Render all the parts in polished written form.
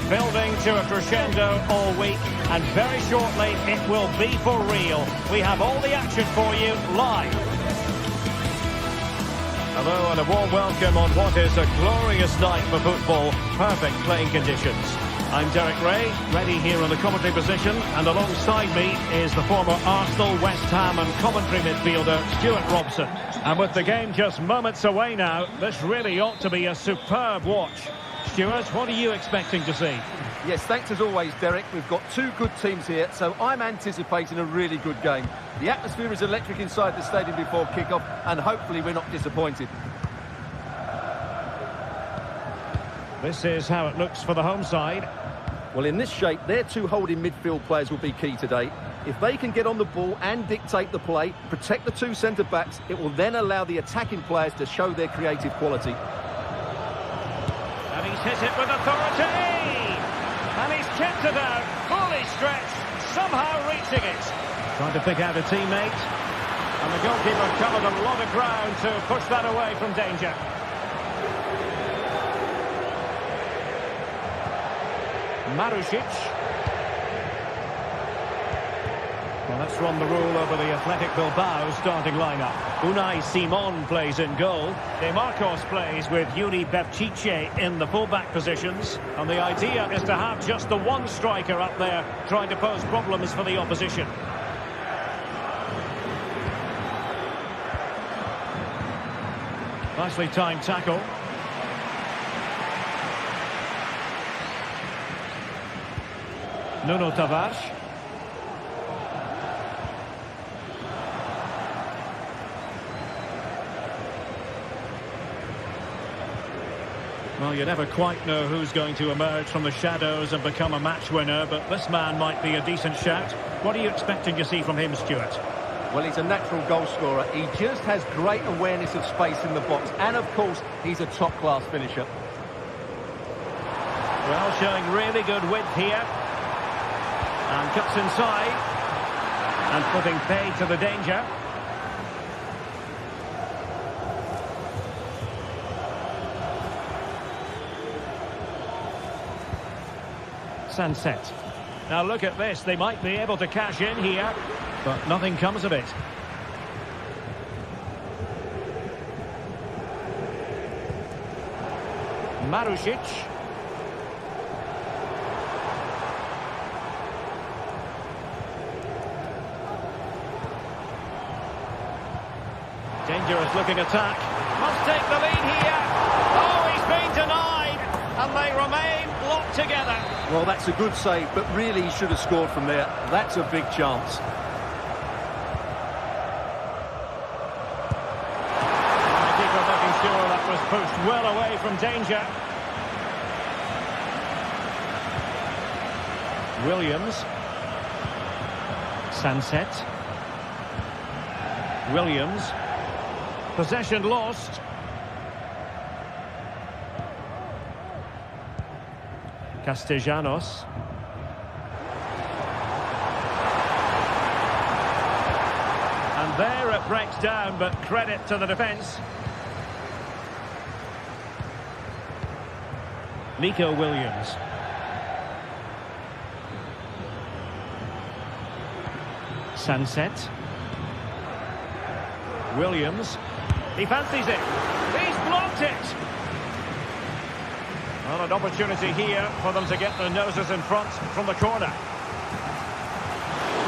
building to a crescendo all week, and very shortly it will be for real. We have all the action for you live. Hello and a warm welcome on what is a glorious night for football. Perfect playing conditions. I'm Derek Ray, ready here in the commentary position, and alongside me is the former Arsenal, West Ham and Coventry midfielder Stuart Robson. And with the game just moments away now, this really ought to be a superb watch. Stuart, what are you expecting to see? Yes, thanks as always, Derek. We've got two good teams here, so I'm anticipating a really good game. The atmosphere is electric inside the stadium before kick-off, and hopefully we're not disappointed. This is how it looks for the home side. Well, in this shape, their two holding midfield players will be key today. If they can get on the ball and dictate the play, protect the two centre-backs, it will then allow the attacking players to show their creative quality. And he's hit it with authority! And he's kept it out, fully stretched, somehow reaching it. Trying to pick out a teammate. And the goalkeeper covered a lot of ground to push that away from danger. Marusic. Well, let's run the rule over the Athletic Bilbao starting lineup. Unai Simon plays in goal. De Marcos plays with Yuri Bevcice in the fullback positions. And the idea is to have just the one striker up there trying to pose problems for the opposition. Nicely timed tackle. Nuno Tavares. Well, you never quite know who's going to emerge from the shadows and become a match winner, but this man might be a decent shout. What are you expecting to see from him, Stuart? Well, he's a natural goal scorer. He just has great awareness of space in the box, and of course, he's a top-class finisher. Well, showing really good width here. And cuts inside. And putting paid to the danger. Sunset. Now look at this. They might be able to cash in here. But nothing comes of it. Marusic. Dangerous looking attack. Must take the lead here. Oh, he's been denied. And they remain locked together. Well, that's a good save, but really he should have scored from there. That's a big chance. The keeper making sure that was pushed well away from danger. Williams. Sunset. Williams. Possession lost. Castellanos. And there it breaks down, but credit to the defence. Nico Williams. Sunset. Williams. He fancies it. He's blocked it. Well, an opportunity here for them to get their noses in front from the corner.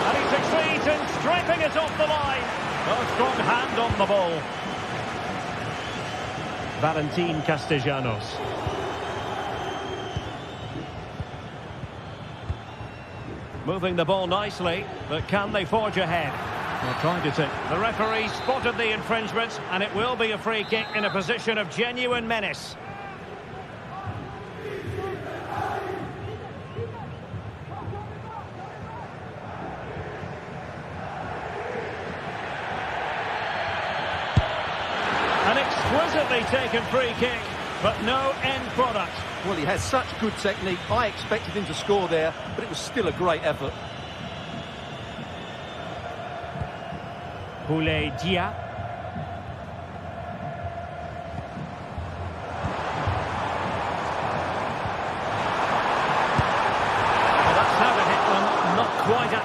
And he succeeds in stripping it off the line. A strong hand on the ball. Valentin Castellanos. Moving the ball nicely, but can they forge ahead? They're trying to take. The referee spotted the infringement, and it will be a free kick in a position of genuine menace. An exquisitely taken free kick, but no end product. Well, he has such good technique. I expected him to score there, but it was still a great effort. Boulaye Dia.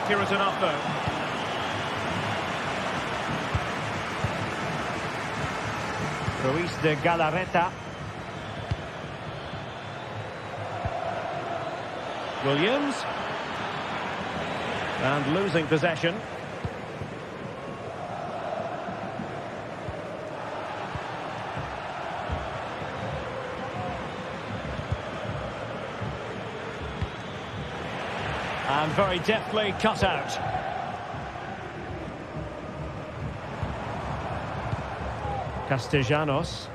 accurate enough, though. Ruiz de Galarreta. Williams. And losing possession. And very deftly cut out. Castellanos.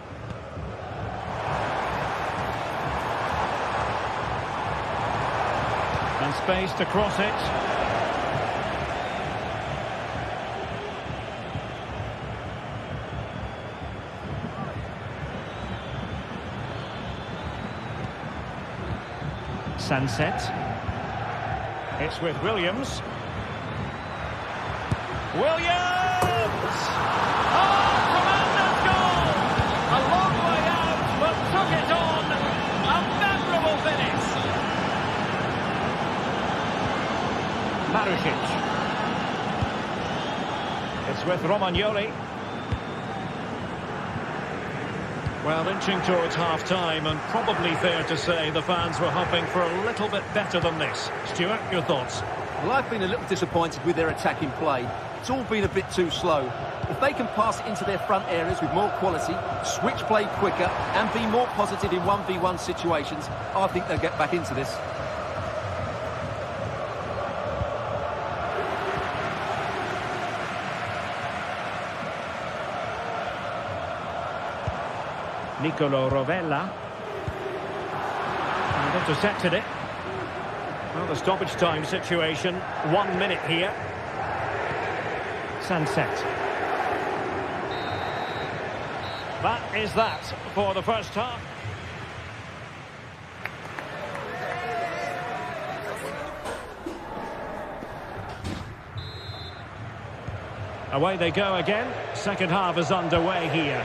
And space to cross it. Sunset. It's with Williams. Williams! Oh, tremendous goal! A long way out, but took it on. A memorable finish. Marusic. It's with Romagnoli. Well, inching towards half-time, and probably fair to say the fans were hoping for a little bit better than this. Stuart, your thoughts? Well, I've been a little disappointed with their attacking play. It's all been a bit too slow. If they can pass it into their front areas with more quality, switch play quicker, and be more positive in 1v1 situations, I think they'll get back into this. Nicolo Rovella. And intercepted it. Well, the stoppage time situation, 1 minute here. Sunset. That is that for the first half. Away they go again. Second half is underway here.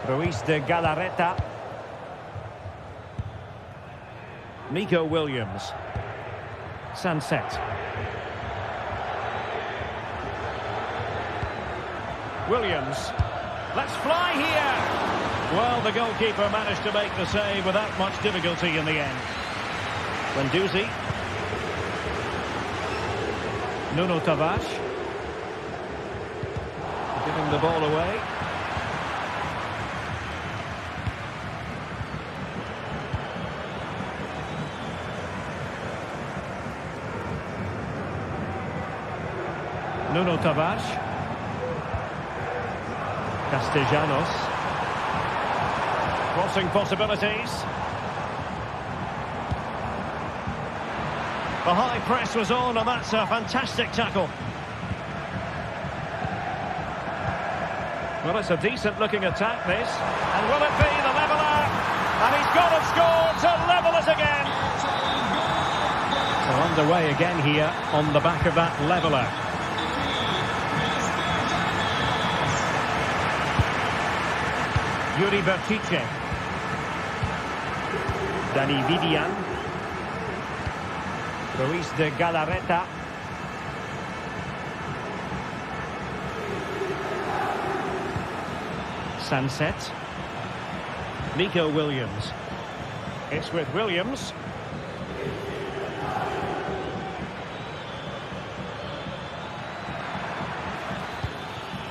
Ruiz de Galarreta. Nico Williams. Sunset. Williams. Let's fly here! Well, the goalkeeper managed to make the save without much difficulty in the end. Guendouzi. Nuno Tavares. Giving the ball away. Nuno Tavares. Castellanos. Crossing possibilities. The high press was on, and that's a fantastic tackle. Well, it's a decent-looking attack, this. And will it be the leveller? And he's got to score to level it again. So underway again here on the back of that leveller. Yuri Bertice. Dani Vivian. Ruiz de Galarreta. Sunset. Nico Williams. It's with Williams.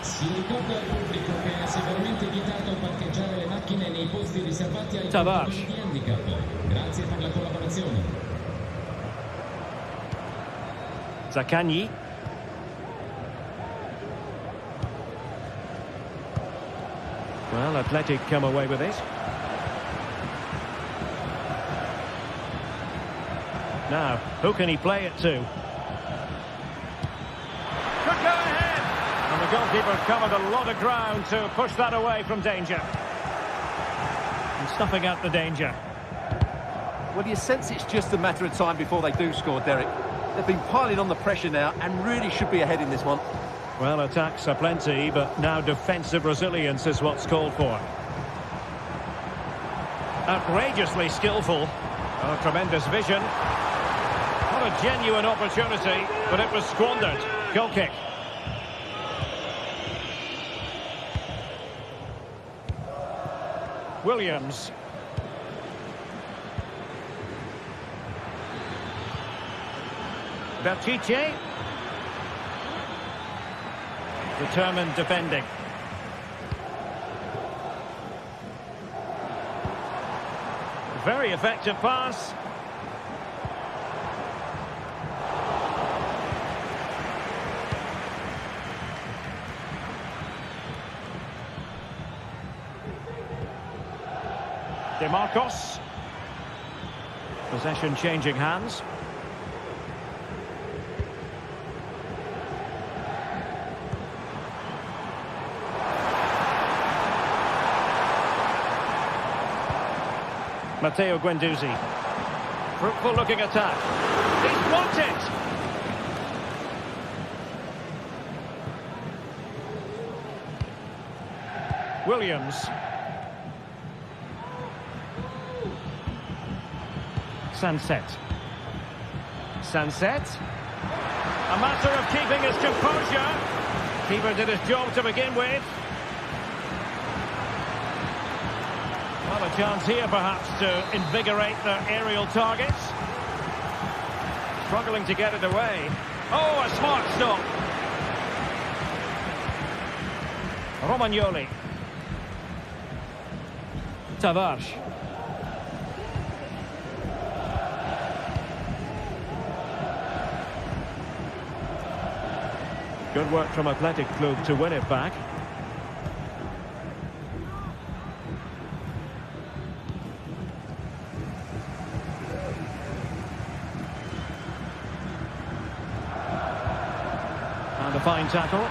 Si ricorda al pubblico che è severamente vietato parcheggiare le macchine nei posti riservati ai portatori di handicap. Grazie per la collaborazione. Zaccagni. Well, Athletic come away with it. Now, who can he play it to? Could go ahead! And the goalkeeper covered a lot of ground to push that away from danger. And stuffing out the danger. Well, you sense it's just a matter of time before they do score, Derek. They've been piling on the pressure now and really should be ahead in this one. Well, attacks are plenty, but now defensive resilience is what's called for. Outrageously skillful. Oh, tremendous vision. What a genuine opportunity, but it was squandered. Goal kick. Williams. Berchiche. Determined defending. Very effective pass. DeMarcos. Possession changing hands. Matteo Guendouzi. Fruitful looking attack. He's blocked it. Williams. Sunset. A matter of keeping his composure. Keeper did his job to begin with. Well, a chance here perhaps to invigorate their aerial targets. Struggling to get it away. Oh, a smart stop. Romagnoli. Tavares. Good work from Athletic Club to win it back. And a fine tackle.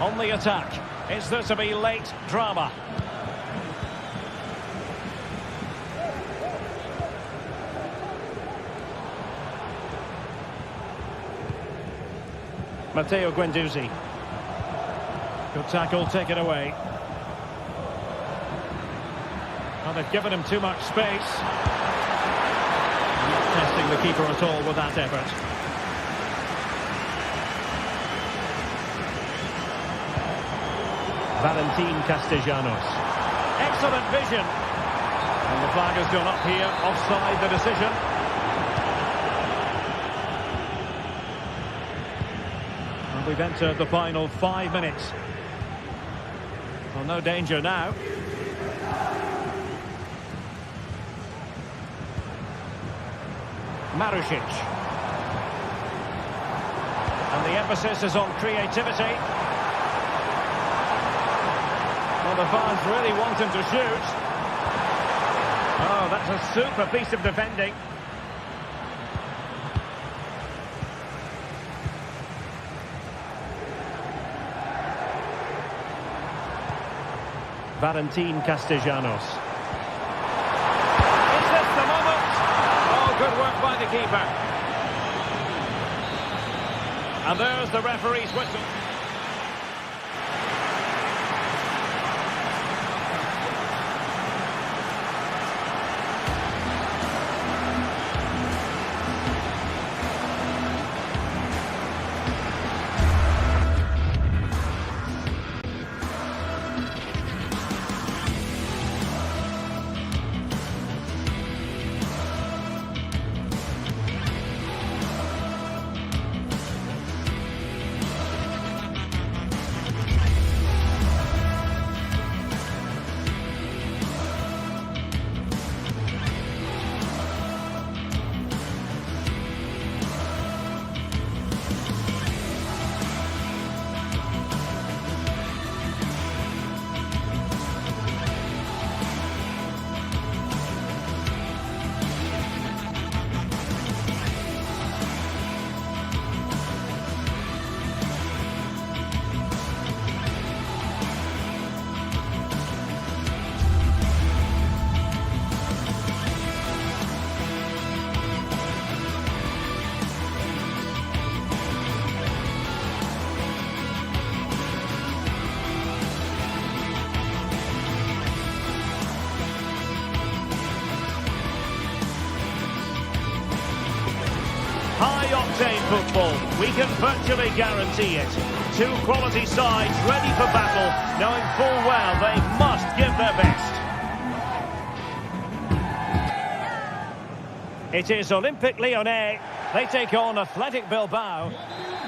On the attack. Is there to be late drama? Matteo Guendouzi. Good tackle, taken away. Well, they've given him too much space. Not testing the keeper at all with that effort. Valentin Castellanos. Excellent vision. And the flag has gone up here, offside the decision. We've entered the final 5 minutes. Well, no danger now. Marušić. And the emphasis is on creativity. Well, the fans really want him to shoot. Oh, that's a super piece of defending. Valentin Castellanos. Is this the moment? Oh, good work by the keeper. And there's the referee's whistle. High-octane football, we can virtually guarantee it. Two quality sides ready for battle, knowing full well they must give their best. It is Olympique Lyonnais. They take on Athletic Bilbao.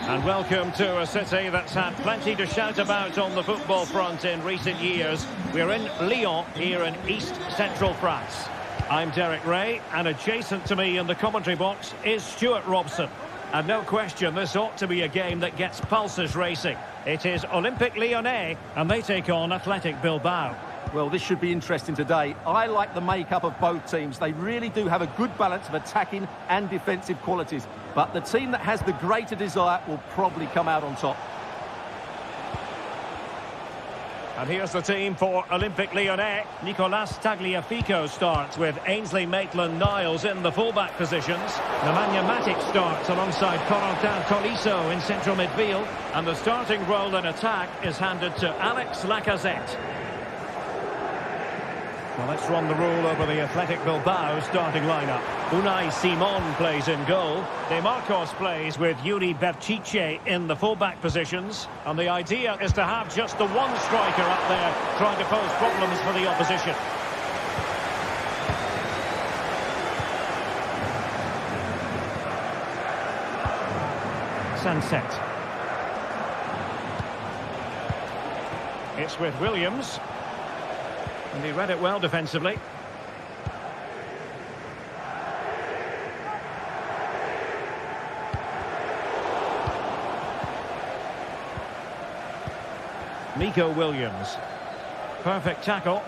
And welcome to a city that's had plenty to shout about on the football front in recent years. We're in Lyon, here in east-central France. I'm Derek Ray, and adjacent to me in the commentary box is Stuart Robson. And no question, this ought to be a game that gets pulses racing. It is Olympique Lyonnais, and they take on Athletic Bilbao. Well, this should be interesting today. I like the makeup of both teams. They really do have a good balance of attacking and defensive qualities. But the team that has the greater desire will probably come out on top. And here's the team for Olympique Lyonnais. Nicolas Tagliafico starts with Ainsley Maitland-Niles in the fullback positions. Nemanja Matic starts alongside Corentin Tolisso in central midfield. And the starting role in attack is handed to Alex Lacazette. Well, let's run the rule over the Athletic Bilbao starting lineup. Unai Simon plays in goal. De Marcos plays with Yuri Berchiche in the fullback positions. And the idea is to have just the one striker up there trying to pose problems for the opposition. Sunset. It's with Williams. And he read it well defensively. Nico Williams. Perfect tackle.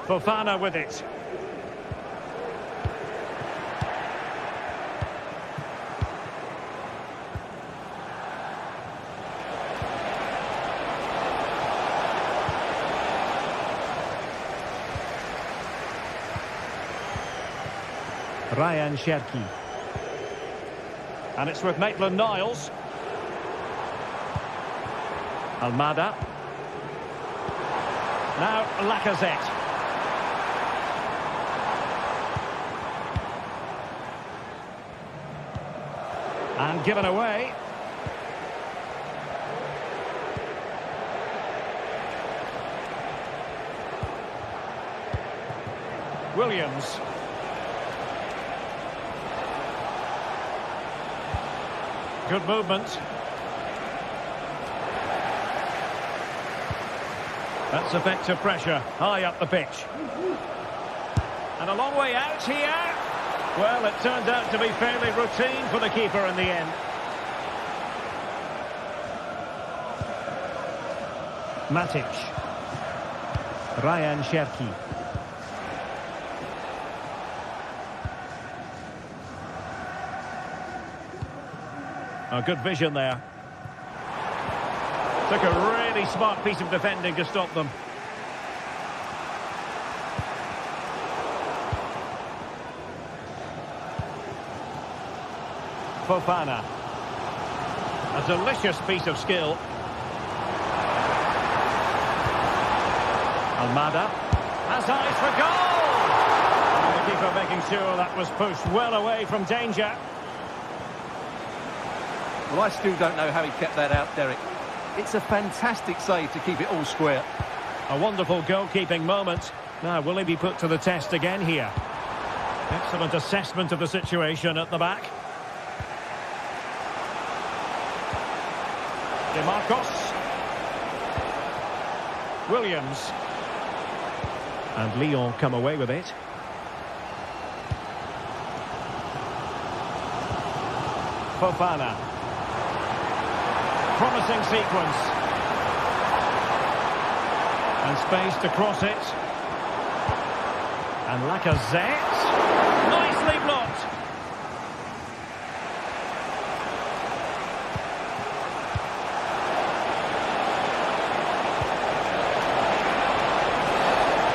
Fofana with it. Ryan Cherki. And it's with Maitland-Niles. Almada. Now Lacazette. And given away. Williams. Good movement. That's effective pressure, high up the pitch. And a long way out here. Well, it turned out to be fairly routine for the keeper in the end. Matic. Ryan Cherki. Oh, good vision there. Took a really smart piece of defending to stop them. Fofana. A delicious piece of skill. Almada has eyes for goal! And the keeper making sure that was pushed well away from danger. Well, I still don't know how he kept that out, Derek. It's a fantastic save to keep it all square. A wonderful goalkeeping moment. Now, will he be put to the test again here? Excellent assessment of the situation at the back. De Marcos. Williams. And Lyon come away with it. Fofana. Promising sequence. And space to cross it. And Lacazette. Nicely blocked.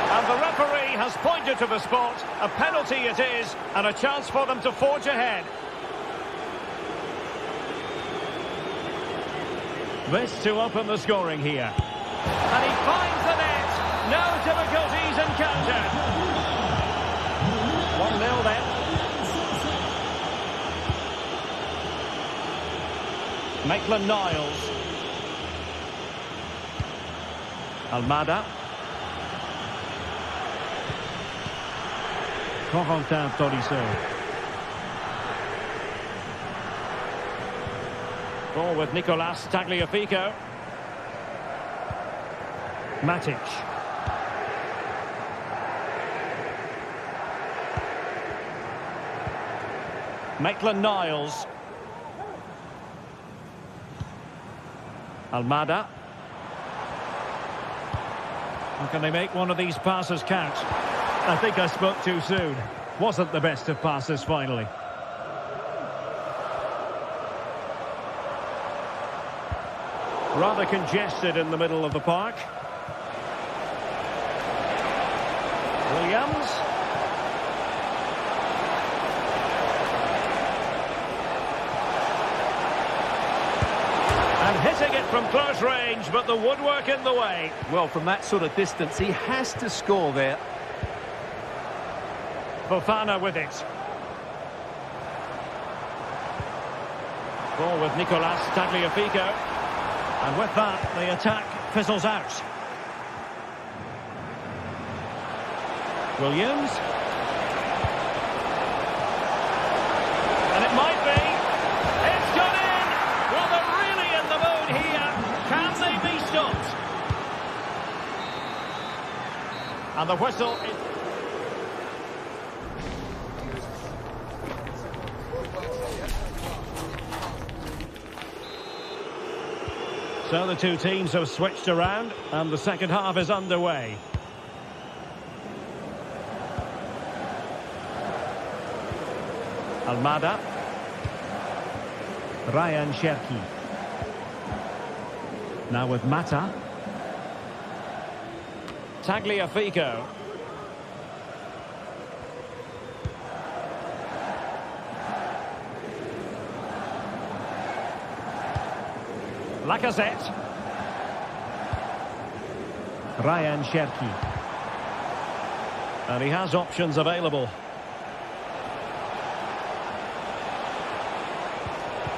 And the referee has pointed to the spot. A penalty it is, and a chance for them to forge ahead. This to open the scoring here. And he finds the net. No difficulties encountered. Maitland-Niles. Almada. Corentin Tolisso. Ball with Nicolas Tagliafico. Matic. Maitland-Niles. Almada. How can they make one of these passes count? I think I spoke too soon. Wasn't the best of passes finally. Rather congested in the middle of the park. Williams. And hitting it from close range, but the woodwork in the way. Well, from that sort of distance, he has to score there. Fofana with it. Ball with Nicolas Tagliafico. And with that, the attack fizzles out. Williams. And it might be. It's gone in! Well, they're really in the mood here. Can they be stopped? And the whistle is... So the two teams have switched around and the second half is underway. Almada. Ryan Cherki. Now with Mata. Tagliafico. Lacazette. Ryan Cherki. And he has options available.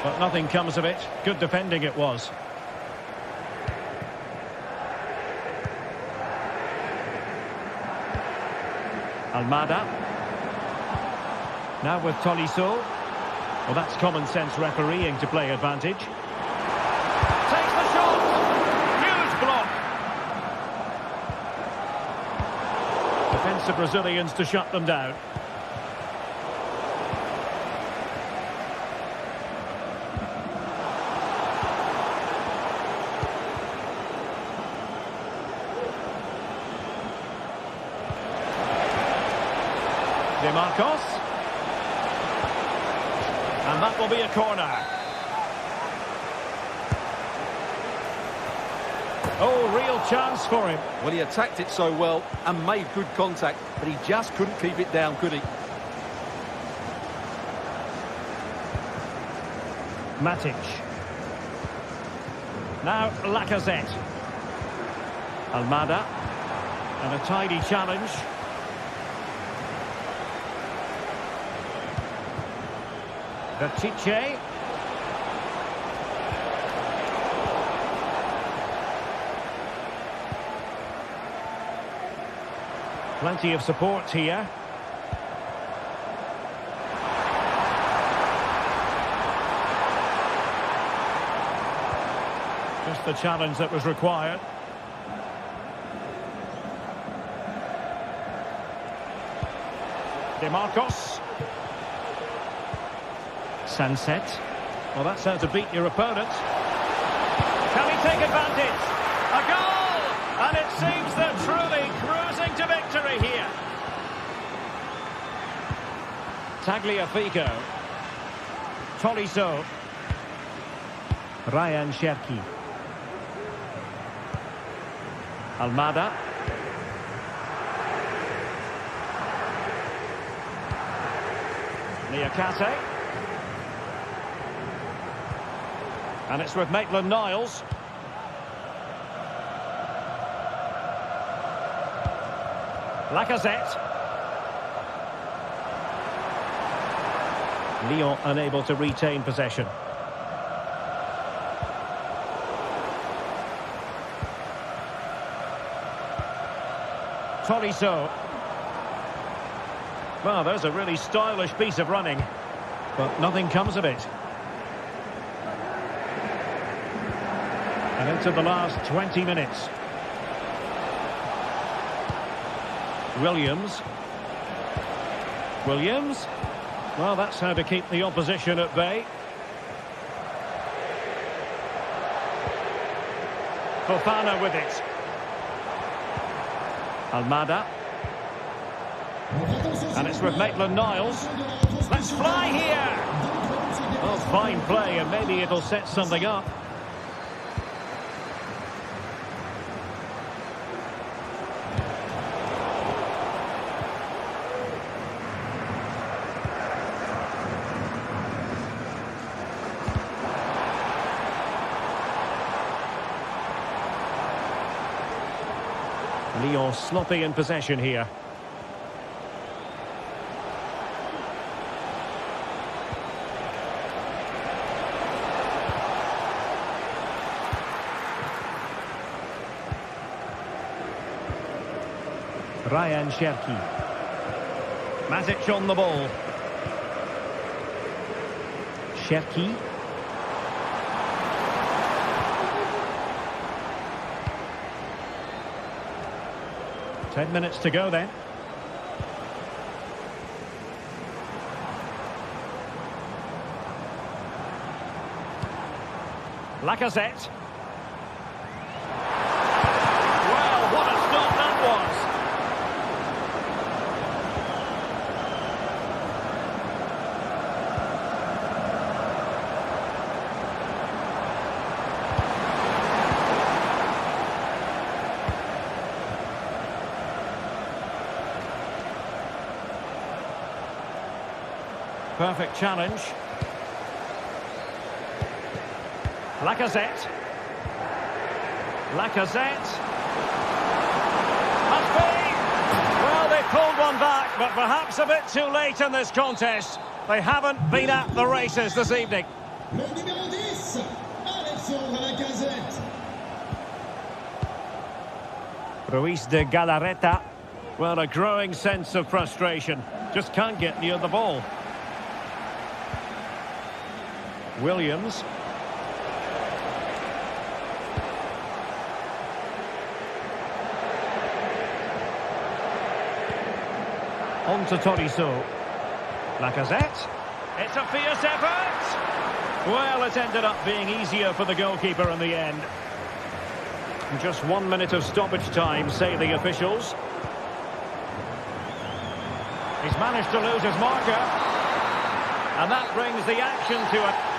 But nothing comes of it. Good defending it was. Almada. Now with Tolisso. Well, that's common sense refereeing to play advantage. Takes the shot. Huge block. Defensive Brazilians to shut them down. Marcos. And that will be a corner. Oh, real chance for him. Well, he attacked it so well and made good contact, but he just couldn't keep it down, could he? Matic. Now Lacazette. Almada. And a tidy challenge. Chiche. Plenty of support here. Just the challenge that was required. DeMarcos. Sunset. Well, that's how to beat your opponent. Can he take advantage? A goal! And it seems they're truly cruising to victory here. Tagliafico. Tolisso. Ryan Cherki. Almada. Niakate. And it's with Maitland-Niles. Lacazette. Lyon unable to retain possession. Tolisso. Well, there's a really stylish piece of running, but nothing comes of it. And into the last 20 minutes. Williams. Williams. Well, that's how to keep the opposition at bay. Fofana with it. Almada. And it's with Maitland-Niles. Let's fly here! Oh, fine play, and maybe it'll set something up. Lyon sloppy in possession here. Ryan Cherki. Matic on the ball. Cherki. Ten minutes to go then. Lacazette. Well, what a stop that was. Perfect challenge. Lacazette. Lacazette. Must be! Well, they pulled one back, but perhaps a bit too late in this contest. They haven't been at the races this evening. Le numéro 10, Alexandre Lacazette. Ruiz de Galarreta. Well, a growing sense of frustration. Just can't get near the ball. Williams. On to Tolisso. Lacazette. It's a fierce effort. Well, it ended up being easier for the goalkeeper in the end. Just 1 minute of stoppage time, say the officials. He's managed to lose his marker. And that brings the action to a...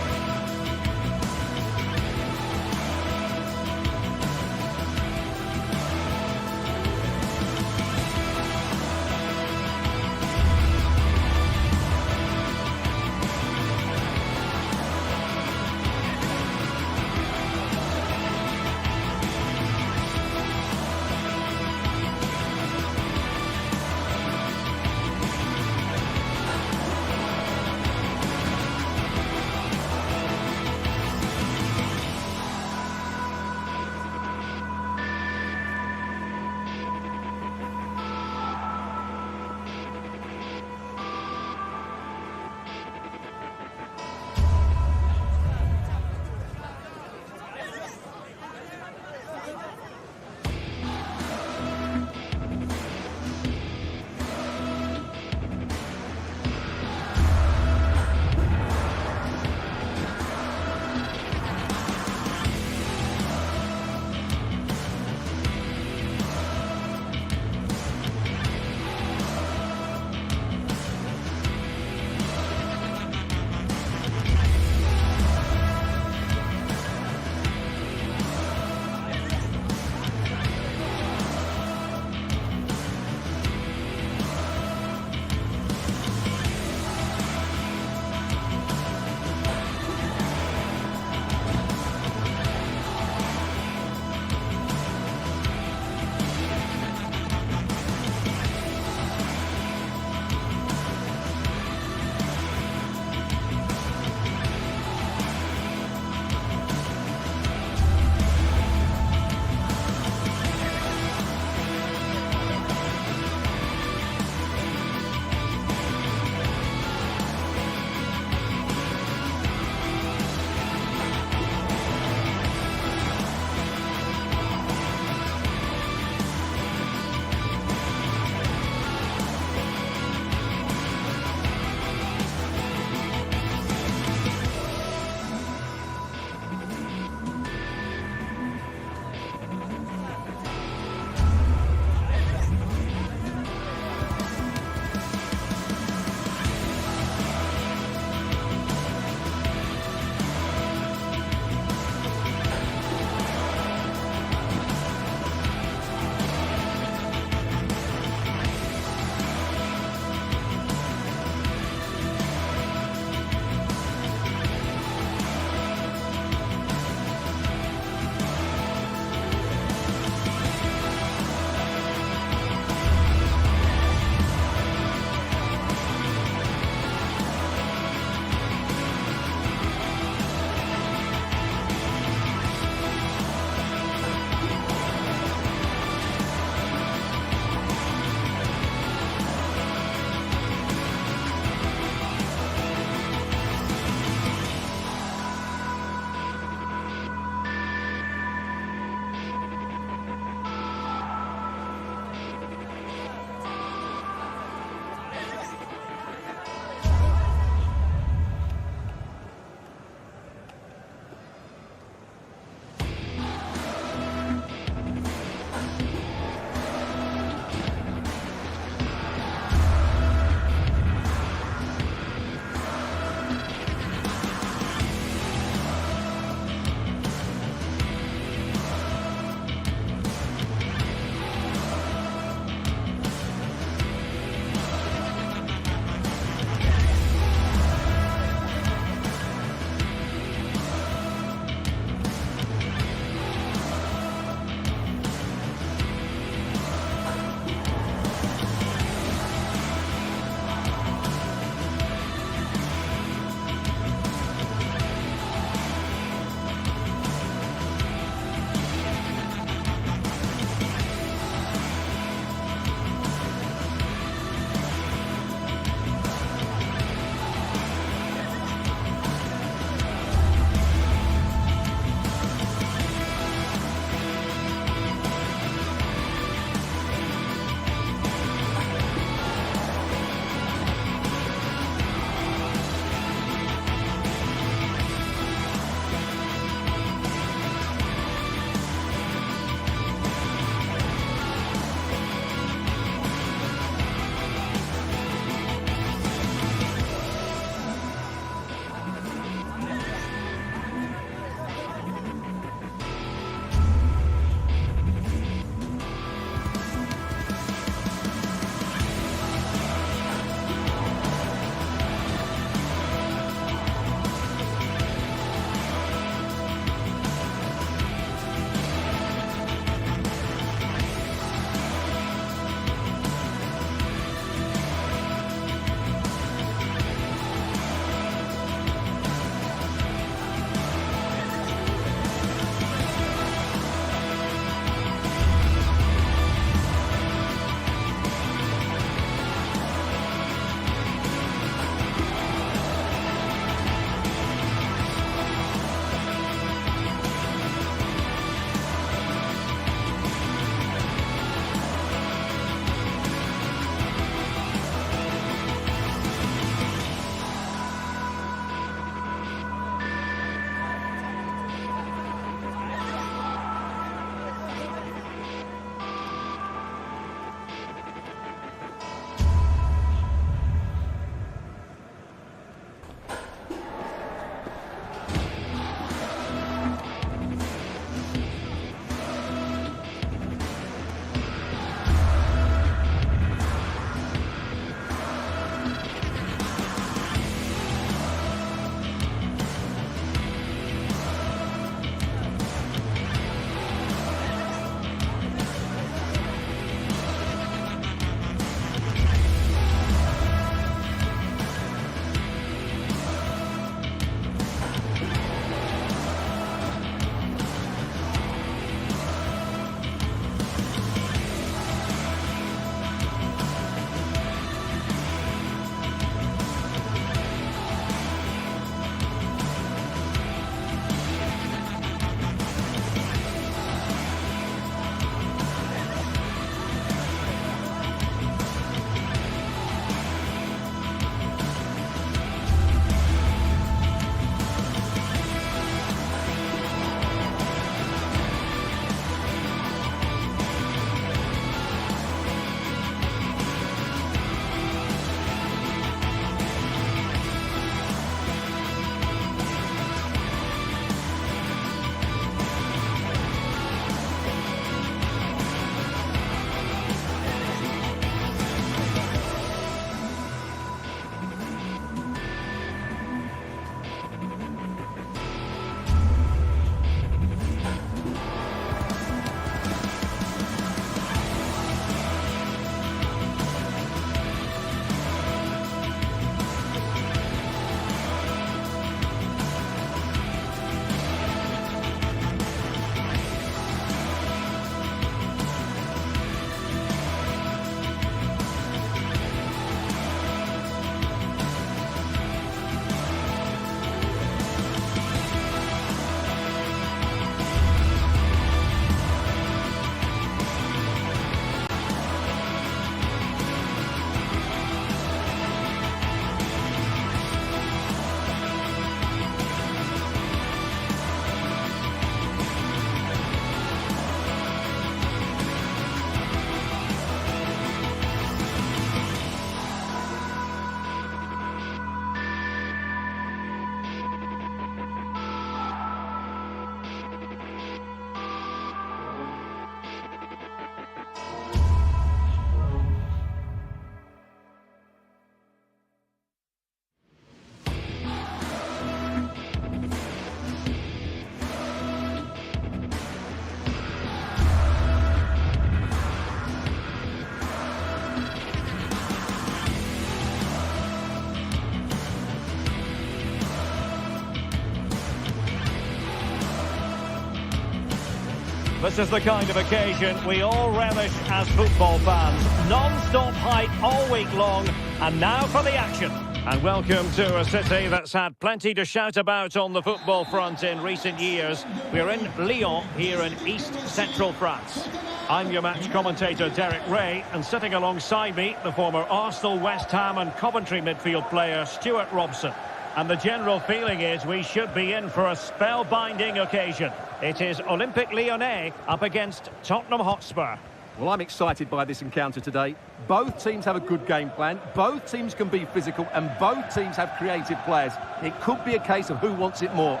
This is the kind of occasion we all relish as football fans. Non-stop hype all week long, and now for the action. And welcome to a city that's had plenty to shout about on the football front in recent years. We're in Lyon, here in east-central France. I'm your match commentator, Derek Ray, and sitting alongside me, the former Arsenal, West Ham and Coventry midfield player, Stuart Robson. And the general feeling is we should be in for a spellbinding occasion. It is Olympique Lyonnais up against Tottenham Hotspur. Well, I'm excited by this encounter today. Both teams have a good game plan, both teams can be physical, and both teams have creative players. It could be a case of who wants it more.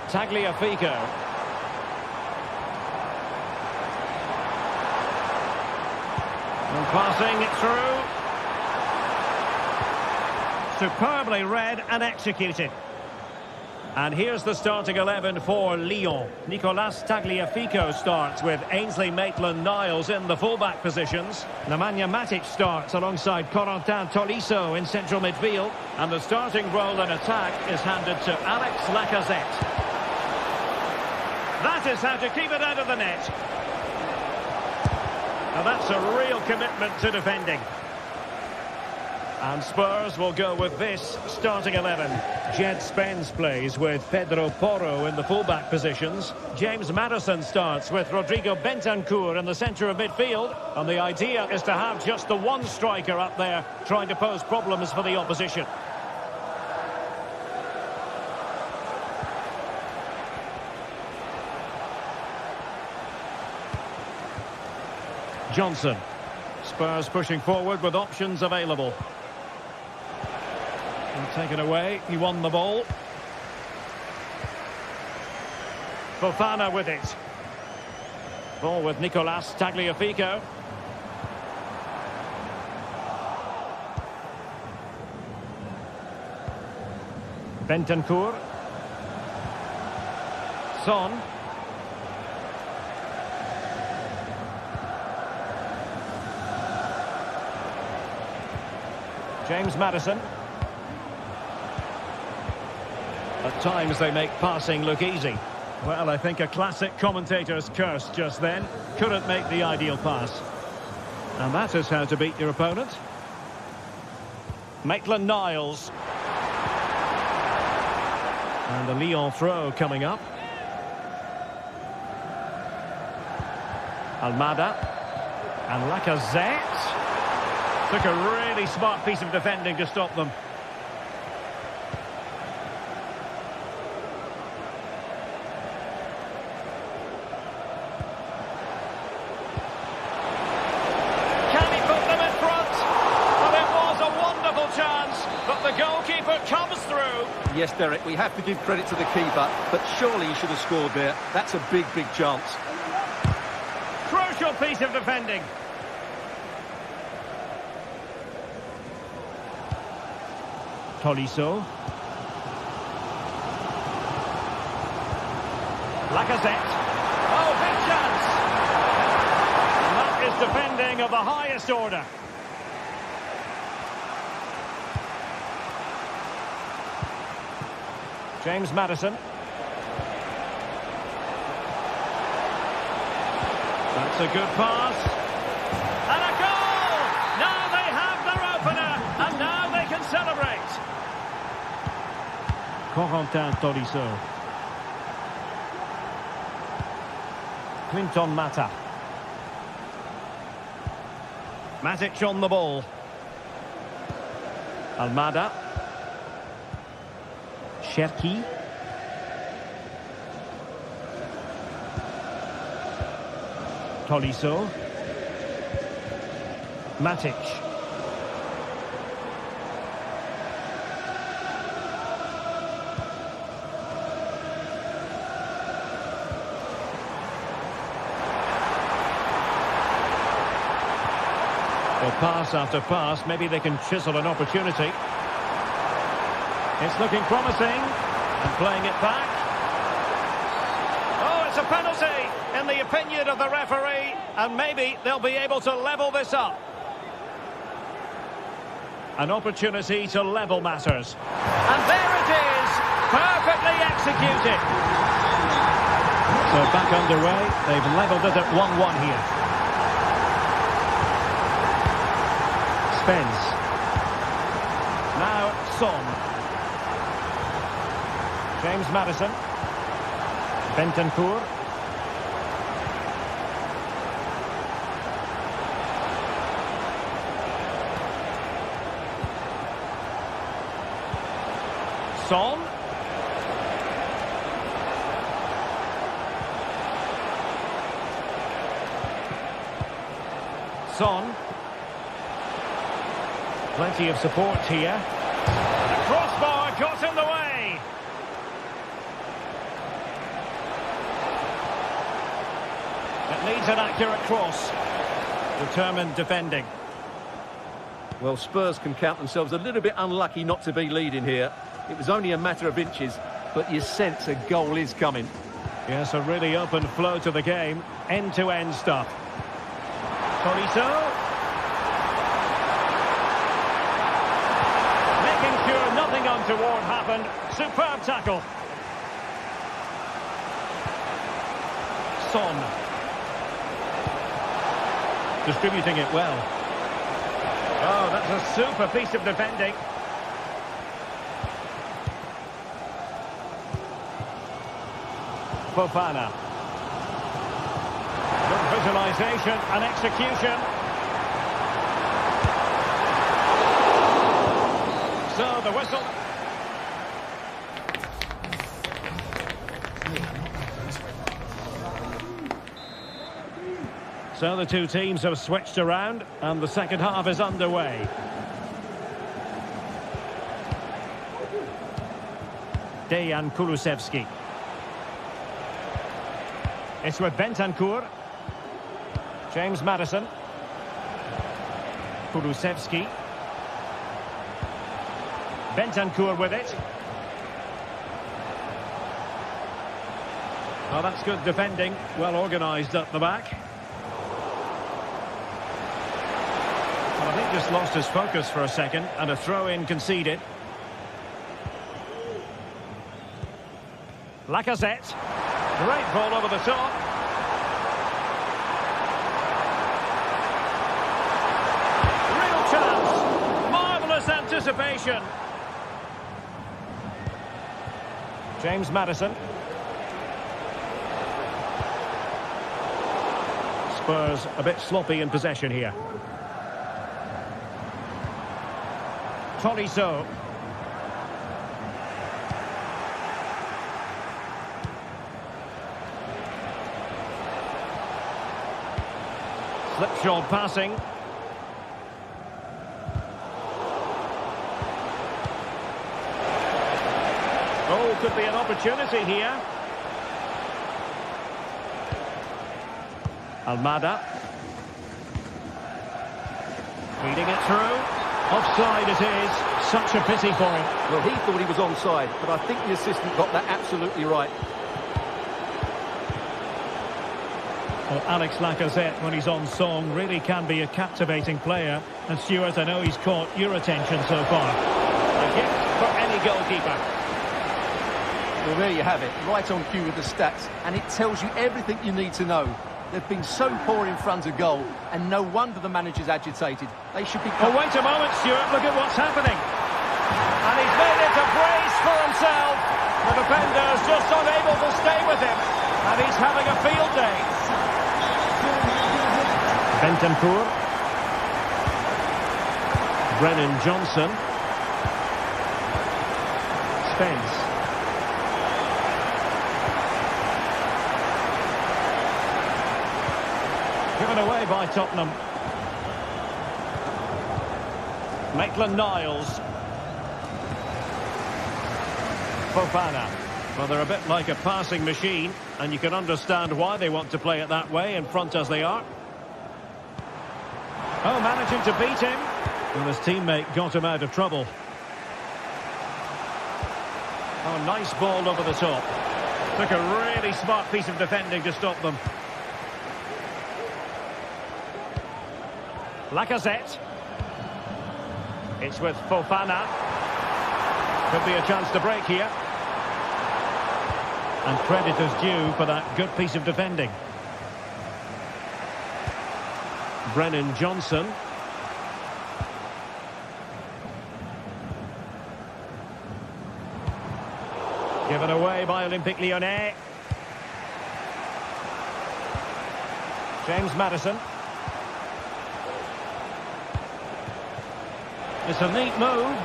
Tagliafico. And passing it through. Superbly read and executed. And here's the starting 11 for Lyon. Nicolas Tagliafico starts with Ainsley Maitland-Niles in the fullback positions. Nemanja Matic starts alongside Corentin Tolisso in central midfield. And the starting role in attack is handed to Alex Lacazette. That is how to keep it out of the net. Now that's a real commitment to defending. And Spurs will go with this starting 11. Jed Spence plays with Pedro Porro in the fullback positions. James Maddison starts with Rodrigo Bentancur in the centre of midfield. And the idea is to have just the one striker up there trying to pose problems for the opposition. Johnson. Spurs pushing forward with options available. And taken away, he won the ball. Fofana with it. Ball with Nicolas Tagliafico. Bentancur. Son. James Maddison. At times they make passing look easy. Well, I think a classic commentator's curse just then. Couldn't make the ideal pass. And that is how to beat your opponent. Maitland-Niles. And the Lyon throw coming up. Almada. And Lacazette. Took a really smart piece of defending to stop them. Can he put them in front? Well, it was a wonderful chance, but the goalkeeper comes through. Yes, Derek, we have to give credit to the keeper, but surely he should have scored there. That's a big, big chance. Crucial piece of defending. Tolisso. Lacazette. Oh, big chance! And that is defending of the highest order. James Maddison. That's a good pass. And a goal! Now they have their opener, and now they can celebrate. Corentin Tolisso. Clinton Mata. Matic on the ball. Almada. Cherki. Tolisso. Matic. Well, pass after pass, maybe they can chisel an opportunity. It's looking promising, and playing it back. Oh, it's a penalty, in the opinion of the referee, and maybe they'll be able to level this up. An opportunity to level matters. And there it is, perfectly disputed. So back underway. They've levelled it at 1-1 here. Spence. Now Son. James Maddison. Bentancur. Son. Son. Plenty of support here. The crossbar got in the way. It needs an accurate cross. Determined defending. Well, Spurs can count themselves a little bit unlucky not to be leading here. It was only a matter of inches, but you sense a goal is coming. Yes, a really open flow to the game. End-to-end stuff. Tolisso. Making sure nothing untoward happened. Superb tackle. Son. Distributing it well. Oh, that's a super piece of defending. Fofana. Good visualisation and execution. So the whistle. So the two teams have switched around and the second half is underway. Dejan Kulusevski. It's with Bentancur. James Maddison. Kulusevski. Bentancur with it. Oh, that's good defending. Well organised at the back. Well, I think just lost his focus for a second and a throw-in conceded. Lacazette. Great ball over the top. Real chance. Marvellous anticipation. James Maddison. Spurs a bit sloppy in possession here. Tolisso. Slipshod passing. Oh, could be an opportunity here. Almada. Feeding it through. Offside it is. Such a pity for him. Well, he thought he was onside, but I think the assistant got that absolutely right. Well, Alex Lacazette, when he's on song, really can be a captivating player. And Stuart, I know he's caught your attention so far. A gift for any goalkeeper. Well, there you have it, right on cue with the stats, and it tells you everything you need to know. They've been so poor in front of goal, and no wonder the manager's agitated. They should be... Oh, wait a moment, Stuart, look at what's happening. And he's made it a brace for himself. The defender's just unable to stay with him, and he's having a field day. Bentancur. Brennan Johnson. Spence. Given away by Tottenham. Maitland-Niles. Fofana. Well, they're a bit like a passing machine, and you can understand why they want to play it that way, in front as they are. Oh, managing to beat him. Well, his teammate got him out of trouble. Oh, nice ball over the top. Took a really smart piece of defending to stop them. Lacazette. It's with Fofana. Could be a chance to break here. And credit is due for that good piece of defending. Brennan Johnson. Given away by Olympique Lyonnais. James Maddison. It's a neat move.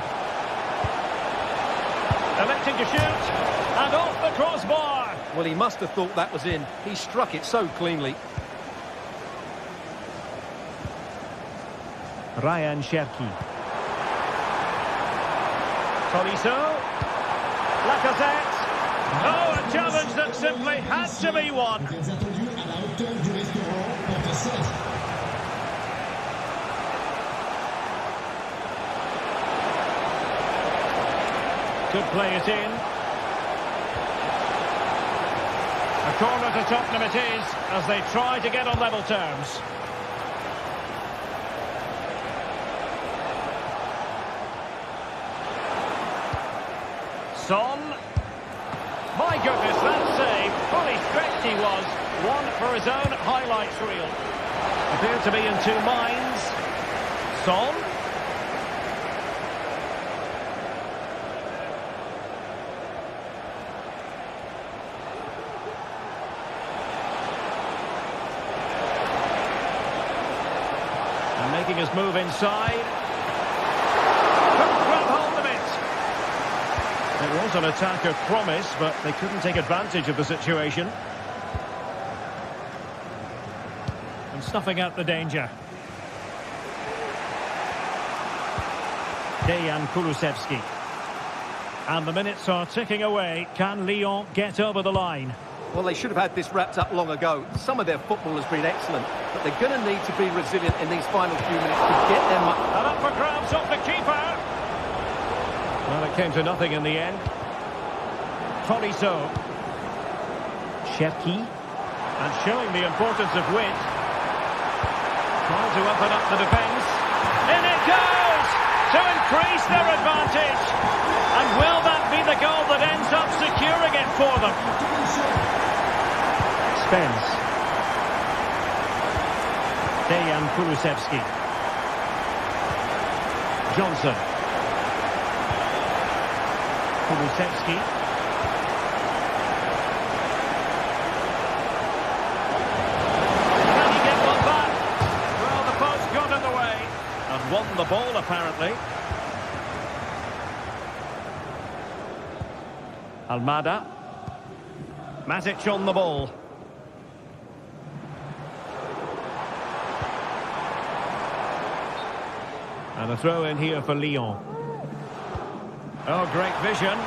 Electing to shoot. And off the crossbar. Well, he must have thought that was in. He struck it so cleanly. Ryan Cherki. Tolisso. Lacazette. Oh, a challenge that simply had to be won. Could play it in. A corner to Tottenham it is, as they try to get on level terms. Son. My goodness, that save. Fully stretched he was. One for his own highlights reel. Appeared to be in two minds. Son. And making his move inside. Couldn't grab hold of it. It was an attack of promise, but they couldn't take advantage of the situation. And snuffing out the danger. Dejan Kulusevski. And the minutes are ticking away. Can Lyon get over the line? Well, they should have had this wrapped up long ago. Some of their football has been excellent, but they're going to need to be resilient in these final few minutes to get them up. And up for grabs off the keeper. Well, it came to nothing in the end. Tolisso. Cherki. And showing the importance of width. Trying to open up the defence. In it goes! To increase their advantage. And will that be the goal that ends up securing it for them? Spence. Dejan Kulusevski. Johnson. Kulusevski. Can he get one back? Well, the post got in the way. And won the ball, apparently. Almada. Matic on the ball. And a throw in here for Lyon. Oh, great vision.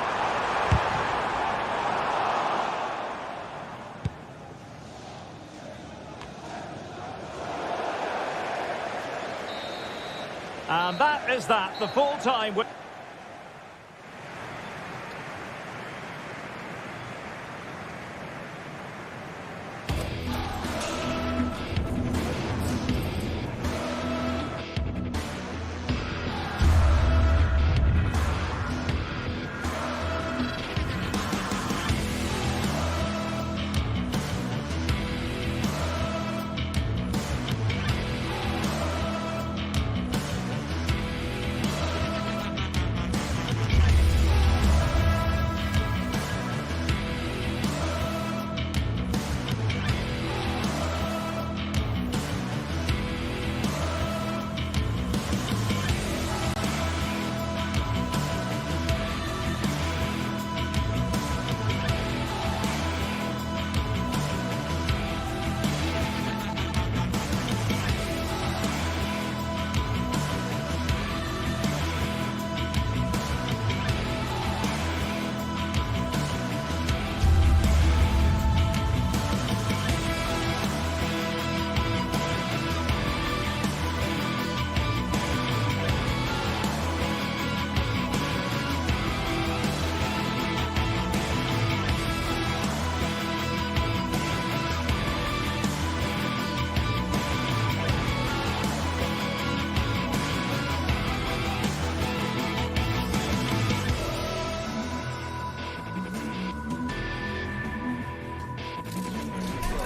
And that is that, the full time.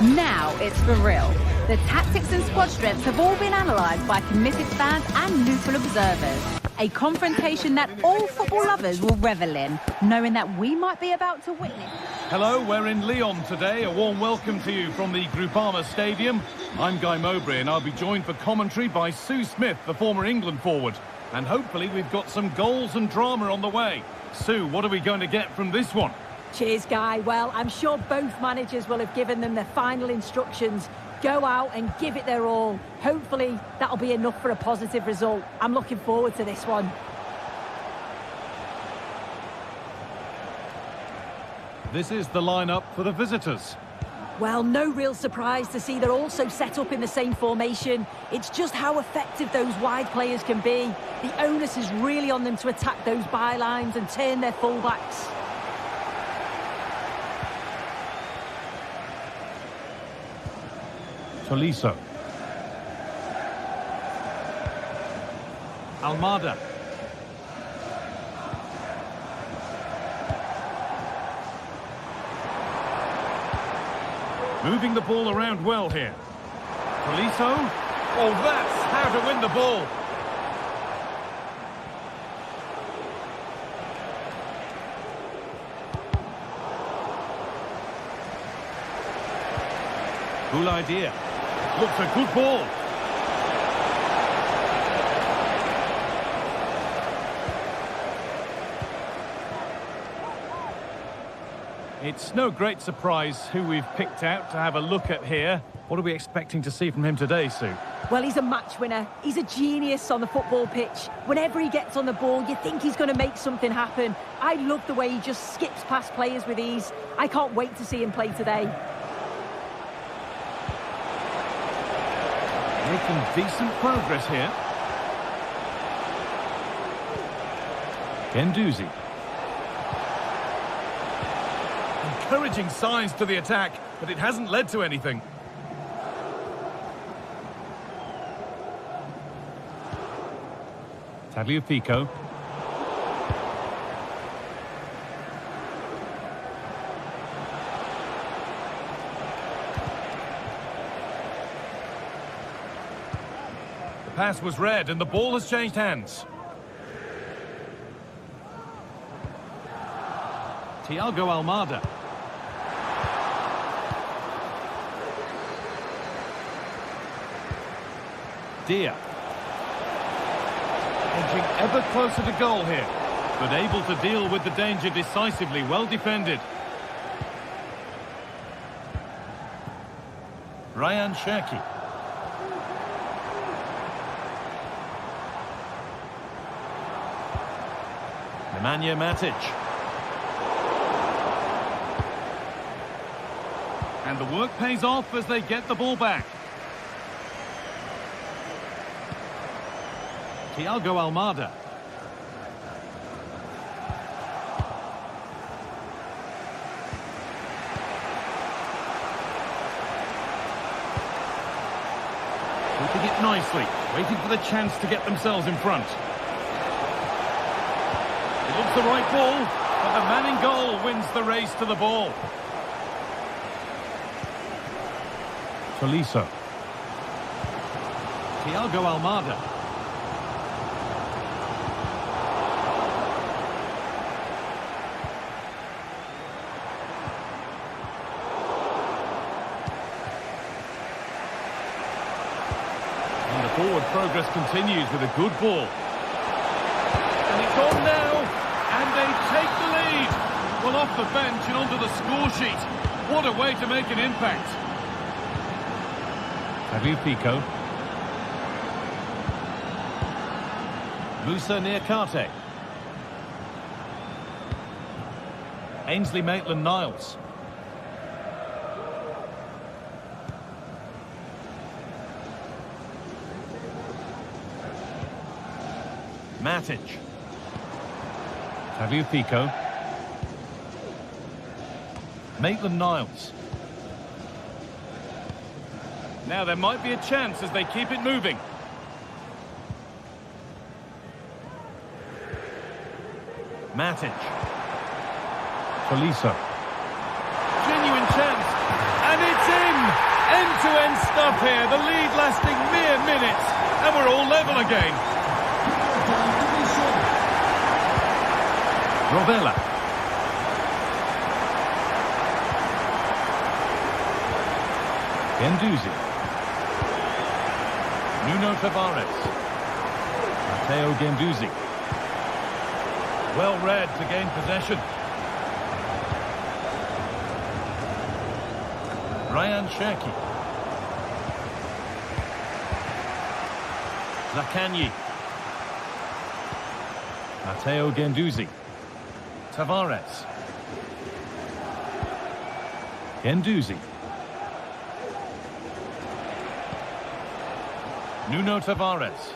Now it's for real. The tactics and squad strengths have all been analysed by committed fans and neutral observers. A confrontation that all football lovers will revel in, knowing that we might be about to witness. Hello, we're in Lyon today. A warm welcome to you from the Groupama Stadium. I'm Guy Mowbray and I'll be joined for commentary by Sue Smith, the former England forward. And hopefully we've got some goals and drama on the way. Sue, what are we going to get from this one? Cheers, Guy. Well, I'm sure both managers will have given them their final instructions. Go out and give it their all. Hopefully, that'll be enough for a positive result. I'm looking forward to this one. This is the lineup for the visitors. Well, no real surprise to see they're also set up in the same formation. It's just how effective those wide players can be. The onus is really on them to attack those bylines and turn their fullbacks. Tolisso. Almada. Moving the ball around well here. Tolisso. Oh, that's how to win the ball. Cool idea. Looks a good ball. It's no great surprise who we've picked out to have a look at here. What are we expecting to see from him today, Sue? Well, he's a match winner. He's a genius on the football pitch. Whenever he gets on the ball, you think he's going to make something happen. I love the way he just skips past players with ease. I can't wait to see him play today. Making decent progress here. Guendouzi. Encouraging signs to the attack, but it hasn't led to anything. Tagliafico. The pass was read and the ball has changed hands. Thiago Almada. Dia. Edging ever closer to goal here, but able to deal with the danger decisively. Well defended. Ryan Cherki. Nemanja Matic. And the work pays off as they get the ball back. Thiago Almada. Keeping it nicely, waiting for the chance to get themselves in front. It looks the right ball, but the man in goal wins the race to the ball. Tolisso. Thiago Almada. And the forward progress continues with a good ball. And it's on now, and they take the lead. Well, off the bench and onto the score sheet. What a way to make an impact. Tagliafico. Musa Niakate. Ainsley Maitland-Niles. Matic. Tagliafico. Maitland-Niles. Now there might be a chance as they keep it moving. Matic. Tolisso. Genuine chance. And it's in! End-to-end stuff here. The lead lasting mere minutes. And we're all level again. Rovella. Guendouzi. Nuno Tavares. Matteo Guendouzi. Well read to gain possession. Ryan Cherki. Zaccagni. Matteo Guendouzi. Tavares. Guendouzi. Nuno Tavares.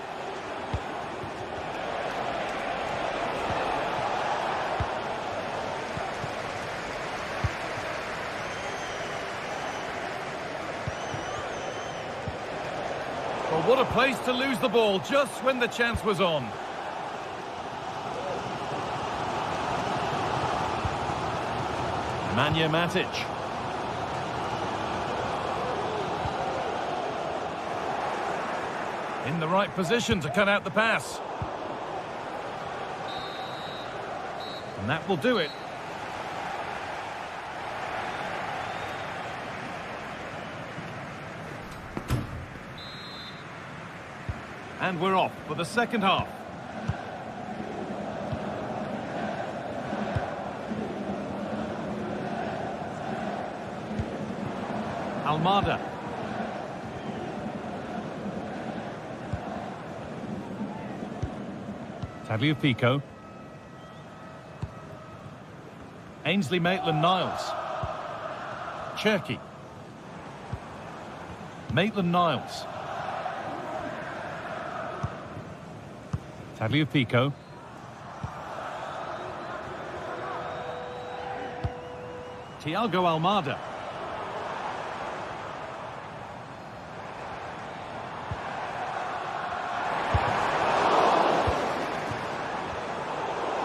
Well, what a place to lose the ball just when the chance was on. Nemanja Matic. In the right position to cut out the pass. And that will do it. And we're off for the second half. Almada. Tagliafico. Ainsley Maitland-Niles. Cherki. Maitland-Niles. Tagliafico. Thiago Almada.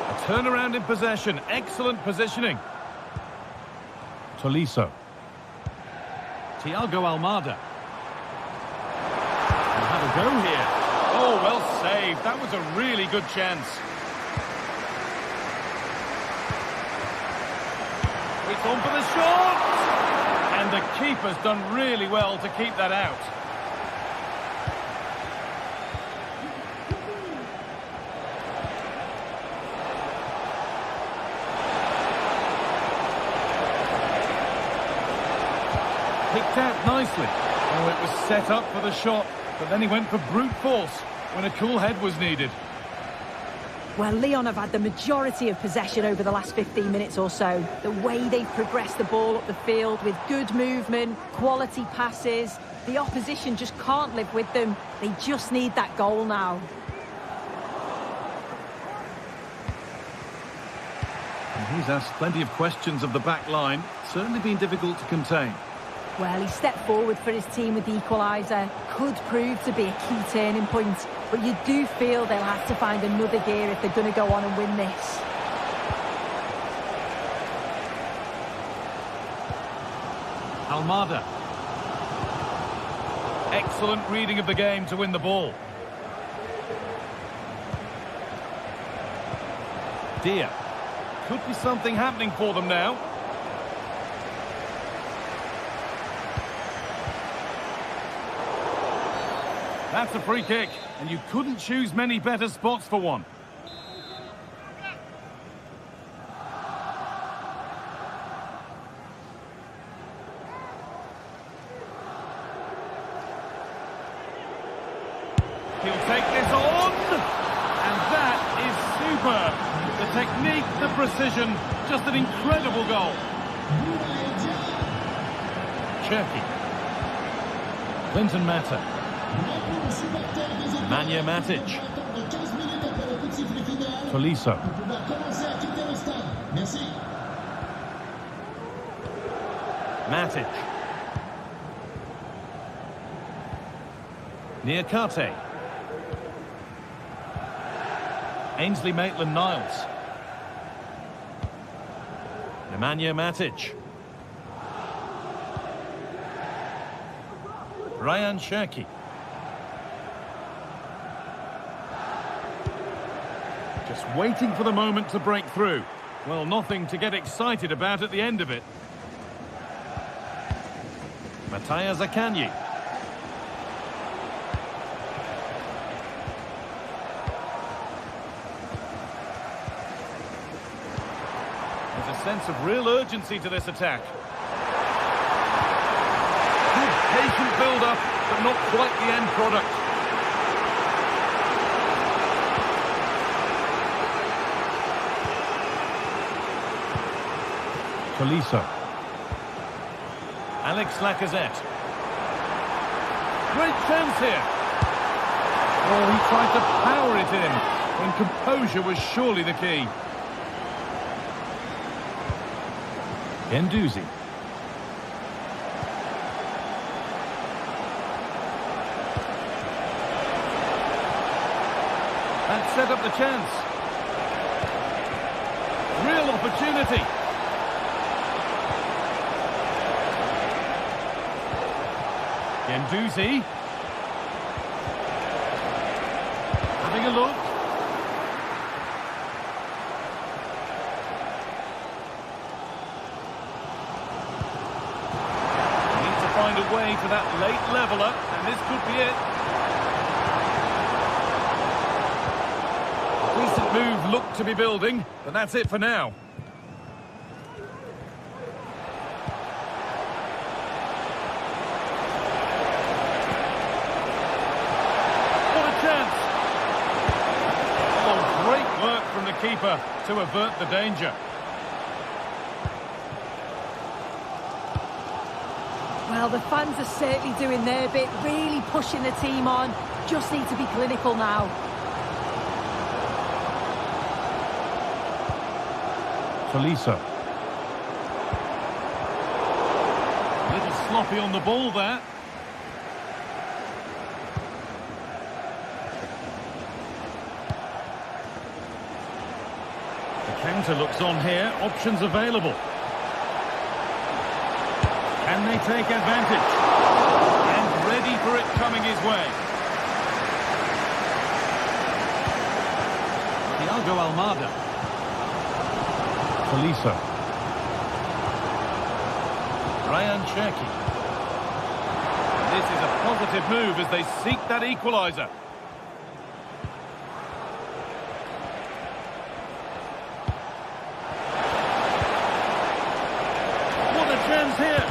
A turnaround in possession. Excellent positioning. Tolisso. Thiago Almada. And have a go here. Oh, well saved. That was a really good chance. It's on for the shot! And the keeper's done really well to keep that out. Picked out nicely. Oh, it was set up for the shot. But then he went for brute force when a cool head was needed. Well, Lyon have had the majority of possession over the last 15 minutes or so. The way they've progressed the ball up the field with good movement, quality passes. The opposition just can't live with them. They just need that goal now. And he's asked plenty of questions of the back line. Certainly been difficult to contain. Well, he stepped forward for his team with the equaliser. Could prove to be a key turning point. But you do feel they'll have to find another gear if they're going to go on and win this. Almada. Excellent reading of the game to win the ball. Dia. Could be something happening for them now. That's a free kick, and you couldn't choose many better spots for one. He'll take this on, and that is superb. The technique, the precision, just an incredible goal. Cherki. Clinton Mata. Nemanja Matic. Tolisso. Matic. Niakate. Ainsley Maitland-Niles. Nemanja Matic. Ryan Cherki. Just waiting for the moment to break through. Well, nothing to get excited about at the end of it. Mattia Zaccagni. There's a sense of real urgency to this attack. Good patient build-up, but not quite the end product. Tolisso. Alex Lacazette. Great chance here. Oh, he tried to power it in, when composure was surely the key. Guendouzi. That set up the chance. Real opportunity. Guendouzi. Having a look. Need to find a way for that late leveller, and this could be it. Decent move looked to be building, but that's it for now. Keeper to avert the danger. Well, the fans are certainly doing their bit, really pushing the team on. Just need to be clinical now. Tolisso. A little sloppy on the ball there. Counter looks on here, options available. Can they take advantage? And ready for it coming his way. Thiago Almada. Tolisso. Ryan Cherki. This is a positive move as they seek that equaliser. Here.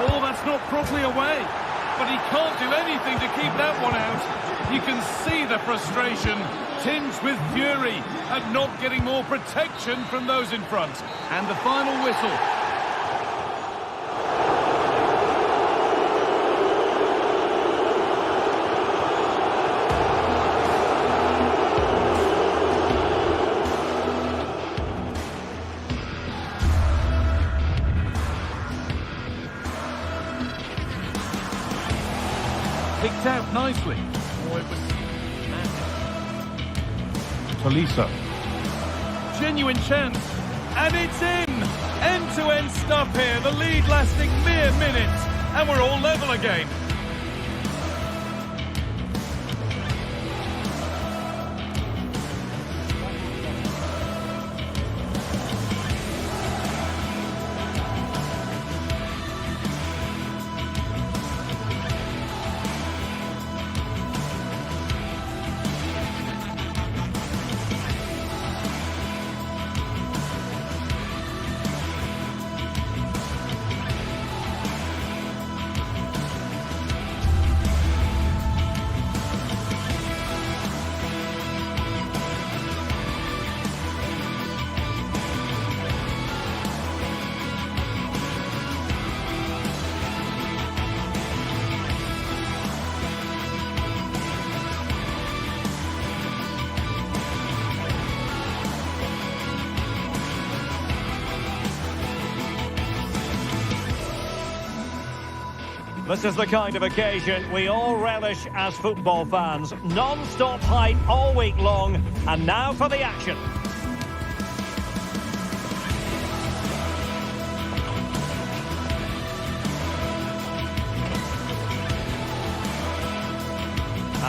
Oh, that's not properly away, but he can't do anything to keep that one out. You can see the frustration, tinged with fury at not getting more protection from those in front. And the final whistle. Picked out nicely. Oh, it was... Tolisso. Genuine chance. And it's in! End-to-end stuff here. The lead lasting mere minutes. And we're all level again. This is the kind of occasion we all relish as football fans. Non-stop hype all week long, and now for the action.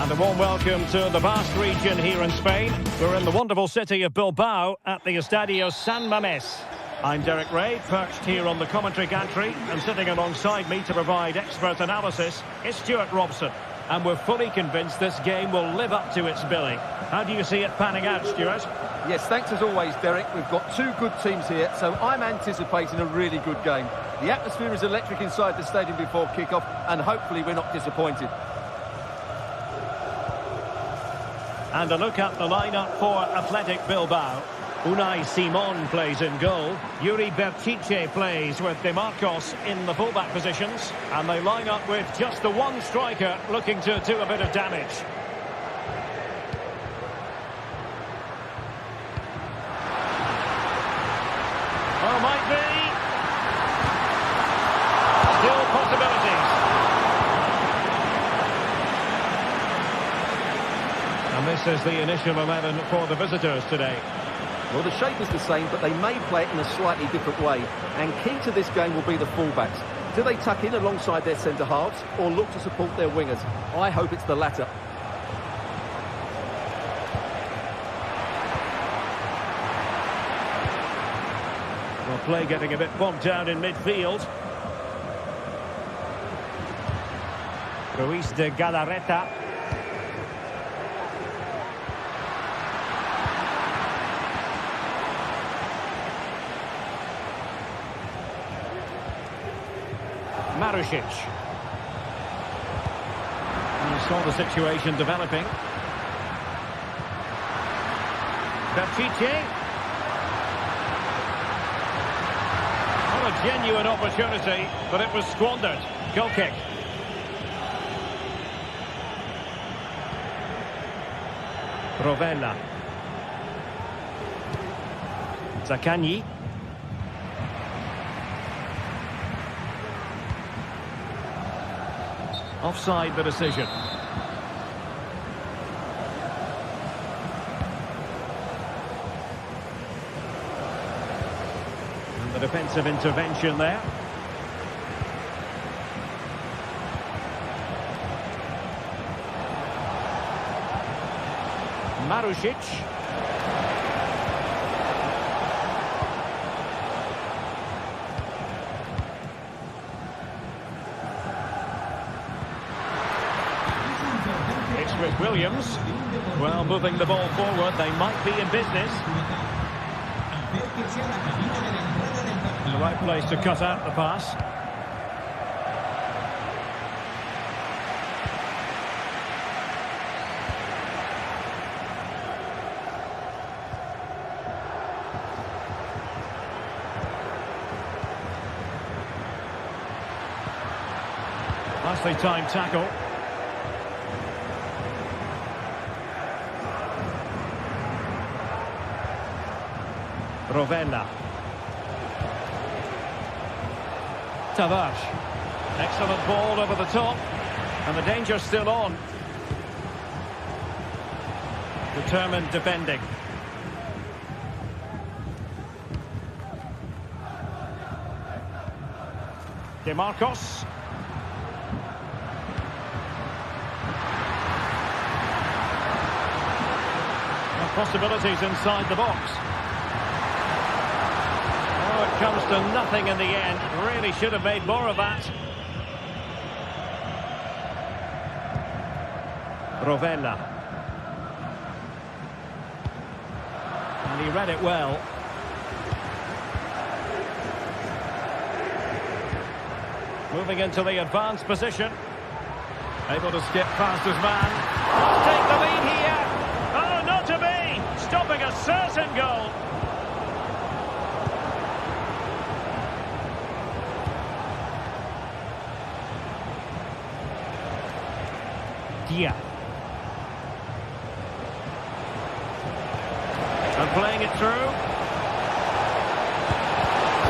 And a warm welcome to the vast region here in Spain. We're in the wonderful city of Bilbao at the Estadio San Mamés. I'm Derek Ray, perched here on the commentary gantry, and sitting alongside me to provide expert analysis is Stuart Robson. And we're fully convinced this game will live up to its billing. How do you see it panning out, Stuart? Yes, thanks as always, Derek. We've got two good teams here, so I'm anticipating a really good game. The atmosphere is electric inside the stadium before kickoff, and hopefully we're not disappointed. And a look at the lineup for Athletic Bilbao. Unai Simon plays in goal. Yuri Berchiche plays with De Marcos in the fullback positions. And they line up with just the one striker looking to do a bit of damage. Oh, might be. Still possibilities. And this is the initial 11 for the visitors today. Well, the shape is the same, but they may play it in a slightly different way. And key to this game will be the fullbacks. Do they tuck in alongside their centre-halves or look to support their wingers? I hope it's the latter. Well, play getting a bit bogged down in midfield. Ruiz de Galarreta. Marusic. And you saw the situation developing. Berchiche. Well, a genuine opportunity, but it was squandered. Goal kick. Rovella. Zaccagni. Offside the decision. And the defensive intervention there. Marusic. It's with Williams. Well, moving the ball forward, they might be in business. The right place to cut out the pass. Nicely timed tackle. Rovella. Tavares. Excellent ball over the top. And the danger's still on. Determined defending. De Marcos. And possibilities inside the box. It comes to nothing in the end. Really should have made more of that. Rovella. And he read it well. Moving into the advanced position. Able to skip past his man. Take the lead here. Oh, not to be. Stopping a certain goal. Yeah. And playing it through.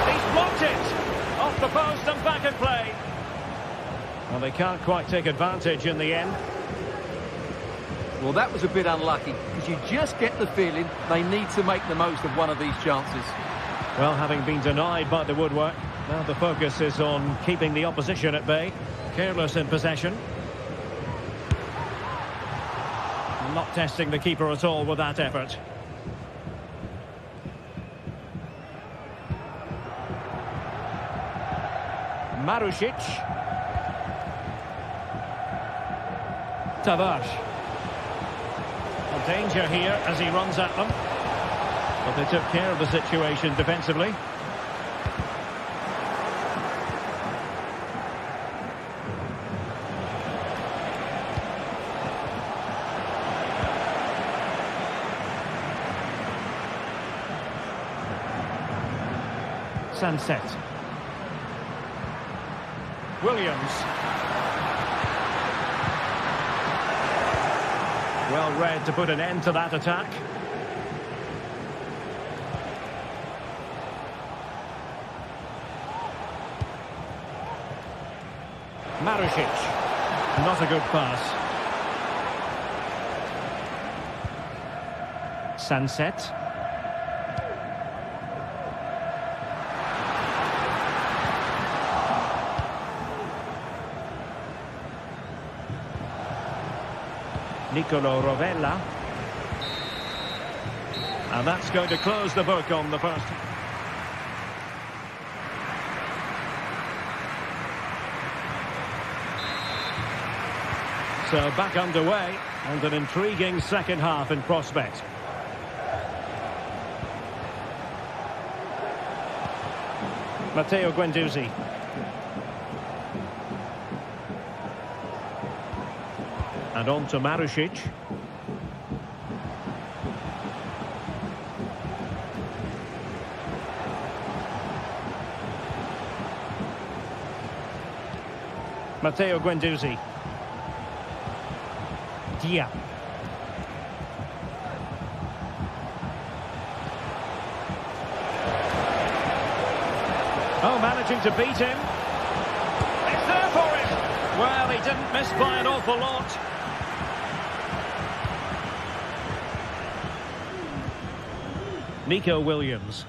He's blocked it. Off the post and back in play. Well, they can't quite take advantage in the end. Well, that was a bit unlucky, because you just get the feeling they need to make the most of one of these chances. Well, having been denied by the woodwork, now the focus is on keeping the opposition at bay. Careless in possession. Not testing the keeper at all with that effort. Marusic. Tavares. Well, danger here as he runs at them. But they took care of the situation defensively. Sunset. Williams. Well read to put an end to that attack. Marusic. Not a good pass. Sunset. Nicolo Rovella. And that's going to close the book on the first. So back underway, and an intriguing second half in prospect. Matteo Guendouzi. And on to Marusic. Matteo Guendouzi. Dia. Oh, managing to beat him. It's there for him. Well, he didn't miss by an awful lot. Nico Williams.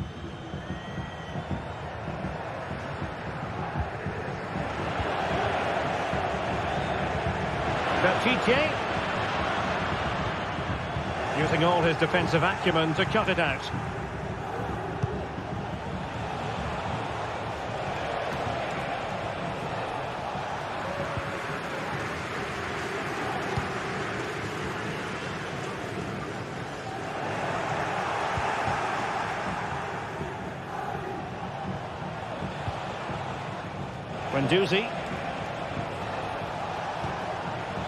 Belchiche. Using all his defensive acumen to cut it out. Guendouzi.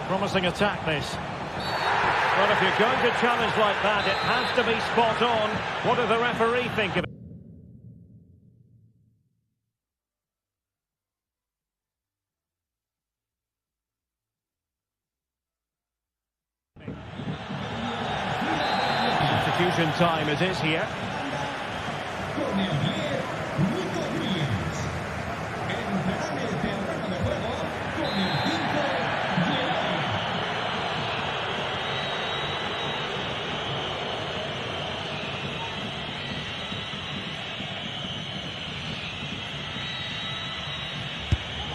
Promising attack this. Well, if you're going to challenge like that, it has to be spot on. What does the referee think of it? Substitution time it is here.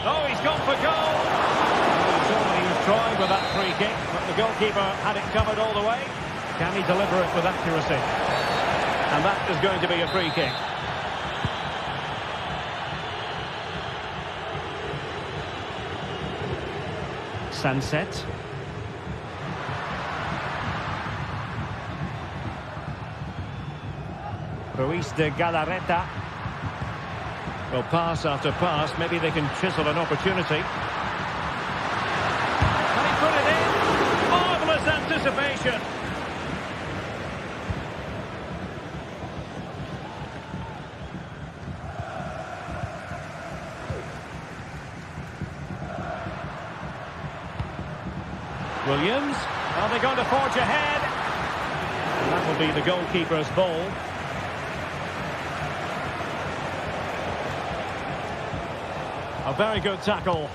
Oh, he's gone for goal. He was trying with that free kick, but the goalkeeper had it covered all the way. Can he deliver it with accuracy? And that is going to be a free kick. Sunset. Ruiz de Galarreta. Well, pass after pass, maybe they can chisel an opportunity. Can he put it in? Marvellous anticipation. Williams, are they going to forge ahead? And that will be the goalkeeper's ball. A very good tackle.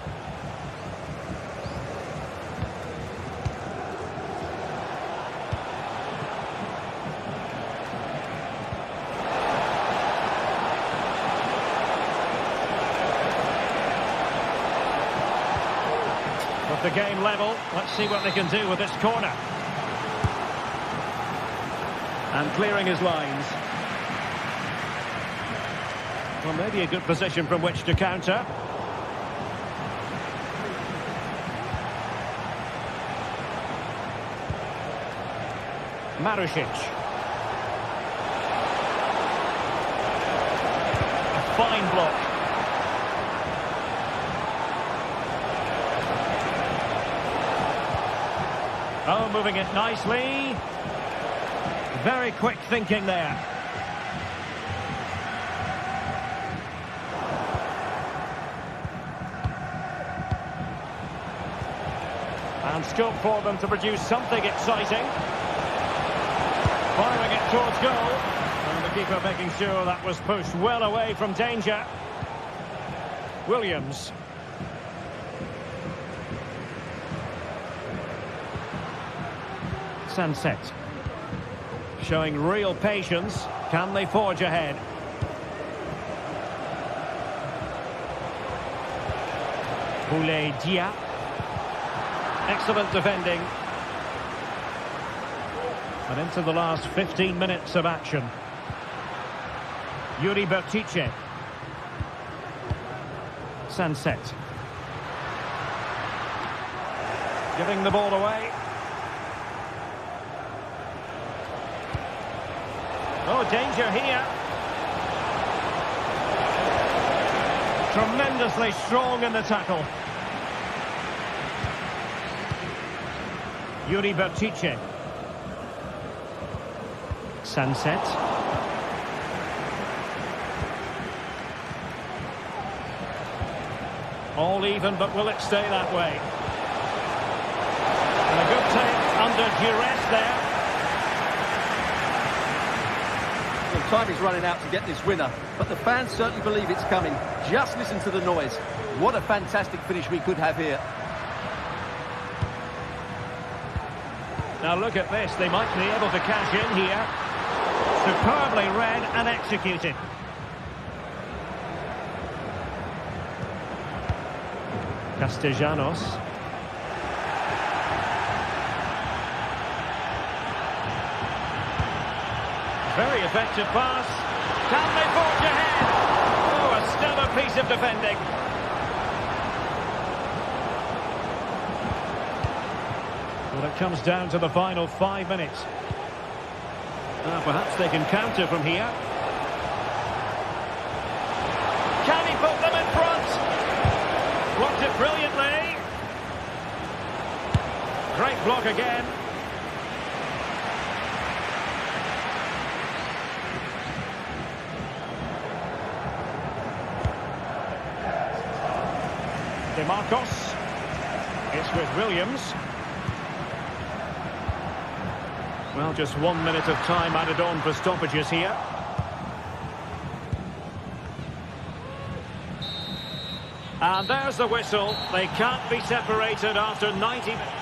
With the game level, let's see what they can do with this corner. And clearing his lines. Well, maybe a good position from which to counter. Marusic. A fine block. Oh, moving it nicely. Very quick thinking there. And scope for them to produce something exciting. Firing it towards goal. And the keeper making sure that was pushed well away from danger. Williams. Sunset. Showing real patience. Can they forge ahead? Boulay Dia. Excellent defending. And into the last 15 minutes of action. Yuri Bertice. Sunset. Giving the ball away. Oh, danger here. Tremendously strong in the tackle. Yuri Bertice. Sunset. All even, but will it stay that way? And a good take under duress there. Time is running out to get this winner, but the fans certainly believe it's coming. Just listen to the noise. What a fantastic finish we could have here. Now look at this, they might be able to cash in here. Superbly read and executed. Castellanos. Very effective pass. Can they forge ahead? Oh, a stellar piece of defending. Well, it comes down to the final 5 minutes. Perhaps they can counter from here. Can he put them in front? Blocked it brilliantly. Great block again. DeMarcos. It's with Williams. Well, just 1 minute of time added on for stoppages here. And there's the whistle. They can't be separated after 90 minutes.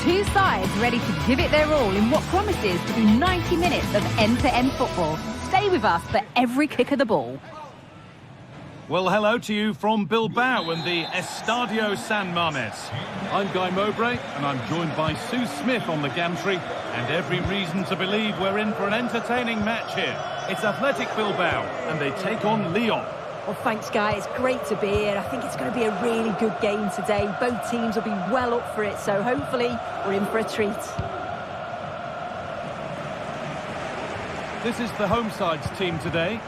Two sides ready to give it their all in what promises to be 90 minutes of end-to-end football. Stay with us for every kick of the ball. Well, hello to you from Bilbao and the Estadio San Mamés. I'm Guy Mowbray, and I'm joined by Sue Smith on the gantry, and every reason to believe we're in for an entertaining match here. It's Athletic Bilbao, and they take on Lyon. Well, thanks, Guy. It's great to be here. I think it's going to be a really good game today. Both teams will be well up for it, so hopefully we're in for a treat. This is the home side's team today.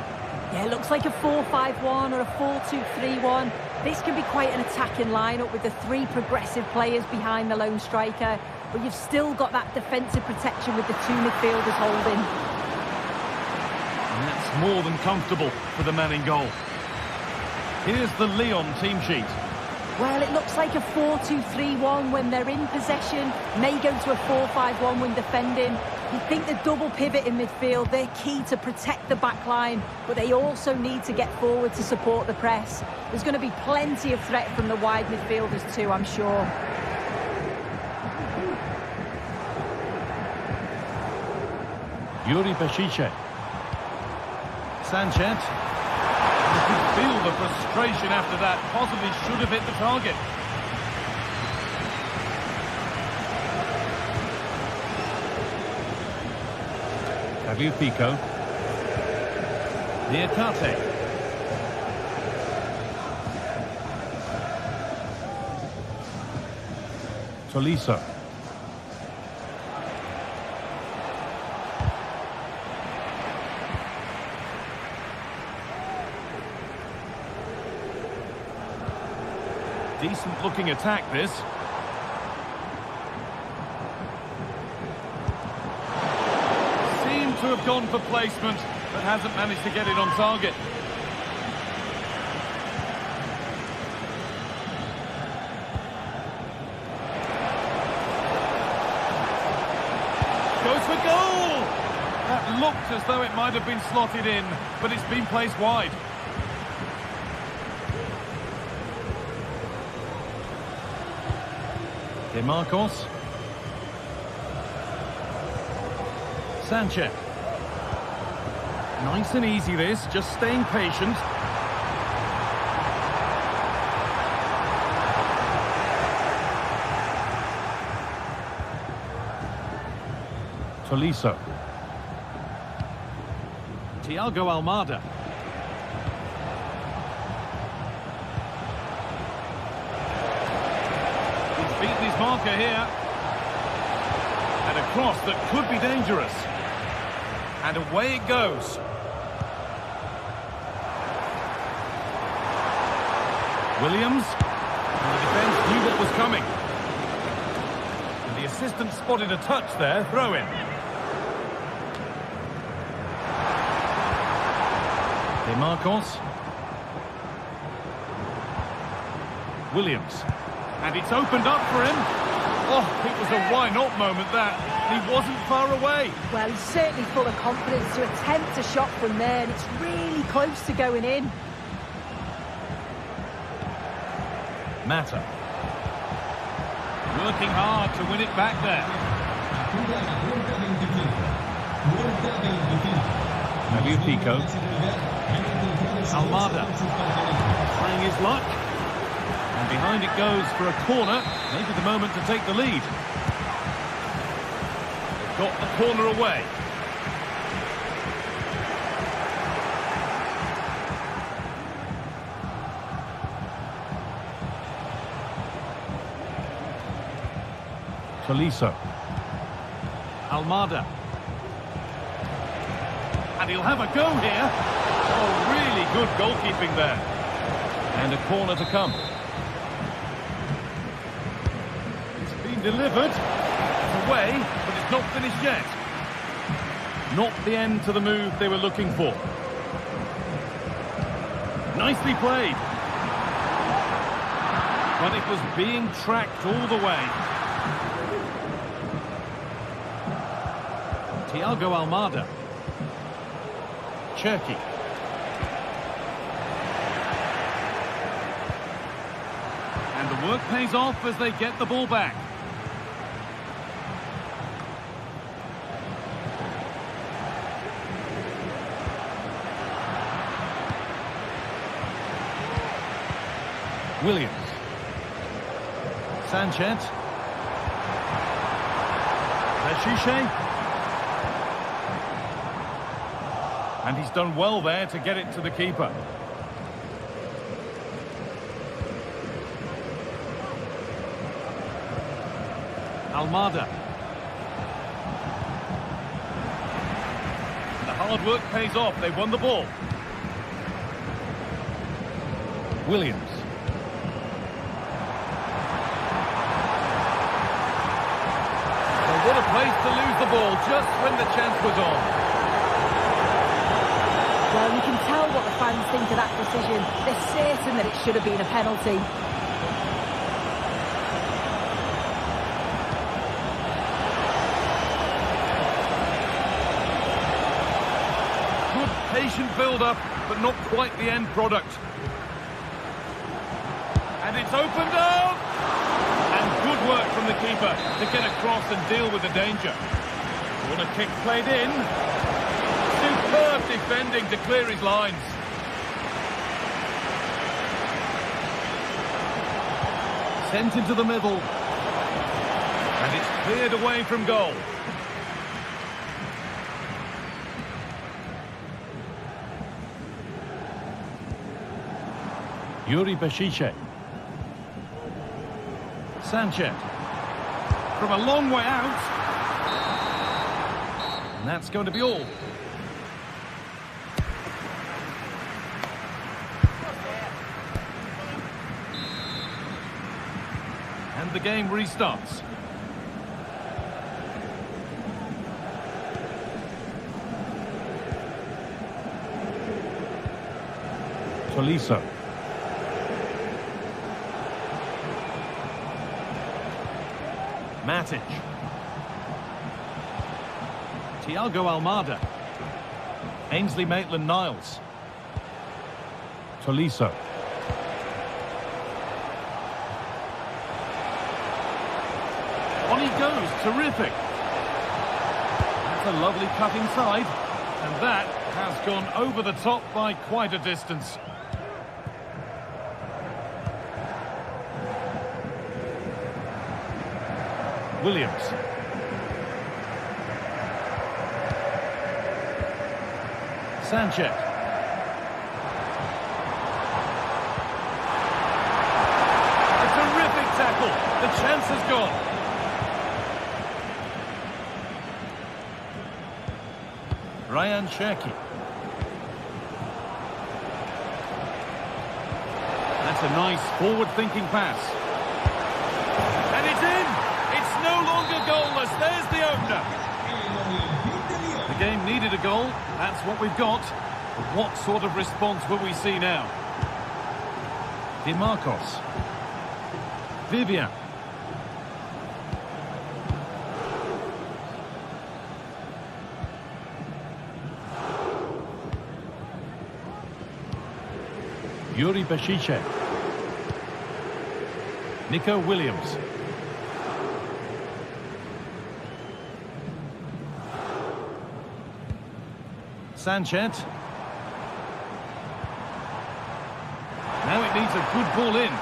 Yeah, it looks like a 4-5-1 or a 4-2-3-1. This can be quite an attacking lineup with the three progressive players behind the lone striker, but you've still got that defensive protection with the two midfielders holding. And that's more than comfortable for the man in goal. Here's the Lyon team sheet. Well, it looks like a 4-2-3-1 when they're in possession, may go to a 4-5-1 when defending. You think the double pivot in midfield, they're key to protect the back line, but they also need to get forward to support the press. There's going to be plenty of threat from the wide midfielders too, I'm sure. Yuri Bešice. Sanchez. You can feel the frustration after that. Possibly should have hit the target. Pico. Niakate. Tolisso. Decent looking attack this. To have gone for placement, but hasn't managed to get it on target. Goes for goal! That looked as though it might have been slotted in, but it's been placed wide. DeMarcos. Sanchez. Nice and easy this, just staying patient. Tolisso. Thiago Almada. He's beaten his marker here. And a cross that could be dangerous. And away it goes. Williams. And the defence knew what was coming. And the assistant spotted a touch there. Throw in. DeMarcos. Williams. And it's opened up for him. Oh, it was a why-not moment, that. He wasn't far away. Well, he's certainly full of confidence to attempt a shot from there, and it's really close to going in. Mata. Working hard to win it back there. Pico. Almada. Trying his luck. And behind it goes for a corner. Maybe the moment to take the lead. Got the corner away. Tolisso. Almada. And he'll have a go here. Oh, really good goalkeeping there. And a corner to come. It's been delivered. It's away, but it's not finished yet. Not the end to the move they were looking for. Nicely played. But it was being tracked all the way. Thiago Almada. Cherki. And the work pays off as they get the ball back. Williams. Sanchez. Becchiche. And he's done well there to get it to the keeper. Almada. The hard work pays off. They won the ball. Williams. Well, what a place to lose the ball just when the chance was on. Well, you can tell what the fans think of that decision. They're certain that it should have been a penalty. Good patient build-up, but not quite the end product. And it's opened up! And good work from the keeper to get across and deal with the danger. What a kick played in. Superb defending to clear his lines. Sent into the middle. And it's cleared away from goal. Yuri Becchiche. Sanchez. From a long way out. And that's going to be all. And the game restarts. Tolisso. Matic. Thiago Almada. Ainsley Maitland-Niles. Tolisso. On he goes, terrific. That's a lovely cut inside. And that has gone over the top by quite a distance. Williams. Sanchez. A terrific tackle. The chance has gone. Ryan Cherki. That's a nice forward-thinking pass. And it's in! It's no longer goalless. There's the opener. The game needed a goal. That's what we've got. But what sort of response will we see now? DeMarcos. Vivian. Yuri Becchiche. Nico Williams. Sanchez. Now it needs a good ball in.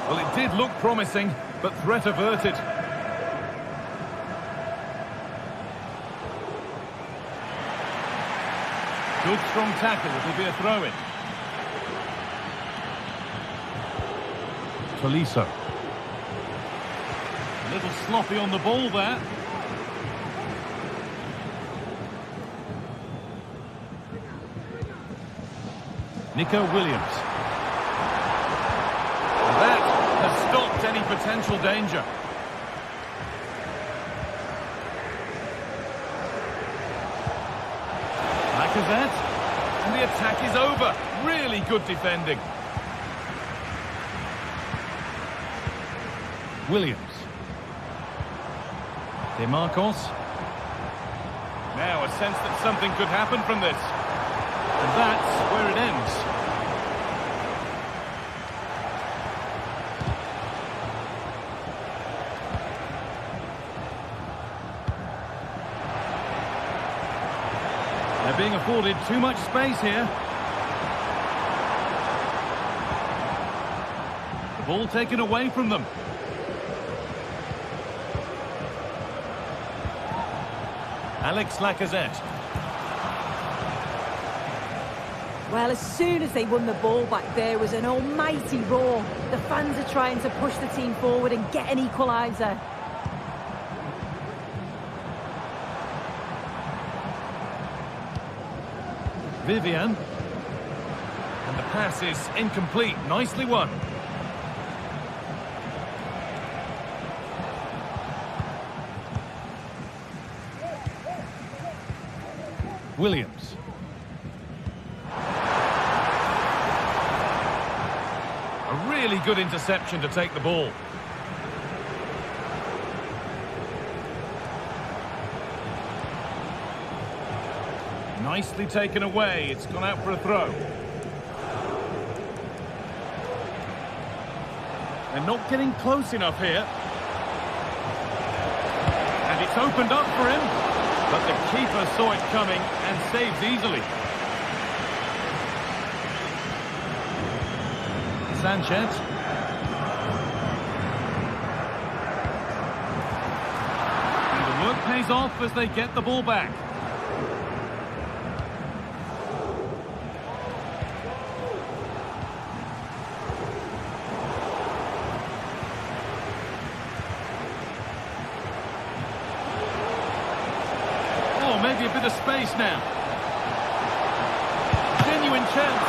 Well, it did look promising, but threat averted. Good strong tackle. It'll be a throw-in. Tolisso. A little sloppy on the ball there. Nico Williams. And that has stopped any potential danger. Lacazette. And the attack is over. Really good defending. Williams. DeMarcos. Now a sense that something could happen from this. And that's where it ends. They're being afforded too much space here. Ball taken away from them. Alex Lacazette. Well, as soon as they won the ball back, there was an almighty roar. The fans are trying to push the team forward and get an equaliser. Vivian. And the pass is incomplete. Nicely won. Williams. A really good interception to take the ball. Nicely taken away. It's gone out for a throw. They're not getting close enough here. And it's opened up for him. But the keeper saw it coming and saves easily. Sanchez. And the work pays off as they get the ball back. Maybe a bit of space now. Genuine chance.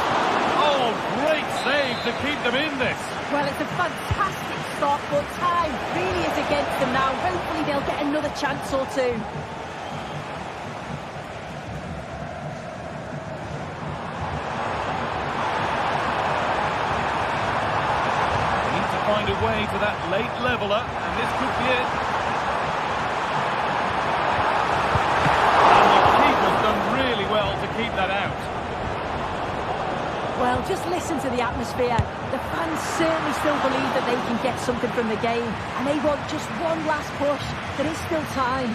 Oh, great save to keep them in this. Well, it's a fantastic start, but time really is against them now. Hopefully they'll get another chance or two. Need to find a way to that late leveller, and this could be it. Keep that out. Well, just listen to the atmosphere. The fans certainly still believe that they can get something from the game, and they want just one last push. There is still time.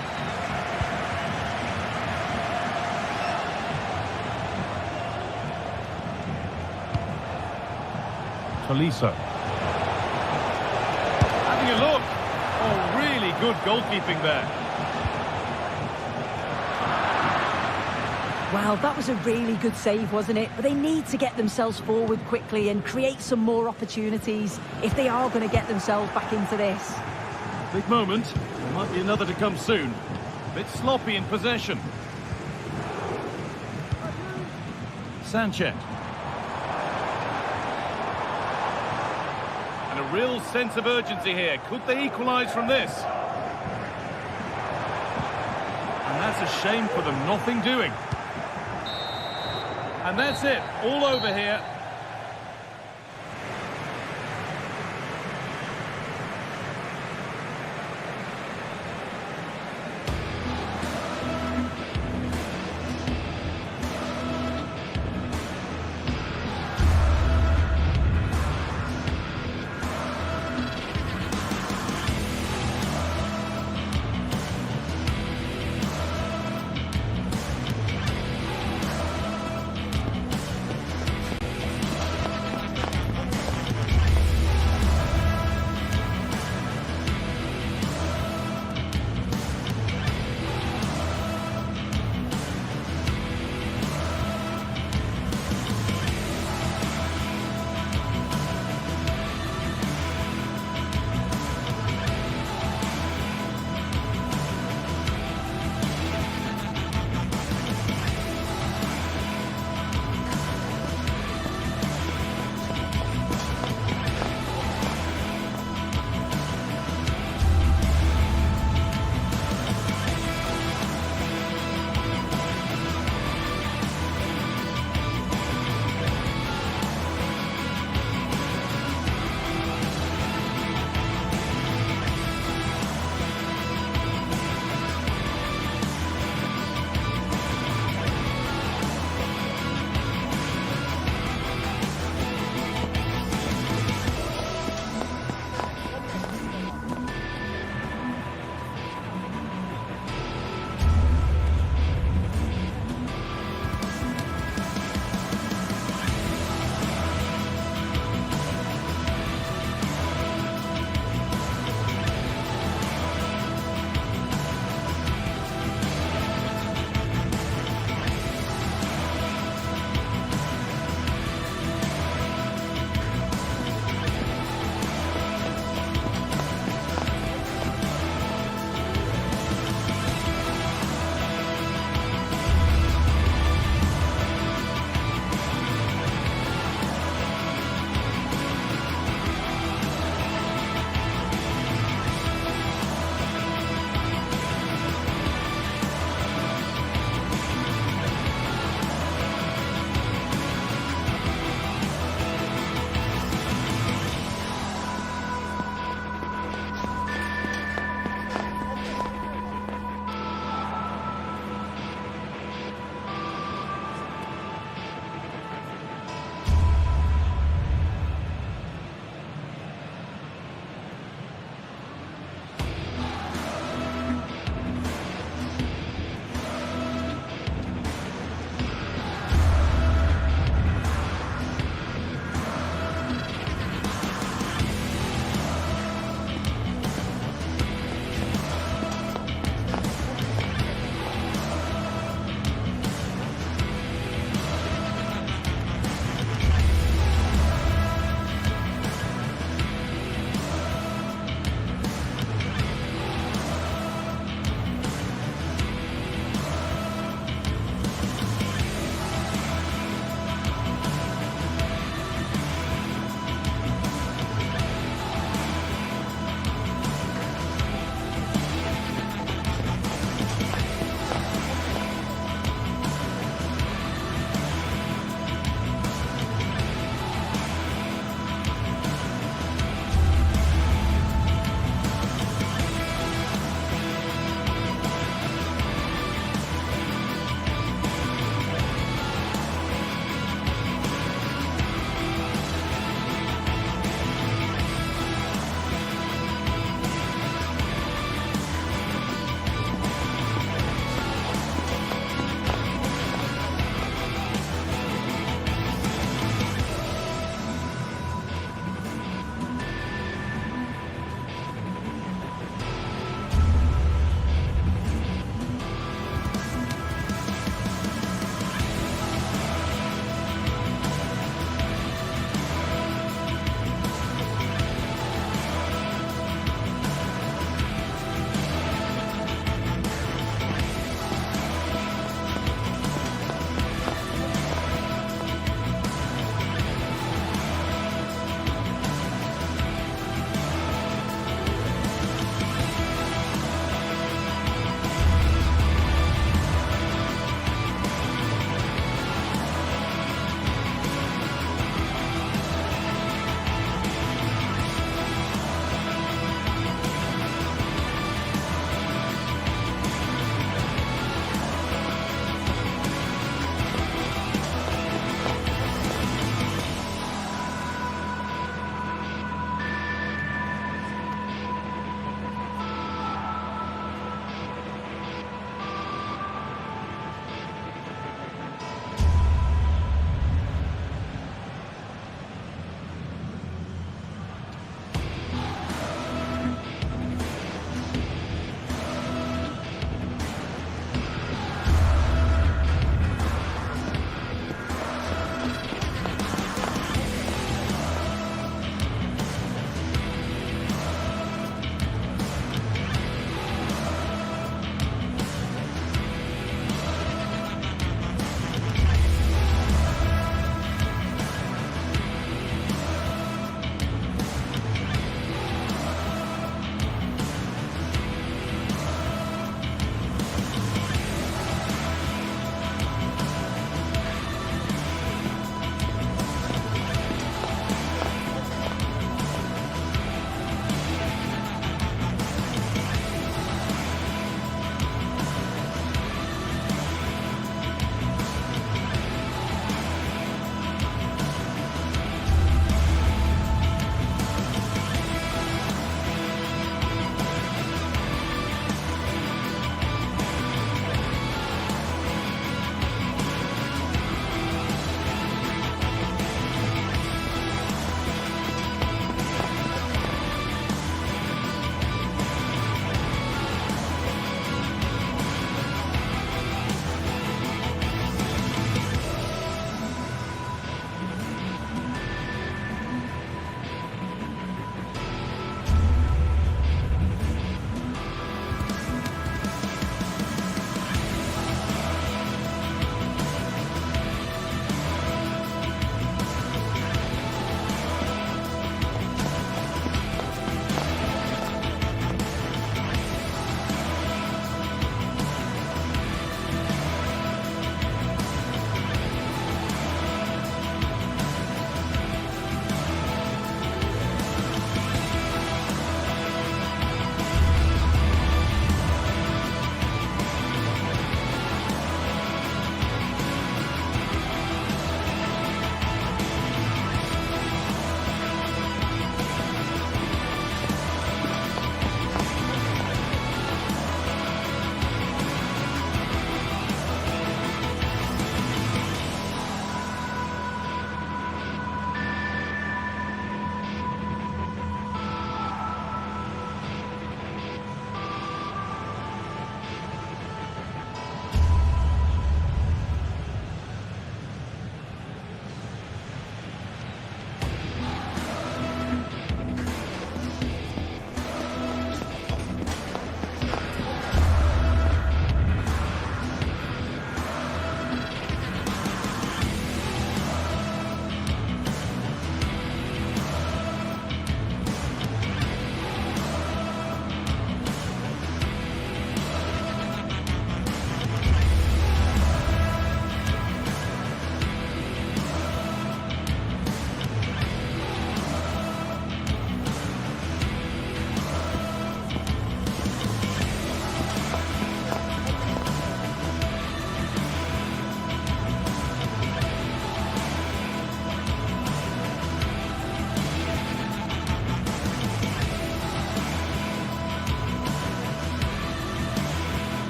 Tolisso. Having a look. Oh, really good goalkeeping there. Well, that was a really good save, wasn't it? But they need to get themselves forward quickly and create some more opportunities if they are going to get themselves back into this. Big moment. There might be another to come soon. A bit sloppy in possession. Sanchez. And a real sense of urgency here. Could they equalise from this? And that's a shame for them. Nothing doing. And that's it, all over here.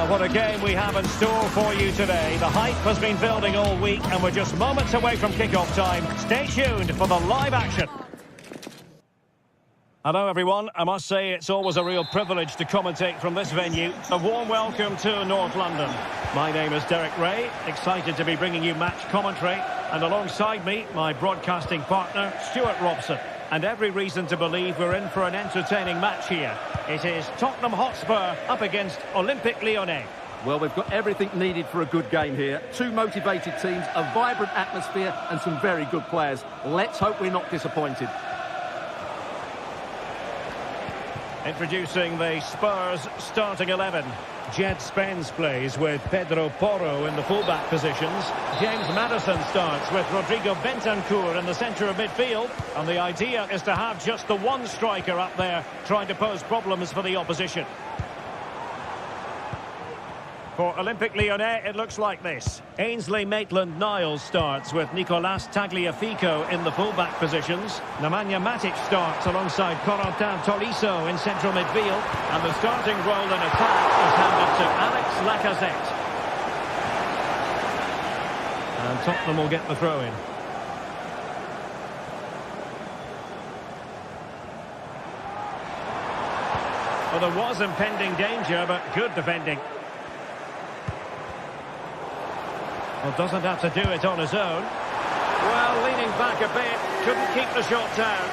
Well, what a game we have in store for you today. The hype has been building all week and we're just moments away from kickoff time. Stay tuned for the live action. Hello everyone, I must say it's always a real privilege to commentate from this venue. A warm welcome to North London. My name is Derek Ray, excited to be bringing you match commentary. And alongside me, my broadcasting partner, Stuart Robson. And every reason to believe we're in for an entertaining match here. It is Tottenham Hotspur up against Olympique Lyonnais. Well, we've got everything needed for a good game here. Two motivated teams, a vibrant atmosphere and some very good players. Let's hope we're not disappointed. Introducing the Spurs starting 11. Jed Spence plays with Pedro Porro in the fullback positions. James Maddison starts with Rodrigo Bentancur in the centre of midfield. And the idea is to have just the one striker up there trying to pose problems for the opposition. For Olympique Lyonnais, it looks like this. Ainsley Maitland-Niles starts with Nicolas Tagliafico in the fullback positions. Nemanja Matic starts alongside Corentin Tolisso in central midfield. And the starting role in attack is handed to Alex Lacazette. And Tottenham will get the throw-in. Well, there was impending danger, but good defending. Well, doesn't have to do it on his own. Well, leaning back a bit, couldn't keep the shot down.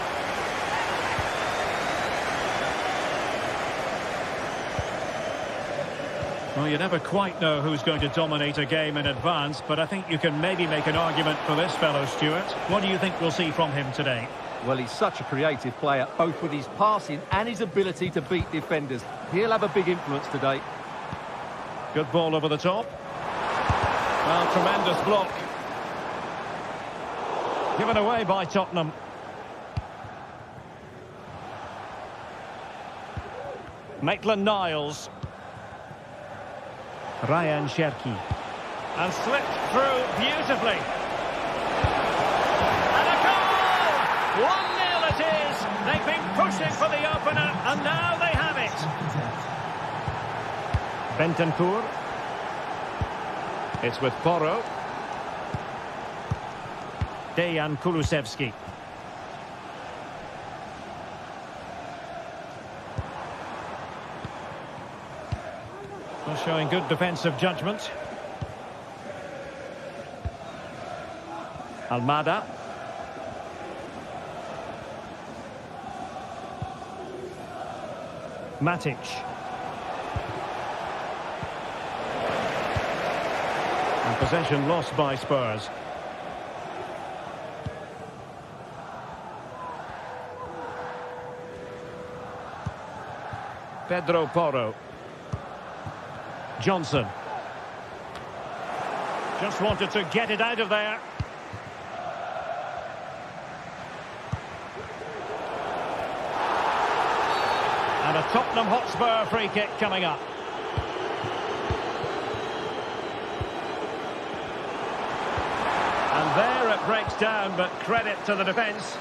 Well, you never quite know who's going to dominate a game in advance, but I think you can maybe make an argument for this fellow, Stuart. What do you think we'll see from him today? Well, he's such a creative player, both with his passing and his ability to beat defenders. He'll have a big influence today. Good ball over the top. Well, tremendous block. Given away by Tottenham. Maitland-Niles. Ryan Cherki. And slipped through beautifully. And a goal! 1-0 it is. They've been pushing for the opener, and now they have it. Bentancur. It's with Porro. Dejan Kulusevski. Well, showing good defensive judgment. Almada. Matic. And possession lost by Spurs. Pedro Porro. Johnson. Just wanted to get it out of there. And a Tottenham Hotspur free kick coming up. And there it breaks down, but credit to the defence.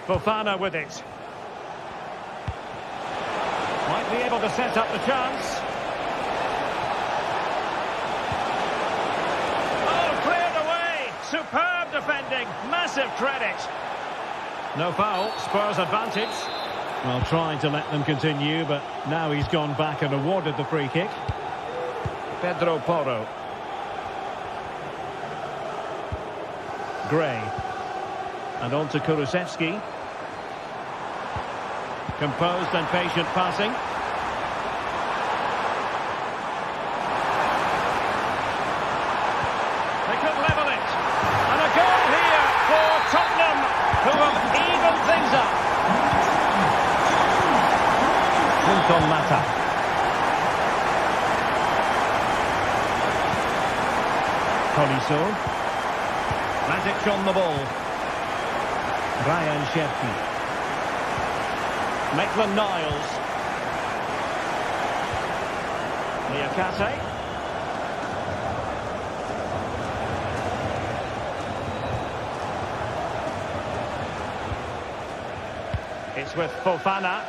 Fofana with it. Might be able to set up the chance. Oh, cleared away! Superb defending, massive credit. No foul, Spurs advantage. Well, trying to let them continue, but now he's gone back and awarded the free kick. Pedro Porro. Gray. And on to Kulusevski. Composed and patient passing. They could level it. And a goal here for Tottenham, who have evened things up. Quinton Mata. Tolisso. Matic on the ball. Ryan Cherki. Maitland-Niles. Niakate. It's with Fofana.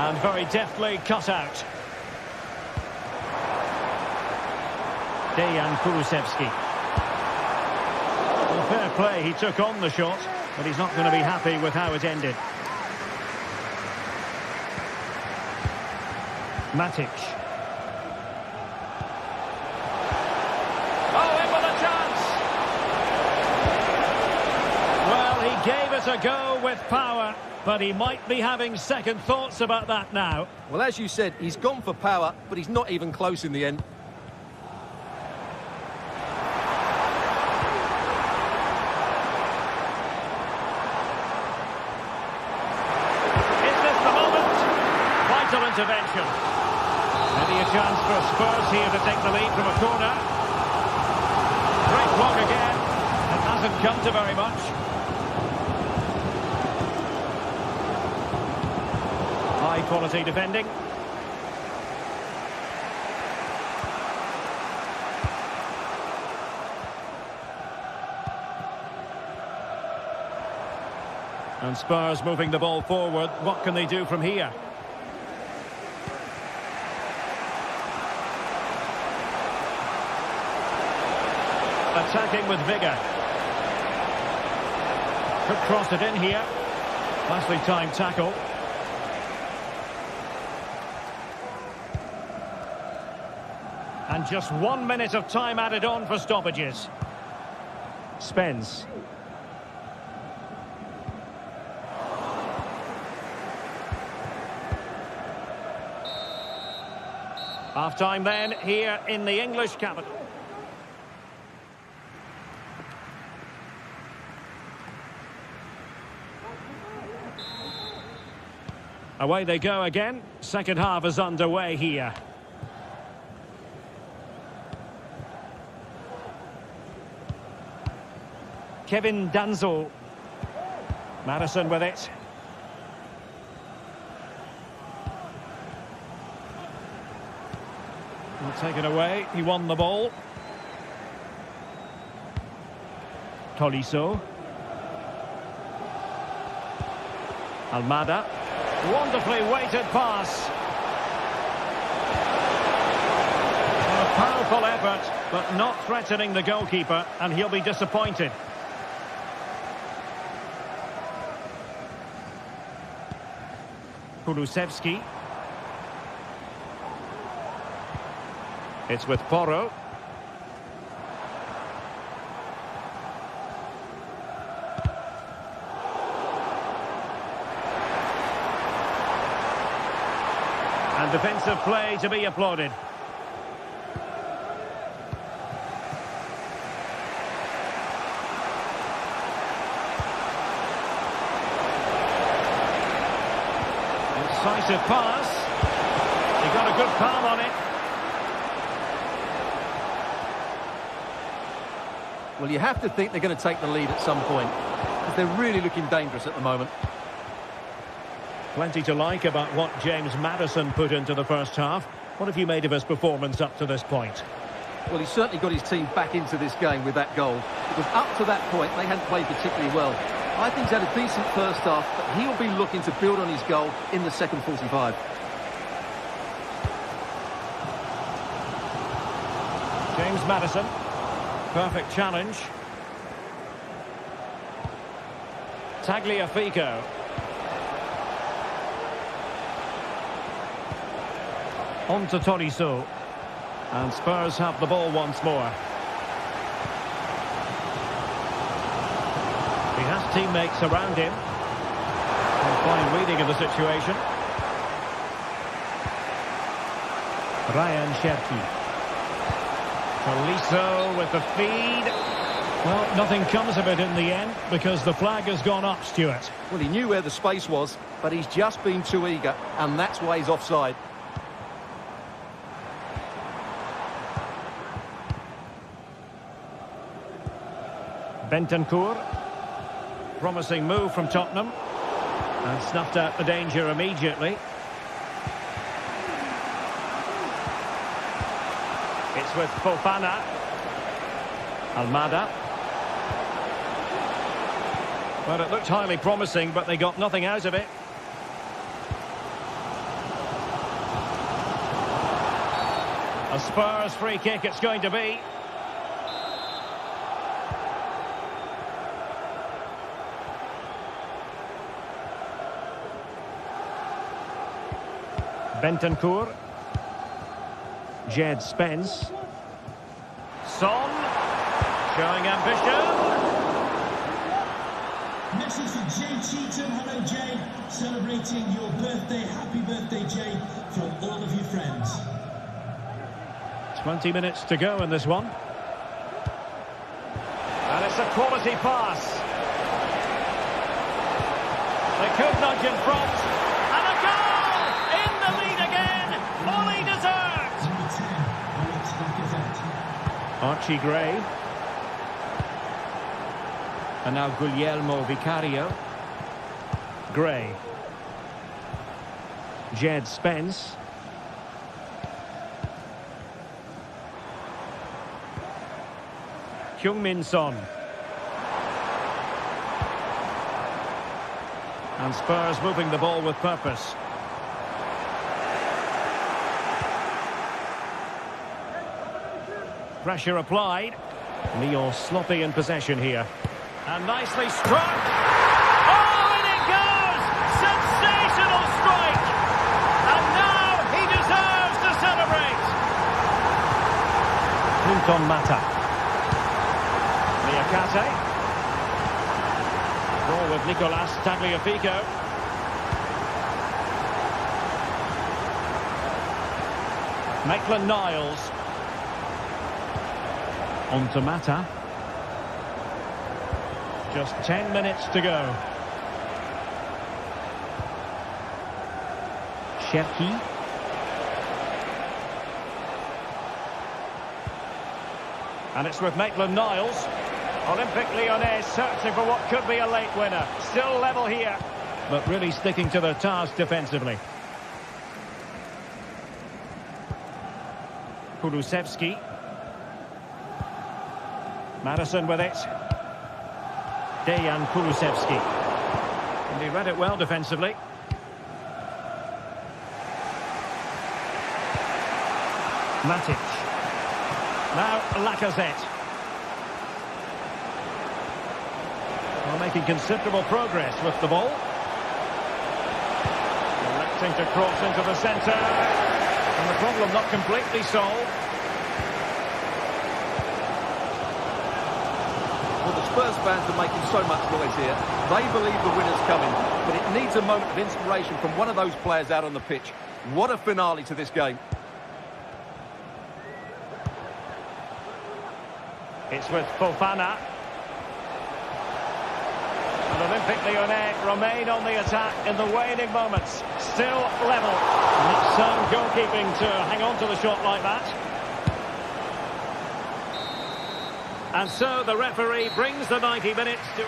And very deftly cut out. Dejan Kulusevski. Well, fair play, he took on the shot, but he's not going to be happy with how it ended. Matic. Oh, in with a chance! Well, he gave it a go with power, but he might be having second thoughts about that now. Well, as you said, he's gone for power, but he's not even close in the end. Intervention. Maybe a chance for Spurs here to take the lead from a corner. Great block again. It hasn't come to very much. High quality defending. And Spurs moving the ball forward. What can they do from here? Attacking with vigour. Could cross it in here. Nicely timed tackle. And just 1 minute of time added on for stoppages. Spence. Half-time then, here in the English capital. Away they go again. Second half is underway here. Kevin Danzo. Madison with it. Will take it away. He won the ball. Tolisso. Almada. Wonderfully weighted pass. A powerful effort, but not threatening the goalkeeper, and he'll be disappointed. Kulusevski. It's with Porro. And defensive play to be applauded. Decisive pass. He got a good palm on it. Well, you have to think they're going to take the lead at some point, because they're really looking dangerous at the moment. Plenty to like about what James Maddison put into the first half. What have you made of his performance up to this point? Well, he's certainly got his team back into this game with that goal, because up to that point they hadn't played particularly well. I think he's had a decent first half, but he'll be looking to build on his goal in the second 45. James Maddison. Perfect challenge. Tagliafico. On to Tolisso. And Spurs have the ball once more. He has teammates around him. And fine reading of the situation. Ryan Cherki. Tolisso with the feed. Well, nothing comes of it in the end because the flag has gone up, Stuart. Well, he knew where the space was, but he's just been too eager, and that's why he's offside. Bentancur. Promising move from Tottenham. And snuffed out the danger immediately. It's with Fofana. Almada. Well, it looked highly promising, but they got nothing out of it. A Spurs free kick it's going to be. Bentancur. Jed Spence. Son. Showing ambition. Message for Jay Cheatham. Hello, Jay. Celebrating your birthday. Happy birthday, Jay, from all of your friends. 20 minutes to go in this one. And it's a quality pass. They could nudge in front. And a goal! In the lead again! Fully deserved! Number 10, Alex Lacazette. Archie Gray. And now Guglielmo Vicario. Gray. Jed Spence. Heung-min Son. And Spurs moving the ball with purpose. Pressure applied. Lyon sloppy in possession here. And nicely struck. Oh, and it goes! Sensational strike! And now he deserves to celebrate. Clinton Mata. Niakate. Ball with Nicolas Tagliafico. Maitland-Niles. On to Mata. Just 10 minutes to go. Cherki. And it's with Maitland-Niles. Olympique Lyonnais searching for what could be a late winner. Still level here, but really sticking to their task defensively. Kulusevski. Madison with it. Dejan Kulusevski. And he read it well defensively. Matic. Now Lacazette. Well, making considerable progress with the ball. Electing to cross into the centre. And the problem not completely solved. Well, the Spurs fans are making so much noise here. They believe the winner's coming, but it needs a moment of inspiration from one of those players out on the pitch. What a finale to this game. It's with Fofana. And Olympique Lyonnais remain on the attack in the waning moments. Still level. Not sound goalkeeping to hang on to the shot like that. And so the referee brings the 90 minutes to...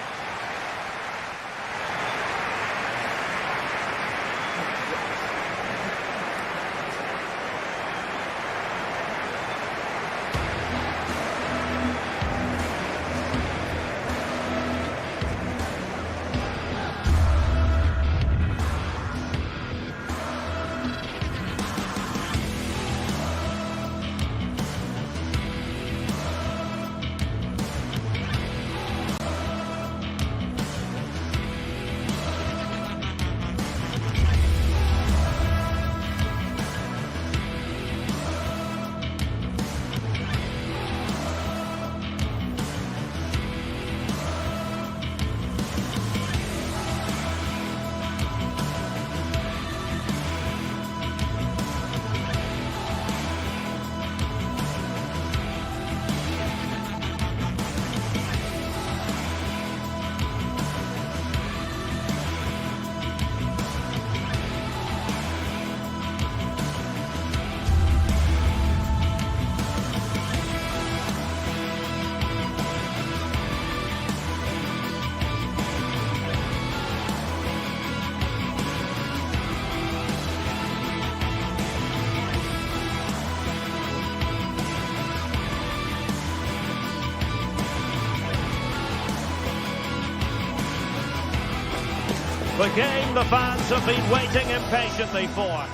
The game the fans have been waiting impatiently for.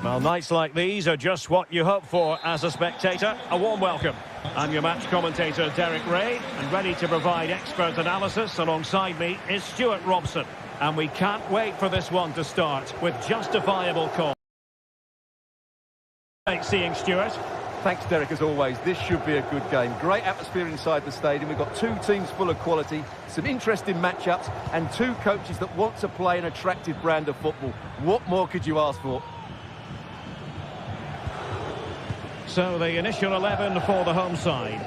Well, nights like these are just what you hope for as a spectator. A warm welcome. I'm your match commentator, Derek Ray, and ready to provide expert analysis alongside me is Stuart Robson. And we can't wait for this one to start with justifiable call. Thanks, seeing Stuart. Thanks, Derek, as always. This should be a good game. Great atmosphere inside the stadium. We've got two teams full of quality, some interesting matchups, and two coaches that want to play an attractive brand of football. What more could you ask for? So the initial 11 for the home side.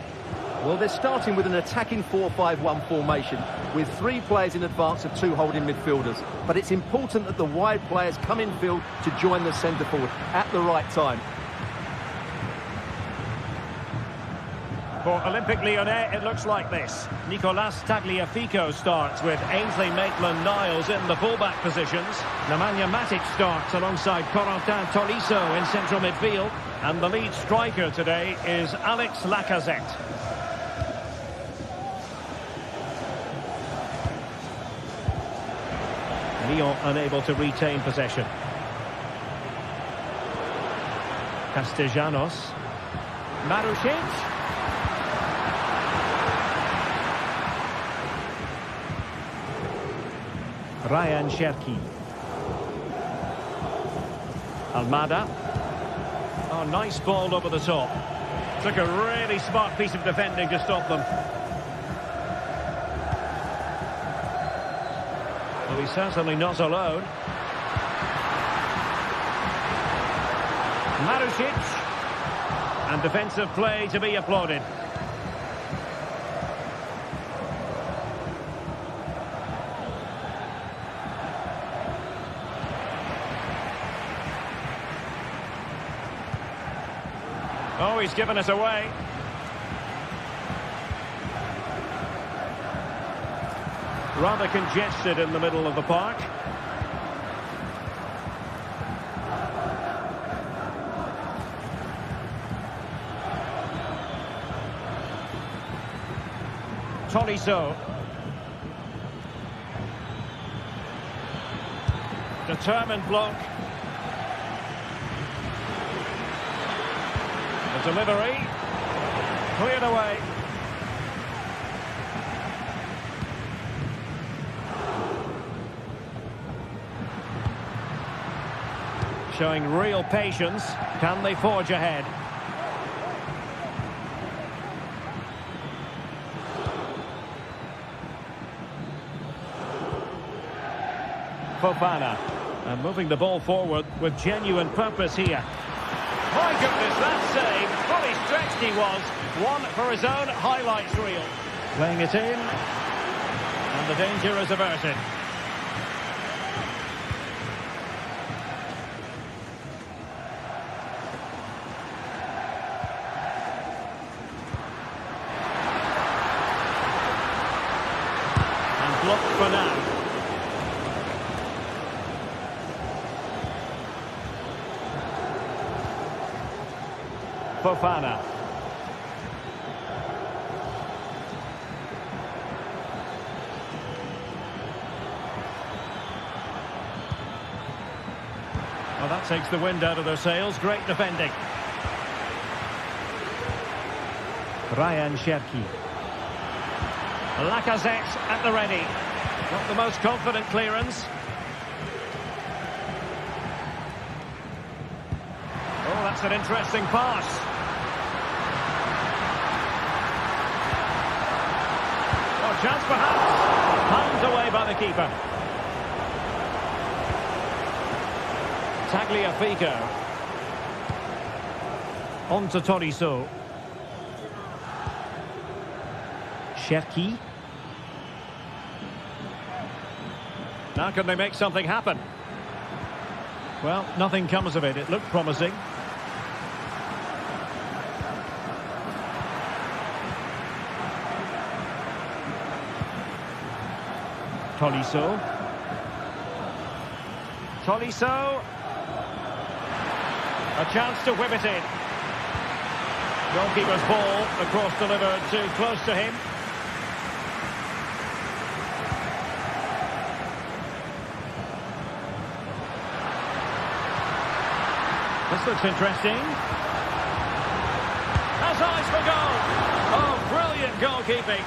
Well, they're starting with an attacking 4-5-1 formation with 3 players in advance of 2 holding midfielders. But it's important that the wide players come in field to join the centre forward at the right time. For Olympique Lyonnais, it looks like this. Nicolas Tagliafico starts with Ainsley Maitland-Niles in the fullback positions. Nemanja Matic starts alongside Corentin Tolisso in central midfield. And the lead striker today is Alex Lacazette. Lyon unable to retain possession. Castellanos. Marusic. Ryan Cherki. Almada. Oh, nice ball over the top. Took a really smart piece of defending to stop them. Well, he's certainly not alone. Marusic. And defensive play to be applauded. Oh, he's given us away. Rather congested in the middle of the park. Tolisso. Determined block. The delivery. Cleared away. Showing real patience. Can they forge ahead? Fofana. And moving the ball forward with genuine purpose here. My goodness, that save. Fully stretched he was. One for his own highlights reel. Playing it in. And the danger is averted. And blocked for now. Fofana. Well, that takes the wind out of their sails. Great defending. Ryan Cherki. Lacazette at the ready. Not the most confident clearance. Oh, that's an interesting pass. Oh, chance perhaps. Timed away by the keeper. Tagliafico. On to Tolisso. Cherki. Now can they make something happen? Well, nothing comes of it. It looked promising. Tolisso. Tolisso. A chance to whip it in. Goalkeeper's ball, the cross delivered too close to him. looks interesting. Has eyes for goal. Oh, brilliant goalkeeping.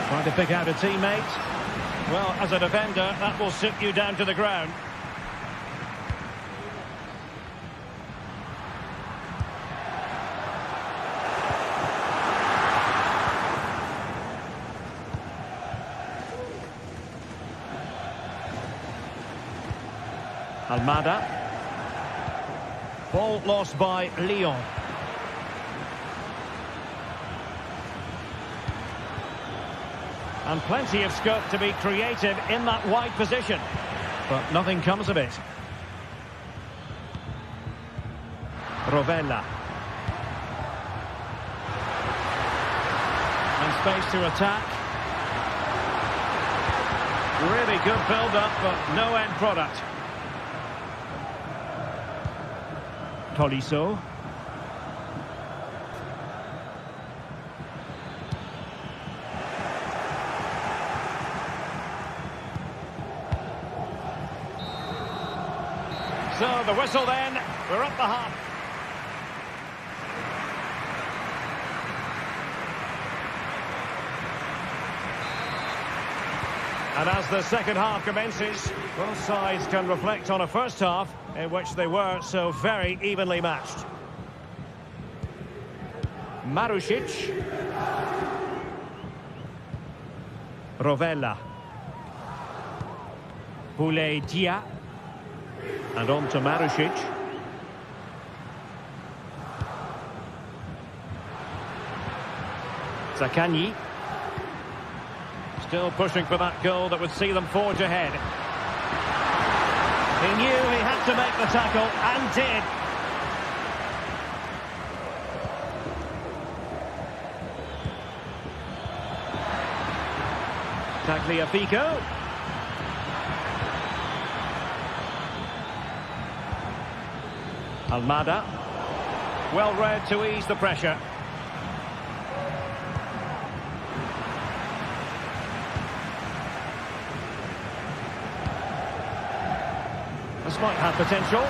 Trying to pick out a teammate. Well, as a defender, that will sit you down to the ground. Almada. Ball lost by Lyon. And plenty of scope to be creative in that wide position. But nothing comes of it. Rovella. And space to attack. Really good build-up, but no end product. Tolisso. So the whistle then, we're up the half. And as the second half commences, both sides can reflect on a first half in which they were so very evenly matched. Marušić. Rovella. Boulaye Dia. And on to Marušić. Zaccagni. Still pushing for that goal that would see them forge ahead. He knew he had to make the tackle, and did. Tagliafico. Almada. Well read to ease the pressure. This might have potential.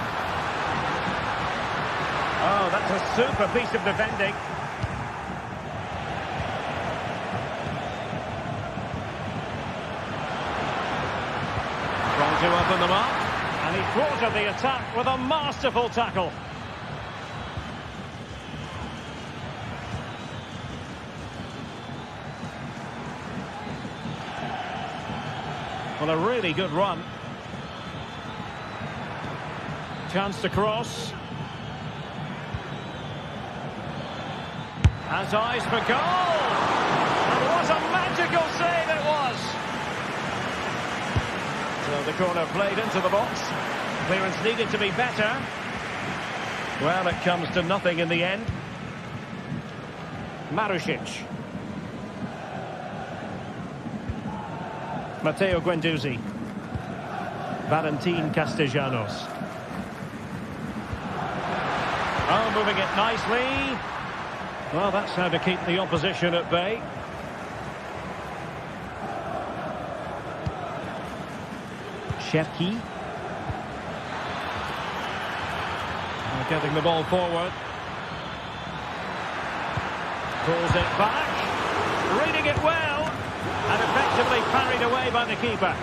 Oh, that's a super piece of defending. Trying to open them up. And he thwarted the attack with a masterful tackle. Well, a really good run. Chance to cross. Has eyes for goal. And what a magical save it was. So the corner played into the box. Clearance needed to be better. Well, it comes to nothing in the end. Marušić. Matteo Guendouzi. Valentin Castellanos. Oh, moving it nicely. Well, that's how to keep the opposition at bay. Cherki. Getting the ball forward. Pulls it back. Reading it well. And effectively parried away by the keeper.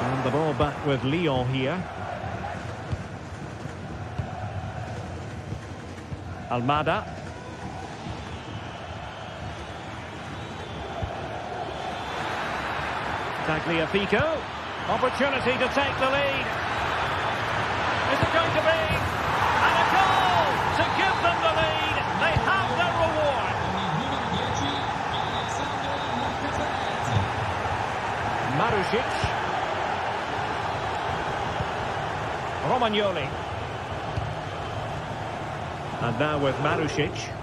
And the ball back with Lyon here. Almada. Tagliafico. Opportunity to take the lead. Is it going to be? And a goal to give them the lead. They have their reward. Marušić. Romagnoli. And now with Marušić.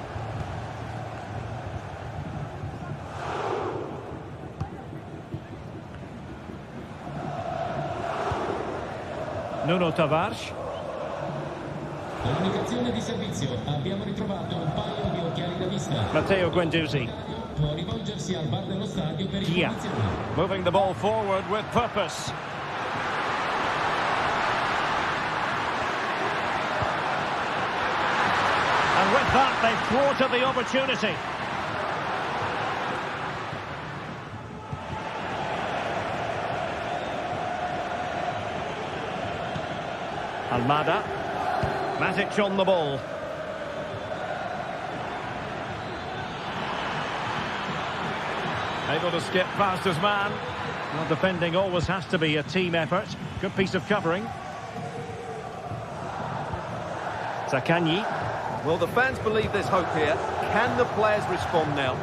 Nuno Tavares. Comunicazione di servizio. Abbiamo ritrovato un paio di occhiali da vista. Matteo Guendouzi. può rivolgersi al bar dello stadio per Yeah. informazioni. Moving the ball forward with purpose. And with that, they've thwarted the opportunity. Almada. Matic on the ball. Able to skip past his man. Well, defending always has to be a team effort. Good piece of covering. Zakanyi. Well, the fans believe there's hope here. Can the players respond now?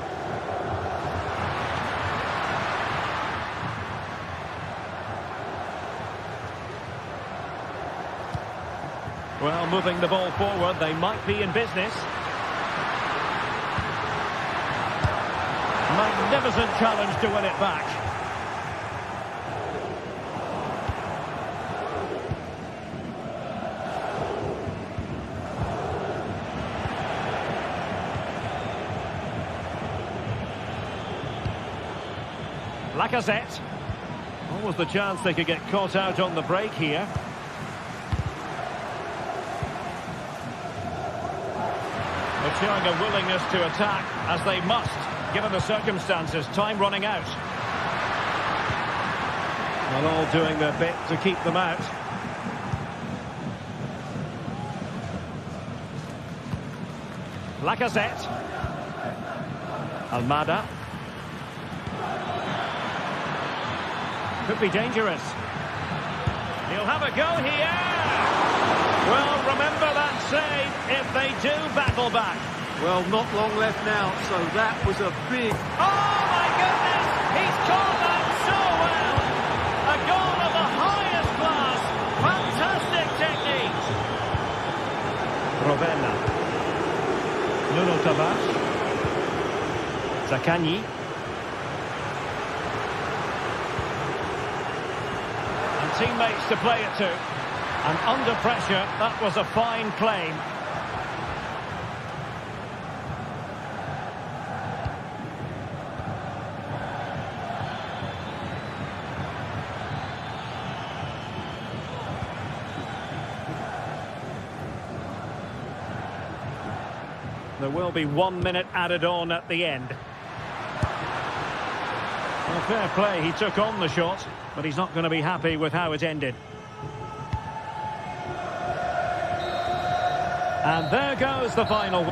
Well, moving the ball forward, they might be in business. Magnificent challenge to win it back. Lacazette. Almost the chance they could get caught out on the break here. They're showing a willingness to attack, as they must, given the circumstances. Time running out. Well, all doing their bit to keep them out. Lacazette. Almada. Could be dangerous. He'll have a go here. Well, remember that save if they do battle back. Well, not long left now, so that was a big... Oh, my goodness! He's caught that so well! A goal of the highest class. Fantastic technique. Rovella. Nuno Tavares. Zakanyi. And teammates to play it to. And under pressure, that was a fine claim. There will be 1 minute added on at the end. Well, fair play, he took on the shot, but he's not going to be happy with how it ended. And there goes the final.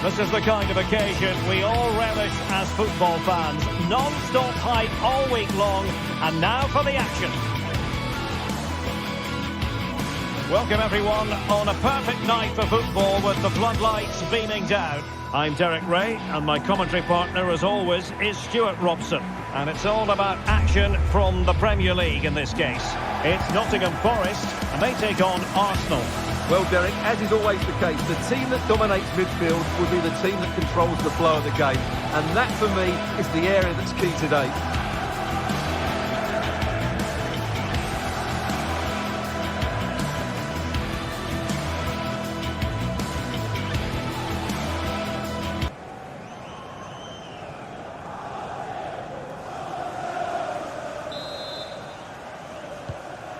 This is the kind of occasion we all relish as football fans. Non-stop hype all week long, and now for the action. Welcome everyone on a perfect night for football with the floodlights beaming down. I'm Derek Ray, and my commentary partner as always is Stuart Robson. And it's all about action from the Premier League in this case. It's Nottingham Forest, and they take on Arsenal. Well, Derek, as is always the case, the team that dominates midfield will be the team that controls the flow of the game. And that, for me, is the area that's key today.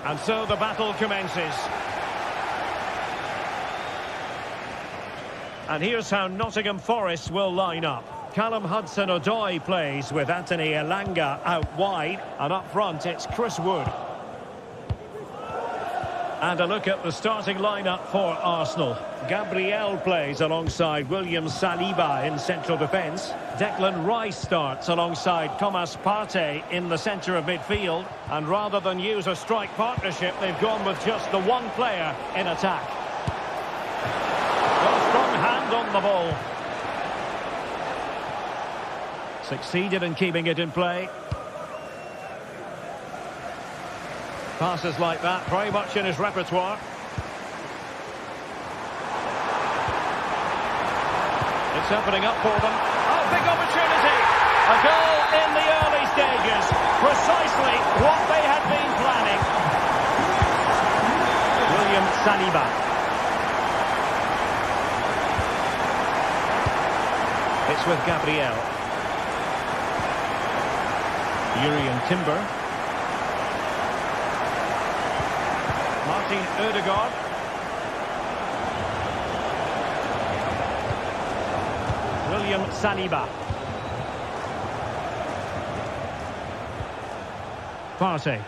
And so the battle commences. And here's how Nottingham Forest will line up. Callum Hudson-Odoi plays with Anthony Elanga out wide. And up front, it's Chris Wood. And a look at the starting lineup for Arsenal. Gabriel plays alongside William Saliba in central defence. Declan Rice starts alongside Thomas Partey in the centre of midfield. And rather than use a strike partnership, they've gone with just the one player in attack. Got a strong hand on the ball. Succeeded in keeping it in play. Passes like that, very much in his repertoire. It's opening up for them. Oh, big opportunity! A goal in the early stages. Precisely what they had been planning. William Saliba. It's with Gabriel. Jurriën Timber. Martin Ødegaard. William Saliba. Partey.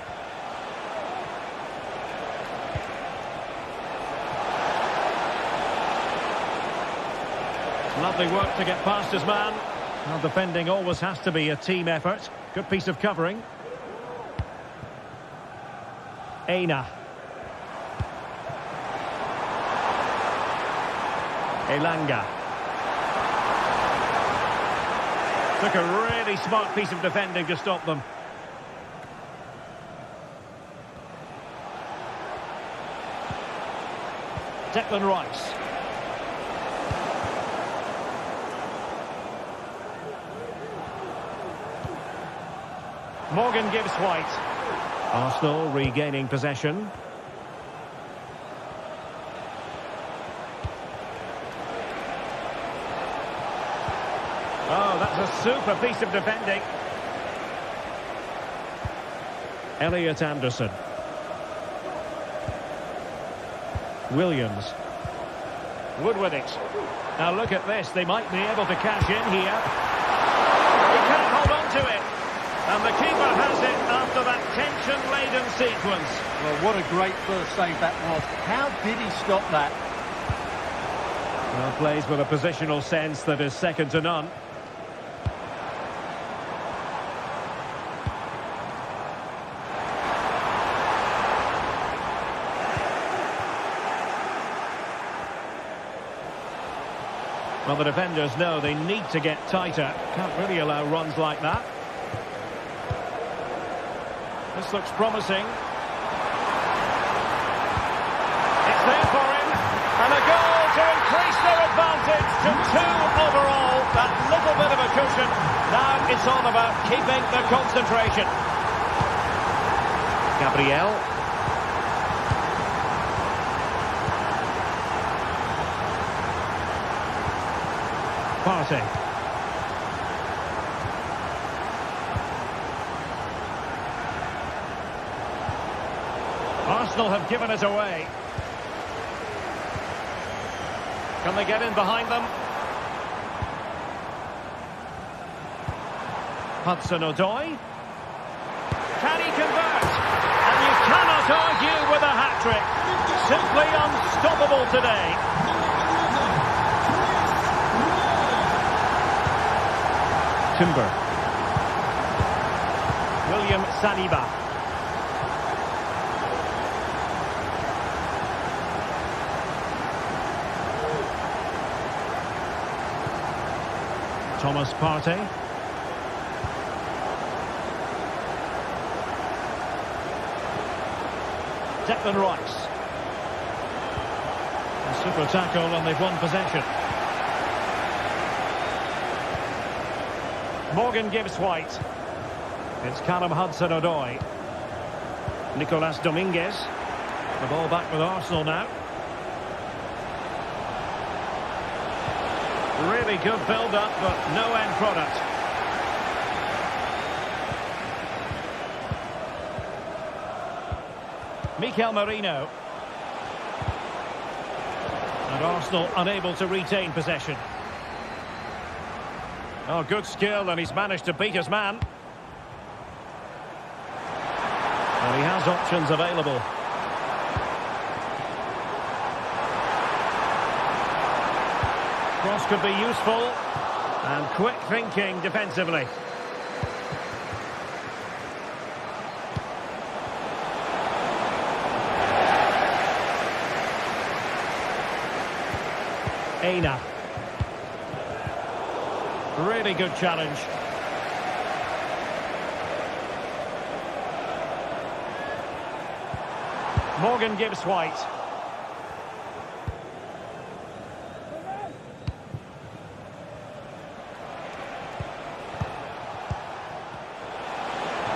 Lovely work to get past his man. Well, defending always has to be a team effort. Good piece of covering. Aina. Elanga. Took a really smart piece of defending to stop them. Declan Rice. Morgan Gibbs White. Arsenal regaining possession. Oh, that's a super piece of defending. Elliot Anderson. Williams. Wood with it. Now look at this. They might be able to cash in here. He can't hold on to it. And the keeper has it after that tension-laden sequence. Well, what a great first save that was. How did he stop that? Well, plays with a positional sense that is second to none. Well, the defenders know they need to get tighter. Can't really allow runs like that. This looks promising. It's there for him. And a goal to increase their advantage to 2 overall. That little bit of a cushion. Now it's all about keeping the concentration. Gabriel. Partey. Arsenal have given it away. Can they get in behind them? Hudson-Odoi. Can he convert? And you cannot argue with a hat-trick. Simply unstoppable today. Timber. William Saliba. Thomas Partey. Declan Rice. A super tackle and they've won possession. Morgan Gibbs White. It's Callum Hudson-Odoi. Nicolas Dominguez. The ball back with Arsenal now. Really good build-up, but no end product. Mikel Merino. And Arsenal unable to retain possession. Oh, good skill, and he's managed to beat his man. And he has options available. Cross could be useful. And quick thinking defensively. Aina. Really good challenge. Morgan gives White.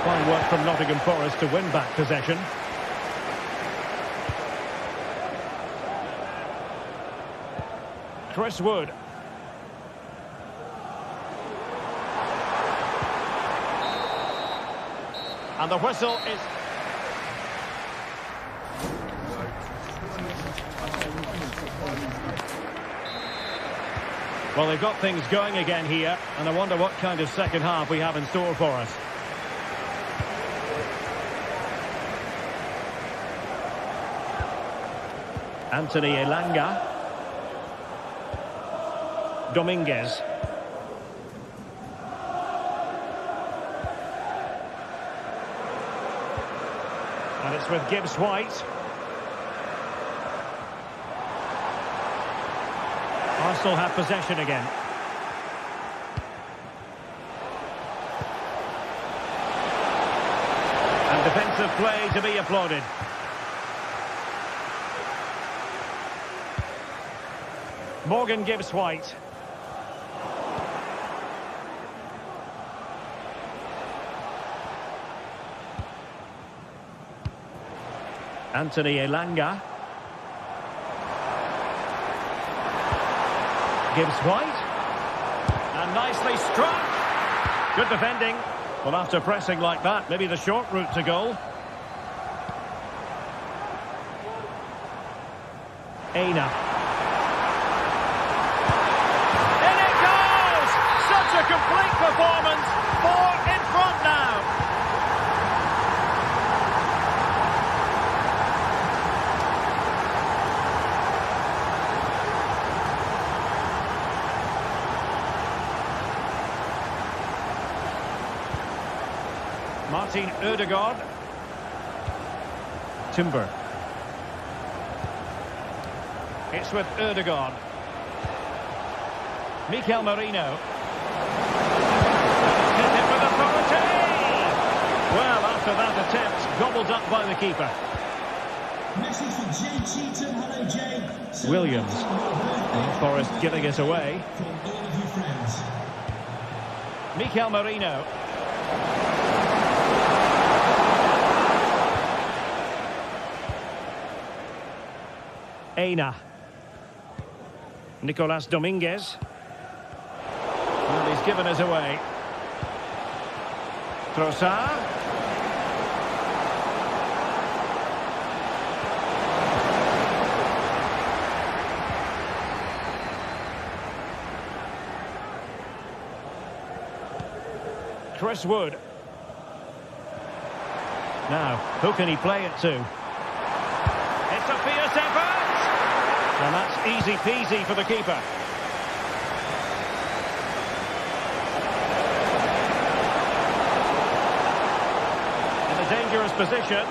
Fine work from Nottingham Forest to win back possession. Chris Wood. And the whistle is... Well, they've got things going again here, and I wonder what kind of second half we have in store for us. Anthony Elanga. Dominguez. And it's with Gibbs White. Arsenal have possession again. And defensive play to be applauded. Morgan Gibbs White. Anthony Elanga. Gibbs White. And nicely struck. Good defending. Well, after pressing like that, maybe the short route to goal. Aina. In it goes! Such a complete performance. 4 in front now. Martin Ødegaard. Timber. It's with Ødegaard. Mikel Merino. Hit it with authority! Well, after that attempt, gobbled up by the keeper. Message for Jay Cheatham. Hello, Jay. Williams. Forest giving it away. From all of you friends. Mikel Merino. Aina. Nicolas Dominguez. Well, he's given us away. Trossard. Chris Wood. Now, who can he play it to? It's a fierce effort! And that's easy peasy for the keeper. In a dangerous position.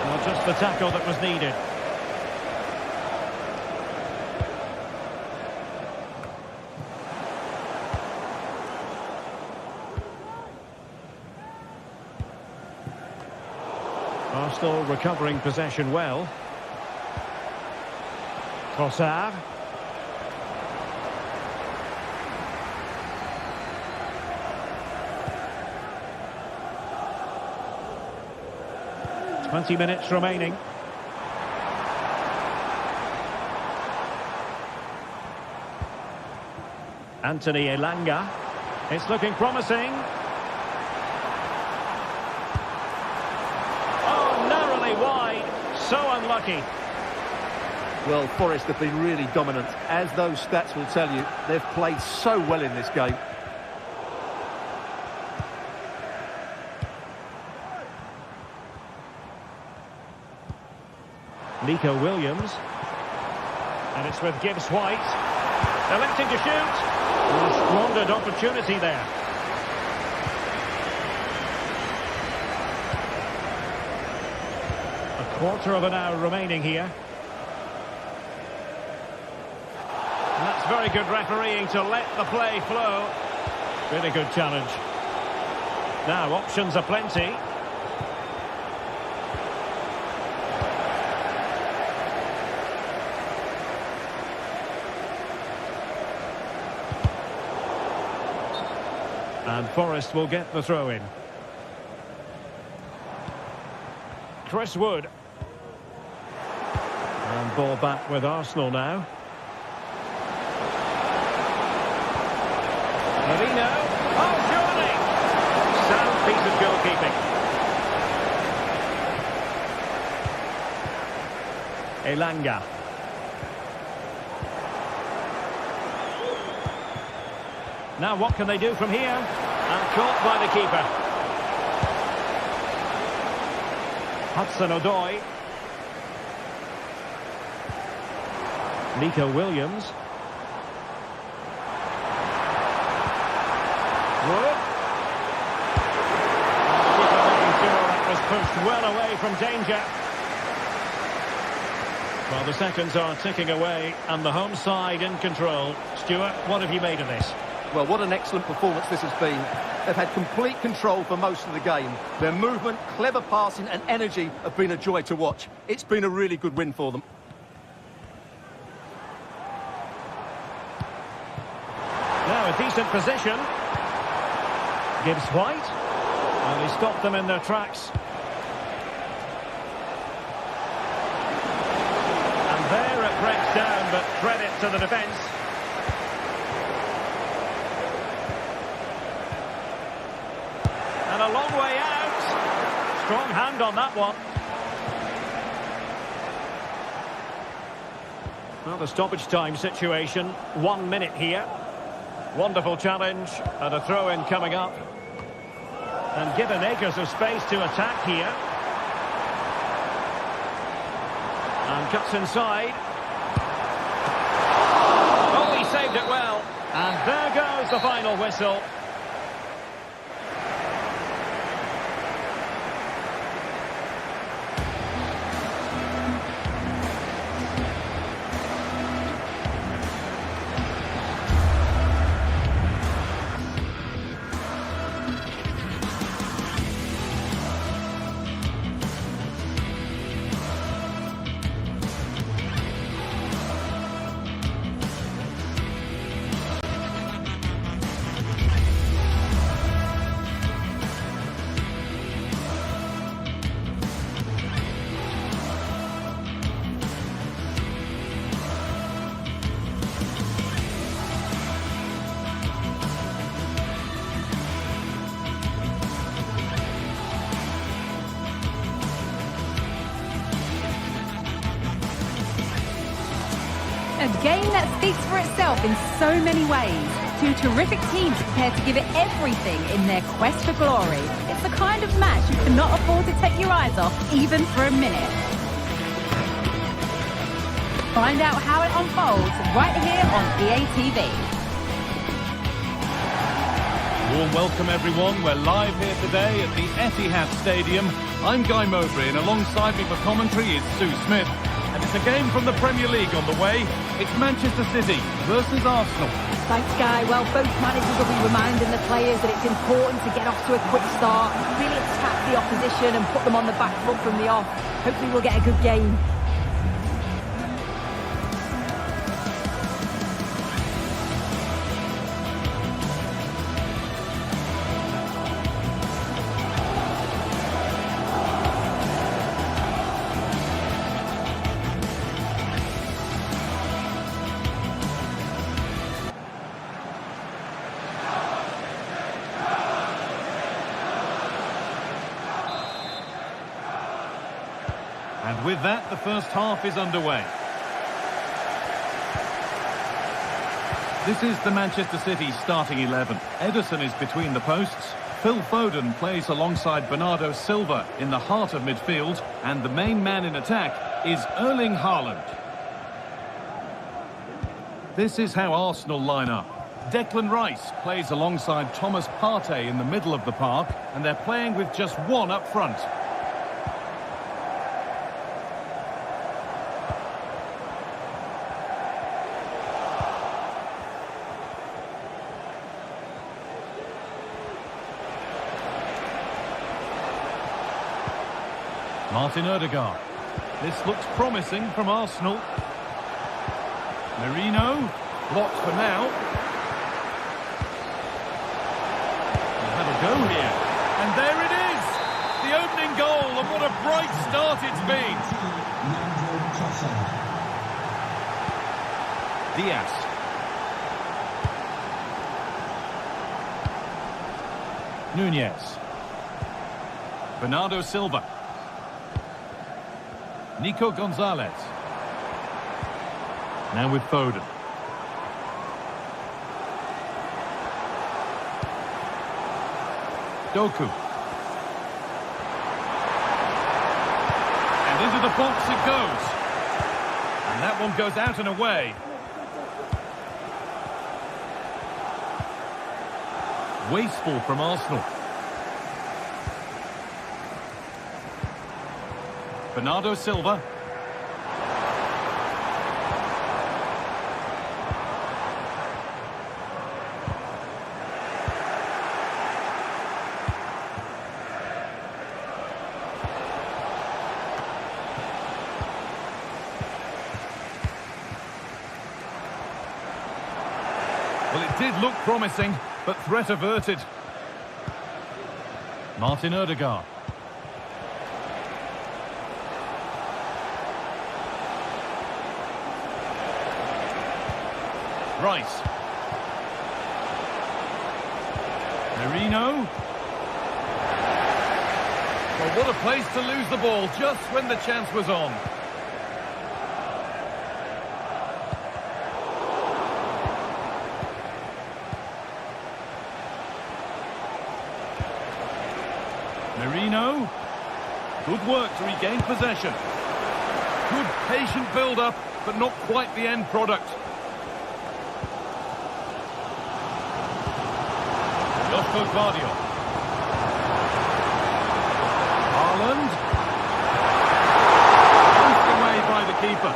Well, just the tackle that was needed. Arsenal recovering possession well. Trossard. "20 minutes remaining. Anthony Elanga. It's looking promising. Oh, so unlucky. Well, Forest have been really dominant. As those stats will tell you, they've played so well in this game. Nico Williams. And it's with Gibbs White. Electing to shoot. Squandered opportunity there. A quarter of an hour remaining here. And that's very good refereeing to let the play flow. Really good challenge. Now, options are plenty. And Forest will get the throw in. Chris Wood. And ball back with Arsenal now. Marino. Oh, surely! Sound piece of goalkeeping. Elanga. Now what can they do from here? And caught by the keeper. Hudson-Odoi. Nico Williams. Wood. Keeper making sure that was pushed well away from danger. Well, the seconds are ticking away and the home side in control. Stuart, what have you made of this? Well, what an excellent performance this has been. They've had complete control for most of the game. Their movement, clever passing and energy have been a joy to watch. It's been a really good win for them. Now a decent position. Gibbs White. And he stopped them in their tracks. And there it breaks down, but credit to the defence. And a long way out. Strong hand on that one. Well, the stoppage time situation. 1 minute here. Wonderful challenge. And a throw-in coming up. And given acres of space to attack here. And cuts inside. Oh, he saved it well. And there goes the final whistle. A game that speaks for itself in so many ways. Two terrific teams prepared to give it everything in their quest for glory. It's the kind of match you cannot afford to take your eyes off, even for a minute. Find out how it unfolds right here on EA TV. Warm welcome, everyone. We're live here today at the Etihad Stadium. I'm Guy Mowbray, and alongside me for commentary is Sue Smith. And it's a game from the Premier League on the way. It's Manchester City versus Arsenal. Thanks, Guy. Well, both managers will be reminding the players that it's important to get off to a quick start, really attack the opposition and put them on the back foot from the off. Hopefully we'll get a good game. And with that, the first half is underway. This is the Manchester City starting 11. Ederson is between the posts. Phil Foden plays alongside Bernardo Silva in the heart of midfield. And the main man in attack is Erling Haaland. This is how Arsenal line up. Declan Rice plays alongside Thomas Partey in the middle of the park. And they're playing with just one up front. Martin Odegaard. This looks promising from Arsenal. Merino, blocked for now. We'll have a go here. And there it is! The opening goal, and what a bright start it's been. Diaz. Nunez. Bernardo Silva. Nico Gonzalez. Now with Foden. Doku. And into the box it goes. And that one goes out and away. Wasteful from Arsenal. Bernardo Silva. Well, it did look promising, but threat averted. Martin Odegaard. Rice. Merino. Well, what a place to lose the ball just when the chance was on. Merino. Good work to regain possession. Good patient build-up, but not quite the end product. Gvardiol. Haaland. Pushed away by the keeper.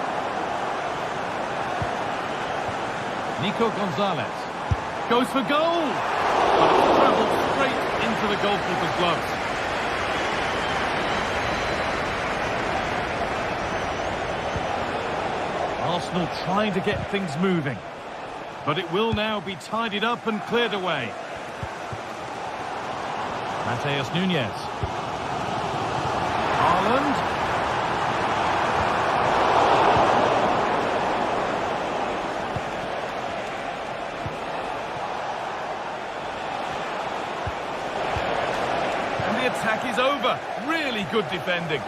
Nico Gonzalez. Goes for goal. But it's travelled straight into the goalkeeper's gloves. Arsenal trying to get things moving. But it will now be tidied up and cleared away. Matheus Nunez. Haaland. And the attack is over. Really good defending.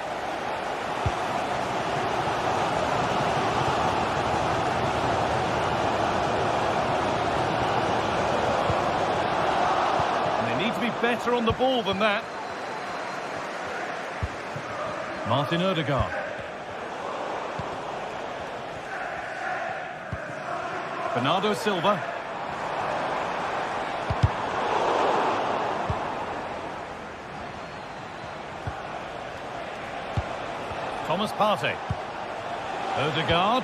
Better on the ball than that. Martin Odegaard. Bernardo Silva. Thomas Partey. Odegaard.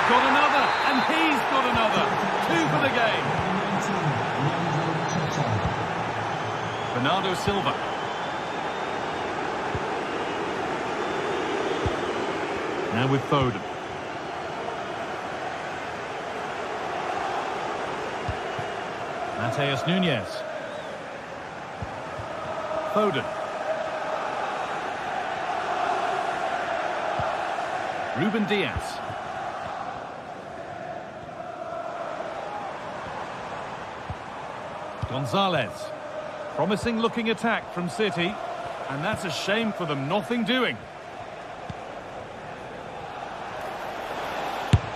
Got another, and he's got another. 2 for the game. Bernardo Silva. Now with Foden. Matheus Nunez. Foden. Ruben Diaz. Gonzalez. Promising looking attack from City. And that's a shame for them, nothing doing.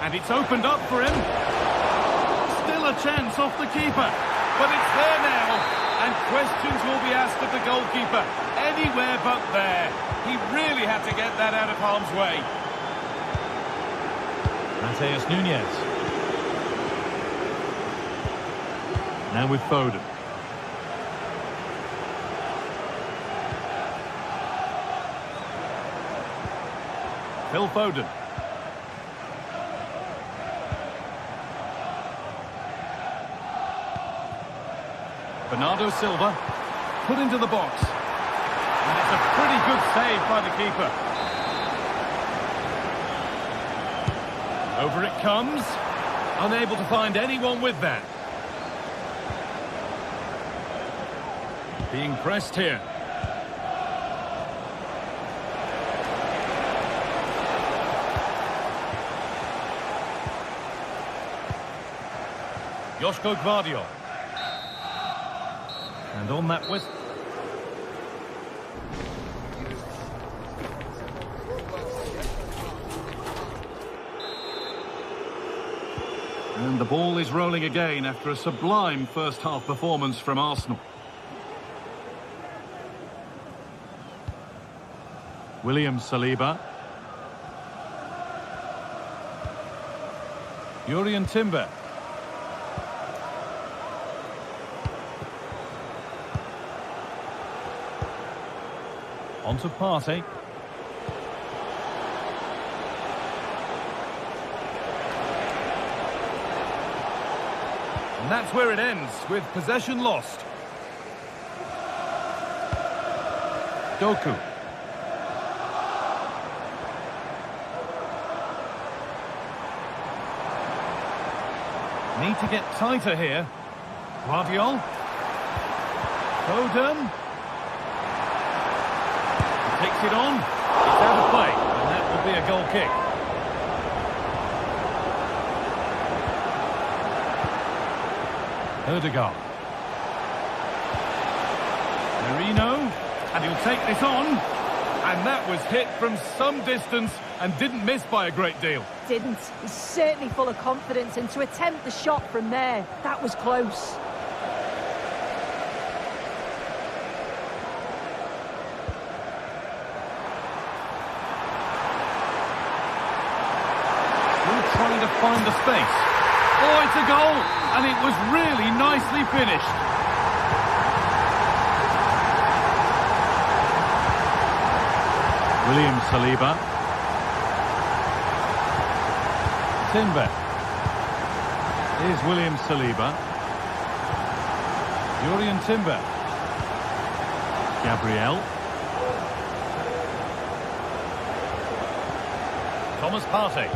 And it's opened up for him. Still a chance off the keeper. But it's there now. And questions will be asked of the goalkeeper. Anywhere but there. He really had to get that out of harm's way. Mateus Nunes. Now with Foden. Phil Foden. Bernardo Silva put into the box. And it's a pretty good save by the keeper. Over it comes. Unable to find anyone with that. Being pressed here. Joško Gvardiol. And on that whistle. And the ball is rolling again after a sublime first-half performance from Arsenal. William Saliba. Jurrien Timber. On to Partey. And that's where it ends, with possession lost. Doku. Need to get tighter here. Gvardiol. Foden. Takes it on. It's out of play. And that will be a goal kick. Ødegaard. Merino. And he'll take this on. And that was hit from some distance and didn't miss by a great deal. Didn't. He's certainly full of confidence, and to attempt the shot from there, that was close. Trying to find the space. Oh, it's a goal! And it was really nicely finished. William Saliba. Timber. Here's William Saliba. Jurrien Timber. Gabriel. Thomas Partey.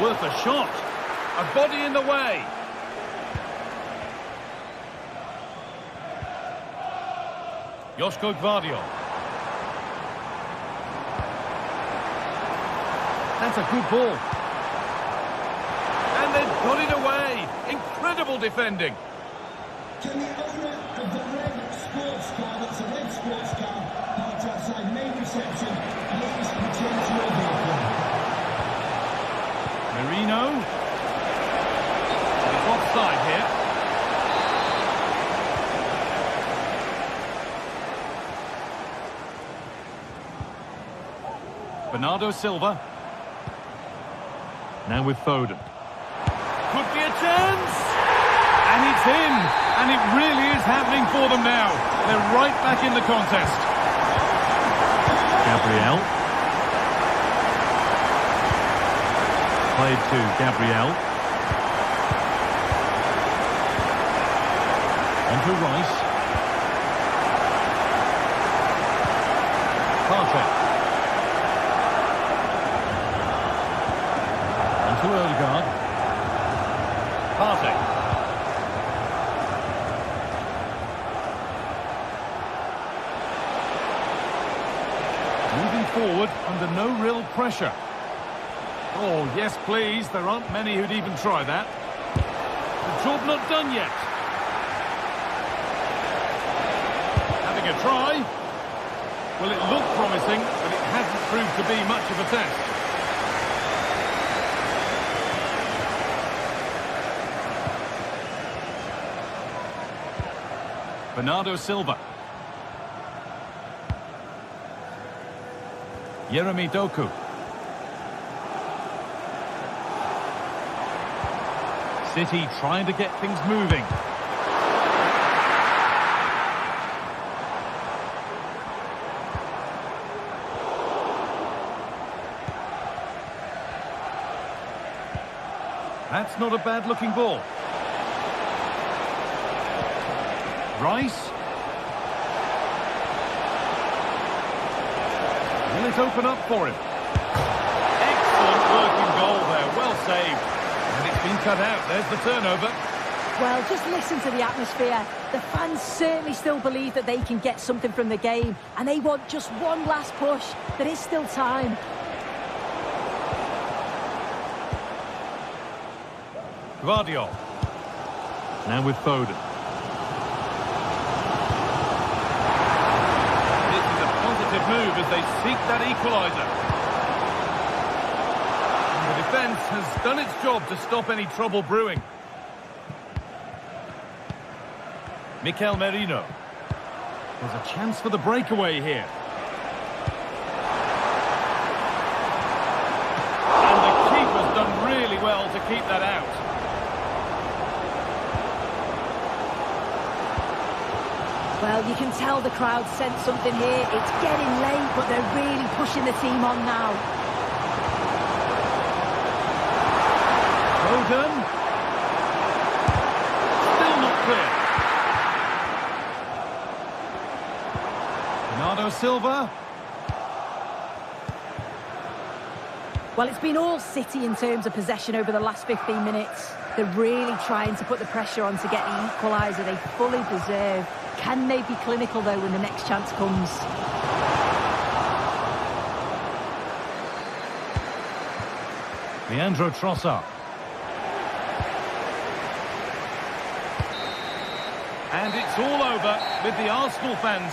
Worth a shot. A body in the way. Joško Gvardiol. That's a good ball. And they've got it away. Incredible defending. Can the owner of the red sports car, that's a red sports car, parked outside main reception, please return to your vehicle? Merino. He's offside here. Bernardo Silva. Now with Foden. Could be a chance! And it's in! And it really is happening for them now. They're right back in the contest. Gabriel. Played to Gabriel. On to Rice. Partey. forward under no real pressure. Oh, yes, please. There aren't many who'd even try that. The job not done yet. Having a try. Well, it looked promising, but it hasn't proved to be much of a test. Bernardo Silva. Yeremy Doku. City trying to get things moving. That's not a bad-looking ball. Rice. Will it open up for him? Excellent working goal there. Well saved. And it's been cut out. There's the turnover. Well, just listen to the atmosphere. The fans certainly still believe that they can get something from the game, and they want just one last push. There is still time. Guardiola. Now with Foden. This is a positive move as they seek that equaliser. And the defence has done its job to stop any trouble brewing. Mikel Merino. There's a chance for the breakaway here. And the keeper's done really well to keep that out. Well, you can tell the crowd sense something here. It's getting late, but they're really pushing the team on now. Foden. Still not clear. Bernardo Silva. Well, it's been all City in terms of possession over the last 15 minutes. They're really trying to put the pressure on to get the equaliser they fully deserve. Can they be clinical, though, when the next chance comes? Leandro Trossard. And it's all over with the Arsenal fans.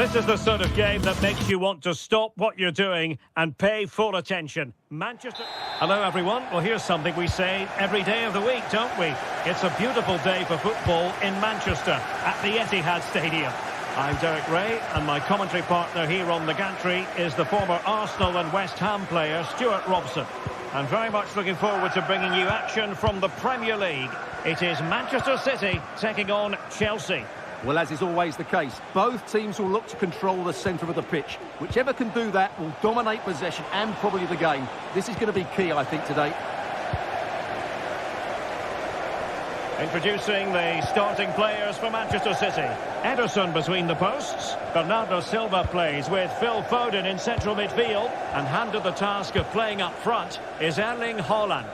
This is the sort of game that makes you want to stop what you're doing and pay full attention. Manchester... Hello, everyone. Well, here's something we say every day of the week, don't we? It's a beautiful day for football in Manchester at the Etihad Stadium. I'm Derek Ray, and my commentary partner here on the gantry is the former Arsenal and West Ham player, Stuart Robson. I'm very much looking forward to bringing you action from the Premier League. It is Manchester City taking on Chelsea. Well, as is always the case, both teams will look to control the centre of the pitch. Whichever can do that will dominate possession and probably the game. This is going to be key, I think, today. Introducing the starting players for Manchester City. Ederson between the posts. Bernardo Silva plays with Phil Foden in central midfield. And handed the task of playing up front is Erling Haaland.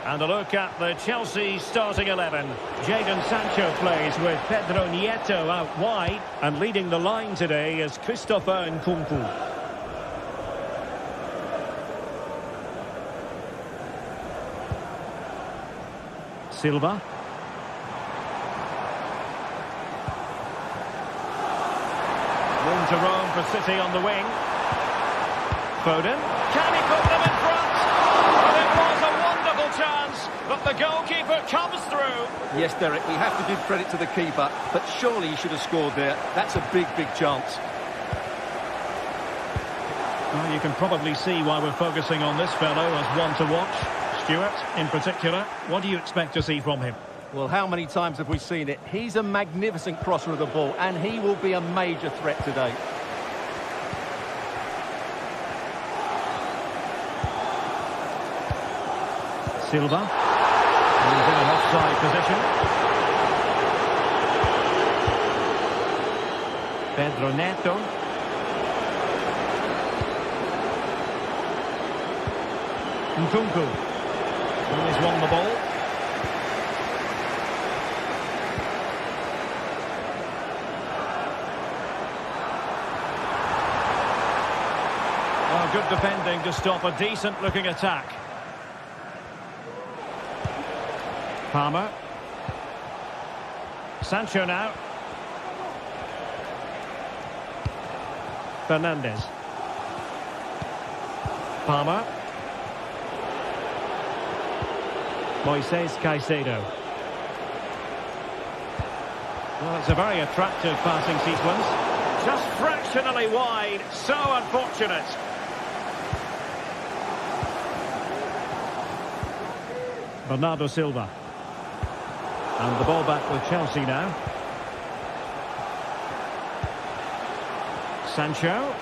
And a look at the Chelsea starting 11. Jadon Sancho plays with Pedro Nieto out wide. And leading the line today is Christopher Nkunku. Silva. Room to roam for City on the wing. Foden. Can he put them in front? And it was a wonderful chance, but the goalkeeper comes through. Yes, Derek, we have to give credit to the keeper, but surely he should have scored there. That's a big, big chance. Well, you can probably see why we're focusing on this fellow as one to watch. Stuart, in particular, what do you expect to see from him? Well, how many times have we seen it? He's a magnificent crosser of the ball, and he will be a major threat today. Silva. He's in an offside position. Pedro Neto. Nkunku. He's won the ball. Oh, good defending to stop a decent-looking attack. Palmer. Sancho now. Fernandes. Palmer. Moises Caicedo. Well, it's a very attractive passing sequence. Just fractionally wide. So unfortunate. Bernardo Silva. And the ball back with Chelsea now. Sancho.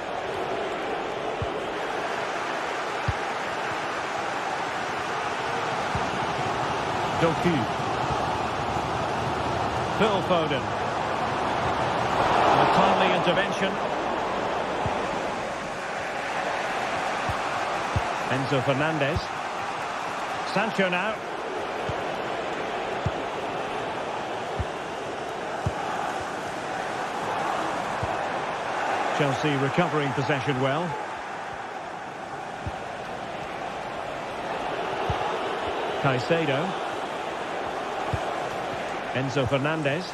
Doku. Phil Foden. A timely intervention. Enzo Fernandez. Sancho now. Chelsea recovering possession well. Caicedo. Enzo Fernandez.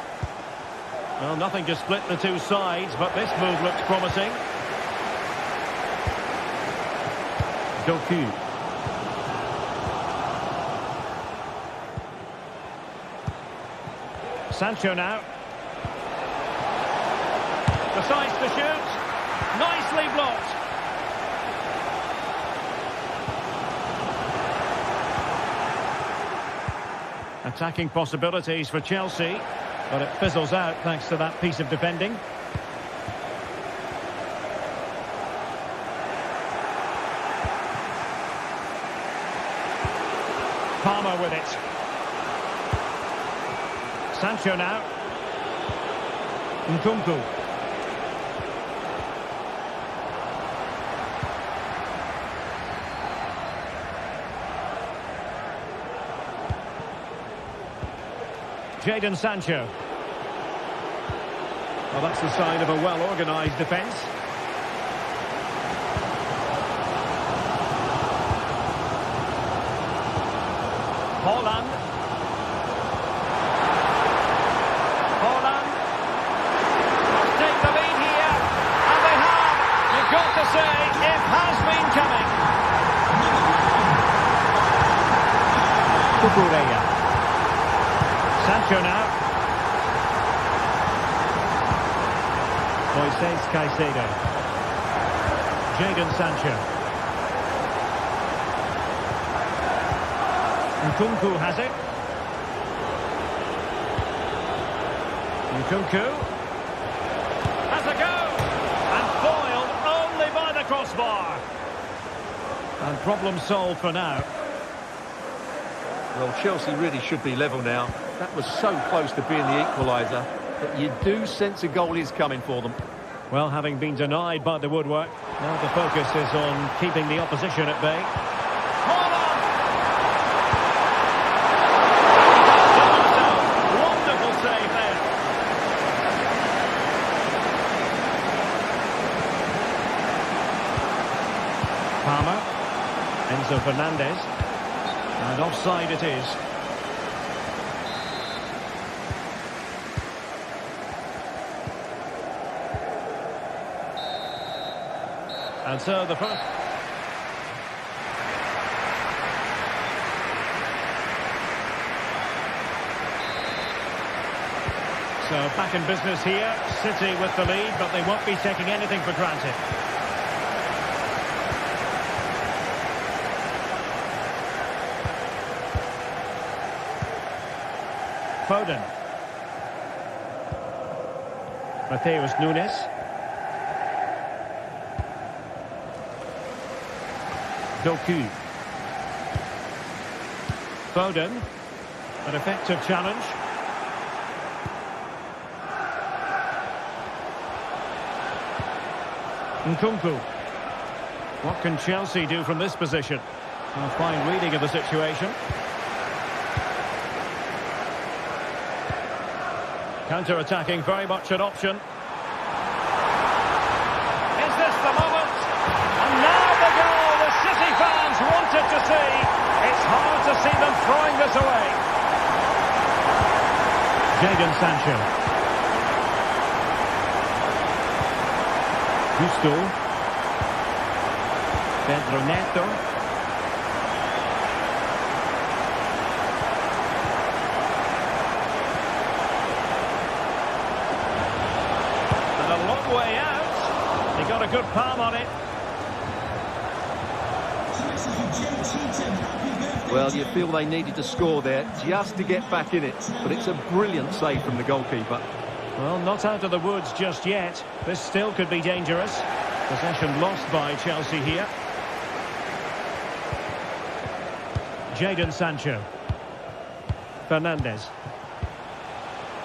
Well, nothing to split the two sides, but this move looks promising. Doku. Sancho now. Decides to shoot. Nicely blocked. Attacking possibilities for Chelsea, but it fizzles out thanks to that piece of defending. Palmer with it. Sancho now. Nkunku. Jadon Sancho. Well, that's the sign of a well-organised defence. Haaland. Cucurella. Sancho now. Moises Caicedo. Jadon Sancho. Nkunku has it. Nkunku has a go, and foiled only by the crossbar. And problem solved for now. Well, Chelsea really should be level now. That was so close to being the equaliser, but you do sense a goal is coming for them. Well, having been denied by the woodwork, now the focus is on keeping the opposition at bay. Wonderful save there. Palmer, Enzo Fernandez, and offside it is. And so the first... So back in business here, City with the lead, but they won't be taking anything for granted. Foden. Mateus Nunes. Doku. Foden. An effective challenge. Nkunku. What can Chelsea do from this position? A fine reading of the situation. Counter-attacking, very much an option. Is this the moment? And now the goal the City fans wanted to see. It's hard to see them throwing this away. Jadon Sancho. Gusto. Pedro Neto. And a long way out. He got a good palm on it. Well, you feel they needed to score there just to get back in it. But it's a brilliant save from the goalkeeper. Well, not out of the woods just yet. This still could be dangerous. Possession lost by Chelsea here. Jadon Sancho. Fernandez.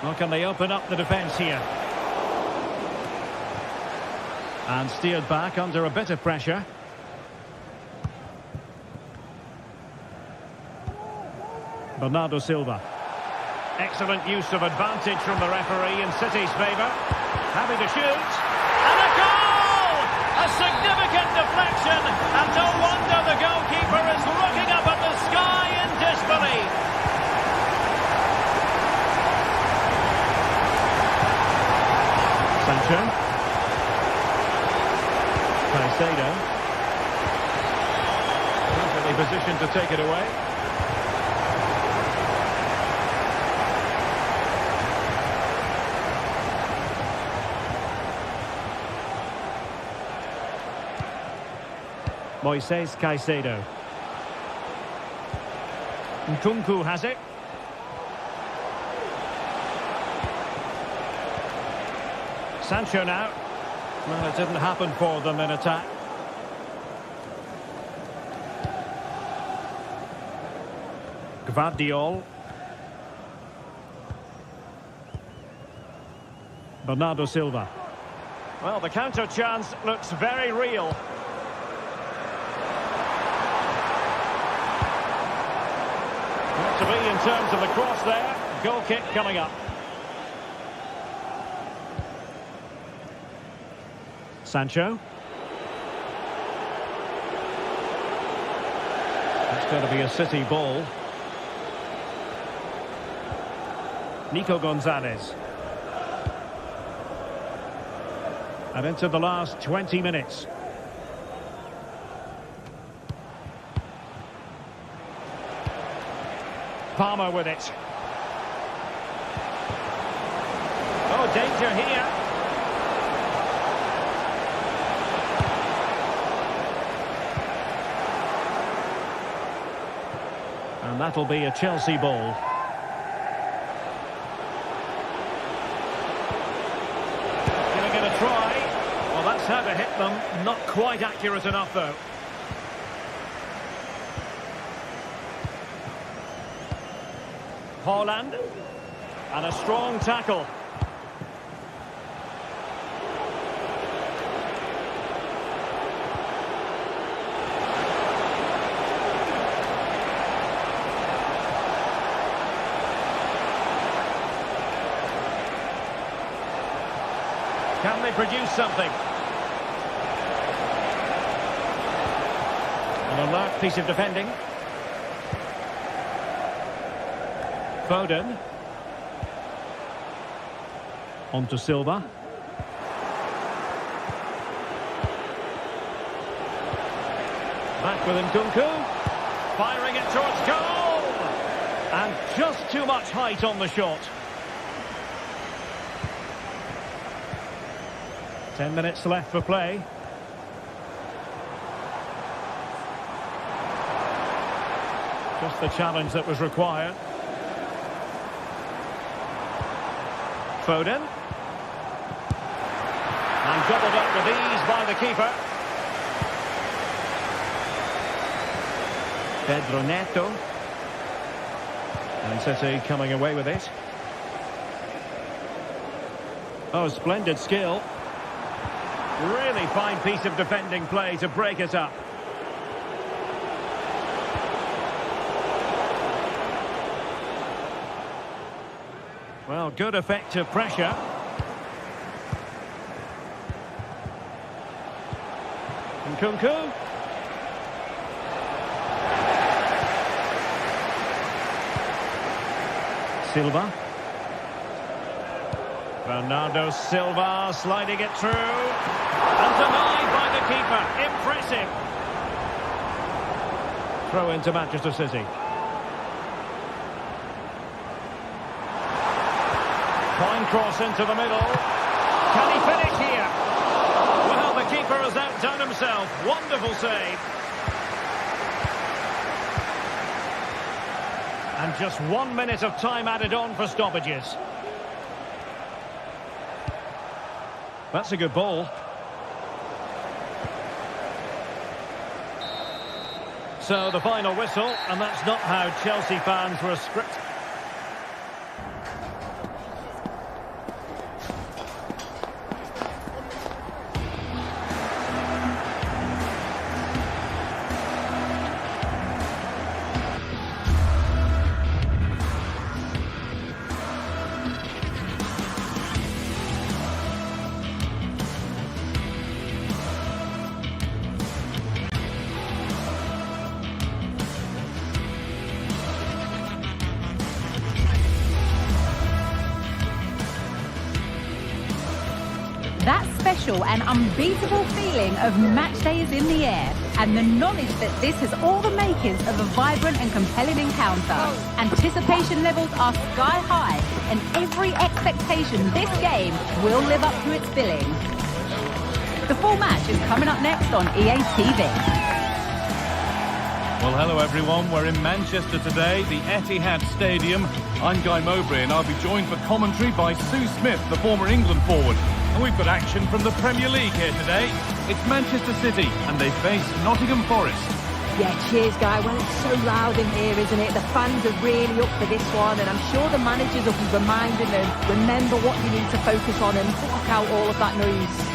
Well, can they open up the defence here? And steered back under a bit of pressure. Bernardo Silva. Excellent use of advantage from the referee in City's favour. Happy to shoot. And a goal! A significant deflection. And no wonder the goalkeeper is looking up at the sky in disbelief. Sancho. Caicedo. Perfectly positioned to take it away. Moises Caicedo. Nkunku has it. Sancho now. Well, it didn't happen for them in attack. Gvardiol. Bernardo Silva. Well, the counter chance looks very real. To be in terms of the cross there. Goal kick coming up. Sancho. That's going to be a City ball. Nico Gonzalez. And into the last 20 minutes. Palmer with it. Oh, danger here. And that'll be a Chelsea ball. Giving it a try. Well, that's how to hit them. Not quite accurate enough, though. Holland. And a strong tackle. Can they produce something? An alert piece of defending. Foden. On to Silva. Back with Nkunku. Firing it towards goal! And just too much height on the shot. 10 minutes left for play. Just the challenge that was required. Foden. And doubled up with ease by the keeper. Pedro Neto. And City coming away with it. Oh, splendid skill. Really fine piece of defending play to break it up. Well, good effective pressure. Nkunku. Silva. Bernardo Silva sliding it through. And denied by the keeper. Impressive. Throw into Manchester City. Fine cross into the middle. Can he finish here? Well, the keeper has outdone himself. Wonderful save. And just 1 minute of time added on for stoppages. That's a good ball. So the final whistle, and that's not how Chelsea fans were scripted. That special and unbeatable feeling of match day is in the air, and the knowledge that this has all the makings of a vibrant and compelling encounter. Anticipation levels are sky high, and every expectation this game will live up to its billing. The full match is coming up next on EA TV. Well, hello everyone. We're in Manchester today, the Etihad Stadium. I'm Guy Mowbray, and I'll be joined for commentary by Sue Smith, the former England forward. And we've got action from the Premier League here today. It's Manchester City, and they face Nottingham Forest. Yeah, cheers, Guy. Well, it's so loud in here, isn't it? The fans are really up for this one, and I'm sure the managers will be reminding them, remember what you need to focus on and block out all of that noise.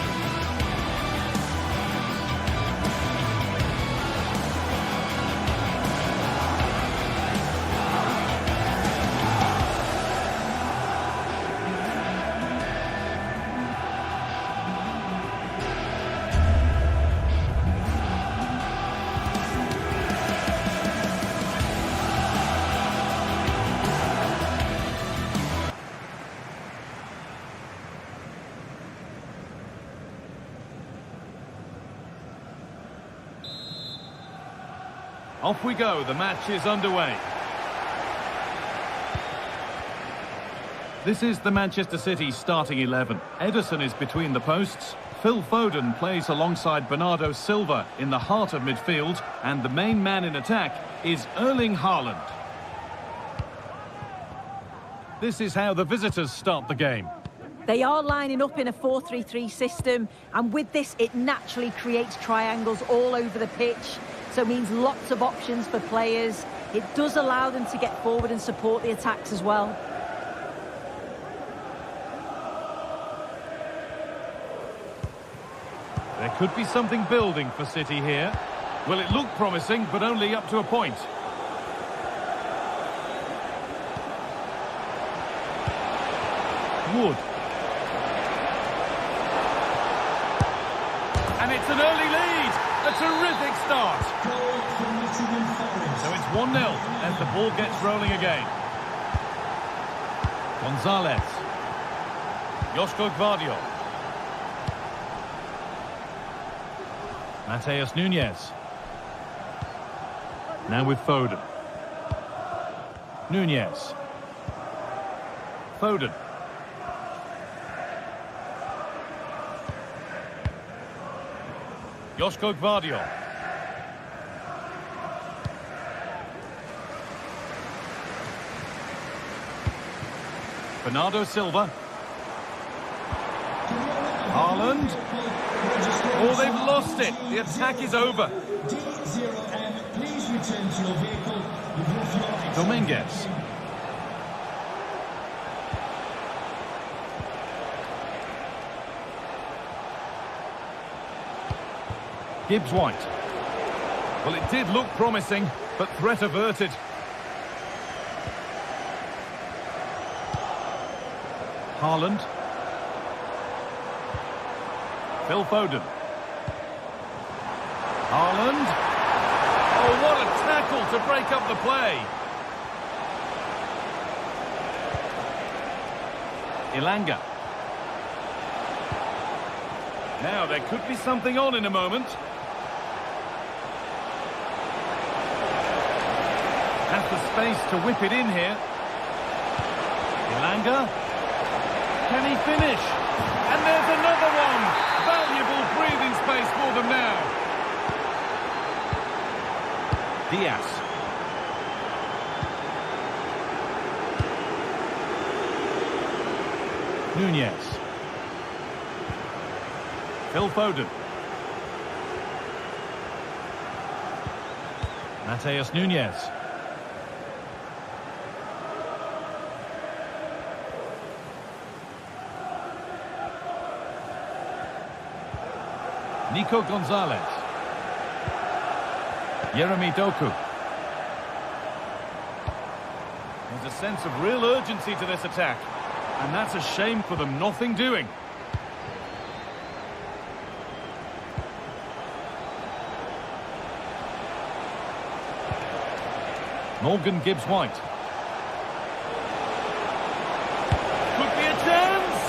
Off we go, the match is underway. This is the Manchester City starting 11. Ederson is between the posts. Phil Foden plays alongside Bernardo Silva in the heart of midfield. And the main man in attack is Erling Haaland. This is how the visitors start the game. They are lining up in a 4-3-3 system, and with this it naturally creates triangles all over the pitch, so it means lots of options for players. It does allow them to get forward and support the attacks as well. There could be something building for City here. Well, it looked promising, but only up to a point. Wood. And it's an early lead. A terrific start. So it's 1-0 as the ball gets rolling again. Gonzalez. Josko Gvardiol. Mateus Nunes. Now with Foden. Nunes. Foden. Josko Gvardiol. Bernardo Silva. Haaland. Oh, they've lost it. The attack is over. D0M, please return to your vehicle. You've left your exit. Dominguez. Gibbs-White. Well, it did look promising, but threat averted. Haaland. Phil Foden. Haaland. Oh, what a tackle to break up the play. Ilanga. Now, there could be something on in a moment. Has the space to whip it in here. Ilanga. Can he finish? And there's another one! Valuable breathing space for them now. Diaz. Nunes. Phil Foden. Mateus Nunes. Nico Gonzalez. Jeremy Doku. There's a sense of real urgency to this attack. And that's a shame for them, nothing doing. Morgan Gibbs-White. Could be a chance!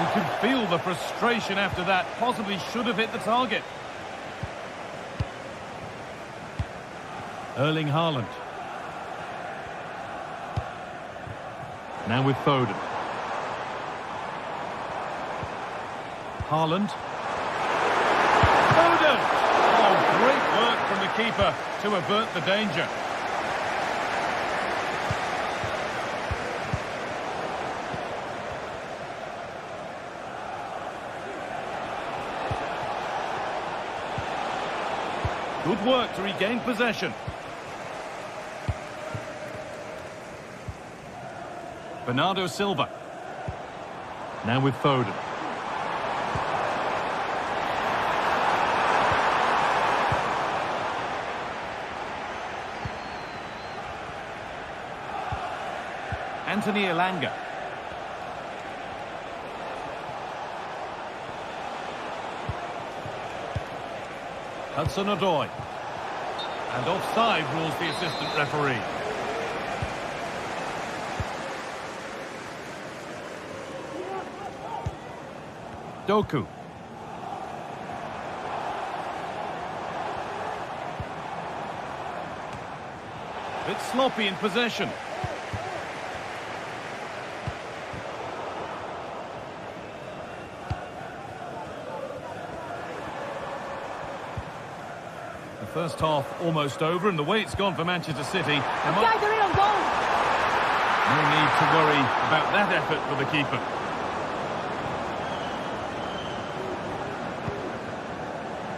You can feel the frustration after that. Possibly should have hit the target. Erling Haaland. Now with Foden. Haaland. Foden! Oh, great work from the keeper to avert the danger. Good work to regain possession. Bernardo Silva. Now with Foden. Anthony Ilanga. Hudson-Odoi. And offside rules the assistant referee. Doku. Bit sloppy in possession. First half almost over, and the way it's gone for Manchester City... Guys are in on goal! No need to worry about that effort for the keeper.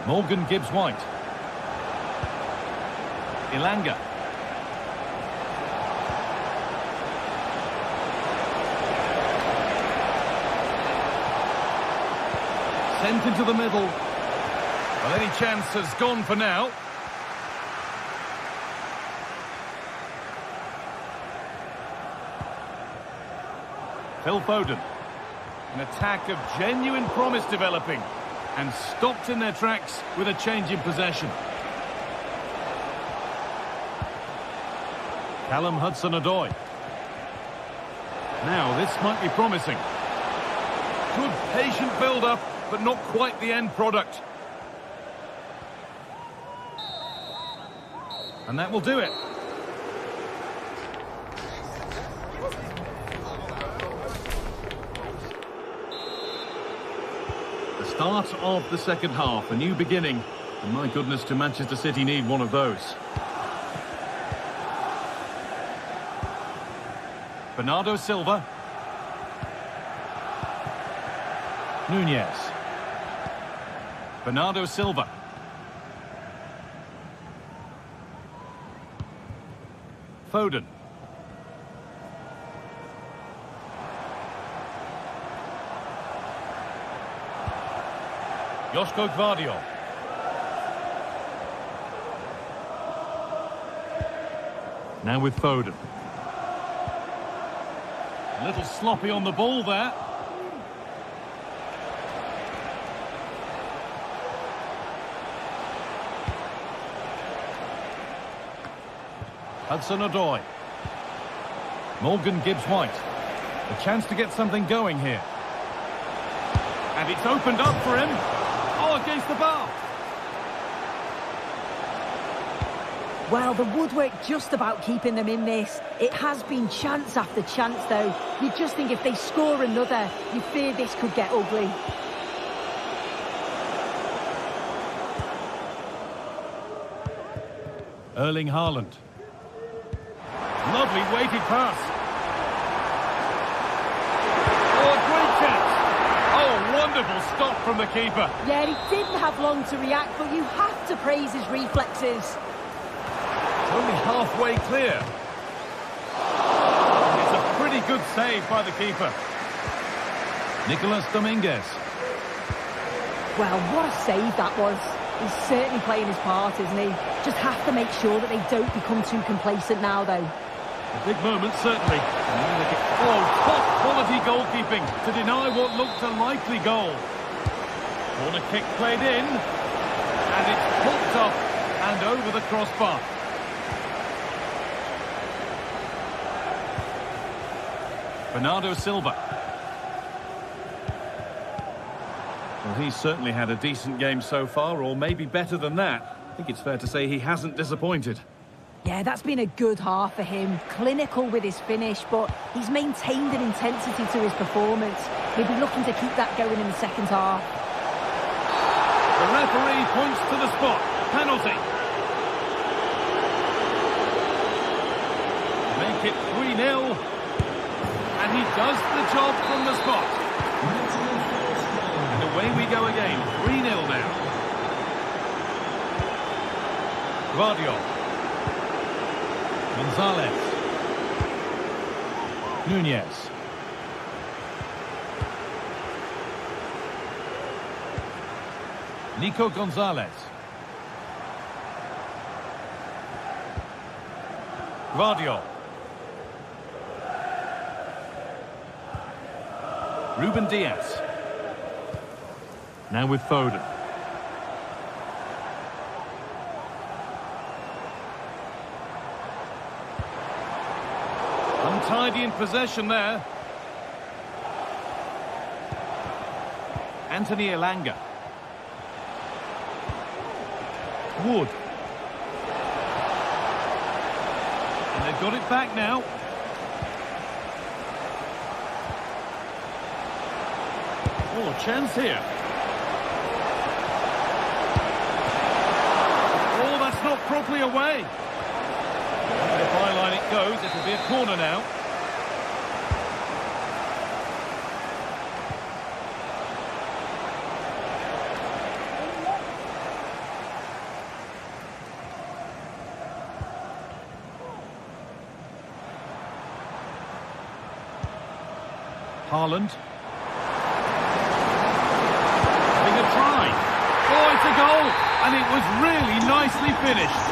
Morgan Gibbs-White. Ilanga. Sent into the middle. Well, any chance has gone for now. Phil Foden. An attack of genuine promise developing, and stopped in their tracks with a change in possession. Callum Hudson-Odoi. Now, this might be promising. Good patient build-up, but not quite the end product. And that will do it. The start of the second half, a new beginning. And my goodness, do Manchester City need one of those. Bernardo Silva. Nunez. Bernardo Silva. Foden. Joško Gvardiol. Now with Foden. A little sloppy on the ball there. Hudson-Odoi. Morgan Gibbs-White. A chance to get something going here. And it's opened up for him. Oh, against the bar. Well, the woodwork just about keeping them in this. It has been chance after chance, though. You just think if they score another, you fear this could get ugly. Erling Haaland. Lovely weighted pass. Oh, a great chance. Oh, wonderful stop from the keeper. Yeah, he didn't have long to react, but you have to praise his reflexes. Only halfway clear. It's a pretty good save by the keeper. Nicolas Dominguez. Well, what a save that was. He's certainly playing his part, isn't he? Just have to make sure that they don't become too complacent now, though. A big moment, certainly. Oh, top-quality goalkeeping to deny what looked a likely goal. Corner kick played in. And it's popped up and over the crossbar. Bernardo Silva. Well, he's certainly had a decent game so far, or maybe better than that. I think it's fair to say he hasn't disappointed. Yeah, that's been a good half for him. Clinical with his finish, but he's maintained an intensity to his performance. He'll be looking to keep that going in the second half. The referee points to the spot. Penalty. Make it 3-0. And he does the job from the spot. And away we go again. 3-0 now. Gvardiol. Gonzalez. Nunez. Nico Gonzalez. Gvardiol. Ruben Diaz. Now with Foden. Untidy in possession there. Anthony Ilanga. Wood. And they've got it back now. Oh, chance here. Oh, that's properly away. The byline it goes, it'll be a corner now. Haaland. Having a try. Oh, it's a goal! And it was really nicely finished.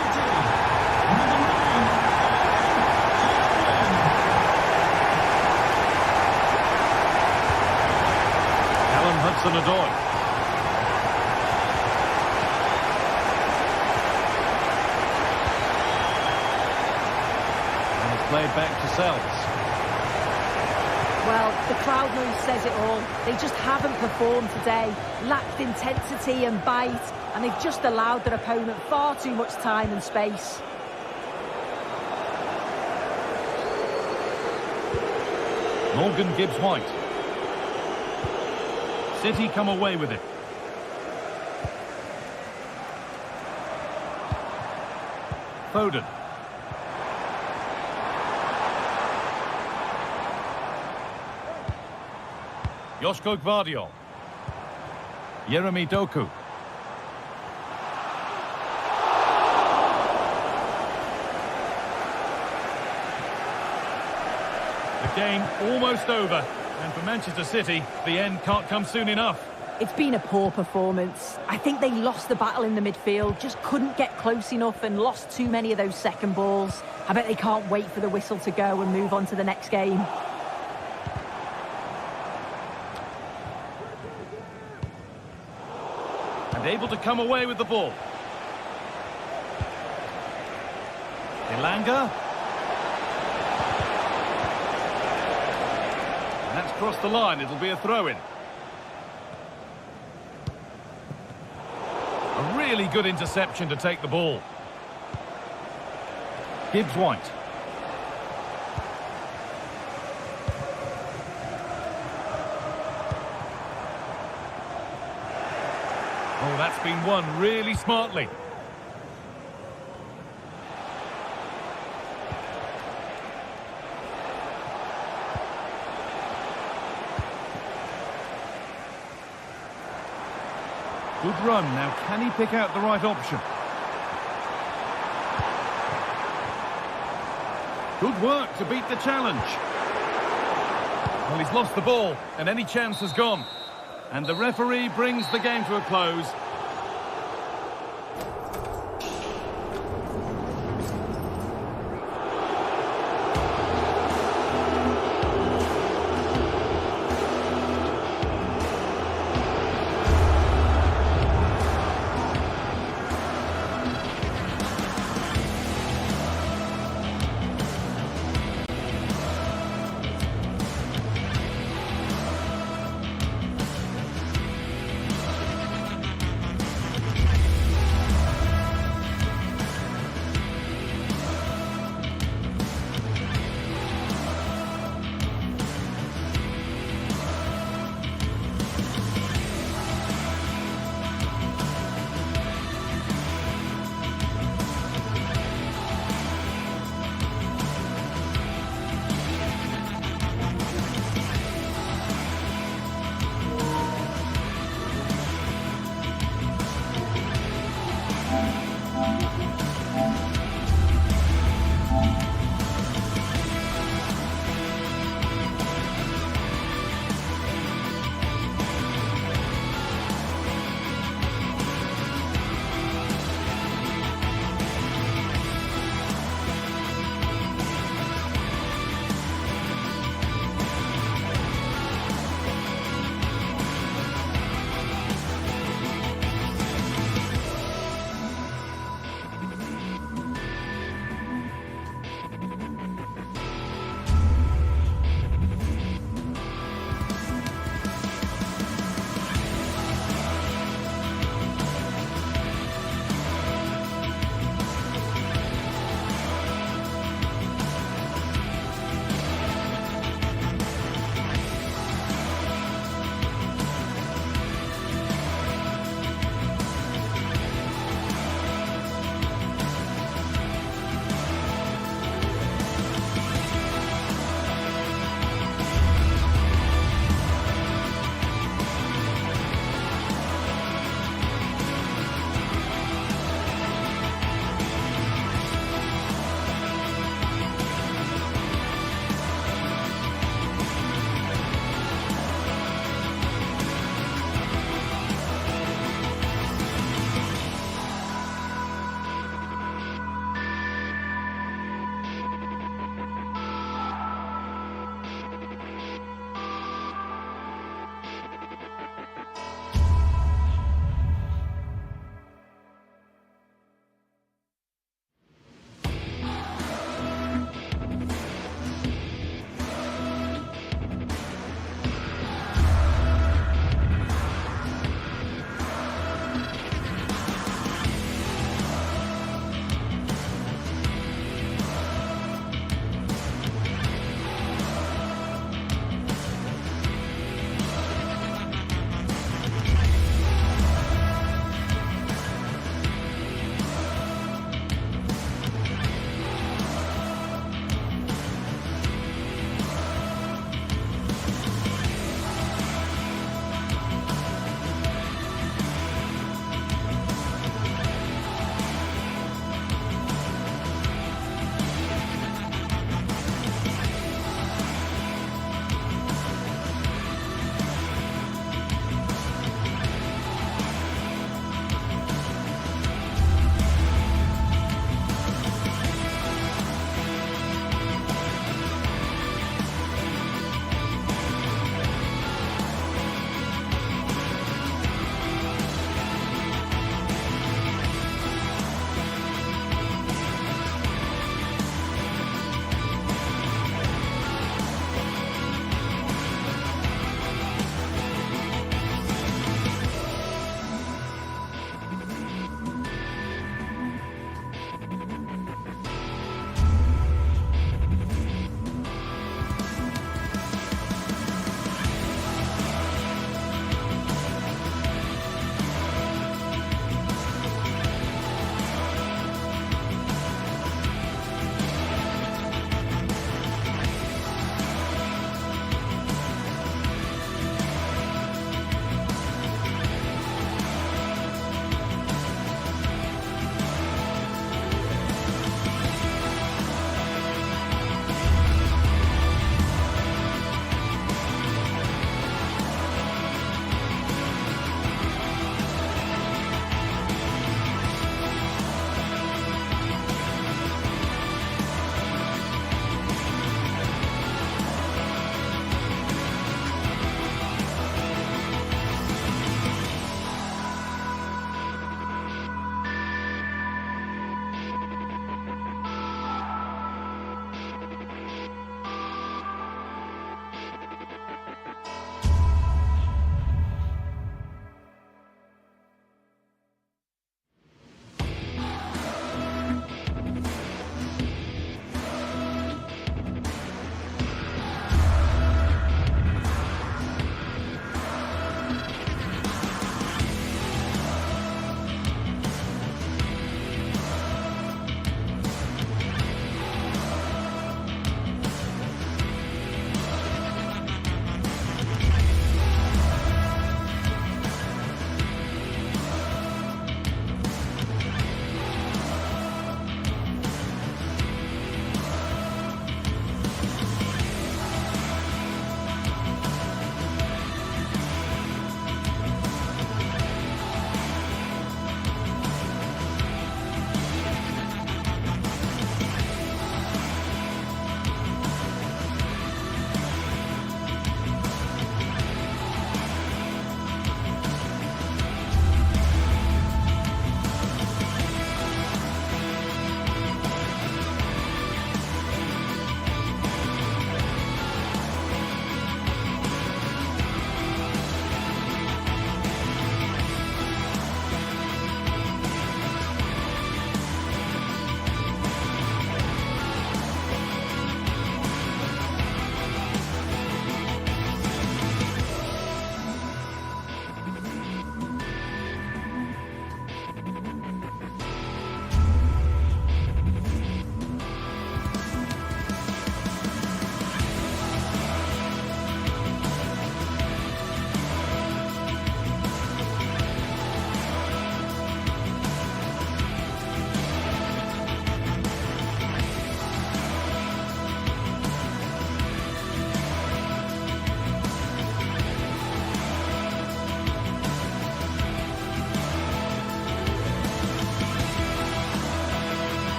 Alan Hudson-Odoi. And it's played back to Sells. Well, the crowd noise says it all. They just haven't performed today. Lacked intensity and bite, and they've just allowed their opponent far too much time and space. Morgan Gibbs-White. City come away with it. Foden. Joško Gvardiol. Jeremy Doku. The game almost over, and for Manchester City, the end can't come soon enough. It's been a poor performance. I think they lost the battle in the midfield, just couldn't get close enough and lost too many of those second balls. I bet they can't wait for the whistle to go and move on to the next game. And able to come away with the ball. Elanga. And that's crossed the line, it'll be a throw-in. A really good interception to take the ball. Gibbs-White. Oh, that's been won really smartly. Good run. Now, can he pick out the right option? Good work to beat the challenge. Well, he's lost the ball, and any chance has gone. And the referee brings the game to a close.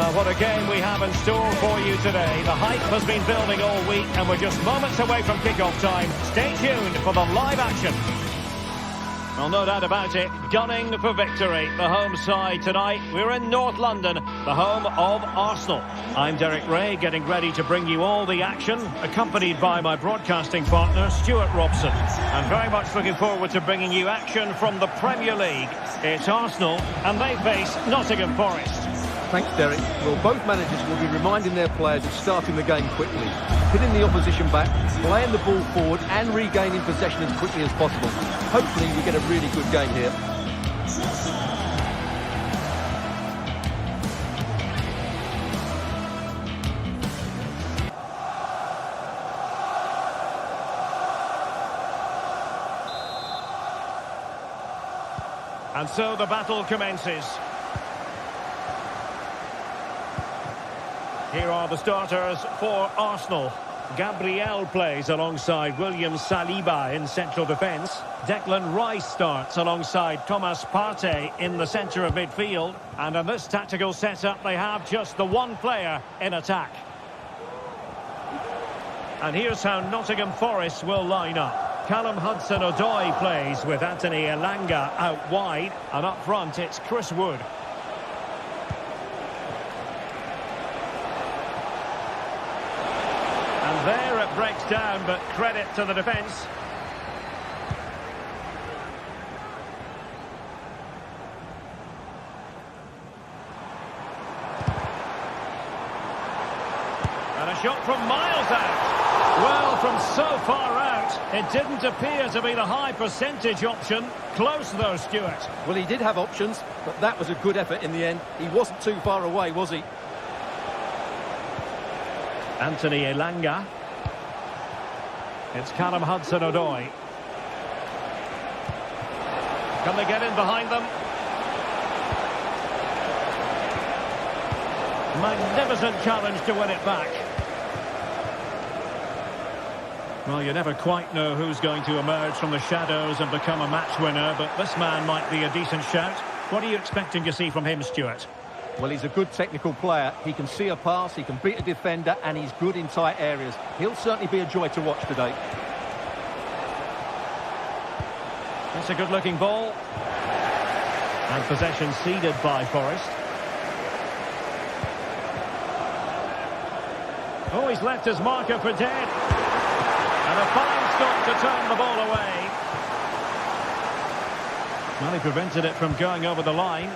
Well, what a game we have in store for you today. The hype has been building all week and we're just moments away from kickoff time. Stay tuned for the live action. Well, no doubt about it, gunning for victory. The home side tonight, we're in North London, the home of Arsenal. I'm Derek Ray, getting ready to bring you all the action, accompanied by my broadcasting partner, Stuart Robson. I'm very much looking forward to bringing you action from the Premier League. It's Arsenal, and they face Nottingham Forest. Thanks, Derek. Well, both managers will be reminding their players of starting the game quickly, hitting the opposition back, playing the ball forward and regaining possession as quickly as possible. Hopefully we get a really good game here. And so the battle commences. Here are the starters for Arsenal. Gabriel plays alongside William Saliba in central defence. Declan Rice starts alongside Thomas Partey in the centre of midfield. And in this tactical setup, they have just the one player in attack. And here's how Nottingham Forest will line up. Callum Hudson-Odoi plays with Anthony Elanga out wide. And up front, it's Chris Wood. There it breaks down, but credit to the defence. And a shot from miles out. Well, from so far out, it didn't appear to be the high percentage option. Close though, Stuart. Well, he did have options, but that was a good effort in the end. He wasn't too far away, was he? Anthony Elanga. It's Callum Hudson-Odoi. Can they get in behind them? Magnificent challenge to win it back. Well, you never quite know who's going to emerge from the shadows and become a match winner, but this man might be a decent shout. What are you expecting to see from him, Stuart? Well, he's a good technical player. He can see a pass, he can beat a defender, and he's good in tight areas. He'll certainly be a joy to watch today. That's a good-looking ball. And possession ceded by Forest. Oh, he's left his marker for dead. And a fine stop to turn the ball away. Well, he prevented it from going over the line.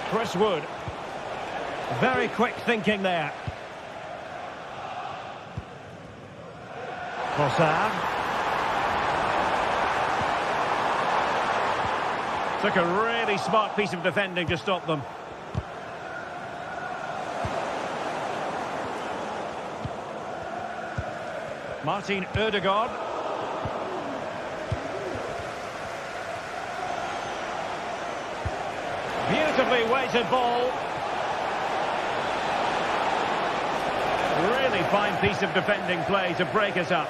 Chris Wood. Very quick thinking there. Trossard. Took a really smart piece of defending to stop them. Martin Ødegaard. Beautifully weighted ball. Really fine piece of defending play to break it up.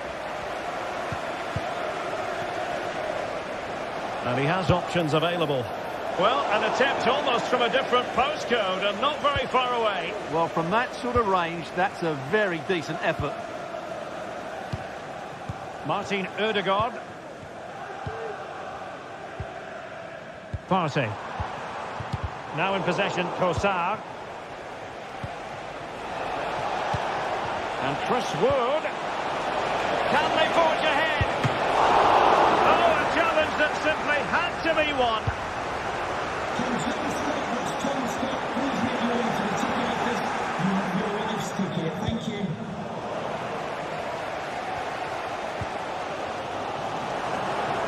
And he has options available. Well, an attempt almost from a different postcode and not very far away. Well, from that sort of range, that's a very decent effort. Martin Ødegaard. Partey. Now in possession, Trossard. And Chris Wood. Can they forge ahead? Oh, a challenge that simply had to be won. Thank you.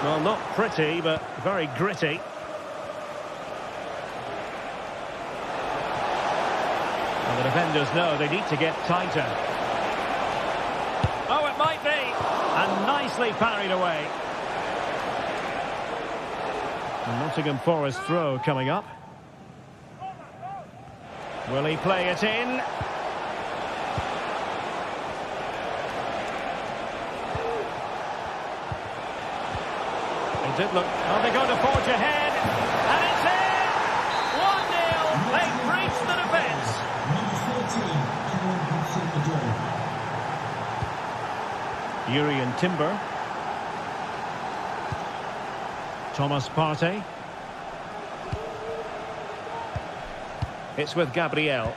Well, not pretty, but very gritty. And the defenders know they need to get tighter. Oh, it might be. And nicely parried away. Nottingham Forest throw coming up. Will he play it in? did look... Oh, they're going to forge ahead. And it's in! 1-0. They've breached the defence. Yuri and Timber. Thomas Partey. It's with Gabriel.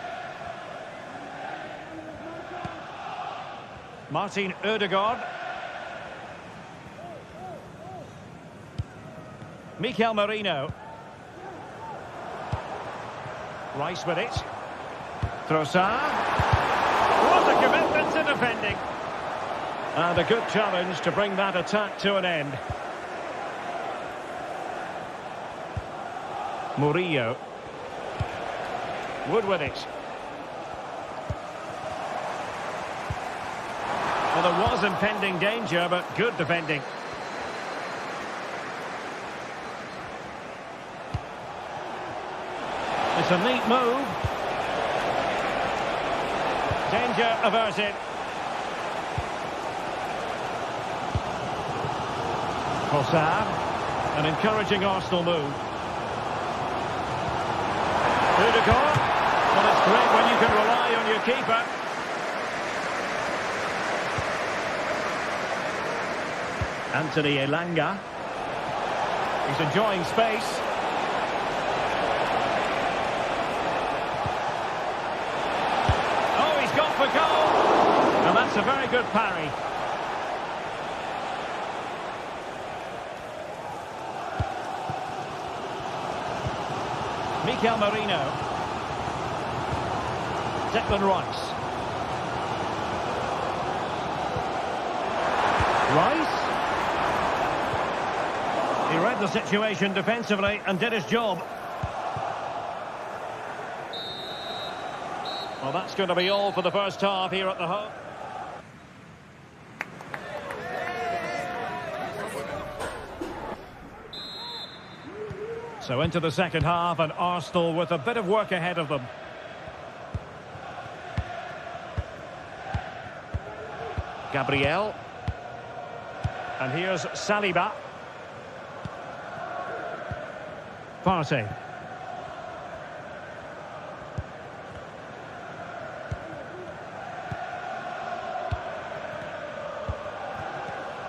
Martin Ødegaard. Mikel Merino. Rice with it. Trossard. What a commitment to defending. And a good challenge to bring that attack to an end. Murillo. Wood with it. Well, there was impending danger, but good defending. It's a neat move. Danger averted. Trossard. An encouraging Arsenal move. Ødegaard. Well, it's great when you can rely on your keeper. Anthony Elanga. He's enjoying space. Oh, he's gone for goal. And that's a very good parry. Mikel Merino. Declan Rice. Rice. He read the situation defensively and did his job. Well, that's going to be all for the first half here at the home. So into the second half, and Arsenal with a bit of work ahead of them. Gabriel. And here's Saliba. Partey.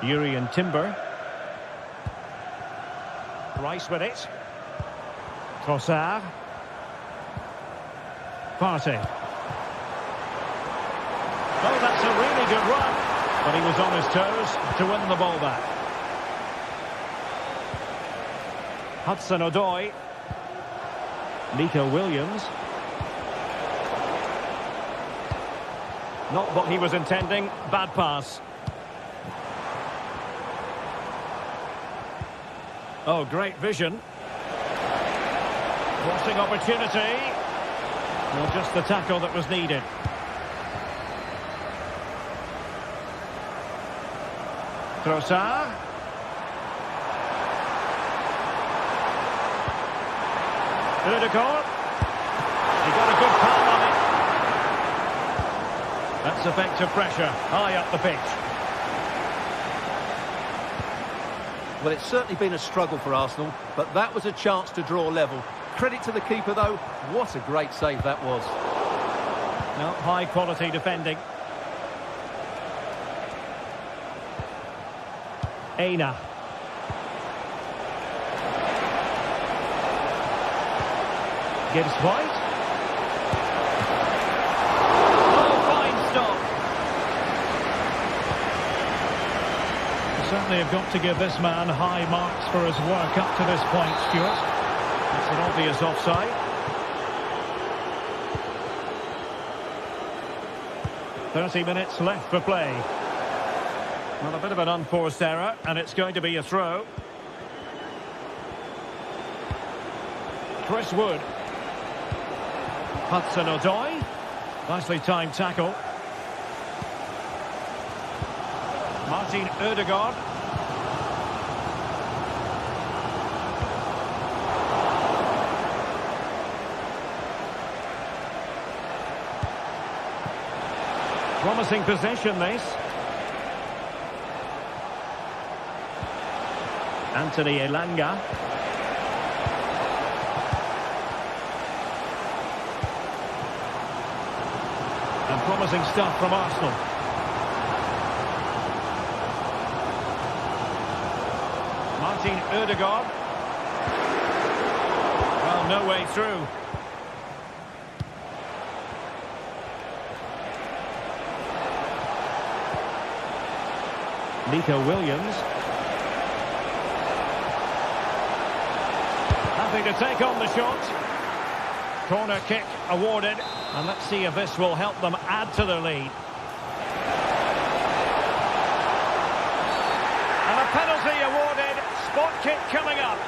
Yuri and Timber. Rice with it. Trossard. Partey. Oh, that's a really good run. But he was on his toes to win the ball back. Hudson-Odoi. Nico Williams. Not what he was intending. Bad pass. Oh, great vision. Crossing opportunity. Well, just the tackle that was needed. Trossard. Ødegaard. He got a good palm on it. That's effective pressure. High up the pitch. Well, it's certainly been a struggle for Arsenal, but that was a chance to draw level. Credit to the keeper, though. What a great save that was. No, high-quality defending. Aina. Gibbs White. Oh, fine stop. You certainly have got to give this man high marks for his work up to this point, Stuart. It's an obvious offside. 30 minutes left for play. Well, a bit of an unforced error, and it's going to be a throw. Chris Wood. Hudson-Odoi. Nicely timed tackle. Martin Ødegaard. Promising possession, this. Anthony Elanga. And promising stuff from Arsenal. Martin Ødegaard. Well, no way through. Nico Williams. Happy to take on the shot. Corner kick awarded. And let's see if this will help them add to their lead. And a penalty awarded. Spot kick coming up.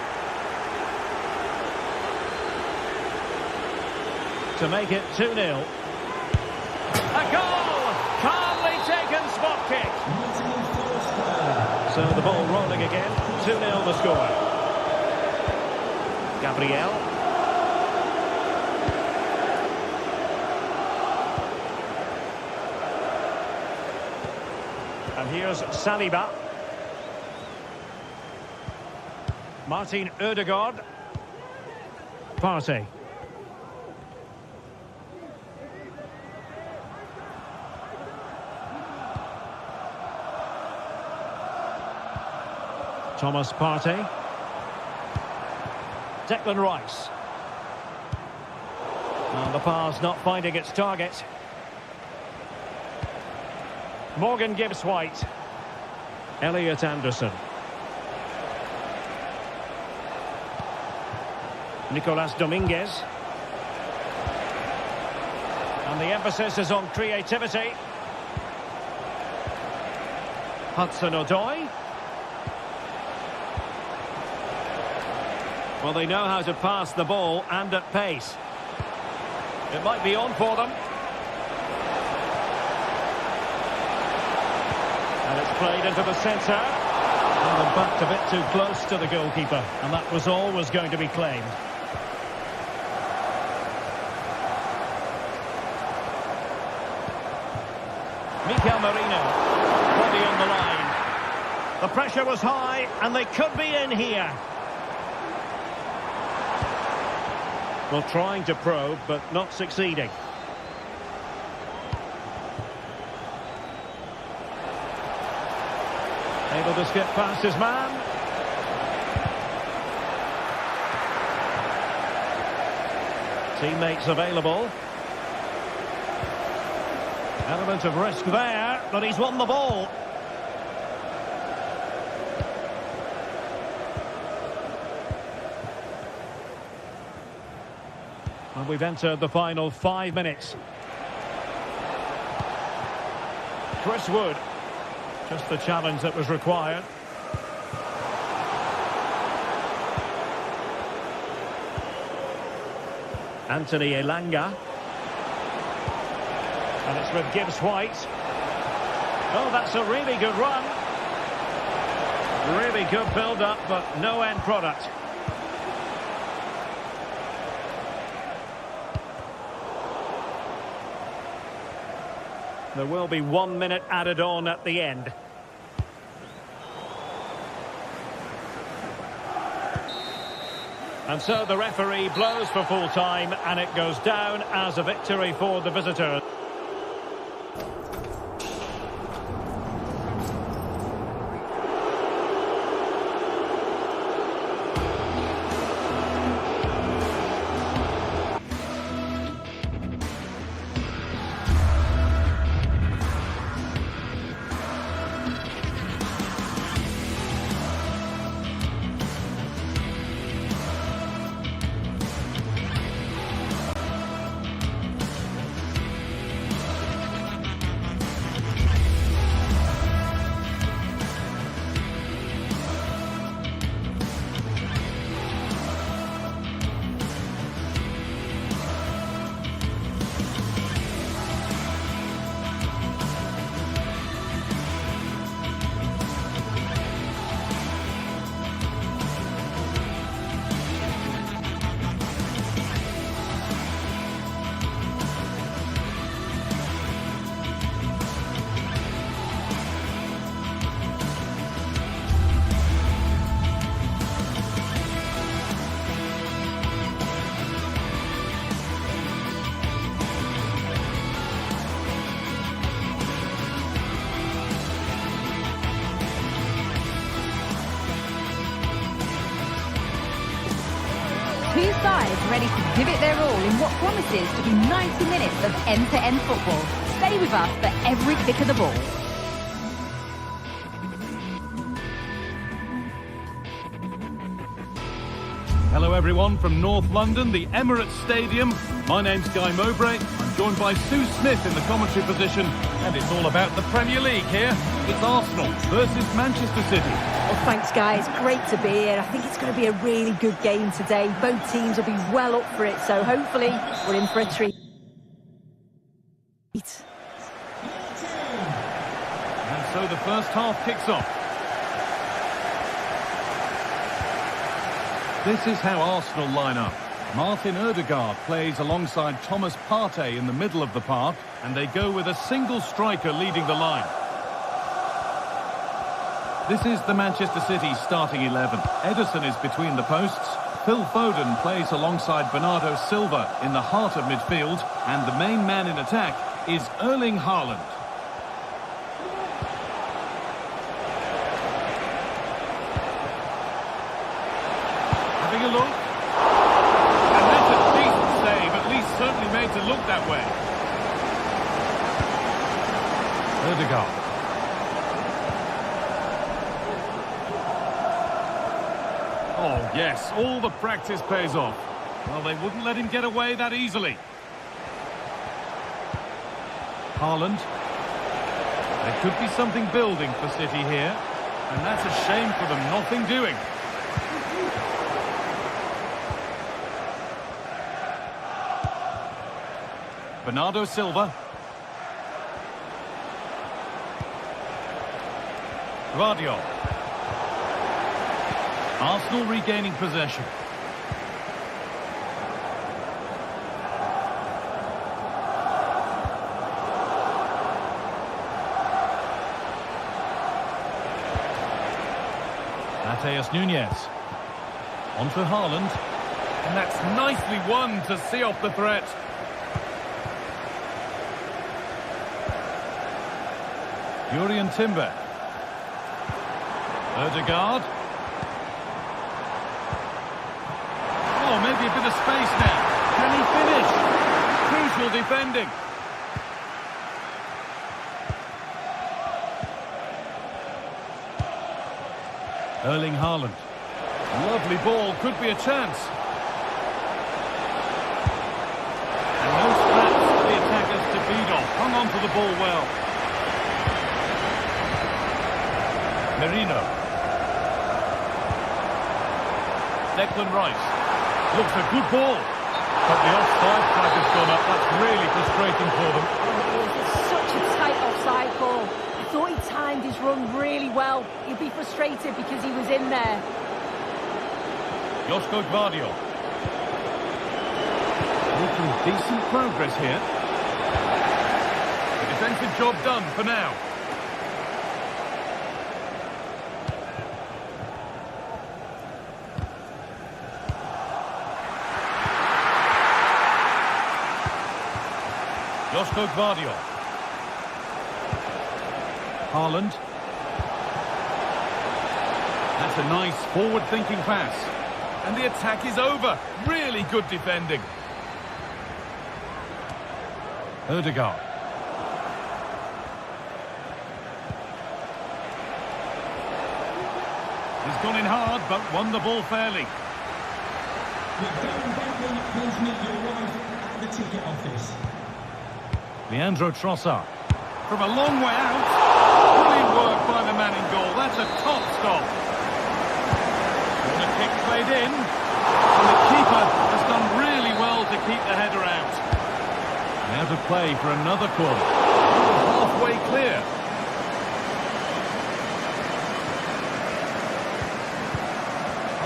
To make it 2-0. A goal! Calmly taken spot kick. So the ball rolling again. 2-0 the score. Gabriel. And here's Saliba. Martin Ødegaard. Partey. Thomas Partey. Declan Rice. And the pass not finding its target. Morgan Gibbs-White. Elliot Anderson. Nicolas Dominguez. And the emphasis is on creativity. Hudson-Odoi. Well, they know how to pass the ball and at pace. It might be on for them. And it's played into the centre. And backed a bit too close to the goalkeeper. And that was always going to be claimed. Mikel Merino. Body on the line. The pressure was high and they could be in here. Well, trying to probe, but not succeeding. Able to skip past his man. Teammates available. Element of risk there, but he's won the ball. And we've entered the final 5 minutes. Chris Wood. Just the challenge that was required. Anthony Elanga. And it's with Gibbs-White. Oh, that's a really good run. Really good build-up, but no end product. There will be 1 minute added on at the end. And so the referee blows for full time and it goes down as a victory for the visitors. ready to give it their all in what promises to be 90 minutes of end-to-end football. Stay with us for every kick of the ball. Hello everyone from North London, the Emirates Stadium. My name's Guy Mowbray. I'm joined by Sue Smith in the commentary position, and it's all about the Premier League here. It's Arsenal versus Manchester City. Well, thanks, guys. Great to be here. I think it's going to be a really good game today. Both teams will be well up for it, so hopefully we're in for a treat. And so the first half kicks off. This is how Arsenal line up. Martin Ødegaard plays alongside Thomas Partey in the middle of the park, and they go with a single striker leading the line. This is the Manchester City starting 11. Ederson is between the posts. Phil Foden plays alongside Bernardo Silva in the heart of midfield, and the main man in attack is Erling Haaland. Having a look. And that's a decent save, at least certainly made to look that way. Ødegaard. Oh, yes, all the practice pays off. Well, they wouldn't let him get away that easily. Haaland. There could be something building for City here, and that's a shame for them, nothing doing. Bernardo Silva. Gvardiol. Arsenal regaining possession. Matheus Nunes. On to Haaland. And that's nicely won to see off the threat. Jurriën Timber. Ødegaard. Oh, maybe a bit of space now. Can he finish? Crucial defending. Erling Haaland. Lovely ball, could be a chance. And no scraps for the attackers to beat off. Hung on to the ball well. Merino. Declan Rice. Looks a good ball. But the offside flag has gone up. That's really frustrating for them. It's such a tight offside ball. I thought he timed his run really well. He'd be frustrated because he was in there. Josko Gvardiol. Making decent progress here. The defensive job done for now. Josko Gvardiol. Haaland. That's a nice forward-thinking pass. And the attack is over. Really good defending. Ødegaard. He's gone in hard, but won the ball fairly. Please meet your wife at the ticket office. Leandro Trossard. From a long way out. Brilliant work by the man in goal. That's a top stop. And a kick played in. And the keeper has done really well to keep the header out. And out of play for another corner. Halfway clear.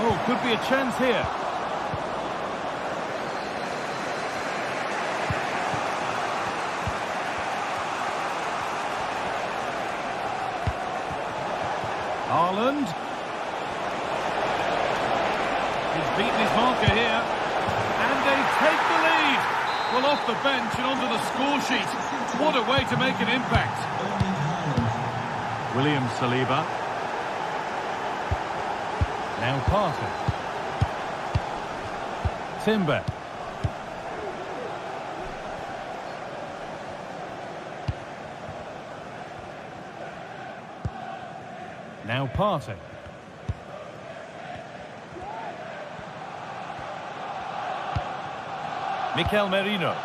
Oh, could be a chance here. Haaland. He's beaten his marker here. And they take the lead. Well, off the bench and onto the score sheet. What a way to make an impact. William Saliba. Now Partey. Timber. Now Partey. Mikel Merino.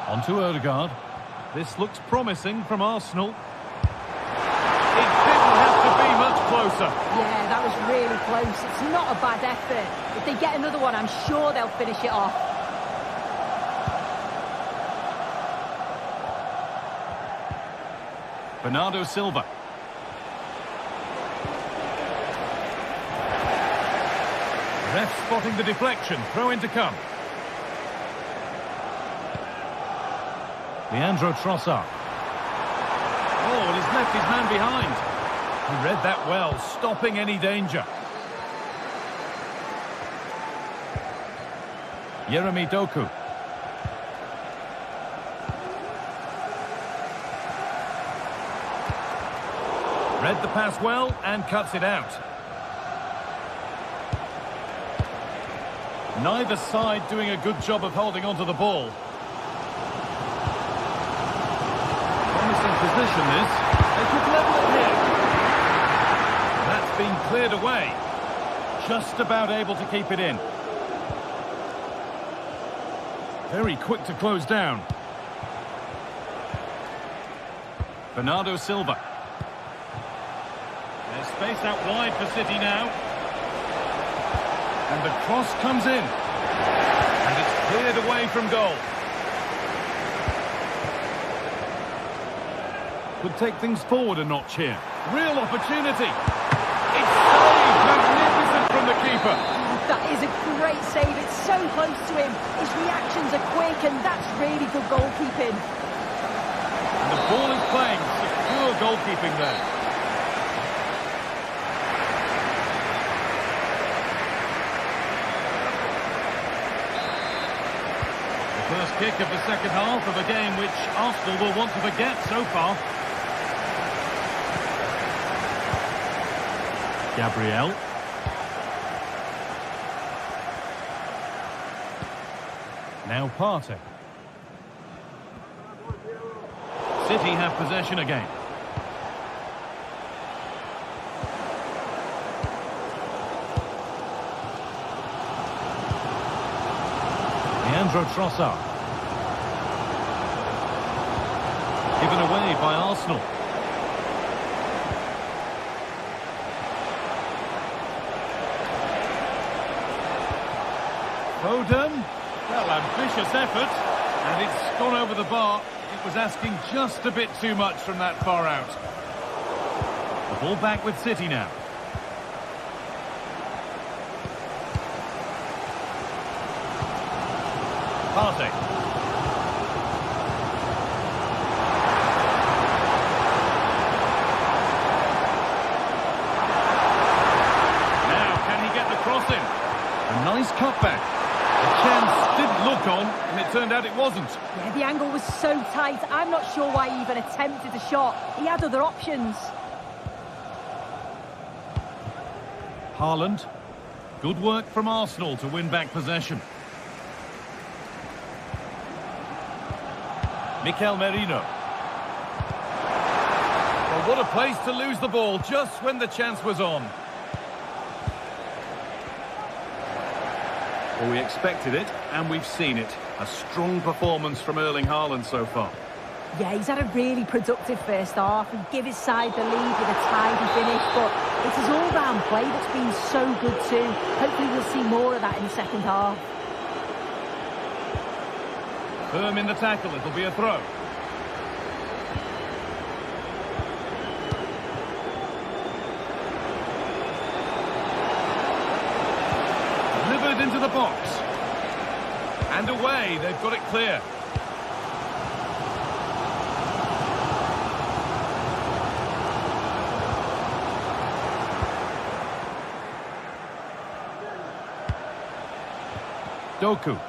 On to Odegaard. This looks promising from Arsenal. It didn't have to be much closer. Yeah, that was really close. It's not a bad effort. If they get another one, I'm sure they'll finish it off. Bernardo Silva. Ref spotting the deflection. Throw in to come. Leandro Trossard. Oh, and he's left his man behind. He read that well, stopping any danger. Jeremy Doku. Read the pass well and cuts it out. Neither side doing a good job of holding onto the ball. Promising position this. They could level it here. That's been cleared away. Just about able to keep it in. Very quick to close down. Bernardo Silva. There's space out wide for City now. And the cross comes in. And it's cleared away from goal. Could take things forward a notch here. Real opportunity. It's saved. Magnificent from the keeper. That is a great save. It's so close to him. His reactions are quick, and that's really good goalkeeping. And the ball is playing. Secure goalkeeping there. First kick of the second half of a game which Arsenal will want to forget so far. Gabriel. Now Partey. City have possession again. Leandro Trossard. Given away by Arsenal. Foden. Well, ambitious effort. And it's gone over the bar. It was asking just a bit too much from that far out. The ball back with City now. Partey. Now, can he get the cross in? A nice cutback. The chance did look on, and it turned out it wasn't. Yeah, the angle was so tight. I'm not sure why he even attempted the shot. He had other options. Haaland. Good work from Arsenal to win back possession. Mikel Merino. Well, what a place to lose the ball just when the chance was on. Well, we expected it, and we've seen it. A strong performance from Erling Haaland so far. Yeah, he's had a really productive first half and give his side the lead with a tidy finish, but it's his all-round play that's been so good too. Hopefully we'll see more of that in the second half. Firm in the tackle, it'll be a throw. Delivered into the box. And away, they've got it clear. Doku.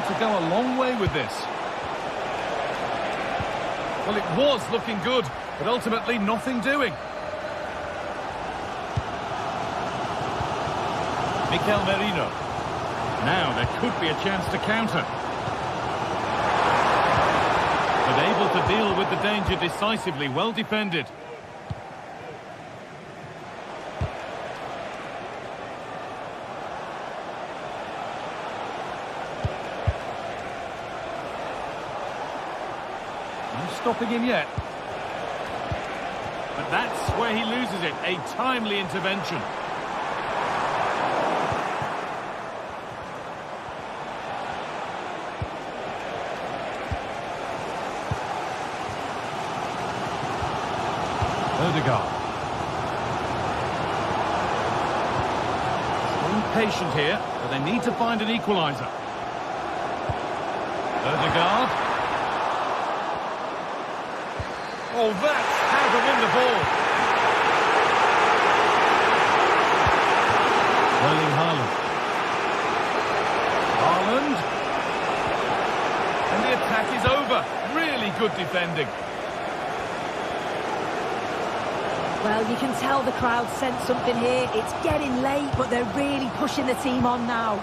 To go a long way with this. Well, it was looking good, but ultimately nothing doing. Mikel Merino. Now there could be a chance to counter. But able to deal with the danger decisively. Well defended. No stopping him yet. But that's where he loses it. A timely intervention. Odegaard. Being patient here, but they need to find an equaliser. Odegaard. Oh, that's how to win the ball. Erling Haaland. Haaland. And the attack is over. Really good defending. Well, you can tell the crowd sense something here. It's getting late, but they're really pushing the team on now.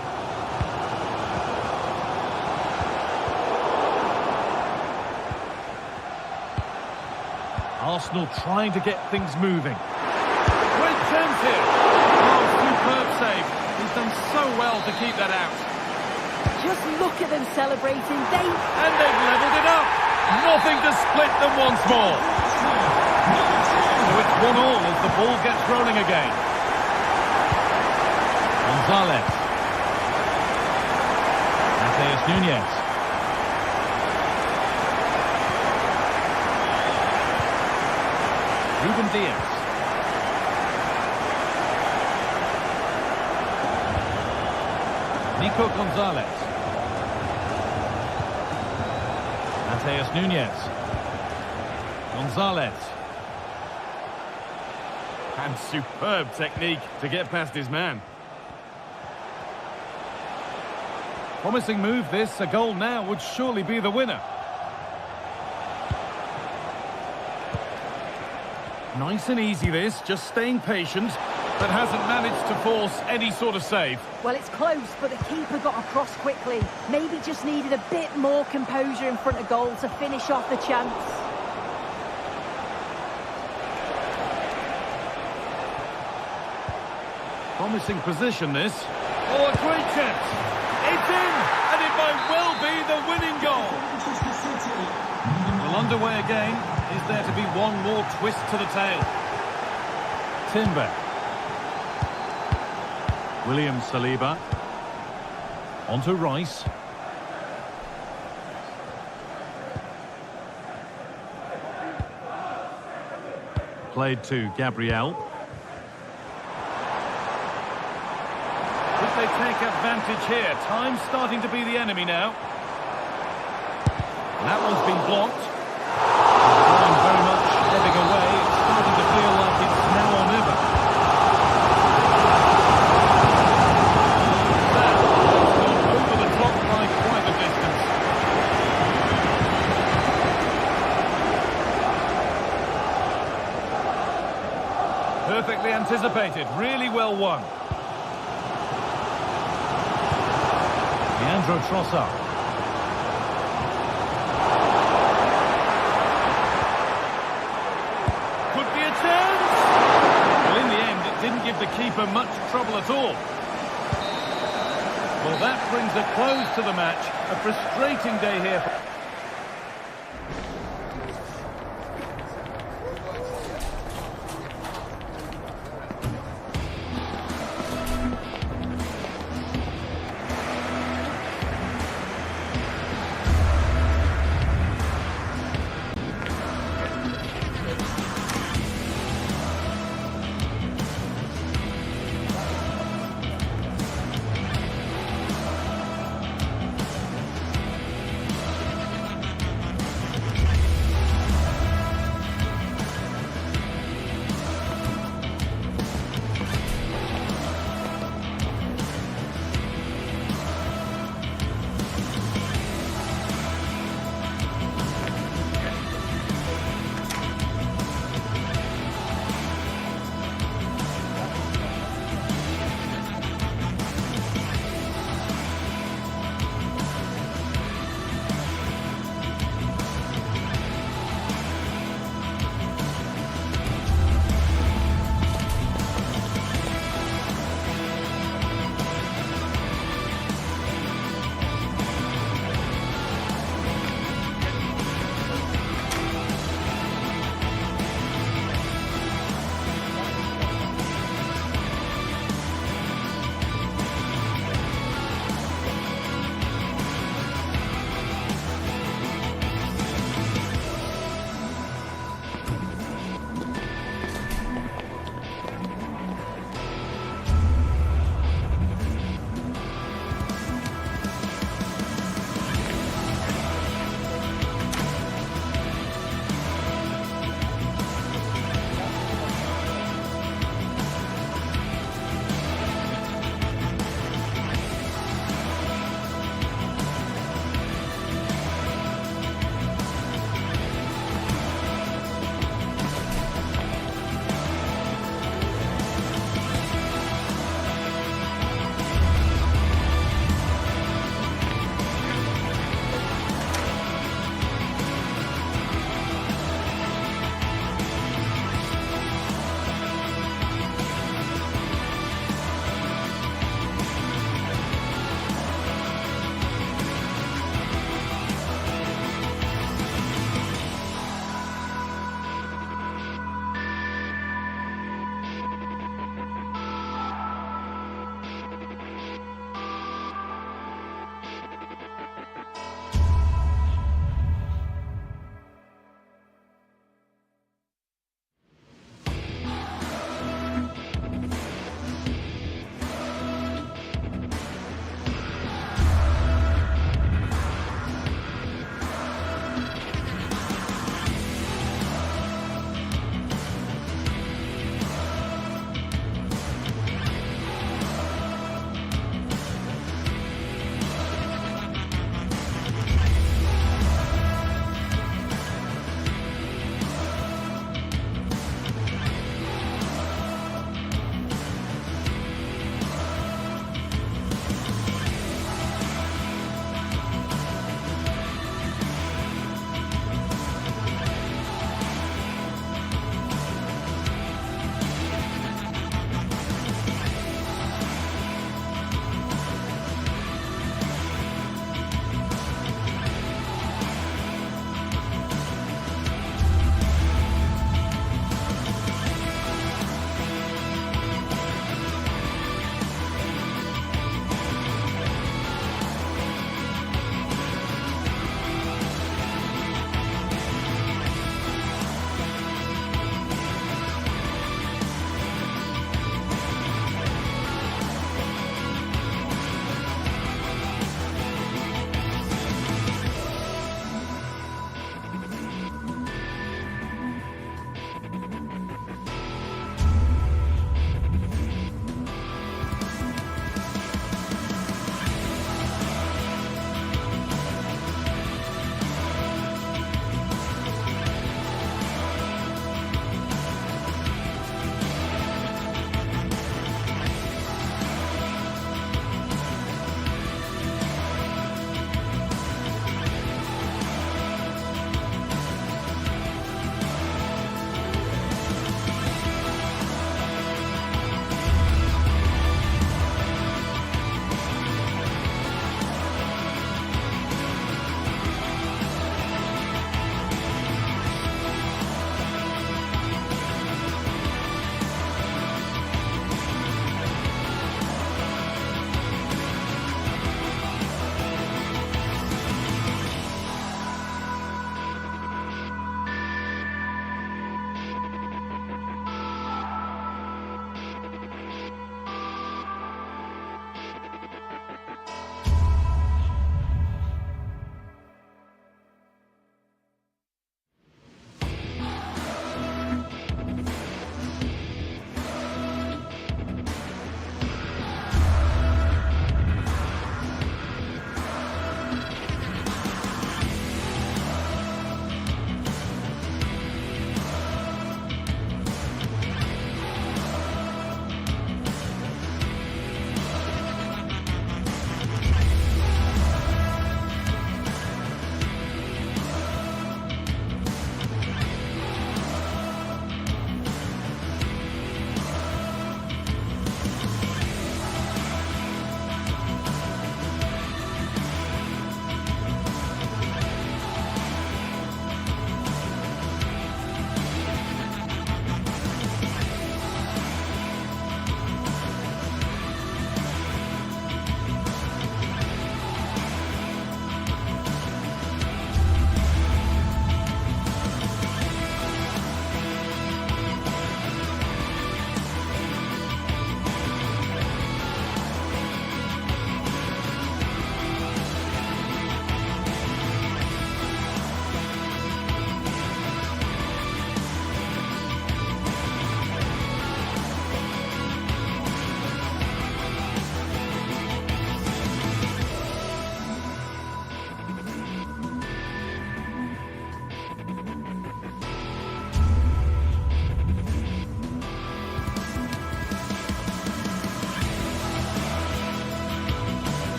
Arsenal trying to get things moving. Great chance here. Oh, superb save. He's done so well to keep that out. Just look at them celebrating. And they've levelled it up. Nothing to split them once more. So it's 1-1 as the ball gets rolling again. Gonzalez. Mateus Nunes. Ruben Diaz. Nico Gonzalez. Mateus Nunes. Gonzalez. And superb technique to get past his man. Promising move this. A goal now would surely be the winner. Nice and easy this, just staying patient, but hasn't managed to force any sort of save. Well, it's close, but the keeper got across quickly. Maybe just needed a bit more composure in front of goal to finish off the chance. Promising position this. Oh, a great chance. It's in, and it might well be the winning goal. Well, underway again. Is there to be one more twist to the tale? Timber. William Saliba. On to Rice. Played to Gabriel. Could they take advantage here? Time's starting to be the enemy now. That one's been blocked. Very much heading away. It's starting to feel like it's now or never. That has gone over the top by quite a distance. Perfectly anticipated. Really well won. Leandro Trossard. Give the keeper much trouble at all. Well, that brings a close to the match. A frustrating day here.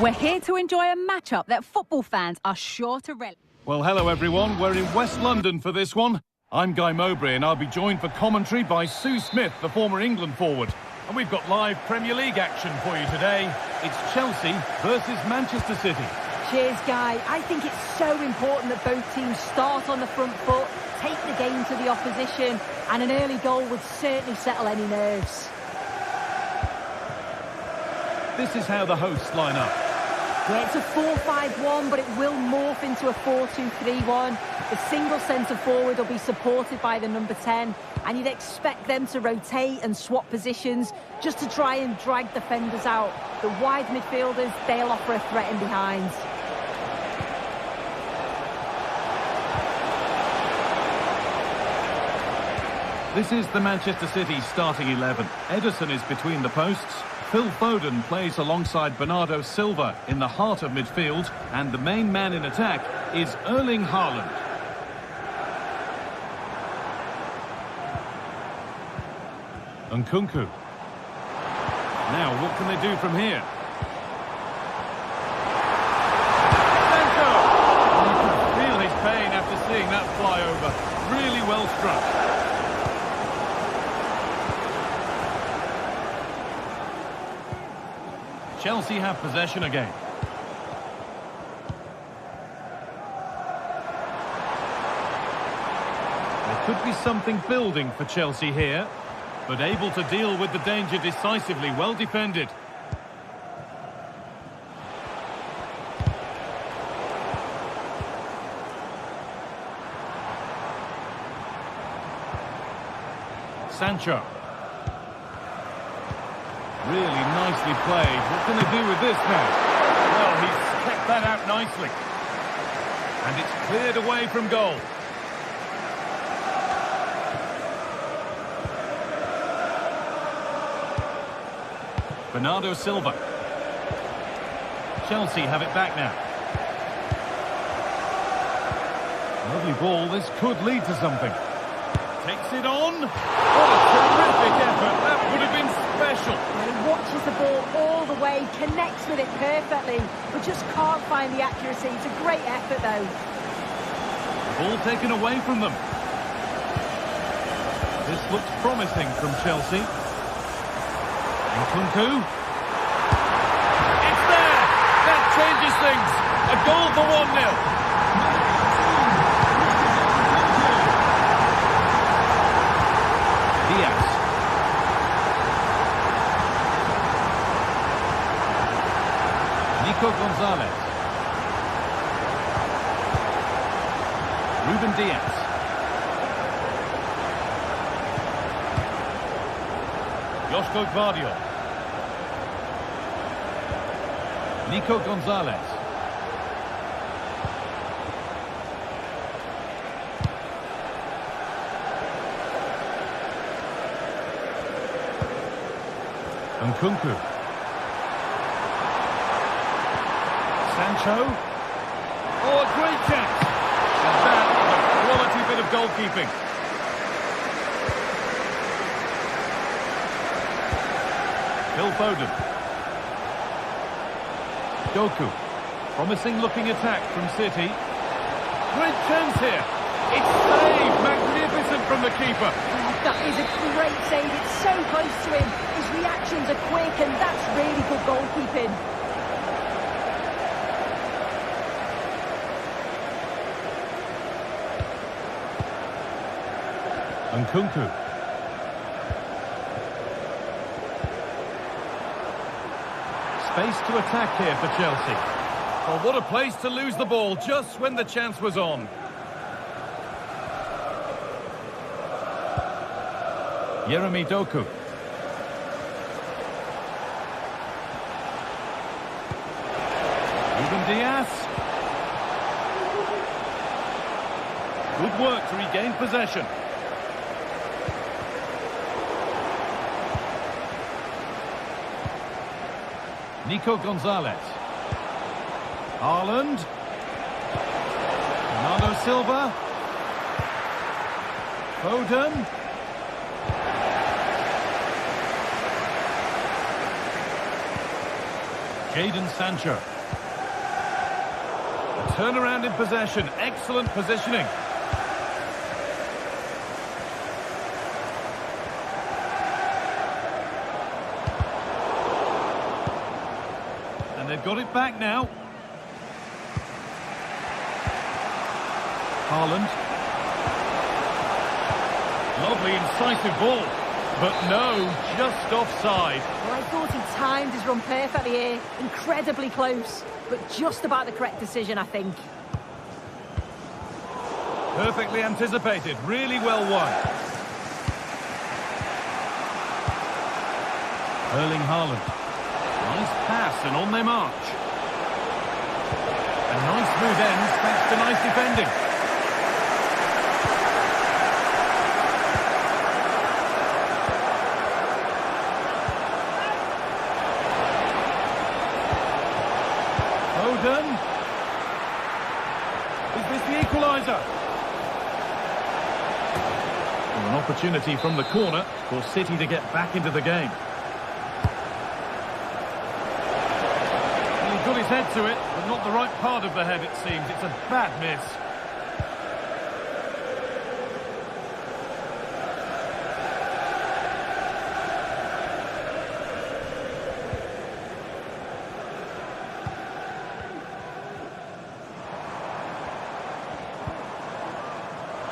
We're here to enjoy a matchup that football fans are sure to relish. Well, hello everyone. We're in West London for this one. I'm Guy Mowbray and I'll be joined for commentary by Sue Smith, the former England forward. And we've got live Premier League action for you today. It's Chelsea versus Manchester City. Cheers, Guy. I think it's so important that both teams start on the front foot, take the game to the opposition, and an early goal would certainly settle any nerves. This is how the hosts line up. Yeah, it's a 4-5-1, but it will morph into a 4-2-3-1. The single centre-forward will be supported by the number 10, and you'd expect them to rotate and swap positions just to try and drag defenders out. The wide midfielders, they'll offer a threat in behind. This is the Manchester City starting 11. Ederson is between the posts. Phil Foden plays alongside Bernardo Silva in the heart of midfield, and the main man in attack is Erling Haaland. Nkunku. Now, what can they do from here? Sancho! You can feel his pain after seeing that fly over. Really well struck. Chelsea have possession again. There could be something building for Chelsea here, but able to deal with the danger decisively. Well defended. Sancho. Really nicely played. What can they do with this now? Well, he's kept that out nicely. And it's cleared away from goal. Bernardo Silva. Chelsea have it back now. Lovely ball. This could lead to something. Takes it on. What a terrific effort. That would have been special. He watches the ball all the way, connects with it perfectly, but just can't find the accuracy. It's a great effort, though. Ball taken away from them. This looks promising from Chelsea. Nkunku. It's there! That changes things. A goal for 1-0. Diaz. Nico Gonzalez. Ruben Diaz. Josko Gvardiol. Nico Gonzalez. Nkunku. Sancho. Oh, a great chance. And that is a quality bit of goalkeeping. Phil Foden. Doku. Promising looking attack from City. Great chance here. It's saved. Magnificent from the keeper. That is a great save. It's so close to him. His reactions are quick, and that's really good goalkeeping. Nkunku. Space to attack here for Chelsea. Oh, what a place to lose the ball just when the chance was on. Jeremy Doku. Ruben Diaz. Good work to regain possession. Nico Gonzalez. Haaland. Bernardo Silva. Foden. Jadon Sancho. A turnaround in possession. Excellent positioning. And they've got it back now. Haaland. Lovely incisive ball. But no, just offside. Well, I thought he timed his run perfectly here. Incredibly close, but just about the correct decision, I think. Perfectly anticipated. Really well won. Erling Haaland. Nice pass and on their march. A nice smooth end thanks to nice defending. Foden. Is this the equaliser? An opportunity from the corner for City to get back into the game. He got his head to it, but not the right part of the head, it seems. It's a bad miss.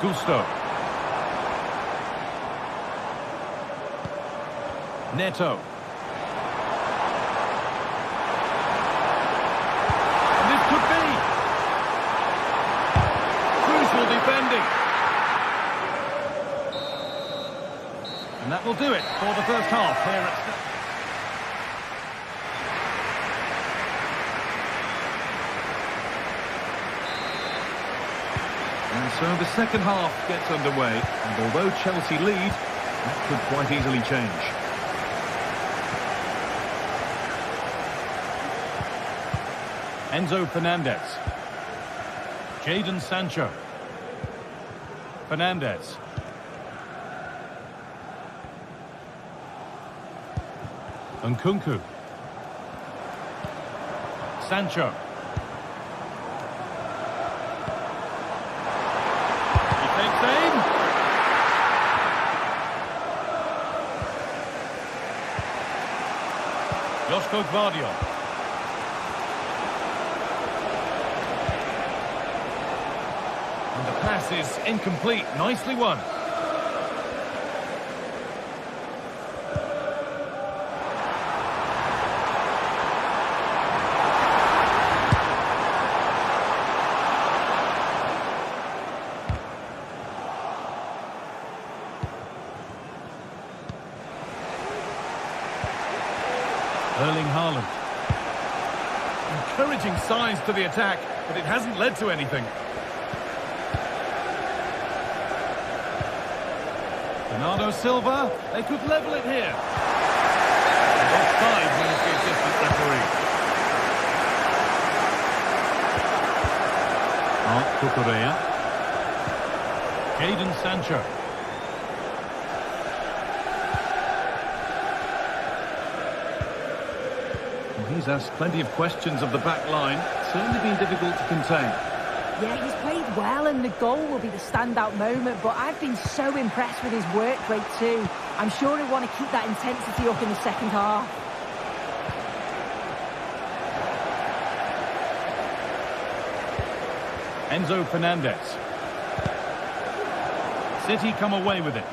Gusto. Neto. And this could be. Crucial defending. And that will do it for the first half here at... And so the second half gets underway, and although Chelsea lead, that could quite easily change. Enzo Fernandez. Jadon Sancho. Fernandez. Nkunku. Sancho. Josko Gvardiol. And the pass is incomplete. Nicely won. Erling Haaland. Encouraging signs to the attack, but it hasn't led to anything. Bernardo Silva, they could level it here. Offside means the assistant referee. Cucurella. Jadon Sancho. He's asked plenty of questions of the back line. Certainly been difficult to contain. Yeah, he's played well, and the goal will be the standout moment, but I've been so impressed with his work rate too. I'm sure he'll want to keep that intensity up in the second half. Enzo Fernandez. City come away with it.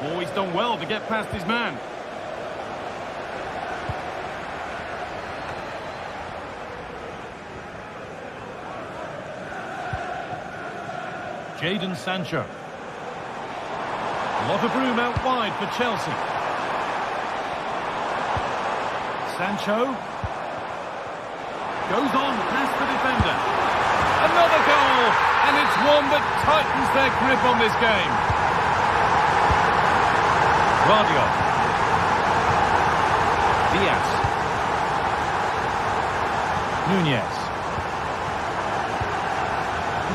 Oh, he's done well to get past his man. Jadon Sancho. A lot of room out wide for Chelsea. Sancho. Goes on past the defender. Another goal! And it's one that tightens their grip on this game. Gvardiol. Diaz. Nunez.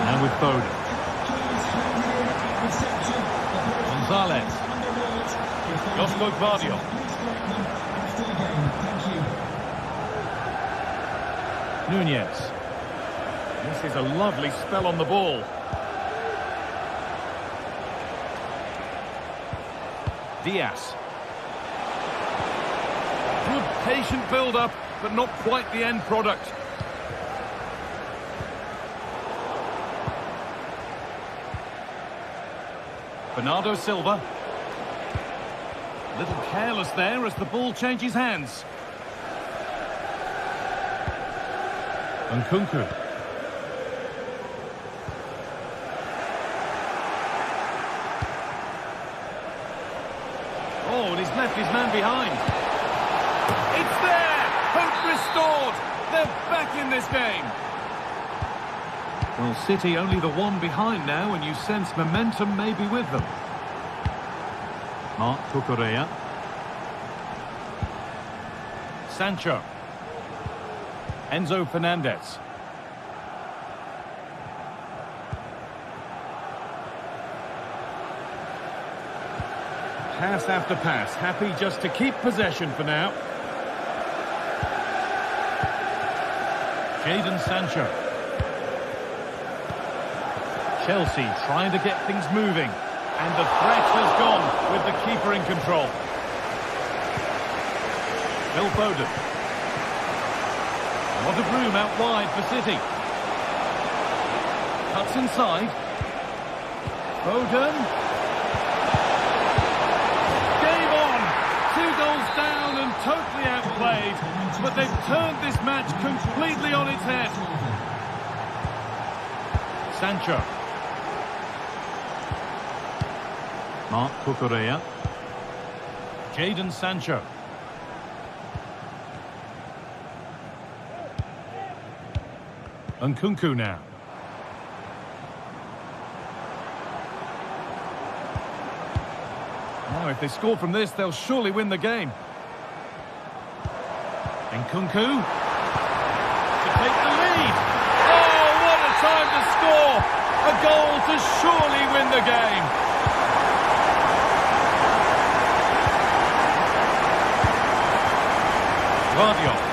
And with Foden. Gonzalez. Josko Gvardiol. Nunez. This is a lovely spell on the ball. Diaz. Good patient build-up, but not quite the end product. Bernardo Silva. A little careless there as the ball changes hands. Nkunku. Oh, and he's left his man behind. It's there! Hope restored! They're back in this game. Well, City only the one behind now, and you sense momentum may be with them. Marc Cucurella. Sancho. Enzo Fernandez. Pass after pass, happy just to keep possession for now. Jadon Sancho. Chelsea trying to get things moving. And the threat has gone with the keeper in control. Phil Foden. A lot of room out wide for City. Cuts inside. Foden. Game on. 2 goals down and totally outplayed. But they've turned this match completely on its head. Sancho. Marc Cucurella. Jadon Sancho. Nkunku now. Now, if they score from this, they'll surely win the game. Nkunku. To take the lead. Oh, what a time to score! A goal to surely win the game. Guardiola.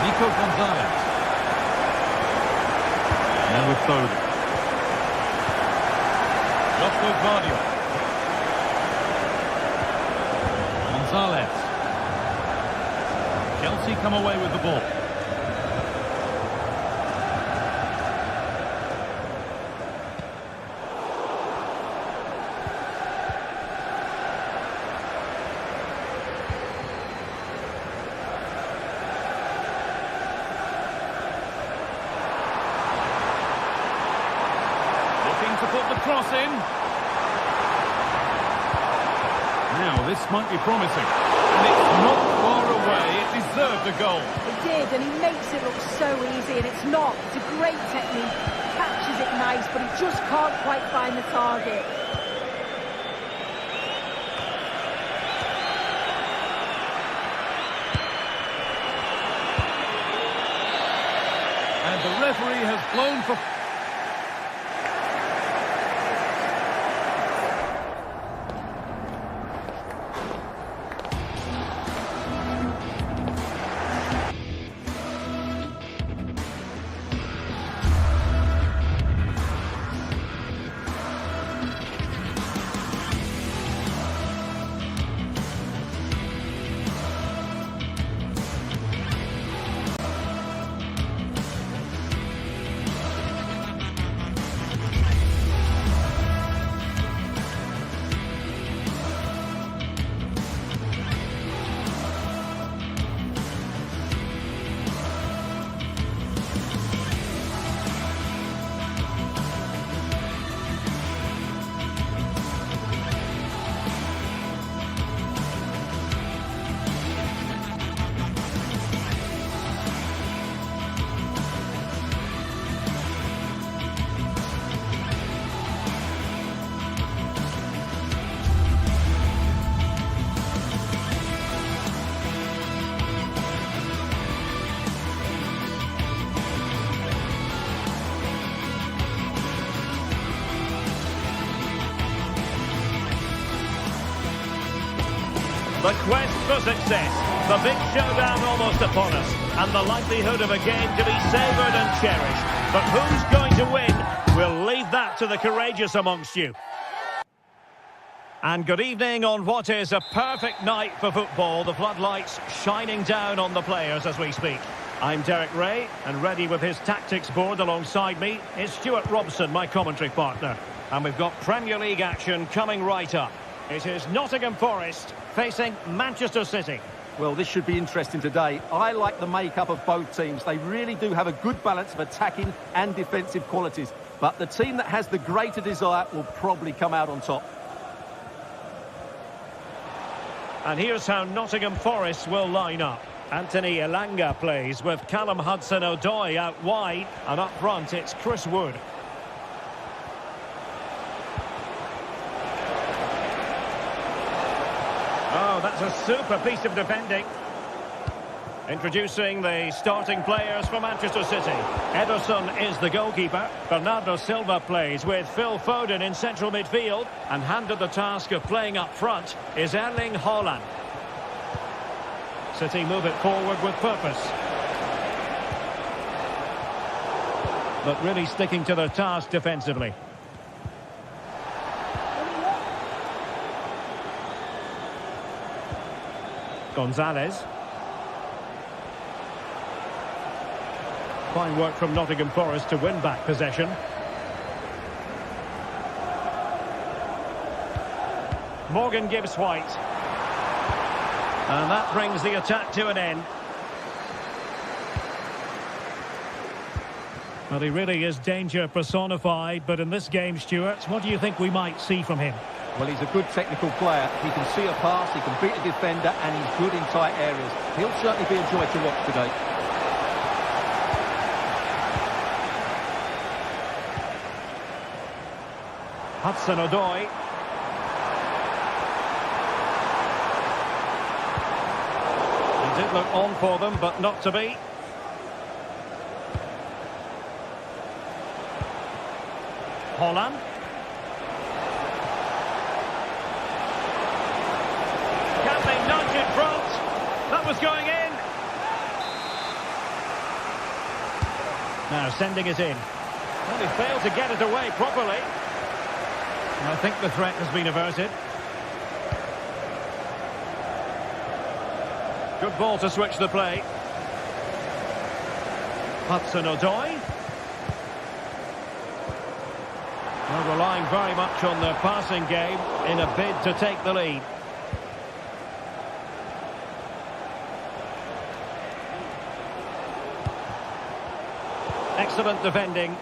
Nico Gonzalez. Now with Foden. Josco Guardiola. Gonzalez. Chelsea come away with the ball. To put the cross in. Now this might be promising, and it's not far away. It deserved a goal. It did, and he makes it look so easy, and it's not. It's a great technique, catches it nice, but he just can't quite find the target. And the referee has blown for... The quest for success, the big showdown almost upon us, and the likelihood of a game to be savoured and cherished. But who's going to win? We'll leave that to the courageous amongst you. And good evening on what is a perfect night for football. The floodlights shining down on the players as we speak. I'm Derek Ray, and ready with his tactics board alongside me is Stuart Robson, my commentary partner. And we've got Premier League action coming right up. It is Nottingham Forest facing Manchester City. Well, this should be interesting today. I like the makeup of both teams. They really do have a good balance of attacking and defensive qualities. But the team that has the greater desire will probably come out on top. And here's how Nottingham Forest will line up. Anthony Elanga plays with Callum Hudson-Odoi out wide, and up front it's Chris Wood. Oh, that's a super piece of defending. Introducing the starting players for Manchester City. Ederson is the goalkeeper. Bernardo Silva plays with Phil Foden in central midfield. And handed the task of playing up front is Erling Haaland. City move it forward with purpose. But really sticking to their task defensively. Gonzalez. Fine work from Nottingham Forest to win back possession. Morgan Gibbs White. And that brings the attack to an end. Well, he really is danger personified, but in this game, Stuart, what do you think we might see from him? Well, he's a good technical player. He can see a pass, he can beat a defender, and he's good in tight areas. He'll certainly be a joy to watch today. Hudson-Odoi. He did look on for them, but not to be. Haaland. Can they nudge in front? That was going in. Now sending it in. Well, he failed to get it away properly. I think the threat has been averted. Good ball to switch the play. Hudson-Odoi. Well, relying very much on the passing game in a bid to take the lead. Excellent defending.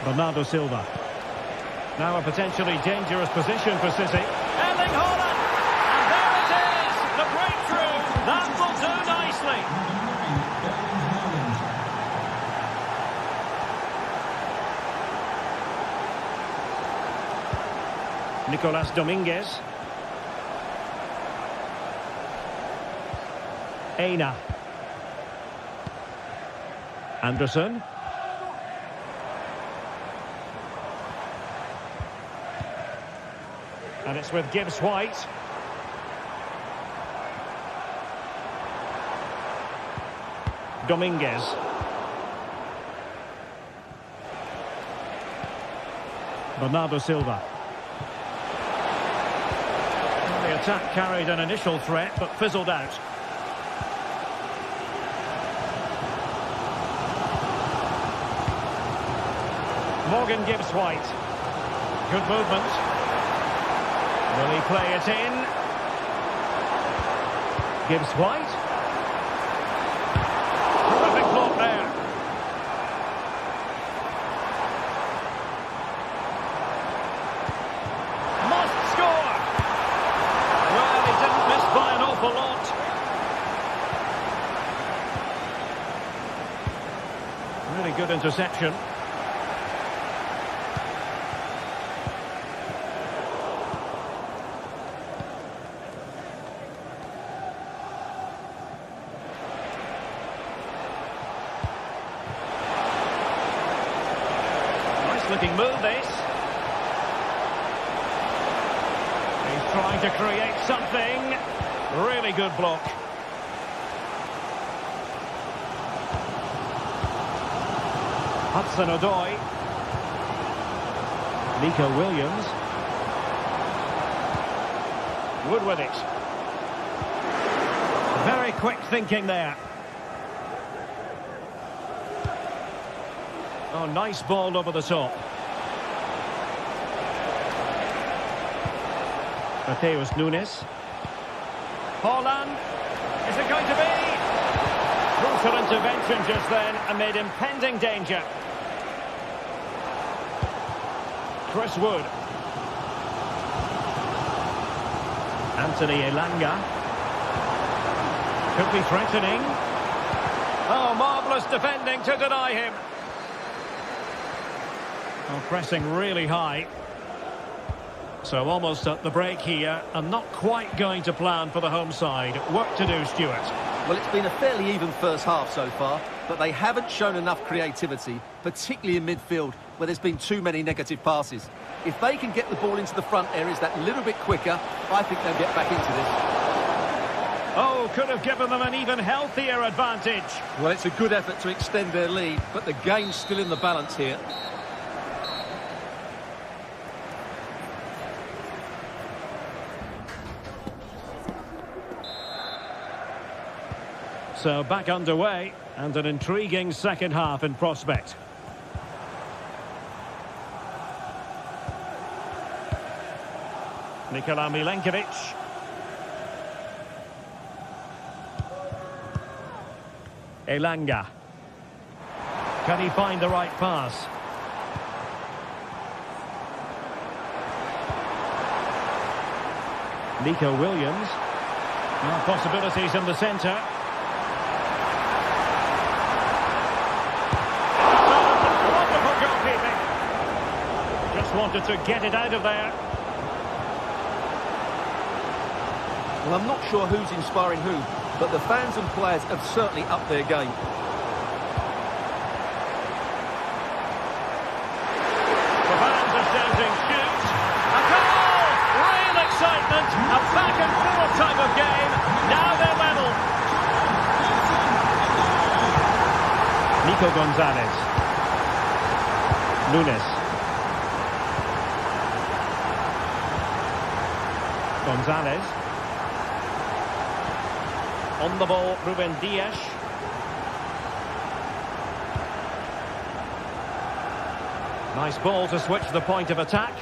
Bernardo Silva. Now a potentially dangerous position for City. Erling Haaland! And there it is! The breakthrough! That will do nicely! Nicolas Dominguez. Aina. Anderson. And it's with Gibbs White. Dominguez. Bernardo Silva. Well, the attack carried an initial threat, but fizzled out. Morgan Gibbs White. Good movement. Will he play it in? Gibbs White. Terrific block there. Must score! Well, he didn't miss by an awful lot. Really good interception. looking move, this. He's trying to create something. Really good block. Hudson-Odoi. Nico Williams. Wood with it. Very quick thinking there. Oh, nice ball over the top. Mateus Nunes. Haaland. Is it going to be? Brutal intervention just then amid impending danger. Chris Wood. Anthony Elanga. Could be threatening. Oh, marvellous defending to deny him. Oh, pressing really high. So almost at the break here, and not quite going to plan for the home side. Work to do, Stuart. Well, it's been a fairly even first half so far, but they haven't shown enough creativity, particularly in midfield, where there's been too many negative passes. If they can get the ball into the front areas that little bit quicker, I think they'll get back into this. Oh, could have given them an even healthier advantage. Well, it's a good effort to extend their lead, but the game's still in the balance here. So back underway, and an intriguing second half in prospect. Nikola Milenkovic. Elanga. Can he find the right pass? Nico Williams. Now possibilities in the centre. Wanted to get it out of there. Well, I'm not sure who's inspiring who, but the fans and players have certainly upped their game. The fans are shouting, shoot! A goal! Real excitement! A back and forth type of game. Now they're level. Nico Gonzalez. Nunes. Gonzalez. On the ball, Ruben Dias. Nice ball to switch the point of attack.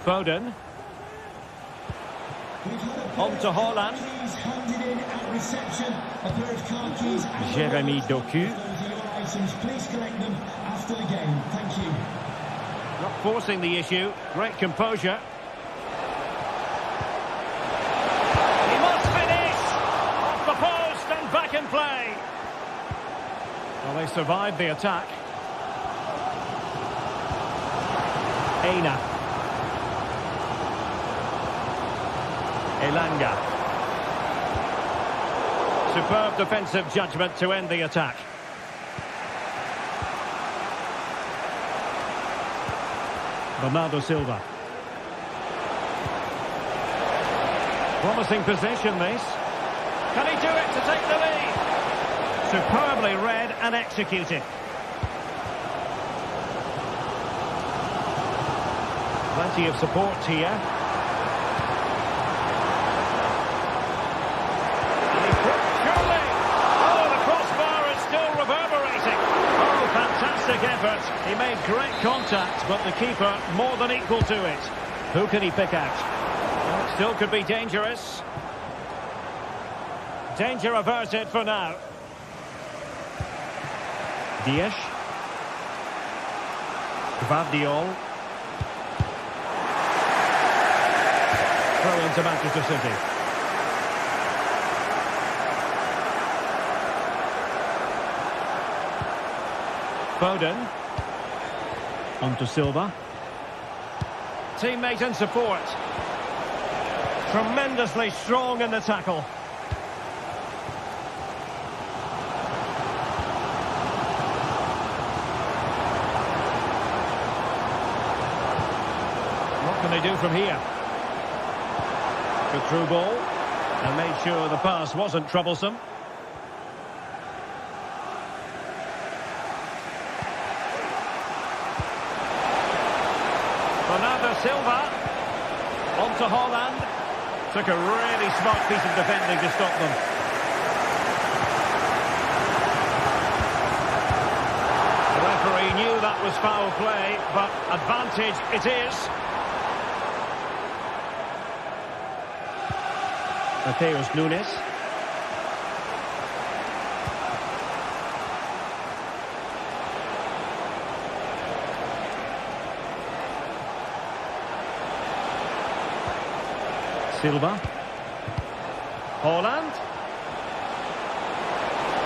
Foden. On to Haaland. Jeremy Doku. Please collect them after the game. Thank you. Not forcing the issue. Great composure. He must finish! Off the post and back in play. Well, they survived the attack. Aina. Elanga. Superb defensive judgment to end the attack. Bernardo Silva. Promising possession, this. Can he do it to take the lead? Superbly read and executed. Plenty of support here. And he surely. Oh, the crossbar is still reverberating. Oh, fantastic effort. He made great contact, but the keeper more than equal to it. Who can he pick out? Well, it still could be dangerous. Danger averted for now. Dias. Gvardiol. Throw into Manchester City. Foden. On to Silva. Teammate and support. Tremendously strong in the tackle. can they do from here? Good through ball. And made sure the pass wasn't troublesome. Bernardo Silva. On to Holland. Took a really smart piece of defending to stop them. The referee knew that was foul play, but advantage it is. Mateus Nunes. Silva. Holland.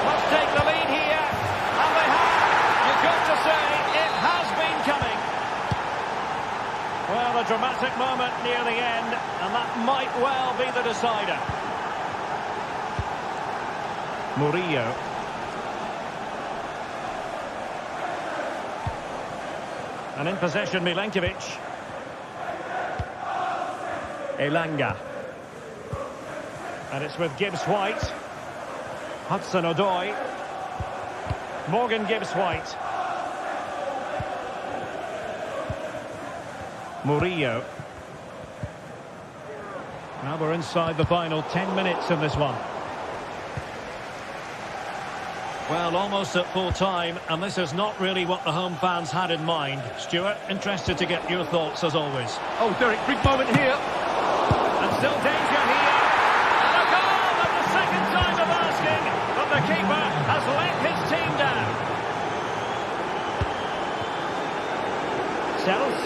Must take the lead here. And they have. You've got to say, it has been coming. Well, a dramatic moment near the end, and that might well be the decider. Murillo. And in possession, Milenkovic. Elanga. And it's with Gibbs-White. Hudson-Odoi. Morgan Gibbs-White. Murillo. Now we're inside the final 10 minutes in this one. Well, almost at full time, and this is not really what the home fans had in mind. Stuart, interested to get your thoughts as always. Oh, Derek, big moment here. And still danger here. And a goal at the second time of asking, but the keeper has let his team down. Sells.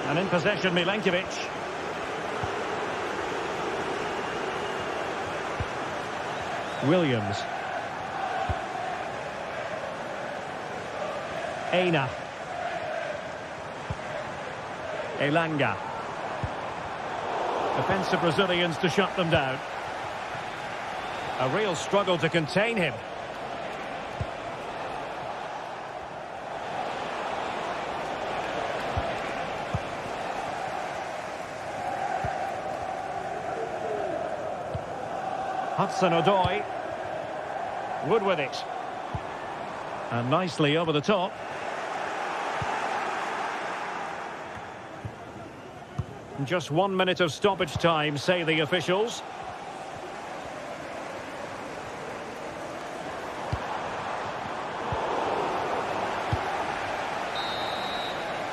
And in possession, Milenkovic. Williams. Aina. Elanga. Defensive Brazilians to shut them down. A real struggle to contain him. Hudson-Odoi. Wood with it. And nicely over the top. Just 1 minute of stoppage time, say the officials.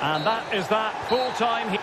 And that is that full time.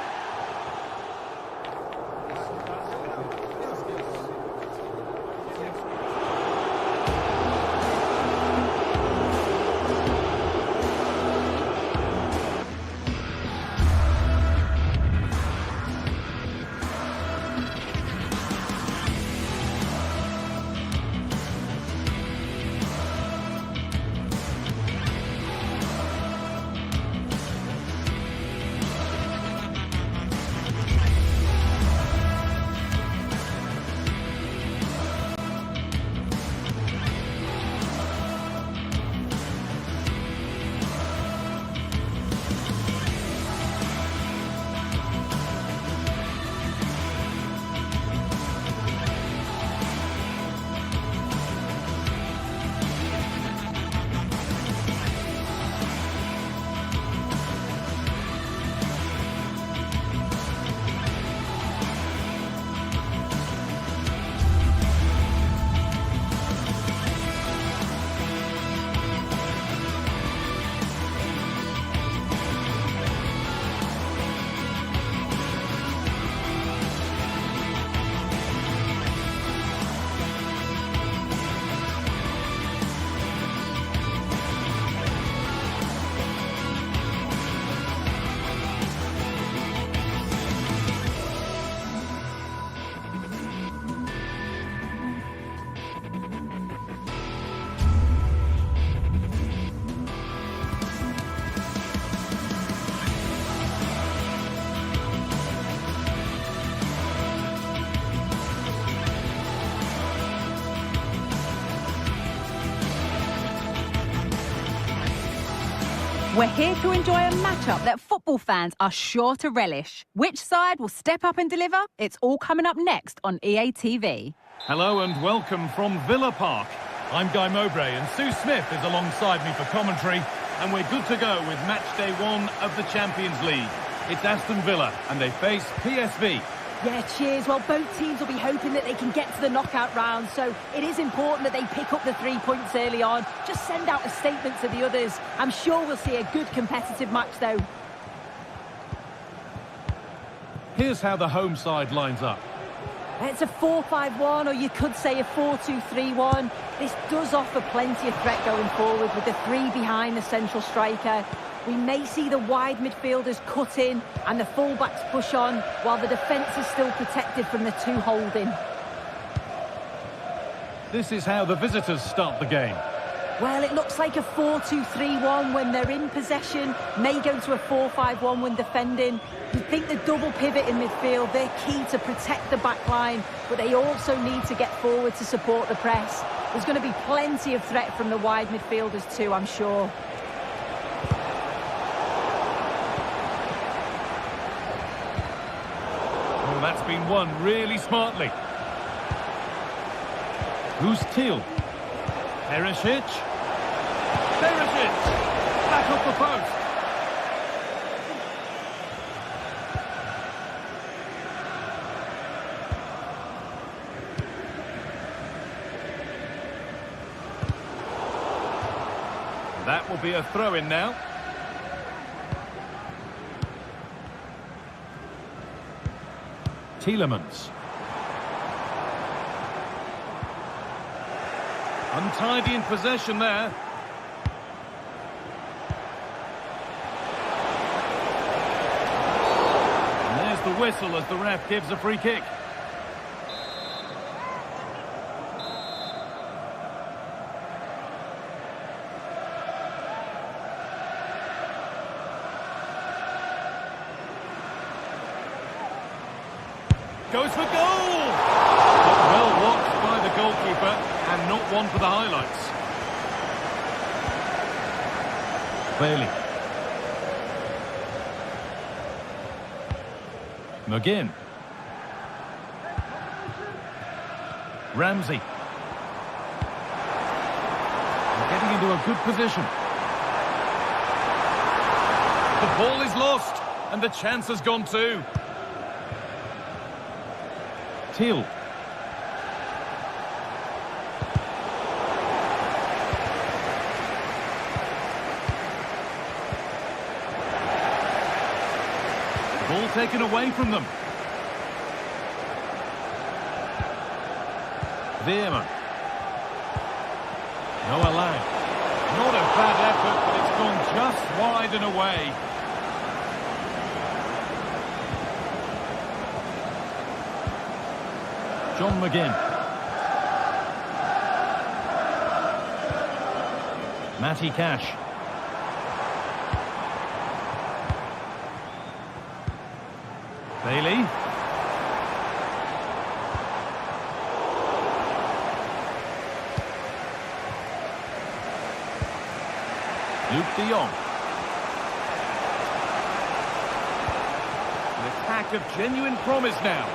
We're here to enjoy a matchup that football fans are sure to relish. Which side will step up and deliver? It's all coming up next on EA TV. Hello and welcome from Villa Park. I'm Guy Mowbray and Sue Smith is alongside me for commentary, and we're good to go with match day 1 of the Champions League. It's Aston Villa and they face PSV. Yeah, cheers. Well, both teams will be hoping that they can get to the knockout round, so it is important that they pick up the 3 points early on. Just send out a statement to the others. I'm sure we'll see a good competitive match, though. Here's how the home side lines up. It's a 4-5-1, or you could say a 4-2-3-1. This does offer plenty of threat going forward with the 3 behind the central striker. We may see the wide midfielders cut in and the fullbacks push on, while the defence is still protected from the 2 holding. This is how the visitors start the game. Well, it looks like a 4-2-3-1 when they're in possession, may go to a 4-5-1 when defending. You think the double pivot in midfield, they're key to protect the back line, but they also need to get forward to support the press. There's going to be plenty of threat from the wide midfielders too, I'm sure. Oh, that's been won really smartly. Who's Teal? Perisic. Perisic! Back off the post. That will be a throw-in now. Tielemans. Untidy in possession there. And there's the whistle as the ref gives a free kick. Goes for goal! Well watched by the goalkeeper and not one for the highlights. Bailey. McGinn. Ramsey. They're getting into a good position. The ball is lost and the chance has gone too. Teal. Ball taken away from them. Veerman. Noah Lang. Not a bad effort, but it's gone just wide and away. John McGinn. Matty Cash. Bailey. Luke de Jong. An attack of genuine promise now.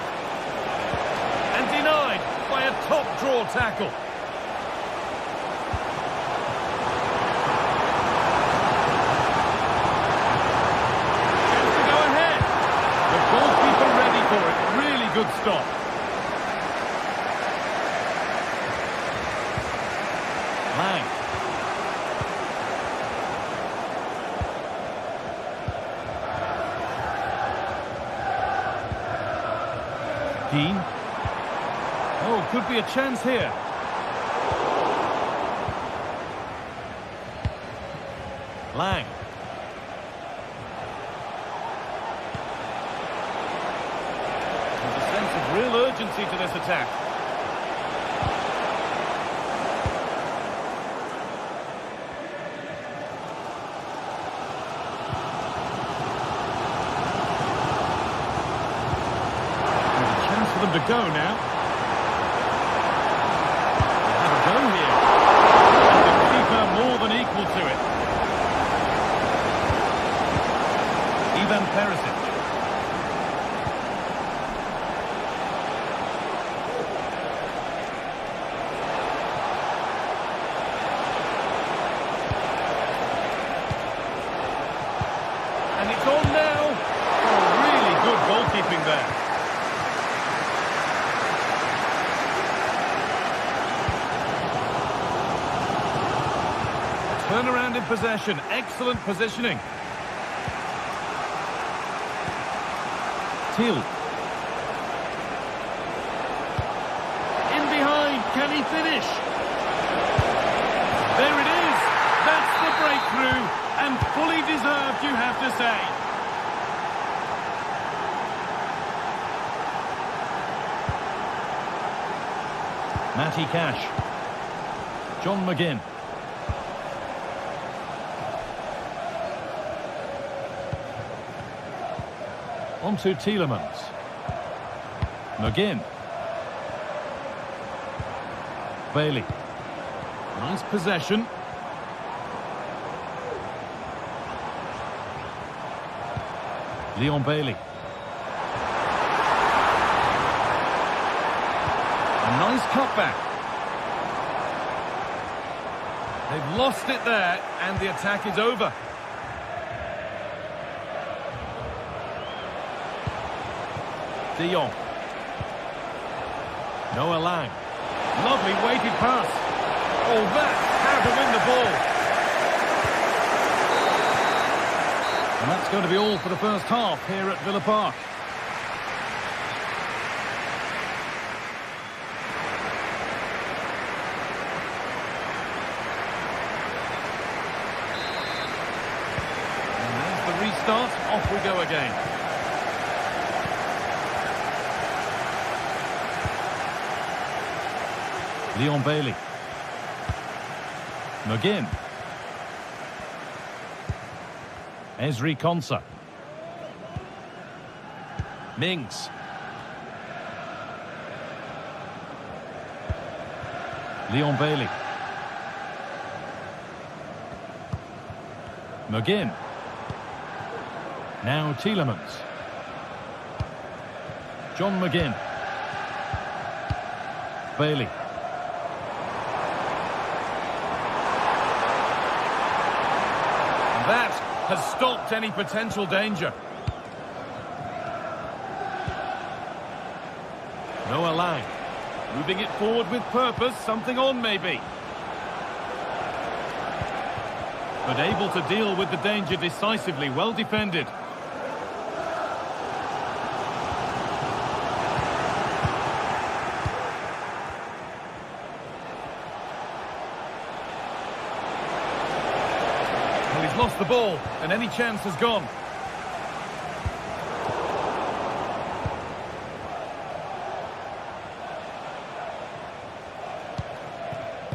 And denied by a top-draw tackle. Chance to go ahead. The goalkeeper ready for it. Really good stop. Lang. Dean. Oh, could be a chance here. Lang. There's a sense of real urgency to this attack. There's a chance for them to go now. More than equal to it. Turn around in possession. Excellent positioning. Thiel. In behind. Can he finish? There it is. That's the breakthrough. And fully deserved, you have to say. Matty Cash. John McGinn. On to Tielemans. McGinn. Bailey. Nice possession. Leon Bailey. A nice cutback. They've lost it there, and the attack is over. De Jong. Noah Lang. Lovely weighted pass. Oh, that's how to win the ball. And that's going to be all for the first half here at Villa Park. And there's the restart. Off we go again. Leon Bailey. McGinn. Ezri Konsa. Mings. Leon Bailey. McGinn. Now Tielemans. John McGinn. Bailey. That has stopped any potential danger. Noah Lang. Moving it forward with purpose, something on maybe. But able to deal with the danger decisively, well defended. Well, he's lost the ball, and any chance has gone.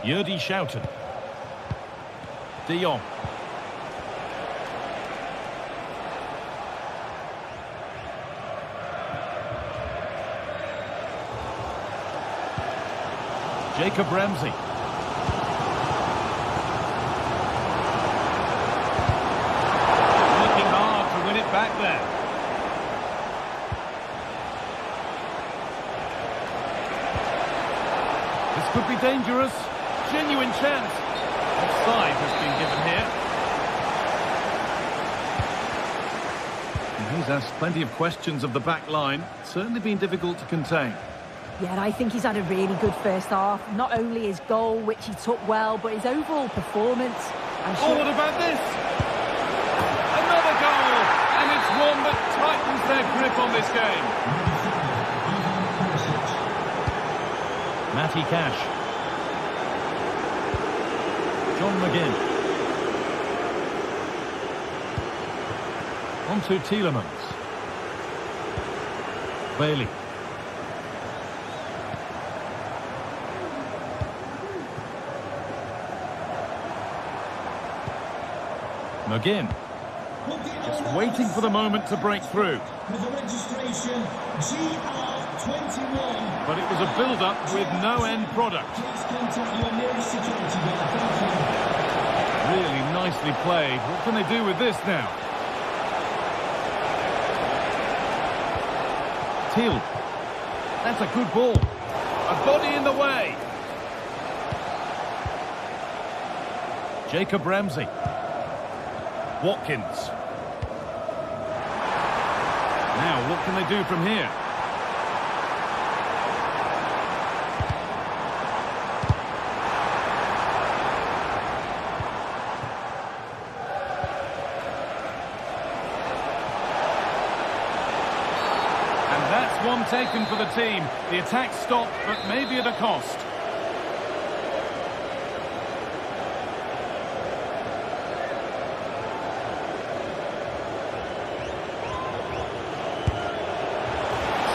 Yurdi Schouten. De Jong. Jacob Ramsey. Working hard to win it back there. This could be dangerous. Genuine chance. Offside has been given here. And he's asked plenty of questions of the back line. Certainly been difficult to contain. Yeah, and I think he's had a really good first half. Not only his goal, which he took well, but his overall performance. Oh, what about this? Another goal! And it's one that tightens their grip on this game. Matty Cash. John McGinn. On to Tielemans. Bailey. McGinn. Just waiting for the moment to break through. With the registration GR21. But it was a build-up with no end product. Please contact your nearest security guard. Thank you. Really nicely played. What can they do with this now? Thiel. That's a good ball. A body in the way. Jacob Ramsey. Watkins. Now, what can they do from here? taken for the team. The attack stopped, but maybe at a cost.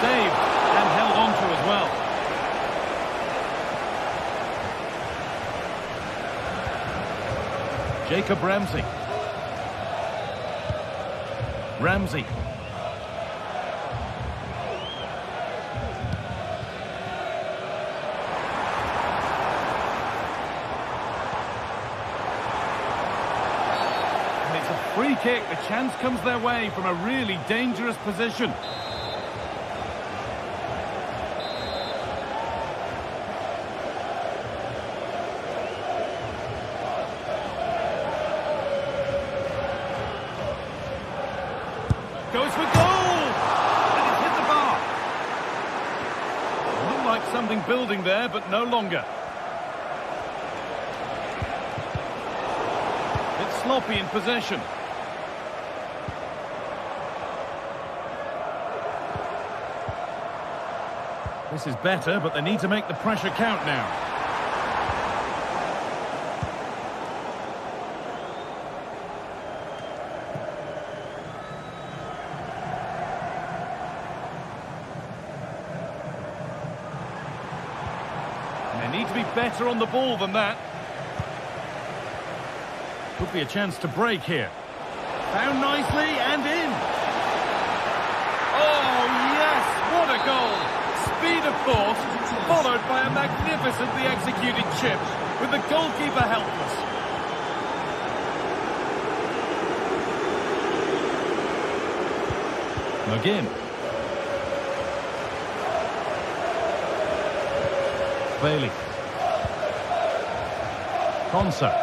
Saved and held on to as well. Jacob Ramsey. Ramsey. And it's a free kick. The chance comes their way from a really dangerous position. Goes for goal! And it's hit the bar. Looked like something building there, but no longer. It's sloppy in possession. This is better, but they need to make the pressure count now. They need to be better on the ball than that. Could be a chance to break here. Found nicely and in. Oh, yes! What a goal! Speed of thought, followed by a magnificently executed chip, with the goalkeeper helpless. McGinn. Bailey. Conser.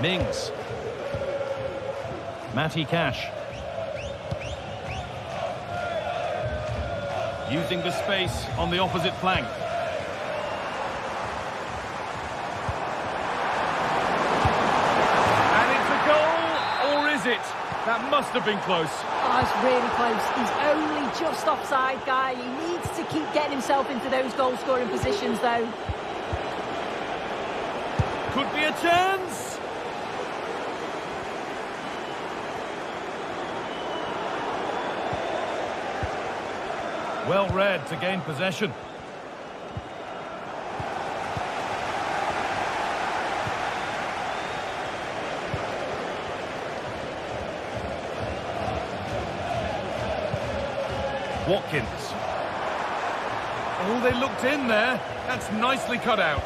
Mings. Matty Cash. Using the space on the opposite flank. And it's a goal, or is it? That must have been close. Oh, it's really close. He's only just offside, guy. He needs to keep getting himself into those goal-scoring positions, though. Could be a chance. Well read to gain possession. Watkins. Oh, they looked in there. That's nicely cut out.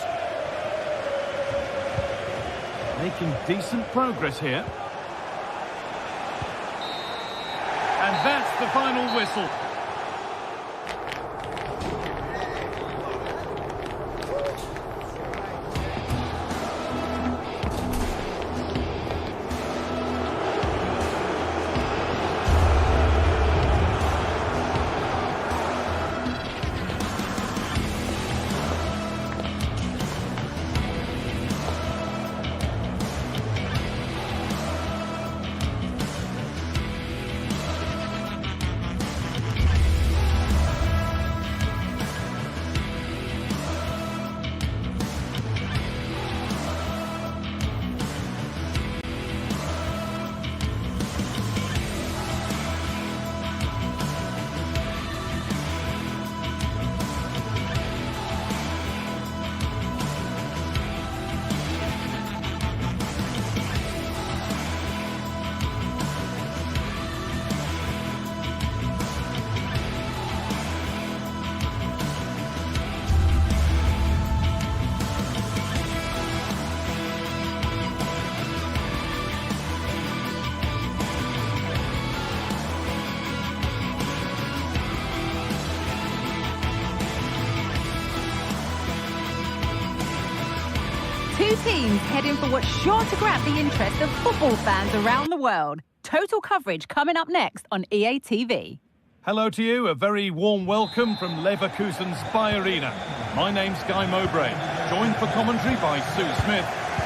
Making decent progress here. And that's the final whistle. Two teams heading for what's sure to grab the interest of football fans around the world. Total coverage coming up next on EA TV. Hello to you, a very warm welcome from Leverkusen's Spy Arena. My name's Guy Mowbray, joined for commentary by Sue Smith,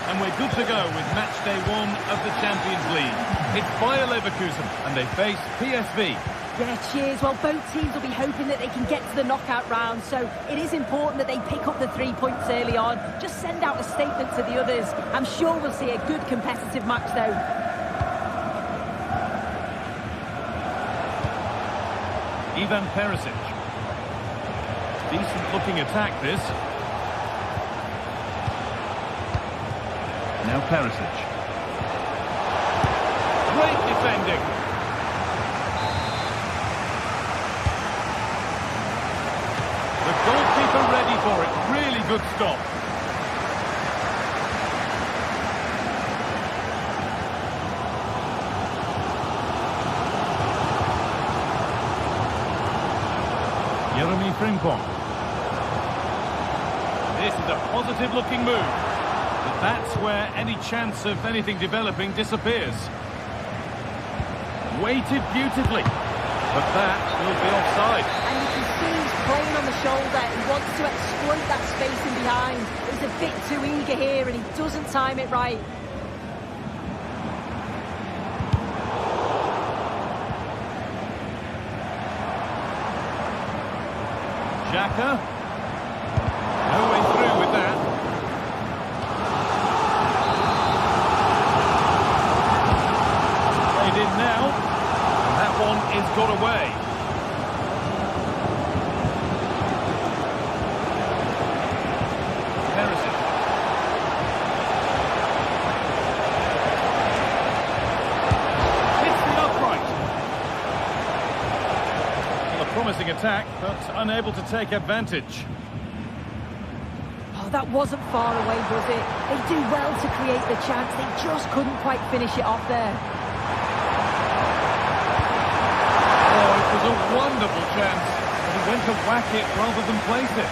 and And we're good to go with match day 1 of the Champions League. It's Bayer Leverkusen and they face PSV. Yeah, cheers. Well, both teams will be hoping that they can get to the knockout round, so it is important that they pick up the 3 points early on. Just send out a statement to the others. I'm sure we'll see a good competitive match, though. Ivan Perisic. Decent looking attack, this. Now Perisic. Great defending. The goalkeeper ready for it. Really good stop. Jeremy Frimpong. This is a positive-looking move. But that's where any chance of anything developing disappears. Weighted beautifully. But that will be offside. And you can see he's playing on the shoulder. He wants to exploit that space in behind. He's a bit too eager here and he doesn't time it right. Xhaka. No way through with that. Played in now. And that one is got away. Perisic. Hits the upright. A promising attack, but unable to take advantage. Oh, that wasn't far away, was it? They do well to create the chance. They just couldn't quite finish it off there. Oh, it was a wonderful chance. But he went to whack it rather than place it.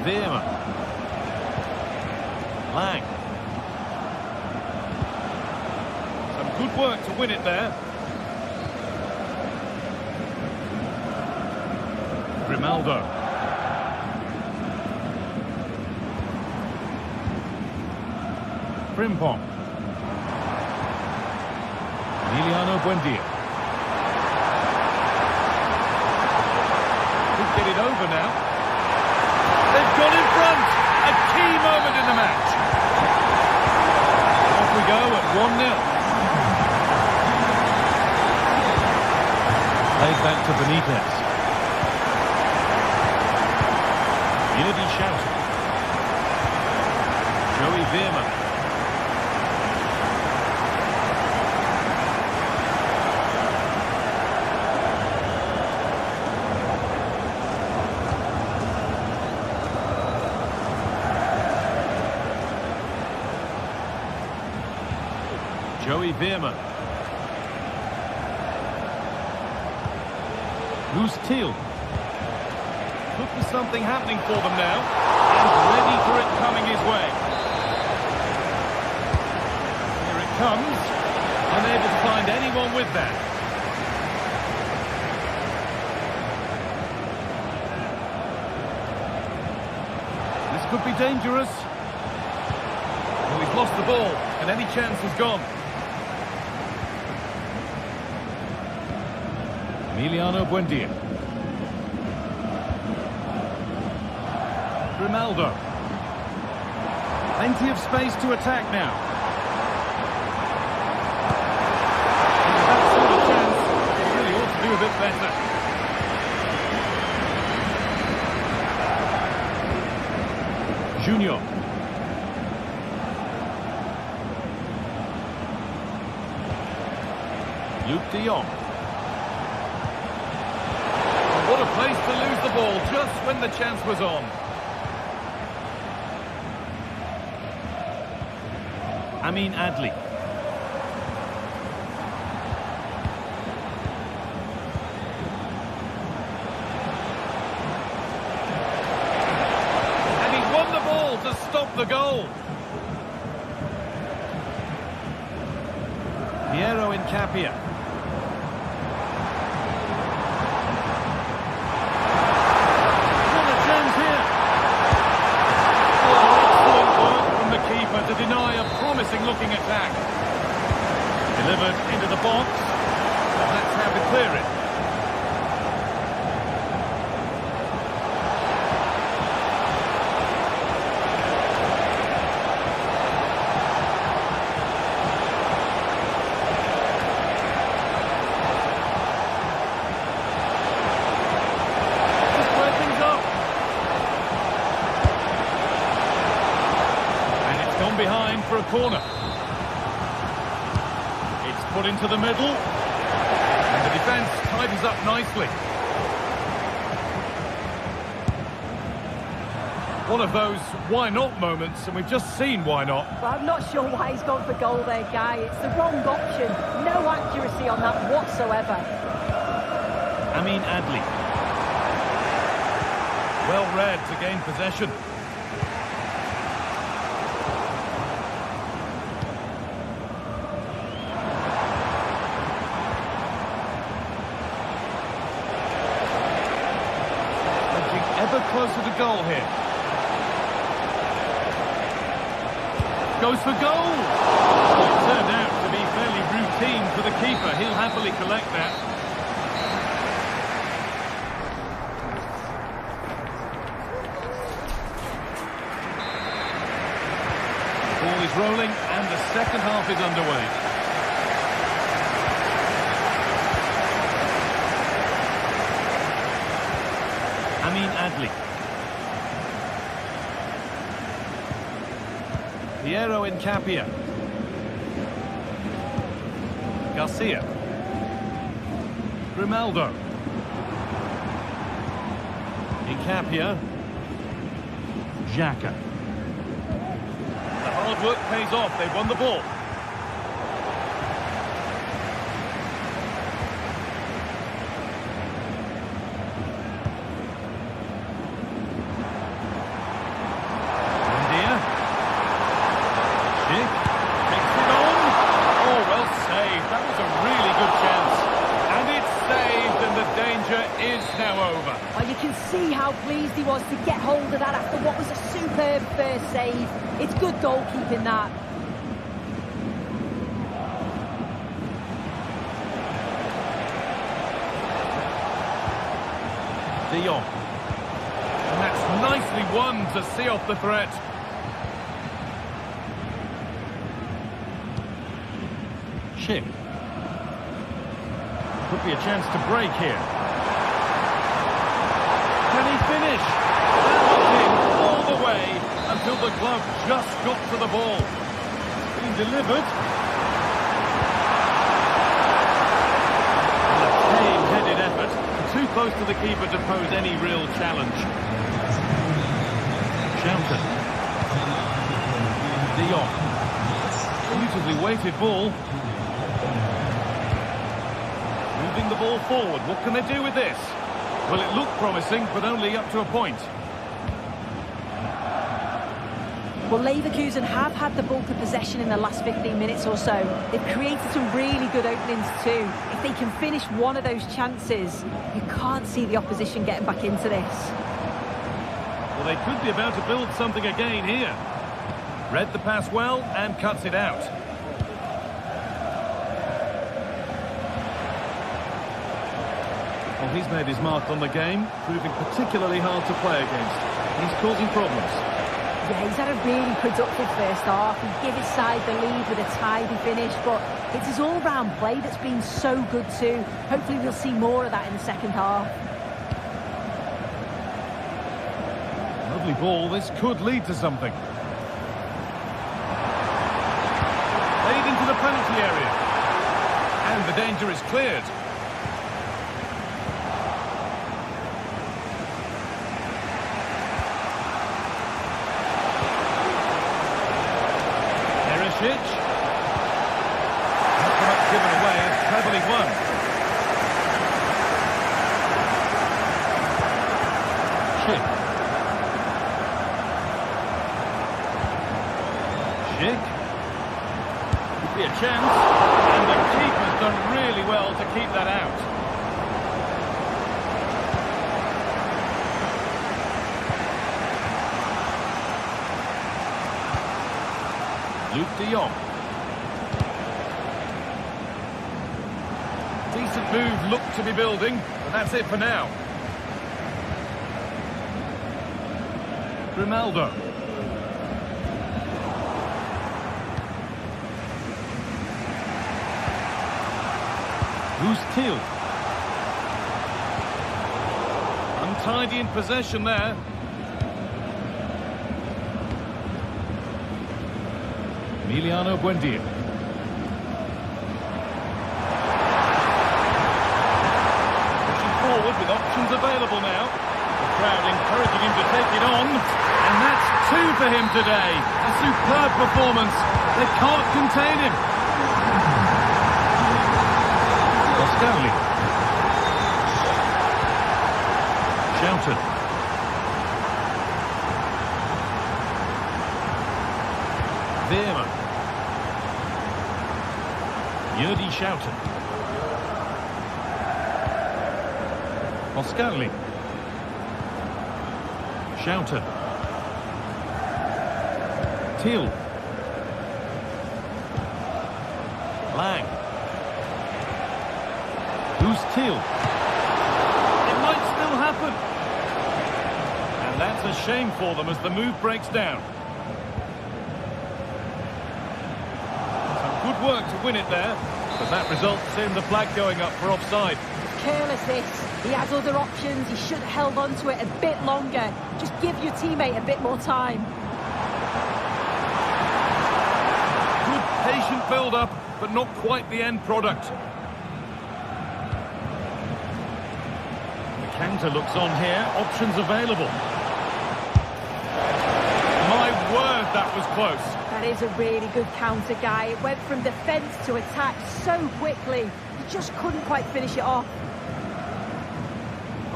Veerman. Lang. Some good work to win it there. Grimaldo. Frimpong. Emiliano Buendia. Could get it over now. They've got in front. A key moment in the match. Off we go at 1-0. Played back to Benitez. Unity shouting. Joey Veerman. Joey Veerman. Who's Teal? Could be something happening for them now. And ready for it coming his way. Here it comes. Unable to find anyone with that. This could be dangerous. Oh, he's lost the ball, and any chance is gone. Emiliano Buendia. Grimaldo. Plenty of space to attack now. And that sort of chance, they really ought to do a bit better. Junior. Luke de Jong. What a place to lose the ball just when the chance was on. Amin Adli. And he won the ball to stop the goal. Piero Capia. What a chance here. Oh, excellent work from the keeper to deny a promising-looking attack. Delivered into the box. And that's how to clear it. Behind for a corner. It's put into the middle, and the defence tidies up nicely. One of those why not moments, and we've just seen why not. Well, I'm not sure why he's gone for goal there, Guy. It's the wrong option. No accuracy on that whatsoever. Amin Adli. Well read to gain possession. Ever closer to goal here. Goes for goal! It turned out to be fairly routine for the keeper. He'll happily collect that. The ball is rolling and the second half is underway. Amin Adli. Piero in Capia. Garcia. Grimaldo. In Capia. Xhaka. The hard work pays off. They've won the ball. Well, you can see how pleased he was to get hold of that after what was a superb first save. It's good goalkeeping, that. De Jong. And that's nicely won to see off the threat. Schick. Could be a chance to break here. Can he finish? All the way until the glove just got to the ball. Being delivered. A tame-headed effort. Too close to the keeper to pose any real challenge. Shelton. De Jong. Beautifully weighted ball. Moving the ball forward. What can they do with this? Well, it looked promising, but only up to a point. Well, Leverkusen have had the bulk of possession in the last 15 minutes or so. They've created some really good openings too. If they can finish one of those chances, you can't see the opposition getting back into this. Well, they could be about to build something again here. Read the pass well and cuts it out. Well, he's made his mark on the game, proving particularly hard to play against. He's causing problems. Yeah, he's had a really productive first half. He gave his side the lead with a tidy finish, but it's his all-round play that's been so good too. Hopefully we'll see more of that in the second half. Lovely ball. This could lead to something. Played into the penalty area. And the danger is cleared. Not so much given away, it's cleverly won. Schick. Could be a chance, and the keeper's done Luke de Jong. Decent move, look to be building, but that's it for now. Ronaldo. Who's Thiel? Untidy in possession there. Emiliano Buendia. Pushing forward with options available now. The crowd encouraging him to take it on. And that's 2 for him today. A superb performance. They can't contain him. Oscarli. Shouted. Veerman. Yurdi Shouted. Oscarli. Shouted. Thiel. Lang. Who's Thiel? It might still happen. And that's a shame for them as the move breaks down. Some good work to win it there, but that results in the flag going up for offside. Careless this. He has other options. He should have held on to it a bit longer. Just give your teammate a bit more time. Good patient build-up, but not quite the end product. The counter looks on here. Options available. My word, that was close. That is a really good counter, Guy. It went from defence to attack so quickly. He just couldn't quite finish it off.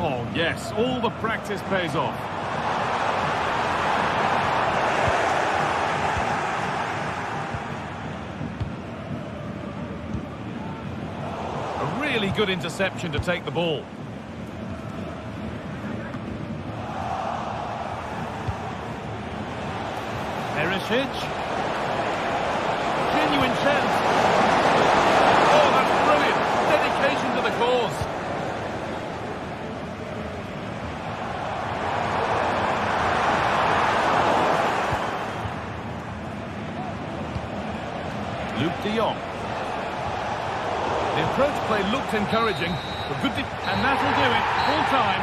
Oh, yes, all the practice pays off. A really good interception to take the ball. Perisic. Genuine chance. Oh, that's brilliant. Dedication to the cause. Luke de Jong. The approach play looked encouraging, but good, and that'll do it. Full time.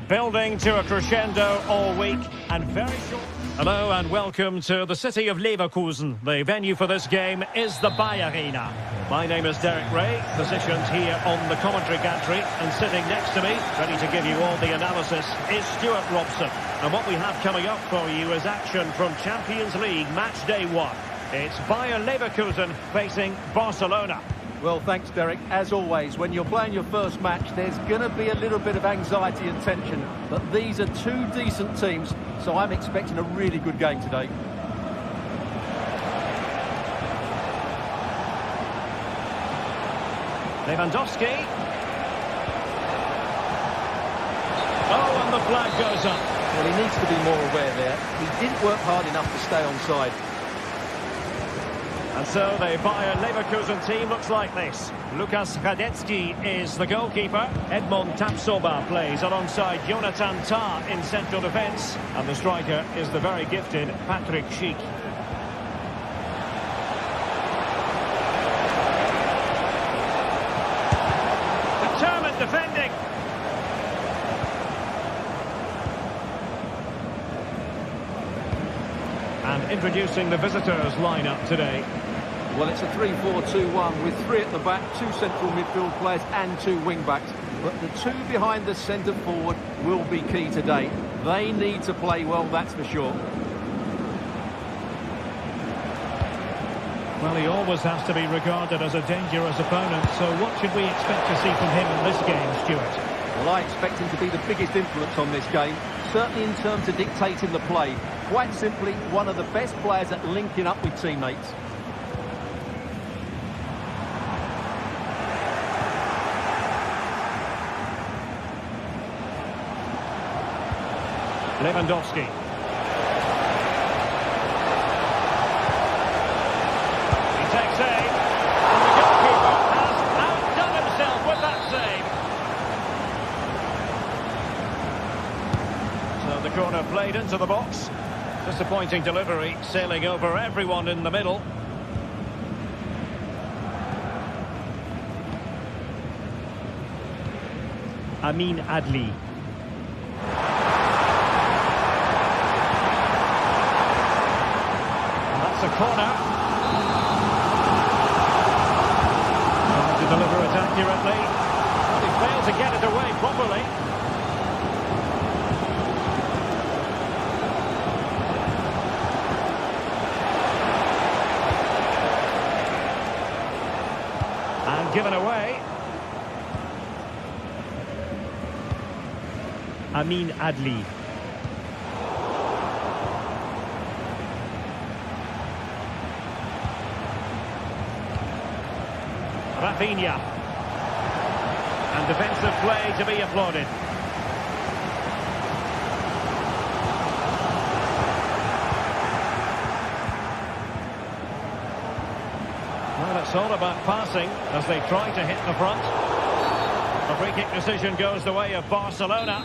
Building to a crescendo all week and very short. Hello and welcome to the city of Leverkusen. The venue for this game is the Bayer Arena. My name is Derek Ray, positioned here on the commentary gantry, and sitting next to me, ready to give you all the analysis, is Stuart Robson. And what we have coming up for you is action from Champions League match day 1. It's Bayer Leverkusen facing Barcelona. Well, thanks, Derek. As always, when you're playing your first match, there's going to be a little bit of anxiety and tension. But these are two decent teams, so I'm expecting a really good game today. Lewandowski. Oh, and the flag goes up. Well, he needs to be more aware there. He didn't work hard enough to stay onside. And so the Bayer Leverkusen team looks like this. Lukas Hradecky is the goalkeeper. Edmond Tapsoba plays alongside Jonathan Tah in central defence. And the striker is the very gifted Patrick Schick. Determined defending. And introducing the visitors lineup today. Well, it's a 3-4-2-1 with 3 at the back, 2 central midfield players and 2 wing-backs. But the 2 behind the centre forward will be key today. They need to play well, that's for sure. Well, he always has to be regarded as a dangerous opponent, so what should we expect to see from him in this game, Stuart? Well, I expect him to be the biggest influence on this game, certainly in terms of dictating the play. Quite simply, one of the best players at linking up with teammates. Lewandowski. He takes aim, and the goalkeeper has outdone himself with that save. So the corner played into the box. Disappointing delivery, sailing over everyone in the middle. Amin Adli. That's a corner. Trying to deliver it accurately. But he failed to get it away properly. And given away. Amin Adli. Rafinha. And defensive play to be applauded. Well, it's all about passing as they try to hit the front. The free kick decision goes the way of Barcelona.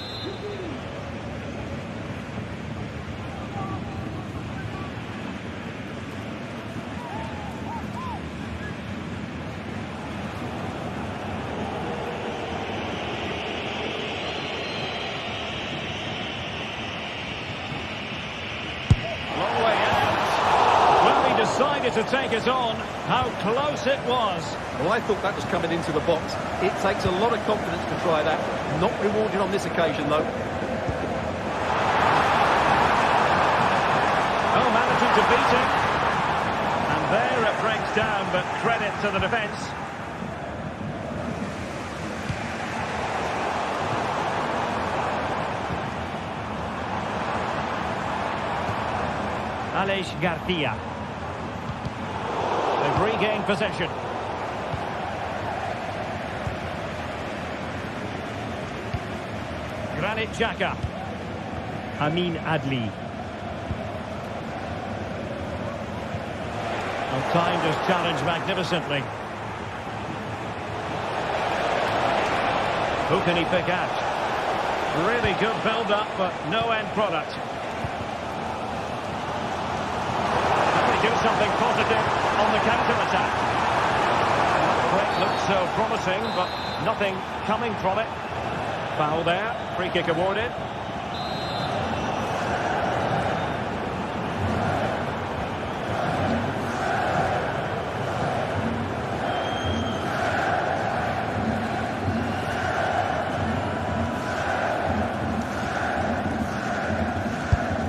Decided to take it on. How close it was. Well, I thought that was coming into the box. It takes a lot of confidence to try that. Not rewarded on this occasion, though. Oh, managing to beat it. And there it breaks down, but credit to the defence. Aleix Garcia. They've regained possession. Granit Xhaka. Amin Adli. Well, timed his challenge magnificently. Who can he pick out? Really good build-up, but no end product. Can we do something positive on the counter-attack? Break looked so promising, but nothing coming from it. Foul there. Free kick awarded.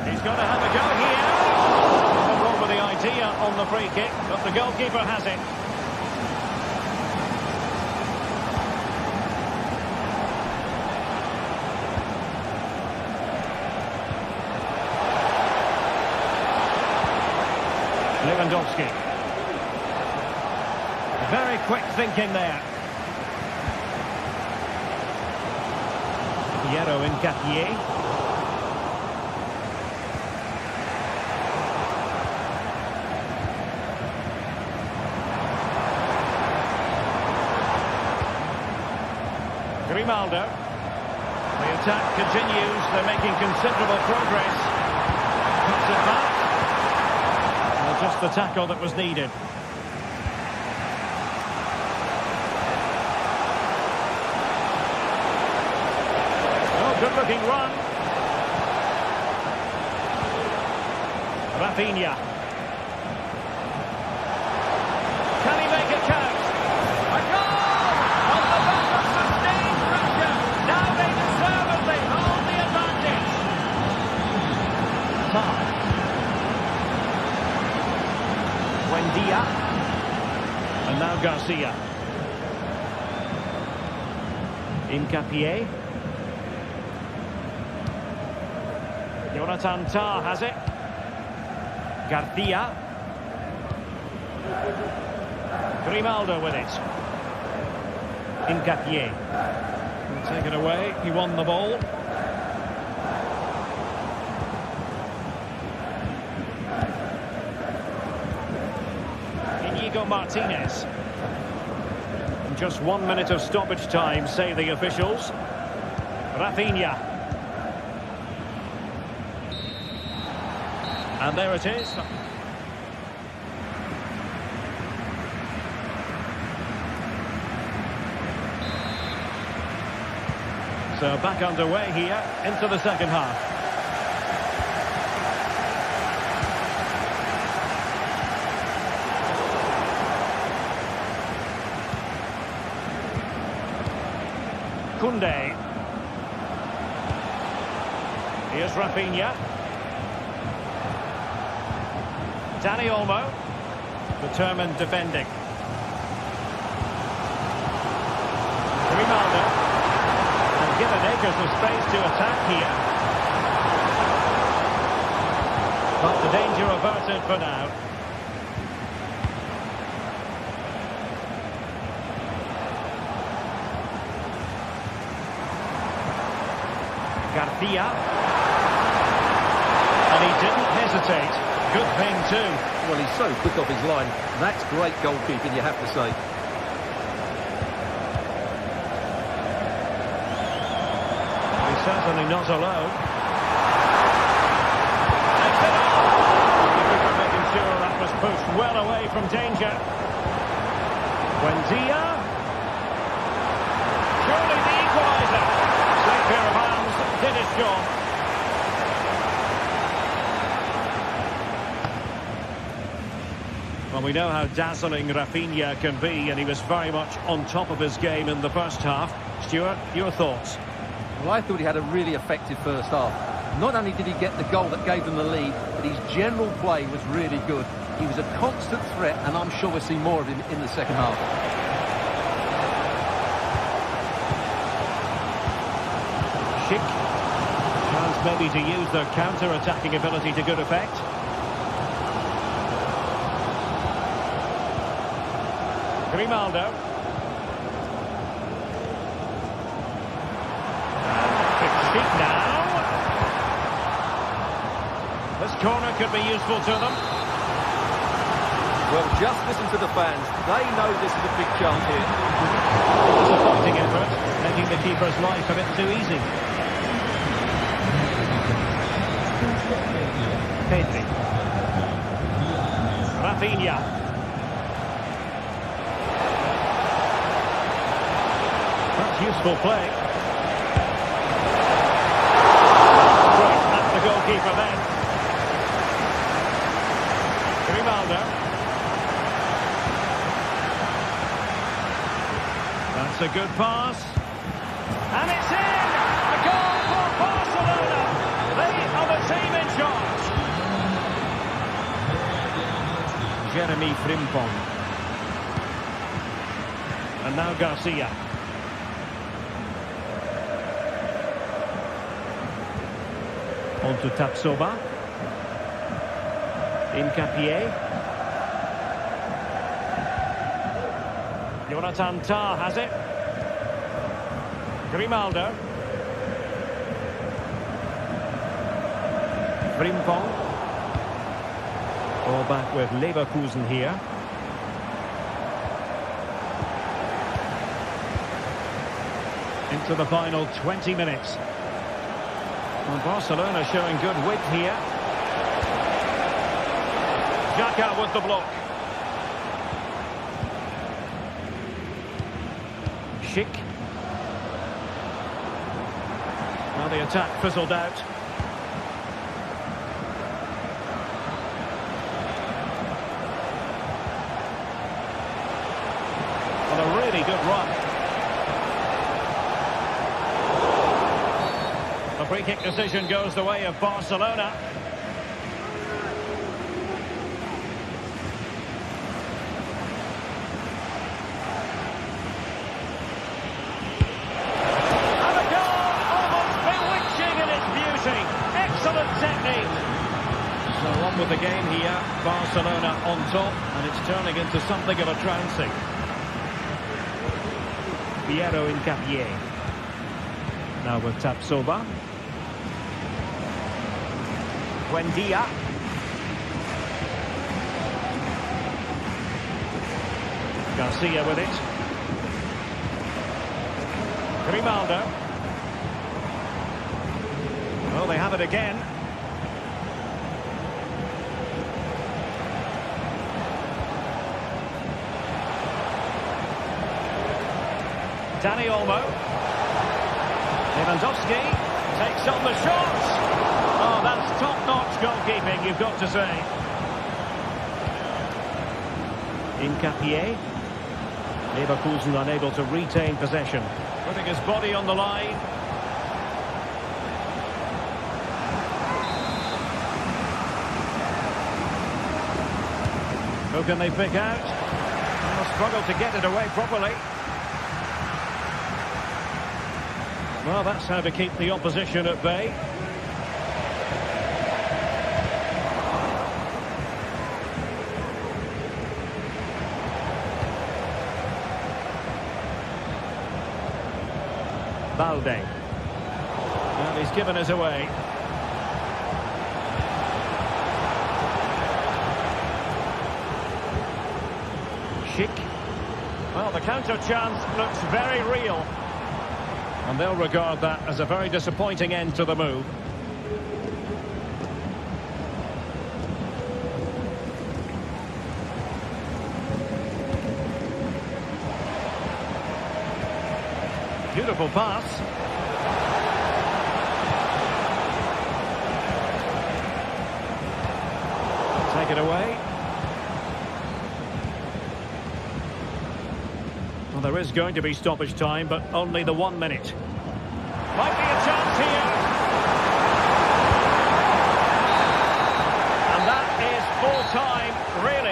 He's got to have a go here. Nothing wrong with the idea on the free kick, but the goalkeeper has it. Lewandowski. Very quick thinking there. Piero Incapié. Grimaldo. The attack continues. They're making considerable progress. Cuts it back. Just the tackle that was needed. Oh, good-looking run. Rafinha. Can he make it count? A goal! On the back of sustained pressure. Now they deservedly hold the advantage. Time. Buendia. And now Garcia. Incapié. Jonathan Tah has it. Garcia. Grimaldo with it. Incapié. Take it away. He won the ball. Martinez. Just 1 minute of stoppage time, say the officials. Rafinha. And there it is. So back underway here into the second half. Kunde. Here's Rafinha. Dani Olmo. Determined defending. Grimaldo. And given acres of space to attack here. But the danger averted for now. Garcia. And he didn't hesitate. Good thing too. Well, he's so quick off his line. That's great goalkeeping, you have to say. He's certainly not alone. Takes it off. Making sure that was pushed well away from danger. Buendia. Surely the equaliser. Slight pair of hands did his job. Well, we know how dazzling Rafinha can be, and he was very much on top of his game in the first half. Stuart, your thoughts? Well, I thought he had a really effective first half. Not only did he get the goal that gave them the lead, but his general play was really good. He was a constant threat, and I'm sure we'll see more of him in the second half. Schick. Chance maybe to use their counter-attacking ability to good effect. Grimaldo. It's Schick now. This corner could be useful to them. Well, just listen to the fans. They know this is a big chance here. Disappointing effort, making the keeper's life a bit too easy. Pedri. Rafinha. That's useful play. Grimaldo. That's a good pass. And it's in! A goal for Barcelona! They are the team in charge. Jeremy Frimpong. And now Garcia. On to Tapsoba. Incapié. Jonathan Tah has it. Grimaldo. Frimpong. All back with Leverkusen here. Into the final 20 minutes. Well, Barcelona showing good width here. Xhaka with the block. Schick. Now the attack fizzled out. And a really good run. The free kick decision goes the way of Barcelona. And a goal, almost bewitching in its beauty. Excellent technique. So on with the game here. Barcelona on top, and it's turning into something of a trouncing. Piero Incapié. Now with Tapsoba. Buendia. Garcia with it. Grimaldo. Well, they have it again. Dani Olmo. Lewandowski takes on the shot. Oh, that's top-notch goalkeeping, you've got to say. Incapié. Leverkusen unable to retain possession. Putting his body on the line. Who can they pick out? They'll struggle to get it away properly. Well, that's how to keep the opposition at bay. Balde. Well, he's given us away. Schick. Well, the counter chance looks very real. And they'll regard that as a very disappointing end to the move. Beautiful pass. Take it away. Well, there is going to be stoppage time, but only the 1 minute. Might be a chance here. And that is full time, really.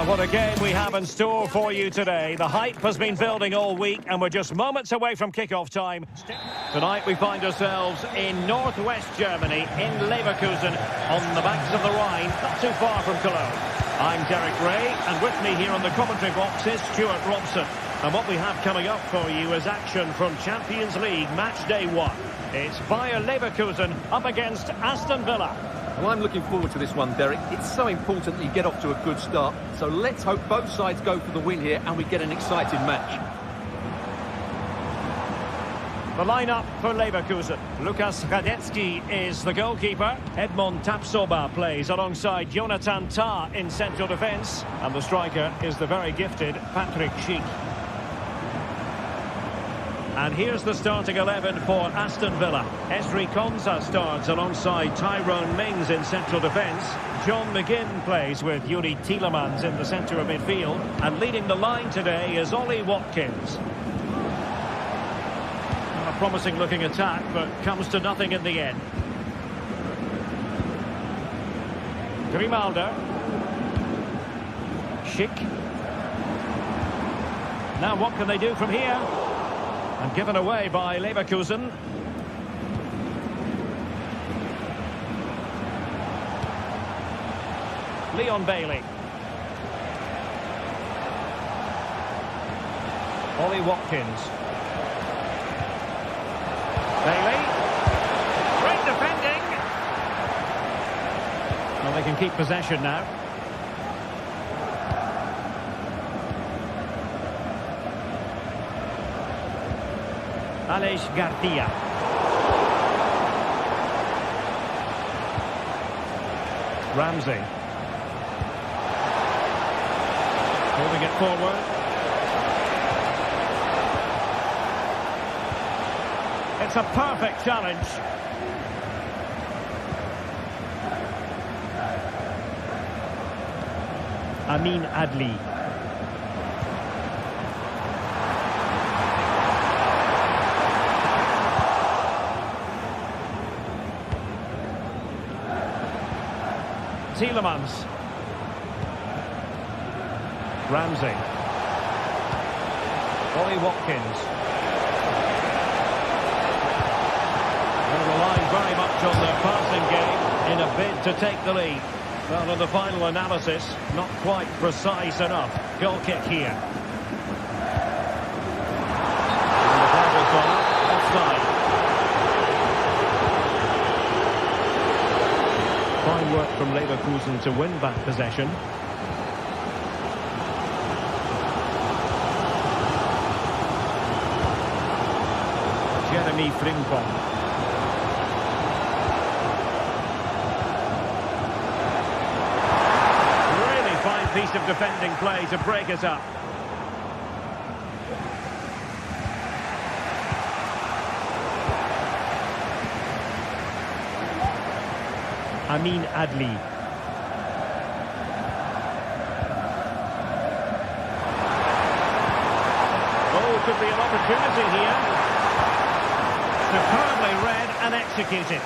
Well, what a game we have in store for you today. The hype has been building all week, and we're just moments away from kickoff time. Tonight we find ourselves in northwest Germany, in Leverkusen, on the banks of the Rhine, not too far from Cologne. I'm Derek Ray, and with me here on the commentary box is Stuart Robson. And what we have coming up for you is action from Champions League Match Day 1. It's Bayer Leverkusen up against Aston Villa. Well, I'm looking forward to this one, Derek. It's so important that you get off to a good start. So let's hope both sides go for the win here and we get an exciting match. The lineup for Leverkusen. Lukas Radetzky is the goalkeeper. Edmond Tapsoba plays alongside Jonathan Tah in central defence. And the striker is the very gifted Patrick Schick. And here's the starting 11 for Aston Villa. Esri Konsa starts alongside Tyrone Mings in central defence. John McGinn plays with Yuri Tielemans in the centre of midfield. And leading the line today is Ollie Watkins. A promising looking attack, but comes to nothing in the end. Grimaldo. Schick. Now what can they do from here? And given away by Leverkusen. Leon Bailey. Ollie Watkins. Bailey. Great defending. Well, they can keep possession now. Aleix Garcia. Ramsey. Moving it forward. It's a perfect challenge. Amin Adli. Tielemans. Ramsey. Ollie Watkins. They're relying very much on their passing game in a bid to take the lead. Well, in the final analysis, not quite precise enough. Goal kick here. And the ball is on, offside. Fine work from Leverkusen to win back possession. Jeremy Frimpong. Really fine piece of defending play to break it up. Amin Adli. Oh, could be an opportunity here. Superbly read and executed.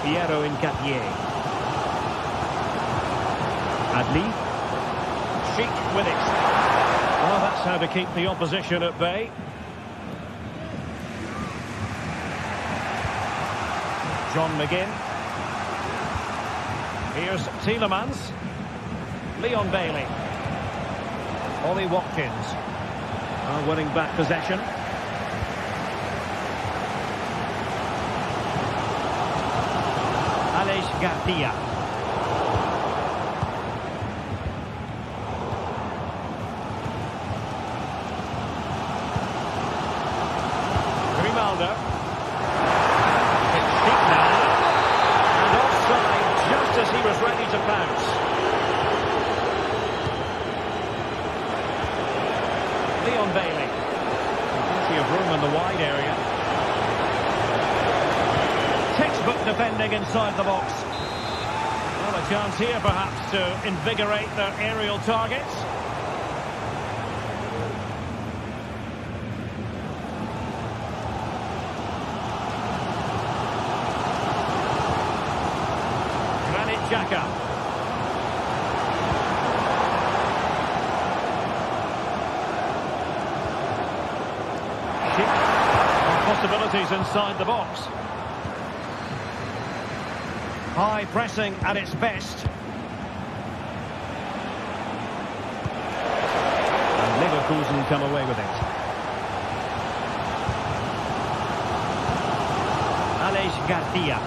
Piero Incapié. Adli. Schick with it. Well, that's how to keep the opposition at bay. John McGinn. Here's Tielemans. Leon Bailey. Ollie Watkins. Winning back possession. Aleix Garcia. Grimaldo. It's deep now. And offside just as he was ready to pounce. Leon Bailey. Plenty of room in the wide area. Textbook defending inside the box. Well, a chance here perhaps to invigorate their aerial targets. Garcia. Possibilities inside the box. High pressing at its best. And Leverkusen come away with it. Garcia.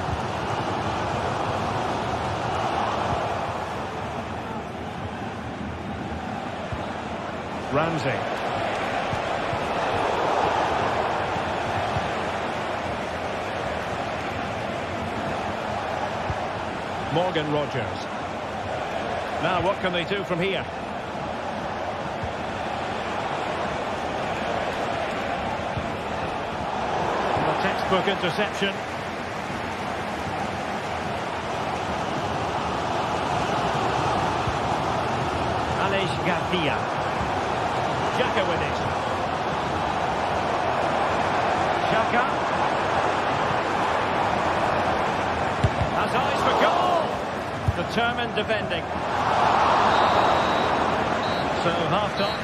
Ramsey. Morgan Rogers. Now what can they do from here? A textbook interception. Garcia. Xhaka with it. Xhaka. Has eyes for goal. Determined defending. So half-time.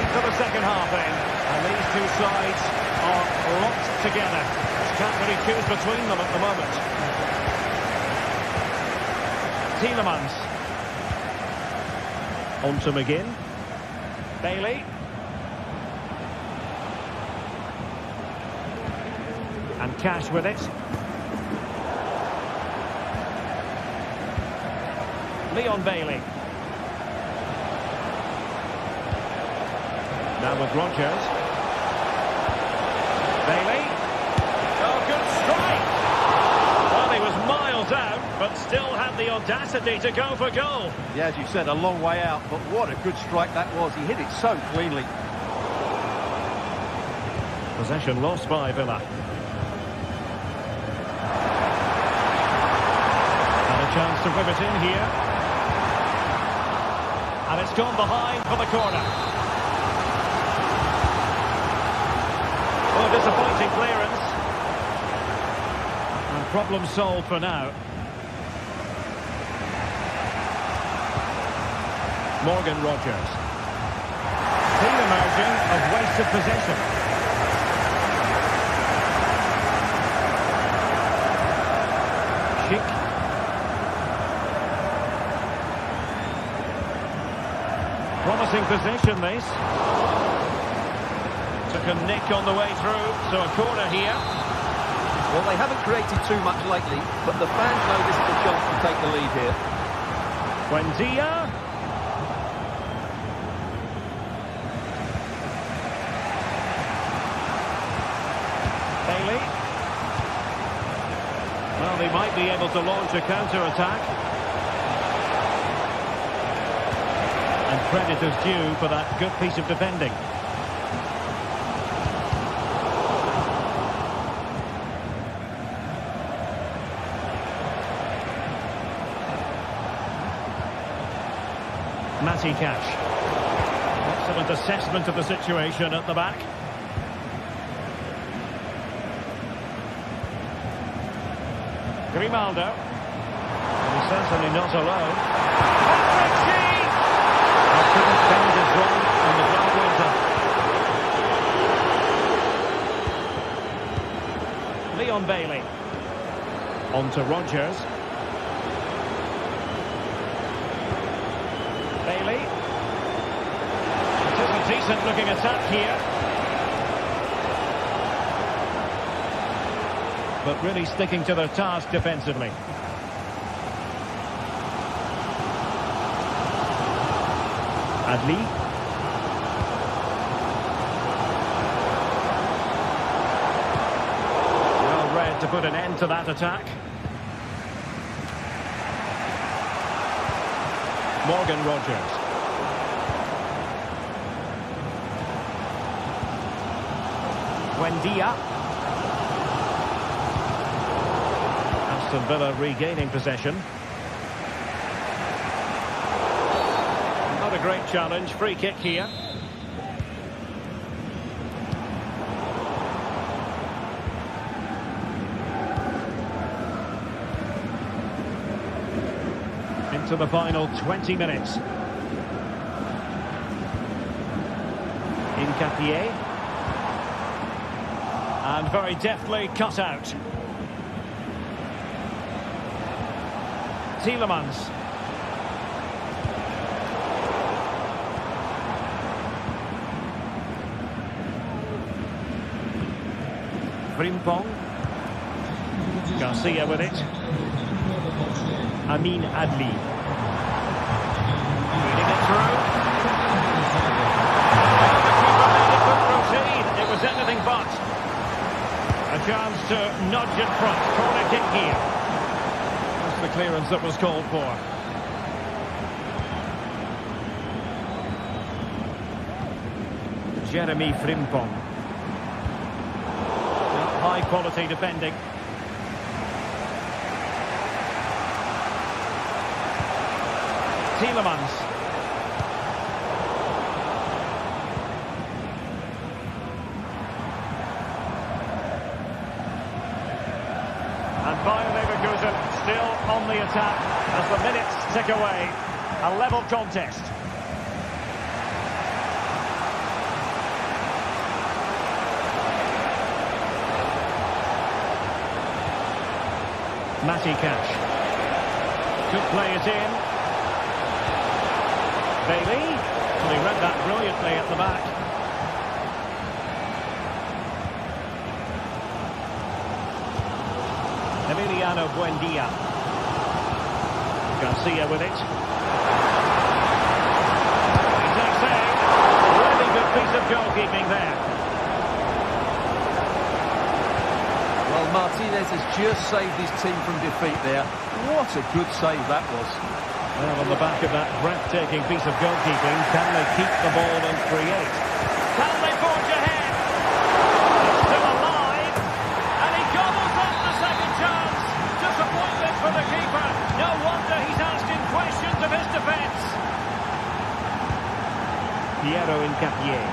Into the second half then. And these two sides are locked together. Can't really choose between them at the moment. Tielemans. On to McGinn. Bailey. And Cash with it. Leon Bailey. Now with Rogers. Bailey. But still had the audacity to go for goal. Yeah, as you said, a long way out, but what a good strike that was. He hit it so cleanly. Possession lost by Villa. And a chance to whip it in here. And it's gone behind for the corner. Oh, disappointing clearance. And problem solved for now. Morgan Rogers. Clean emerging of wasted possession. Schick. Promising position, this. Took a nick on the way through, so a corner here. Well, they haven't created too much lately, but the fans know this is a chance to take the lead here. Buendia. Bailey. Well, they might be able to launch a counter-attack. And credit is due for that good piece of defending. Matty Cash. Excellent assessment of the situation at the back. Grimaldo. And he's certainly not alone. He couldn't bend his run and the ball went up. Leon Bailey. On to Rogers. Bailey. It is a decent looking attack here. But really sticking to their task defensively. Adli. Well read to put an end to that attack. Morgan Rogers. Buendia. Aston Villa regaining possession. Not a great challenge. Free kick here. into the final 20 minutes. Incapié. And very deftly cut out. Tielemans. Frimpong. Garcia with it. Amin Adli. Feeding it through. Routine. It was anything but. A chance to nudge in front. Corner kick here. That's the clearance that was called for. Jeremy Frimpong. High quality defending. Tielemans. And Bayer Leverkusen still on the attack as the minutes tick away. A level contest. Matty Cash. Could play it in. Bailey. Well, he read that brilliantly at the back. Emiliano Buendia. Garcia with it. He takes aim. Really good piece of goalkeeping there. Well, Martinez has just saved his team from defeat there. What a good save that was. Well, on the back of that breathtaking piece of goalkeeping, can they keep the ball and create? Can they forge ahead? It's still alive. And he gobbles up the second chance. Disappointment for the keeper. No wonder he's asking questions of his defence. Piero Incapié.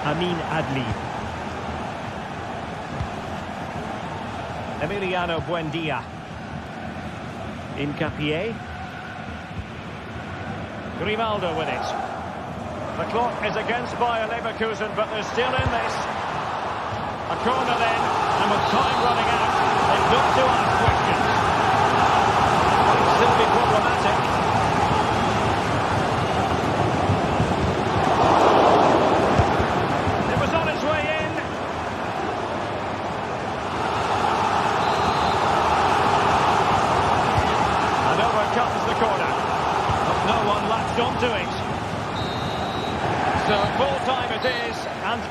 Amin Adli. Emiliano Buendia. Incapié. Grimaldo with it. The clock is against Bayer Leverkusen, but they're still in this. A corner then, and with time running out, they've got to ask questions. Might still be problematic. It was on its way in. And over comes the corner. But no one latched onto it. So full time it is, and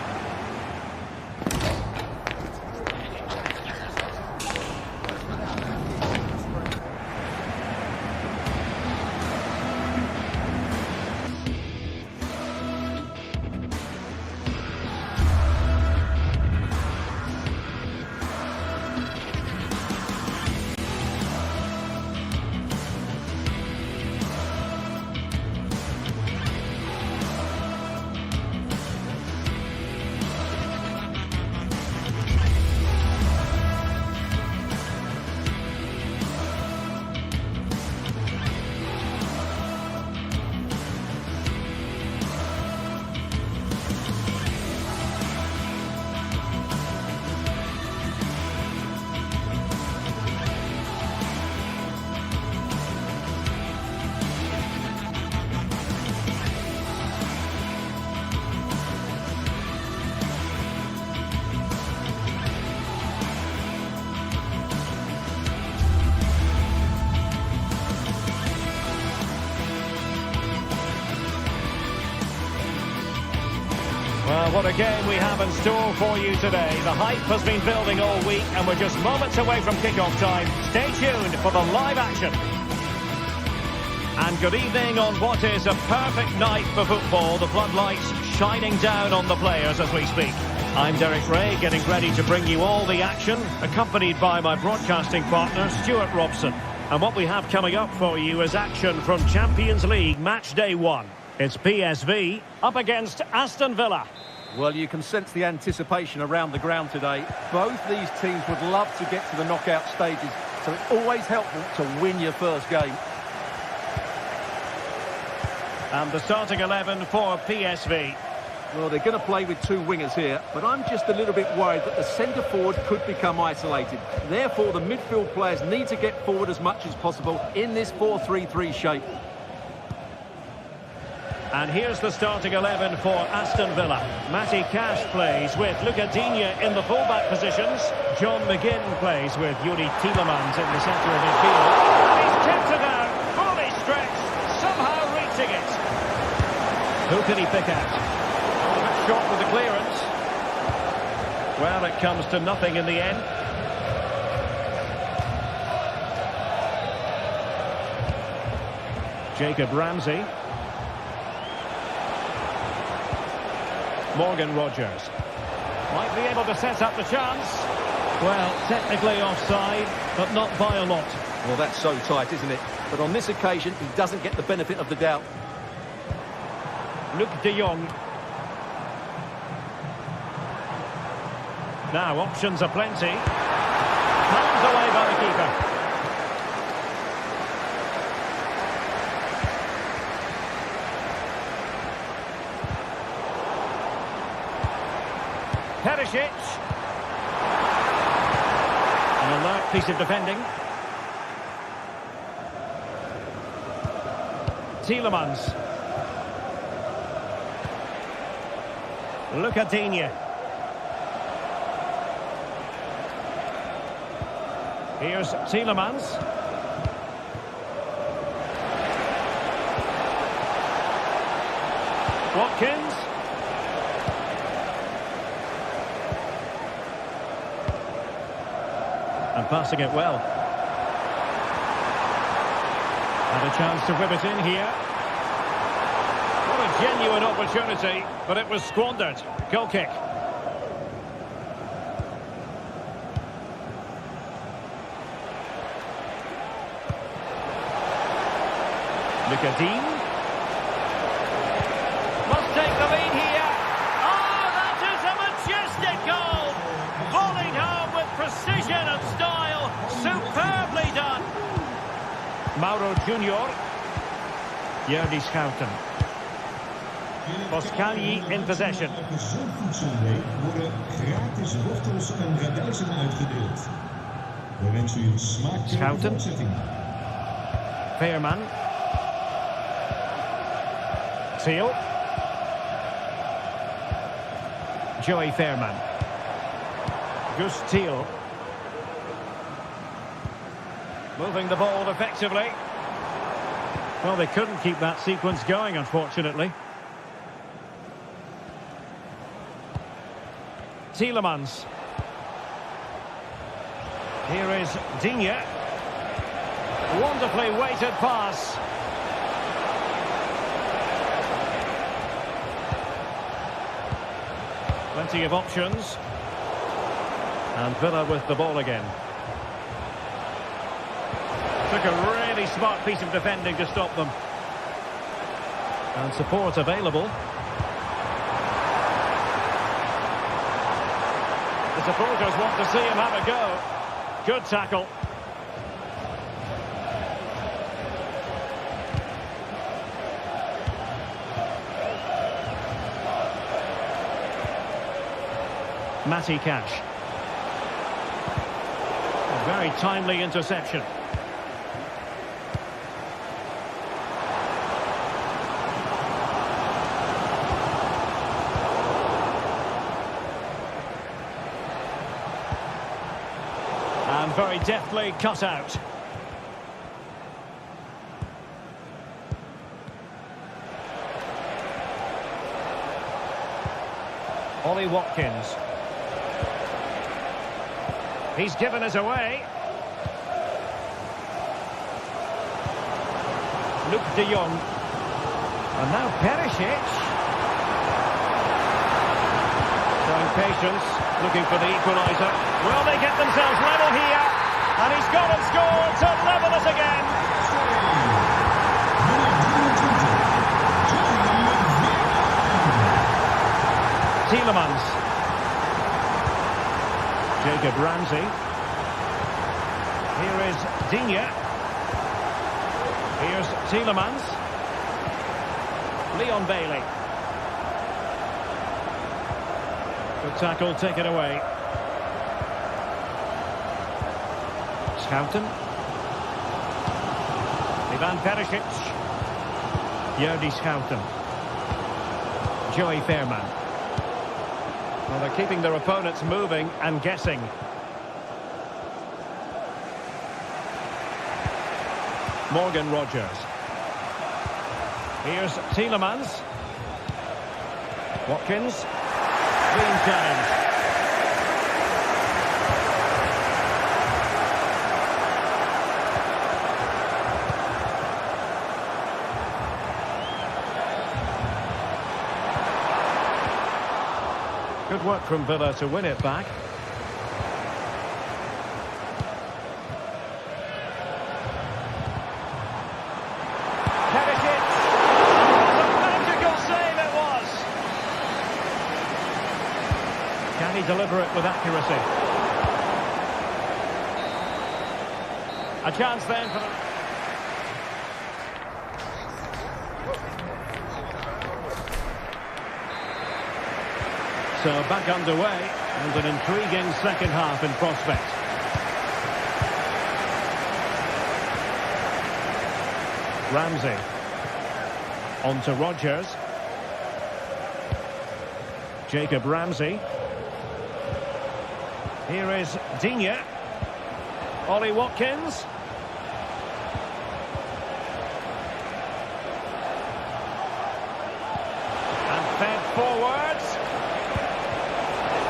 well, what a game we have in store for you today. The hype has been building all week, and we're just moments away from kickoff time. Stay tuned for the live action. And good evening on what is a perfect night for football. The floodlights shining down on the players as we speak. I'm Derek Ray, getting ready to bring you all the action, accompanied by my broadcasting partner, Stuart Robson. And what we have coming up for you is action from Champions League Match Day 1. It's PSV up against Aston Villa. Well, you can sense the anticipation around the ground today. Both these teams would love to get to the knockout stages, so it's always helpful to win your first game. And the starting 11 for PSV. Well, they're going to play with two wingers here, but I'm just a little bit worried that the centre-forward could become isolated. Therefore, the midfield players need to get forward as much as possible in this 4-3-3 shape. And here's the starting 11 for Aston Villa. Matty Cash plays with Luca Digne in the fullback positions. John McGinn plays with Yuri Tielemans in the centre of midfield. And he's kept it out, fully stretched, somehow reaching it. Who can he pick out? A bit short with the clearance. Well, it comes to nothing in the end. Jacob Ramsey. Morgan Rogers might be able to set up the chance. Well, technically offside, but not by a lot. Well, that's so tight, isn't it? But on this occasion, he doesn't get the benefit of the doubt. Luc de Jong. Now, options are plenty. Hands away by the keeper. Perisic. An alert piece of defending. Tielemans. Luca Digne. Here's Tielemans. Watkins. And passing it well. And a chance to whip it in here. What a genuine opportunity, but it was squandered. Goal kick. Luca Digne. Must take the lead here. Oh, that is a majestic goal. Volleyed home with precision and style. Superbly done. Mauro Junior. Jordi Schouten. Boscagli in possession. Worden gratis wortels en radijzen uitgedeeld. We wensen u een smaakvolle voortzetting. Veerman. Seal. Joey Veerman. Gus Thiel. Moving the ball effectively. Well, they couldn't keep that sequence going, unfortunately. Tielemans. Here is Digne. Wonderfully weighted pass. Plenty of options. And Villa with the ball again. Took a really smart piece of defending to stop them. And support available. The supporters want to see him have a go. Good tackle. Matty Cash. A very timely interception. And very deftly cut out. Ollie Watkins. He's given us away. Luc de Jong. And now Perisic. Showing patience, looking for the equaliser. Will they get themselves level here? And he's got and scored to level us again. Tielemans. Jacob Ramsey. Here is Digne. Here's Tielemans. Leon Bailey. Good tackle, taken away. Schouten. Ivan Perisic. Jordi Schouten. Joey Fairman. Well, they're keeping their opponents moving and guessing. Morgan Rogers. Here's Tielemans. Watkins. Clean challenge. Good work from Villa to win it back. Perisic! What a magical save it was! Can he deliver it with accuracy? A chance then for the... So back underway, and an intriguing second half in prospect. Ramsey. On to Rogers. Jacob Ramsey. Here is Digne. Ollie Watkins. And fed forwards.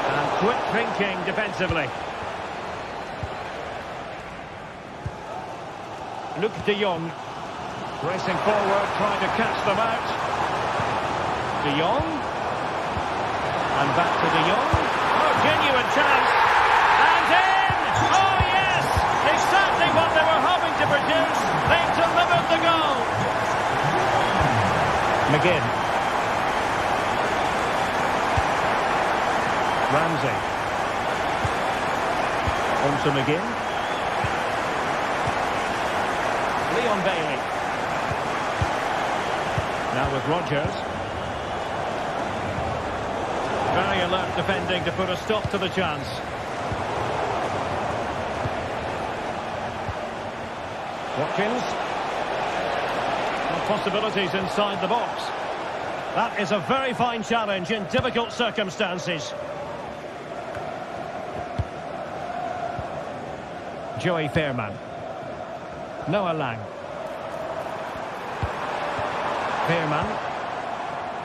And quick thinking defensively. Luc de Jong. Racing forward, trying to catch them out. De Jong. And back to De Jong. Oh, genuine chance. And in! Oh, yes! Exactly what they were hoping to produce. They've delivered the goal. McGinn. Ramsey. On to McGinn. Leon Bailey. Now with Rogers. Very alert defending to put a stop to the chance. Watkins. No possibilities inside the box. That is a very fine challenge in difficult circumstances. Joey Fairman. Noah Lang. Fairman.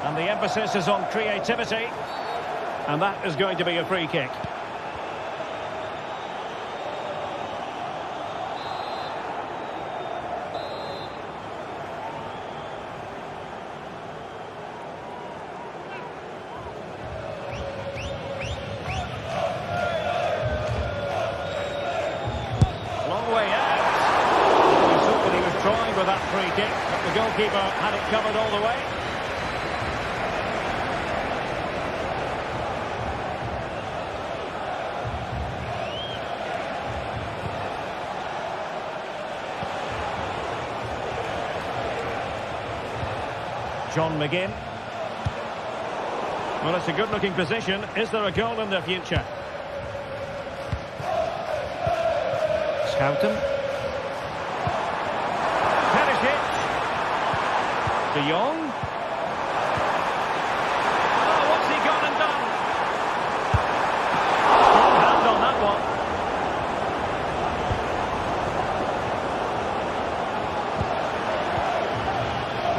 And the emphasis is on creativity. And that is going to be a free kick. Long way out. We saw that he was trying with that free kick, but the goalkeeper had it covered all the way. John McGinn. Well, it's a good-looking position. Is there a goal in the future? Schouten. Perisic. De Jong. Oh, what's he gone and done? Strong hand on that one.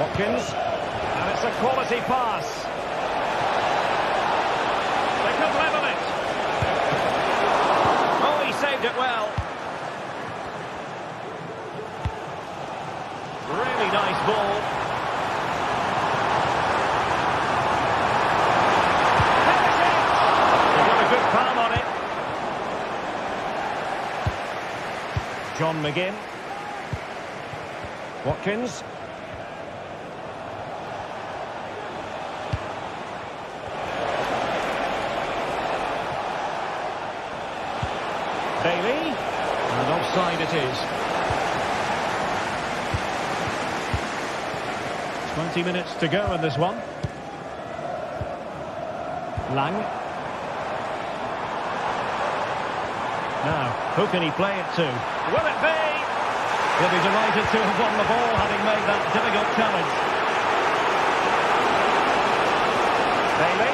Watkins. And it's a quality pass. They could level it. Oh, he saved it well. Really nice ball. They got a good palm on it. John McGinn. Watkins. Bailey, and offside it is. 20 minutes to go in this one. Lang. Now, who can he play it to? Will it be? He'll be delighted to have won the ball, having made that difficult challenge. Bailey.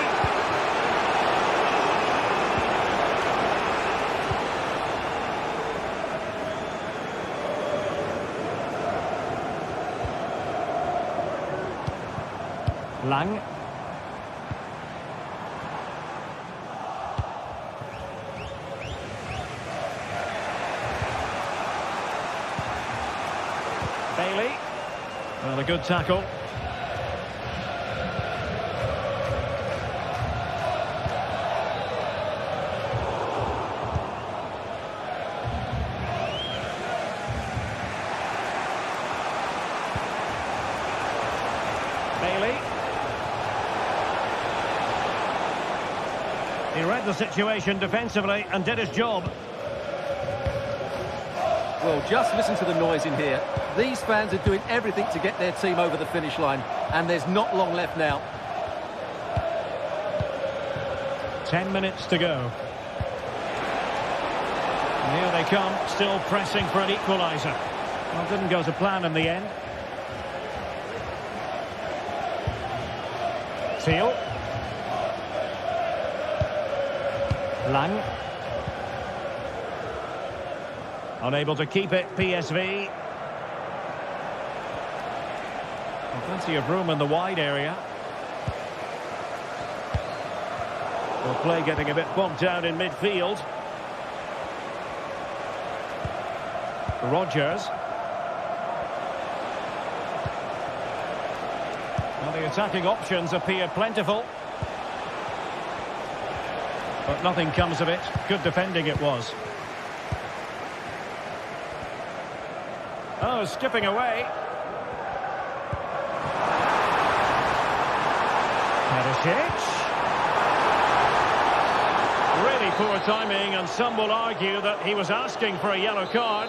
Lang. Bailey. Well, a good tackle. Bailey. He read the situation defensively and did his job. Well, just listen to the noise in here. These fans are doing everything to get their team over the finish line, and there's not long left now. 10 minutes to go. And here they come, still pressing for an equaliser. Well, didn't go to plan in the end. Teal. Lang. Unable to keep it, PSV. Plenty of room in the wide area. Well, play getting a bit bogged down in midfield. Rodgers. Well, the attacking options appear plentiful. But nothing comes of it. Good defending it was. Oh, skipping away. Really poor timing, and some will argue that he was asking for a yellow card.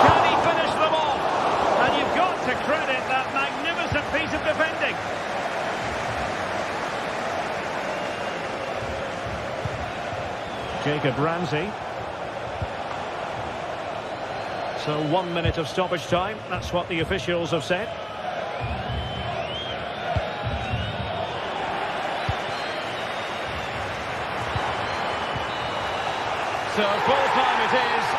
Can he finish them off? And you've got to credit that magnificent piece of defending. Jacob Ramsey. So 1 minute of stoppage time. That's what the officials have said. So full time it is.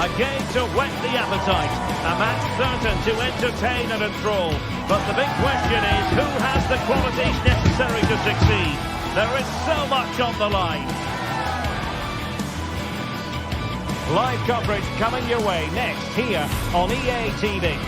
A game to whet the appetite. A match certain to entertain and enthrall. But the big question is, who has the qualities necessary to succeed? There is so much on the line. Live coverage coming your way next here on EA TV.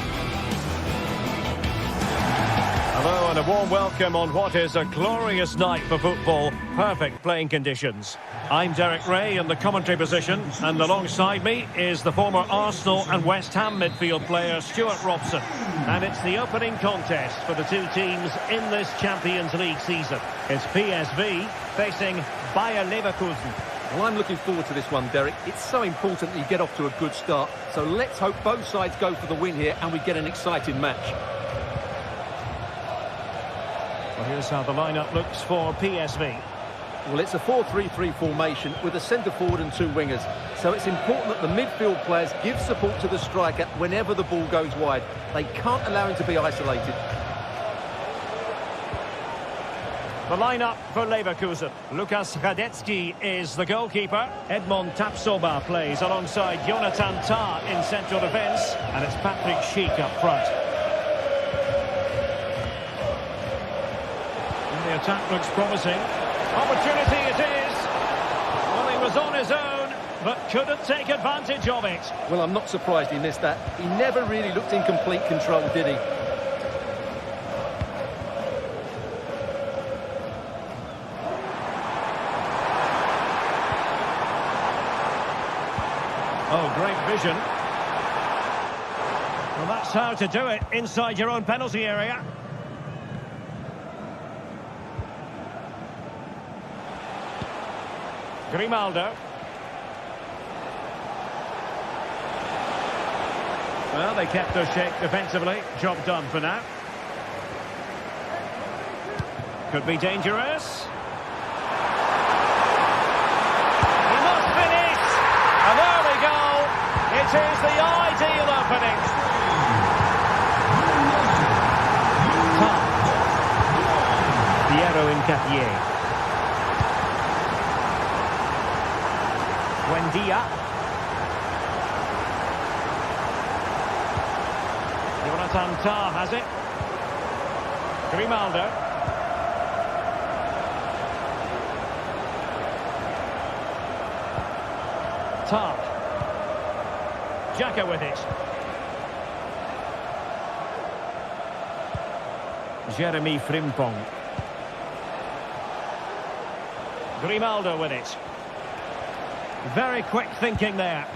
Hello and a warm welcome on what is a glorious night for football. Perfect playing conditions. I'm Derek Ray in the commentary position, and alongside me is the former Arsenal and West Ham midfield player Stuart Robson. And it's the opening contest for the two teams in this Champions League season. It's PSV facing Bayer Leverkusen. Well, I'm looking forward to this one, Derek. It's so important that you get off to a good start. So let's hope both sides go for the win here and we get an exciting match. Well, here's how the lineup looks for PSV. Well, it's a 4-3-3 formation with a centre-forward and two wingers. So it's important that the midfield players give support to the striker whenever the ball goes wide. They can't allow him to be isolated. The lineup for Leverkusen. Lukas Radecki is the goalkeeper. Edmond Tapsoba plays alongside Jonathan Tah in central defence. And it's Patrick Schick up front. And the attack looks promising. Opportunity it is. Well, he was on his own, but couldn't take advantage of it. Well, I'm not surprised he missed that. He never really looked in complete control, did he? Oh, great vision. Well, that's how to do it inside your own penalty area. Grimaldo. Well, they kept their shape defensively. Job done for now. Could be dangerous. He must finish. And there we go. It is the ideal opening. Piero Incapié. Buendia. Jonathan Tah has it. Grimaldo. Tah. Xhaka with it. Jeremy Frimpong. Grimaldo with it. Very quick thinking there.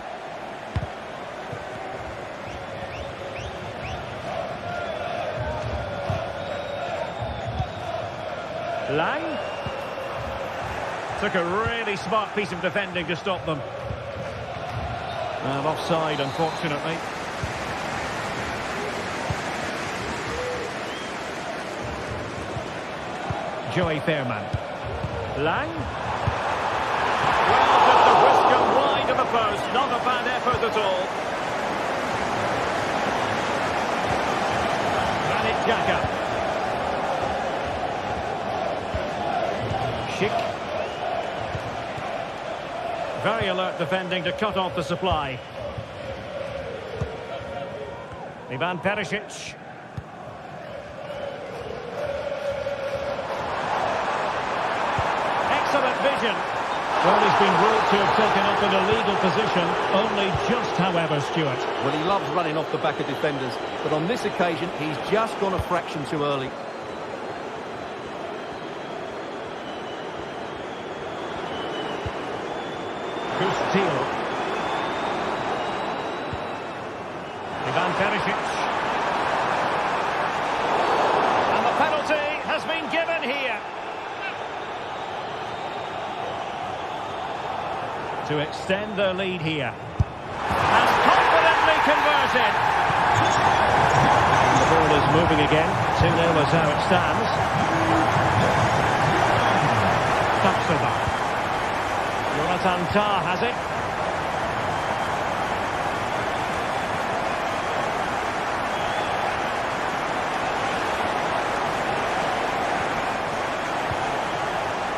Lang. Took a really smart piece of defending to stop them. Offside, unfortunately. Joey Fairman. Lang. Well, just a whisker wide of the post. Not a bad effort at all. Granit Xhaka. Schick. Very alert defending to cut off the supply. Ivan Perisic. Excellent vision. Well, he's been ruled to have taken up an illegal position, only just, however, Stuart. Well, he loves running off the back of defenders, but on this occasion, he's just gone a fraction too early. Gustil. Ivan Perisic. And the penalty has been given here. To extend their lead here. And confidently converted. The ball is moving again. 2-0 is how it stands. Tapsoba. Jonathan Tah has it.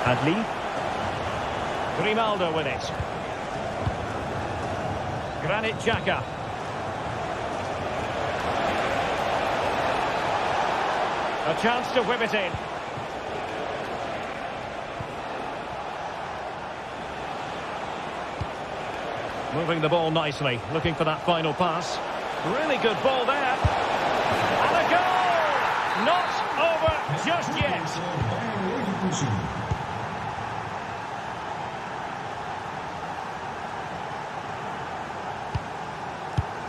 Adli. Grimaldo with it. Granit Xhaka. A chance to whip it in. Moving the ball nicely, looking for that final pass. Really good ball there. And a goal! Not over just yet.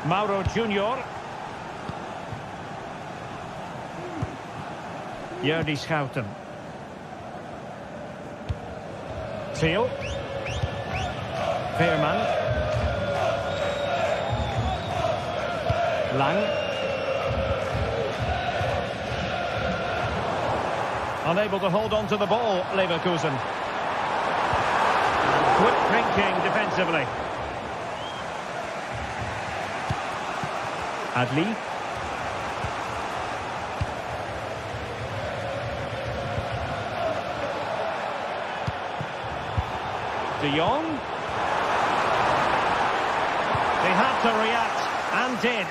Mauro Junior. Jordi Schouten. Thiel. Veerman. Lang. Unable to hold on to the ball, Leverkusen. Quick thinking defensively. Adli. De Jong. They had to react, and did.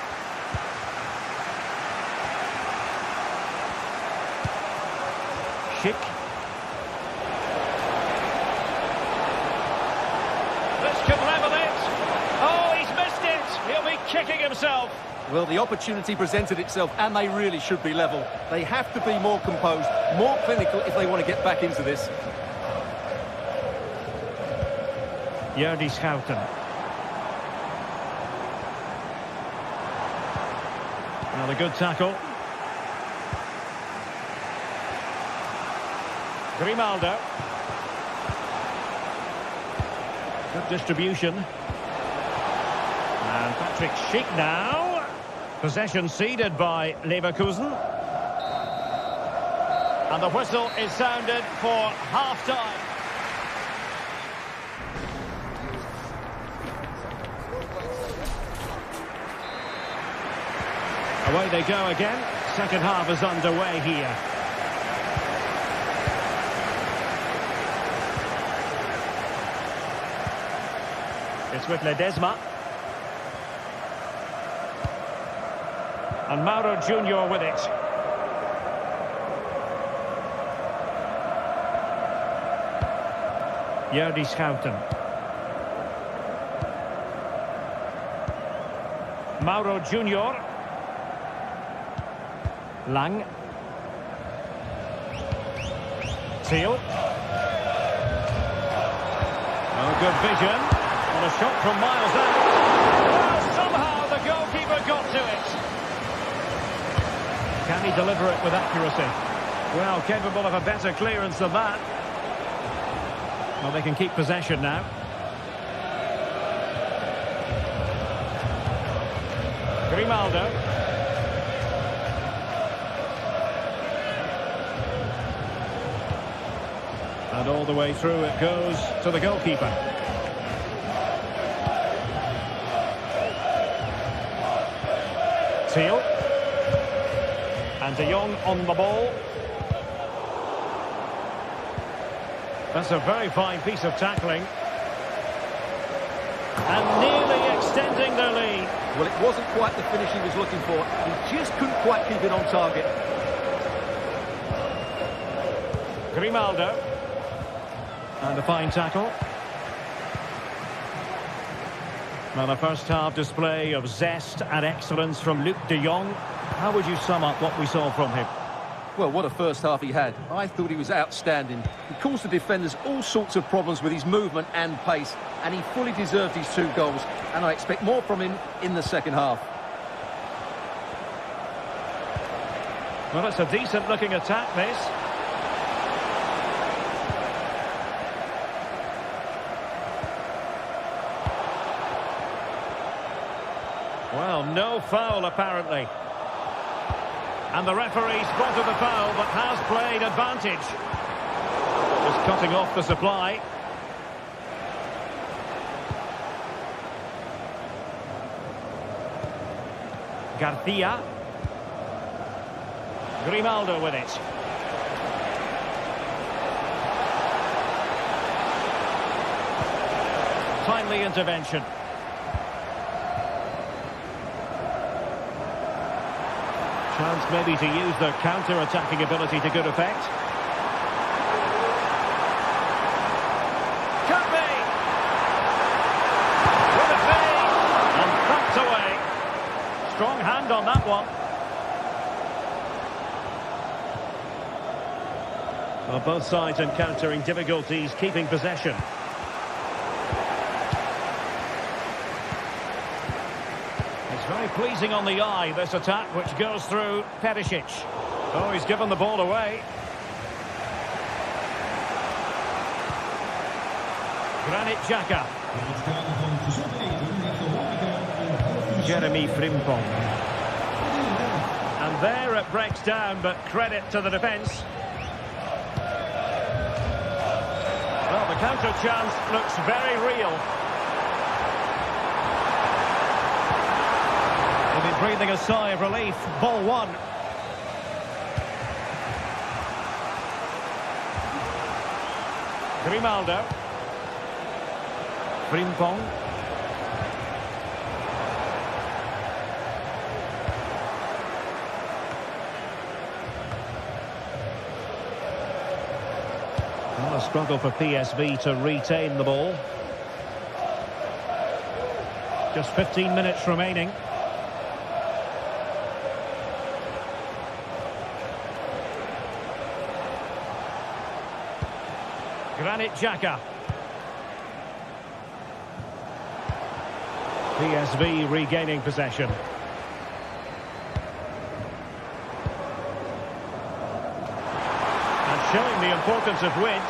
Schick. This could level it. Oh, he's missed it. He'll be kicking himself. Well, the opportunity presented itself, and they really should be level. They have to be more composed, more clinical if they want to get back into this. Schouten. Another good tackle. Grimaldo. Good distribution. And Patrick Schick now. Possession ceded by Leverkusen. And the whistle is sounded for half-time. Away they go again. Second half is underway here. It's with Ledesma. And Mauro Junior with it. Schouten. Mauro Junior. Lang. Thiel. Oh, good vision. On a shot from miles out. Well, somehow the goalkeeper got to it. Can he deliver it with accuracy? Well, capable of a better clearance than that. Well, they can keep possession now. Grimaldo. And all the way through it goes to the goalkeeper. Thiel. And De Jong on the ball. That's a very fine piece of tackling. And nearly extending their lead. Well, it wasn't quite the finish he was looking for. He just couldn't quite keep it on target. Grimaldo. And a fine tackle. Well, a first-half display of zest and excellence from Luc de Jong. How would you sum up what we saw from him? Well, what a first half he had. I thought he was outstanding. He caused the defenders all sorts of problems with his movement and pace, and he fully deserved his 2 goals, and I expect more from him in the second half. Well, it's a decent-looking attack, this. Well, no foul, apparently. And the referee spotted the foul, but has played advantage. Just cutting off the supply. Garcia. Grimaldo with it. Timely intervention. Chance maybe to use their counter-attacking ability to good effect. Could be! With a fade! And cracked away. Strong hand on that one. Well, both sides encountering difficulties keeping possession. Very pleasing on the eye, this attack, which goes through Perisic. Oh, he's given the ball away. Granit Xhaka. Jeremy Frimpong. And there it breaks down, but credit to the defence. Well, the counter chance looks very real. They'll be breathing a sigh of relief. Ball one. Grimaldo. Frimpong. Well, a struggle for PSV to retain the ball. Just 15 minutes remaining. Granit Xhaka. PSV regaining possession. And showing the importance of width.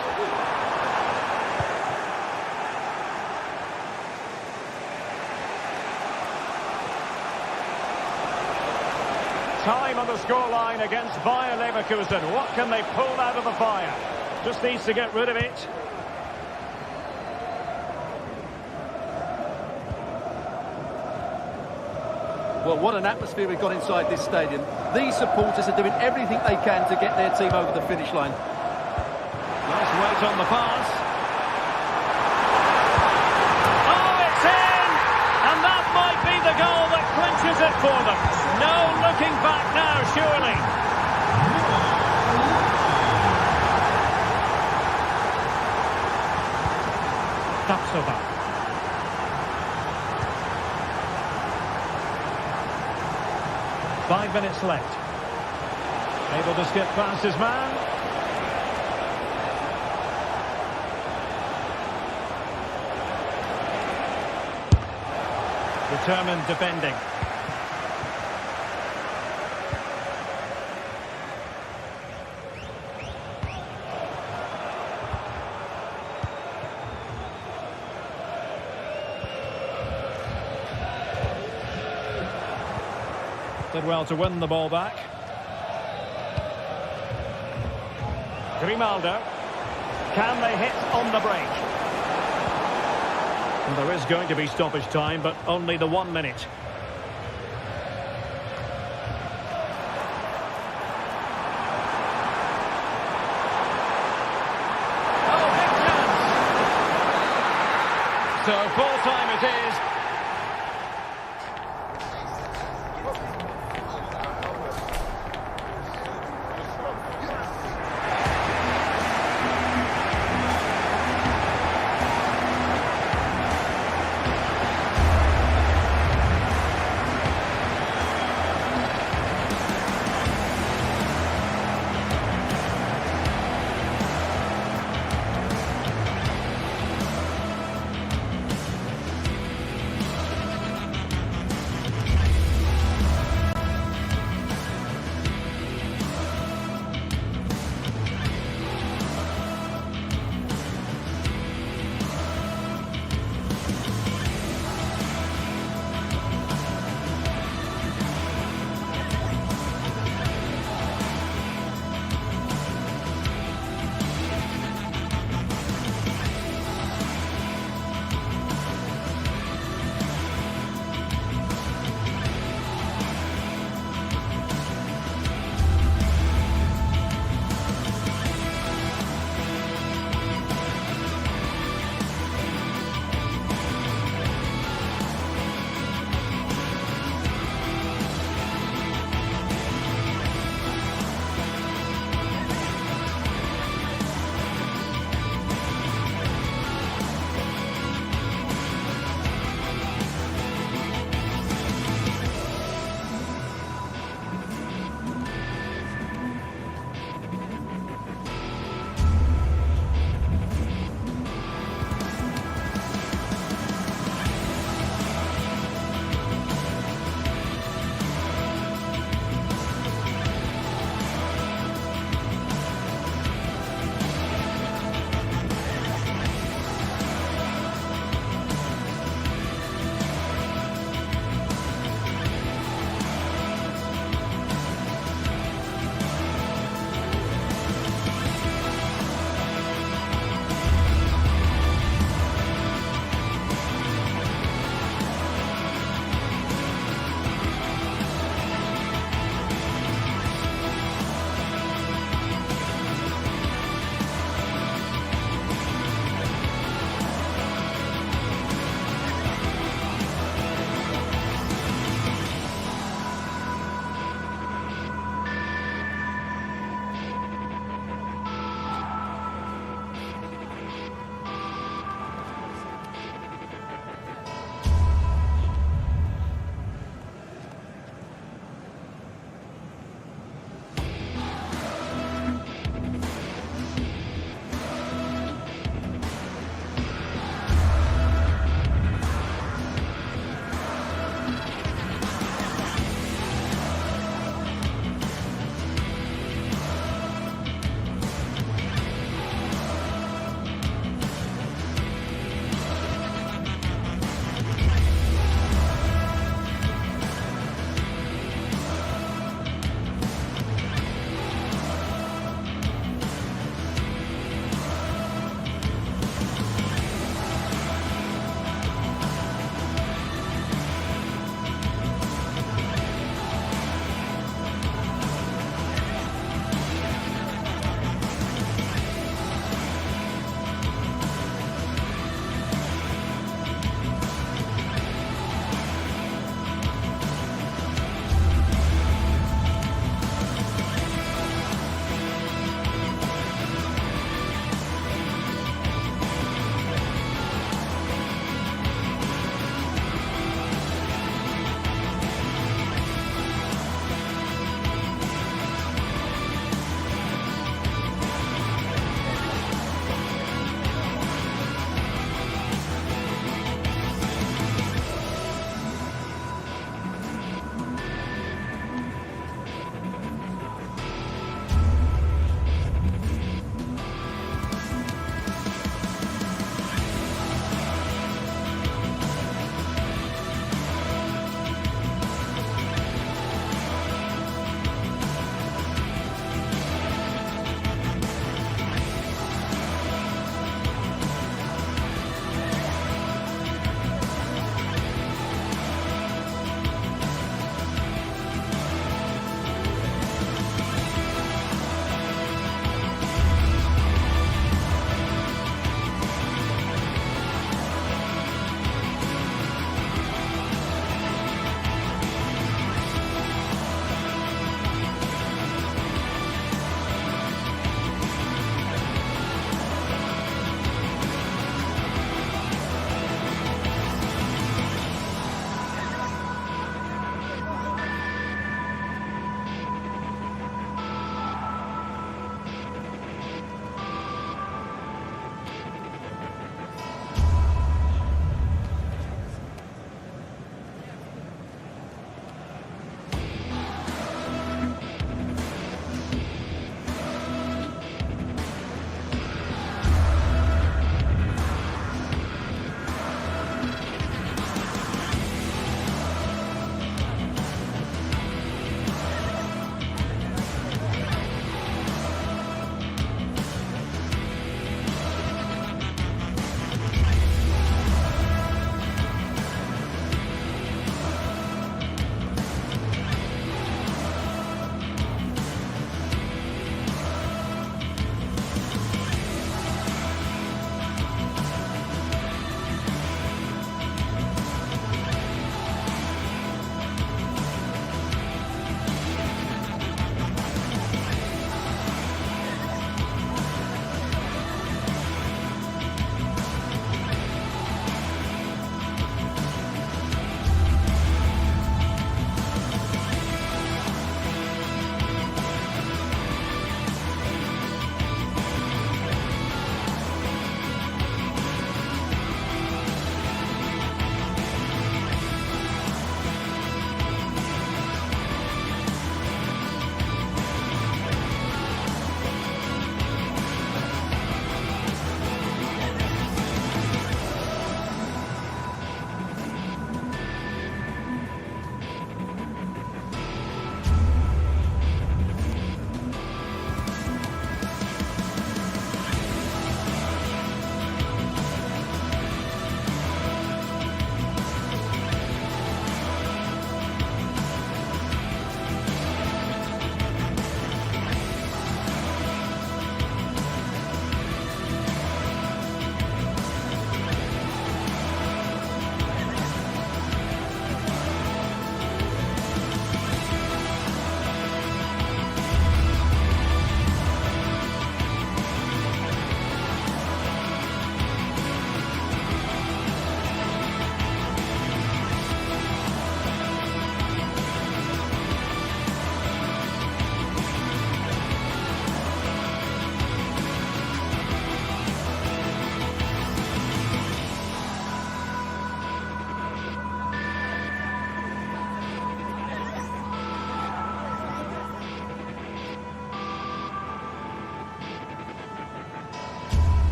Time on the scoreline against Bayer Leverkusen. What can they pull out of the fire? Just needs to get rid of it. Well, what an atmosphere we've got inside this stadium. These supporters are doing everything they can to get their team over the finish line. Nice weight on the pass. Oh, it's in! And that might be the goal that clinches it for them. No looking back now, surely. Tapsoba. 5 minutes left. Able to skip past his man. Determined defending. Did well to win the ball back. Grimaldo. Can they hit on the break? And there is going to be stoppage time, but only the 1 minute. Oh, big chance! So full time it is.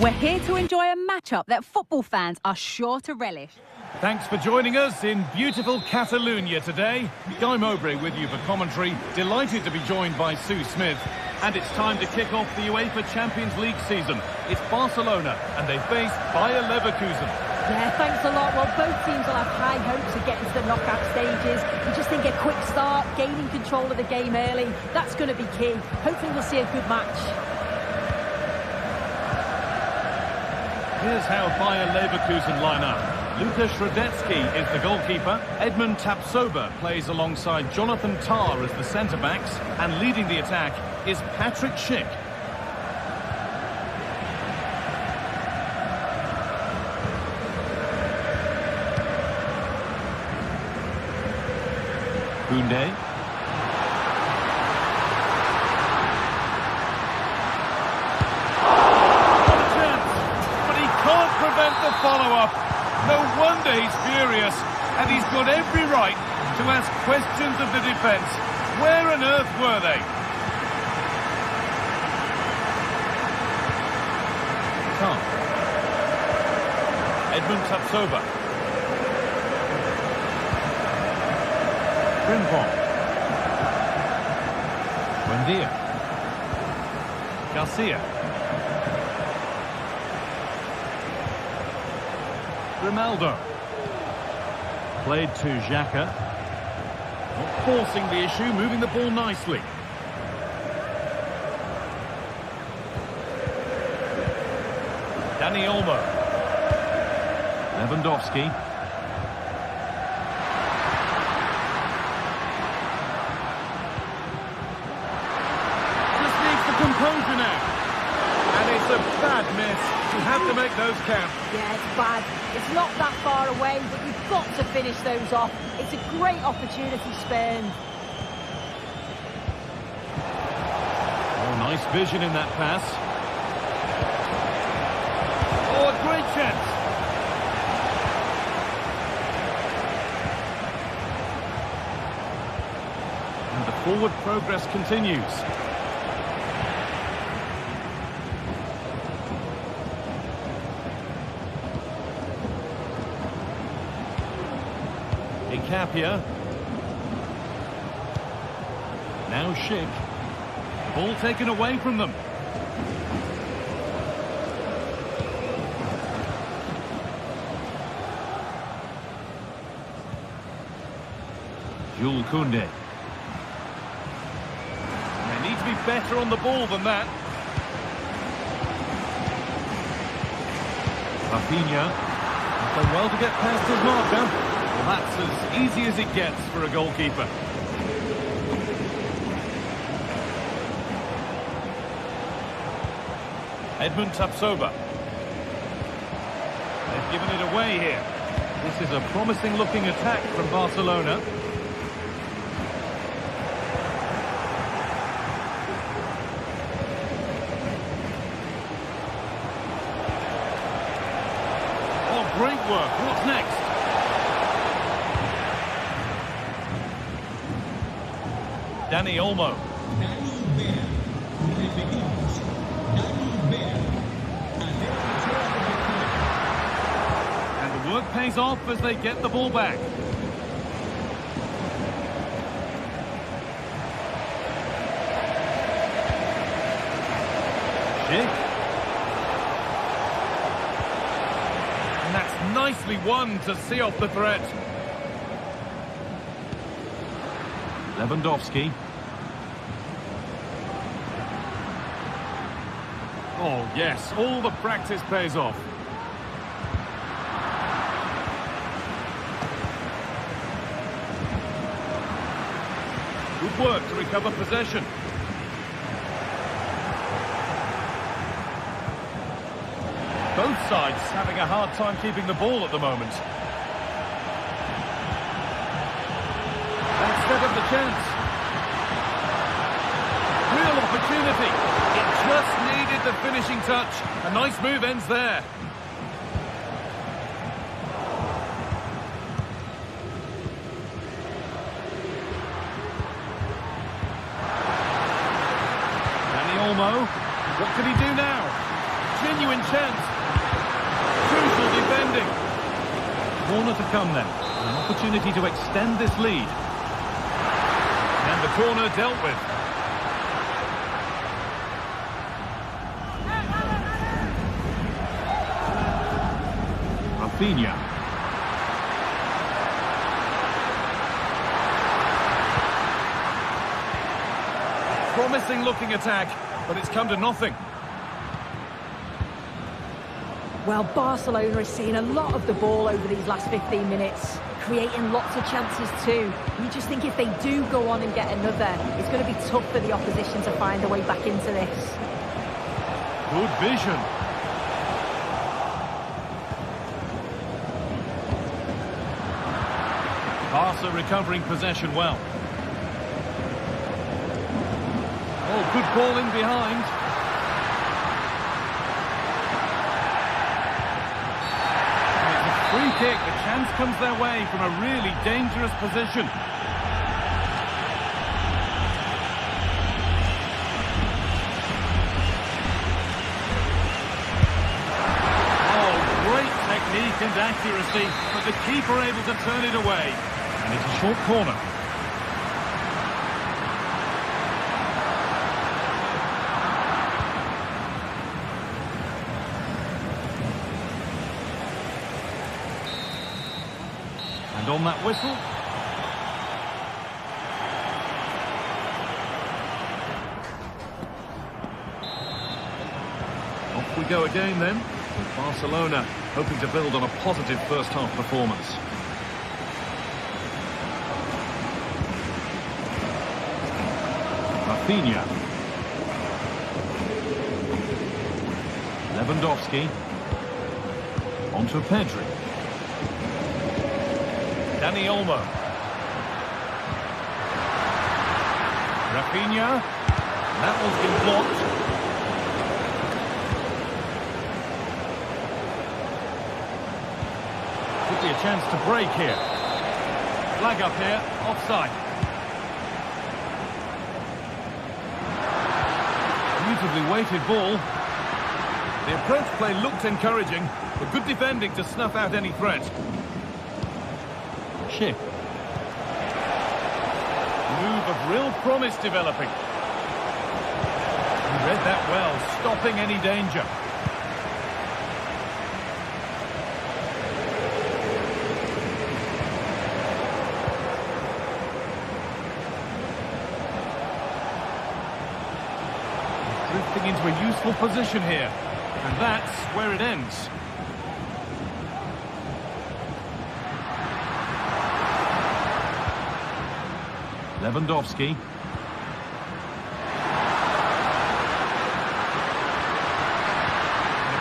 We're here to enjoy a matchup that football fans are sure to relish. Thanks for joining us in beautiful Catalonia today. Guy Mowbray with you for commentary. Delighted to be joined by Sue Smith. And it's time to kick off the UEFA Champions League season. It's Barcelona and they face Bayer Leverkusen. Yeah, thanks a lot. Well, both teams will have high hopes of getting to the knockout stages. We just think a quick start, gaining control of the game early, that's going to be key. Hopefully we'll see a good match. Here's how Bayer Leverkusen line up. Luka Środecki is the goalkeeper. Edmund Tapsoba plays alongside Jonathan Tah as the centre-backs. And leading the attack is Patrick Schick. Koundé. What a chance! But he can't prevent the follow-up. No wonder he's furious. And he's got every right to ask questions of the defence. Where on earth were they? Edmund Tapsoba. Frimpong. Buendia. Garcia. Ronaldo. Played to Xhaka. Not forcing the issue, moving the ball nicely. Dani Olmo. Lewandowski. Just needs the composure now. And it's a bad miss. You have to make those count. Yeah, it's bad. It's not that far away, but you've got to finish those off. It's a great opportunity spurned. Oh, nice vision in that pass. Oh, a great chance. And the forward progress continues. Capia. Now Schick. Ball taken away from them. Jules Koundé. They need to be better on the ball than that. Rafinha. Done well to get past his marker. Well, that's as easy as it gets for a goalkeeper. Edmund Tapsoba. They've given it away here. This is a promising looking attack from Barcelona. Oh, great work. What's next? Dani Olmo. And the work pays off as they get the ball back. Schick. And that's nicely won to see off the threat. Lewandowski. Oh, yes, all the practice pays off. Good work to recover possession. Both sides having a hard time keeping the ball at the moment. They set up the chance. Real opportunity. It just needed the finishing touch. A nice move ends there. Dani Olmo. What can he do now? genuine chance. Crucial defending. Corner to come then. An opportunity to extend this lead. And the corner dealt with. Rafinha. Promising looking attack, but it's come to nothing. Well, Barcelona is seeing a lot of the ball over these last 15 minutes, creating lots of chances too. You just think if they do go on and get another, it's going to be tough for the opposition to find a way back into this. Good vision. Barca recovering possession well. Oh, good ball in behind. Free kick, the chance comes their way from a really dangerous position. Oh, great technique and accuracy, but the keeper able to turn it away. And it's a short corner. And on that whistle. Off we go again then, with Barcelona hoping to build on a positive first-half performance. Rafinha. Lewandowski. Onto Pedri. Dani Olmo. Rafinha. That one's been blocked. Could be a chance to break here. Flag up here, offside. Beautifully weighted ball. The approach play looked encouraging, but good defending to snuff out any threat. Chip. Move of real promise developing. He read that well, stopping any danger. He's drifting into a useful position here, and that's where it ends. Lewandowski.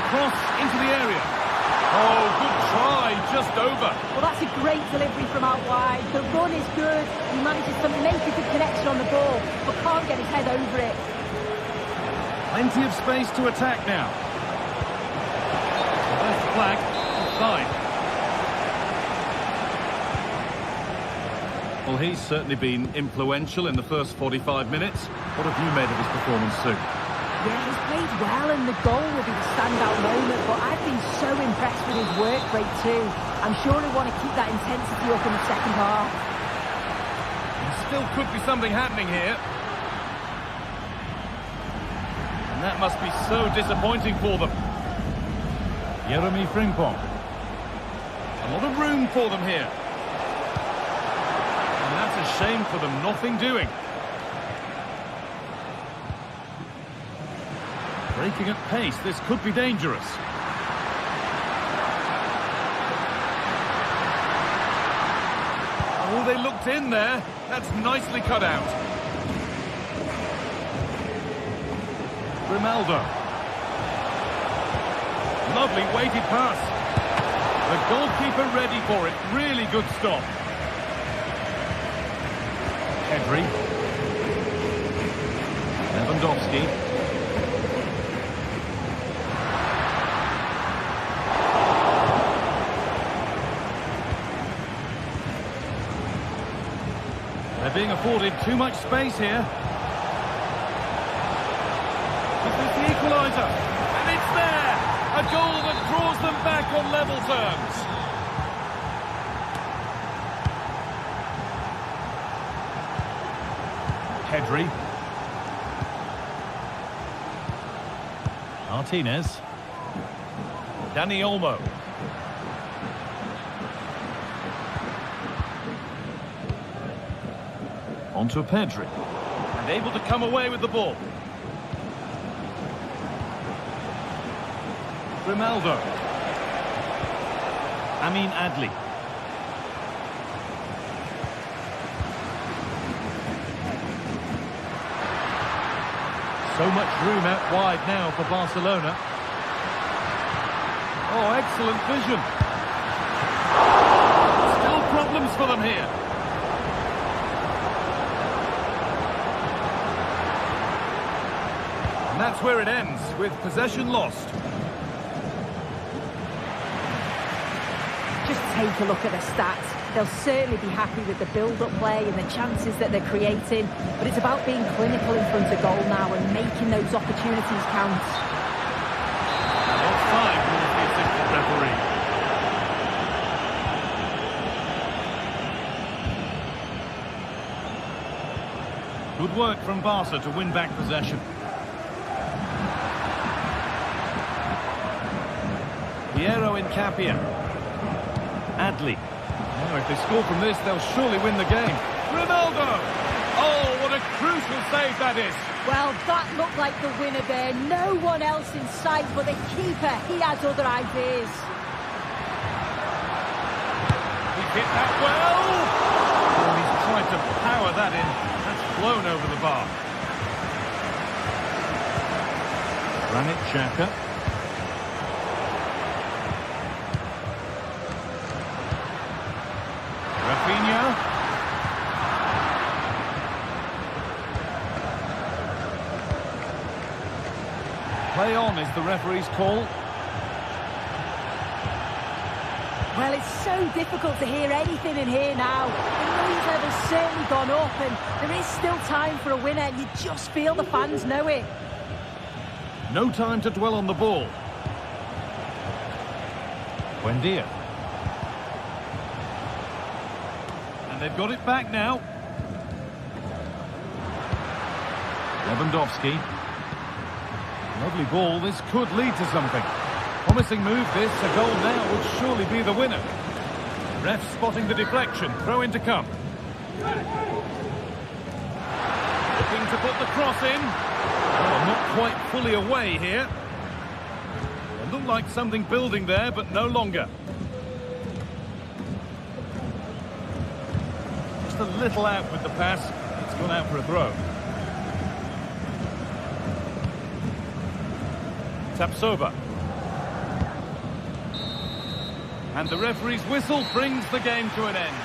Cross into the area. Oh, good try, just over. Well, that's a great delivery from out wide. The run is good. He manages to make a good connection on the ball, but can't get his head over it. Plenty of space to attack now. Left flag, offside. Well, he's certainly been influential in the first 45 minutes. What have you made of his performance, Sue? Yeah, he's played well, and the goal will be the standout moment, but I've been so impressed with his work rate too. I'm sure he'll want to keep that intensity up in the second half. There still could be something happening here. And that must be so disappointing for them. Jeremy Frimpong. A lot of room for them here. And that's a shame for them, nothing doing. Breaking at pace, this could be dangerous. Oh, they looked in there. That's nicely cut out. Grimaldo. Lovely weighted pass. The goalkeeper ready for it. Really good stop. Pedri. Lewandowski. They're being afforded too much space here. This is the equaliser, and it's there! A goal that draws them back on level terms. Pedri. Martinez. Dani Olmo. Onto Pedri. And able to come away with the ball. Ronaldo. Amin Adli. So much room out wide now for Barcelona. Oh, excellent vision. Still problems for them here. And that's where it ends, with possession lost. Just take a look at the stats. They'll certainly be happy with the build-up play and the chances that they're creating, but it's about being clinical in front of goal now and making those opportunities count. Offside for the assistant referee. Good work from Barca to win back possession. Piero Incapia. Adli. Now, if they score from this, they'll surely win the game. Ronaldo! Oh, what a crucial save that is. Well, that looked like the winner there. No one else in sight, but the keeper, he has other ideas. He hit that well. Oh, he's tried to power that in. That's flown over the bar. Granit Xhaka. Rafinha. Play on is the referee's call. Well, it's so difficult to hear anything in here now. The noise level's certainly gone up, and there is still time for a winner. You just feel the fans know it. No time to dwell on the ball. Buendia. And they've got it back now. Lewandowski. Lovely ball. This could lead to something. Promising move this. A goal now would surely be the winner. Ref spotting the deflection. Throw in to come. Looking to put the cross in. Oh, not quite fully away here. It looked like something building there, but no longer. Just a little out with the pass. It's gone out for a throw. Tapsoba. And the referee's whistle brings the game to an end.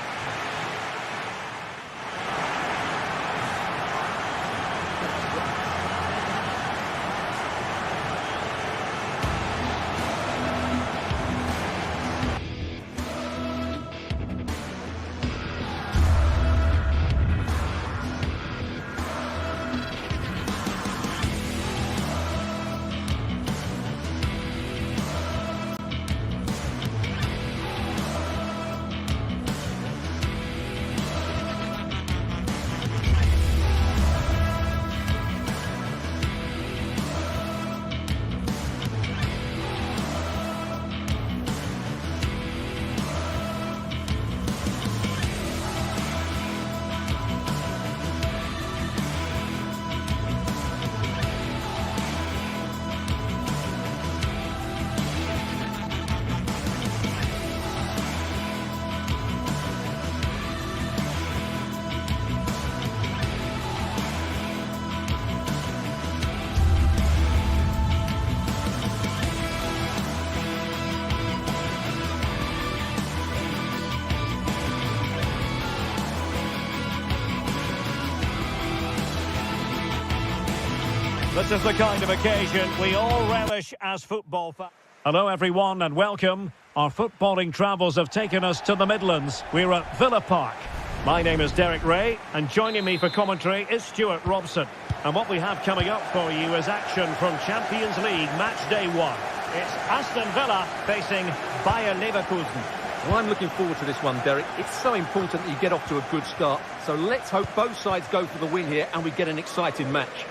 This is the kind of occasion we all relish as football fans. Hello everyone and welcome. Our footballing travels have taken us to the Midlands. We're at Villa Park. My name is Derek Ray and joining me for commentary is Stuart Robson. And what we have coming up for you is action from Champions League match day 1. It's Aston Villa facing Bayer Leverkusen. Well, I'm looking forward to this one, Derek. It's so important that you get off to a good start. So let's hope both sides go for the win here and we get an exciting match.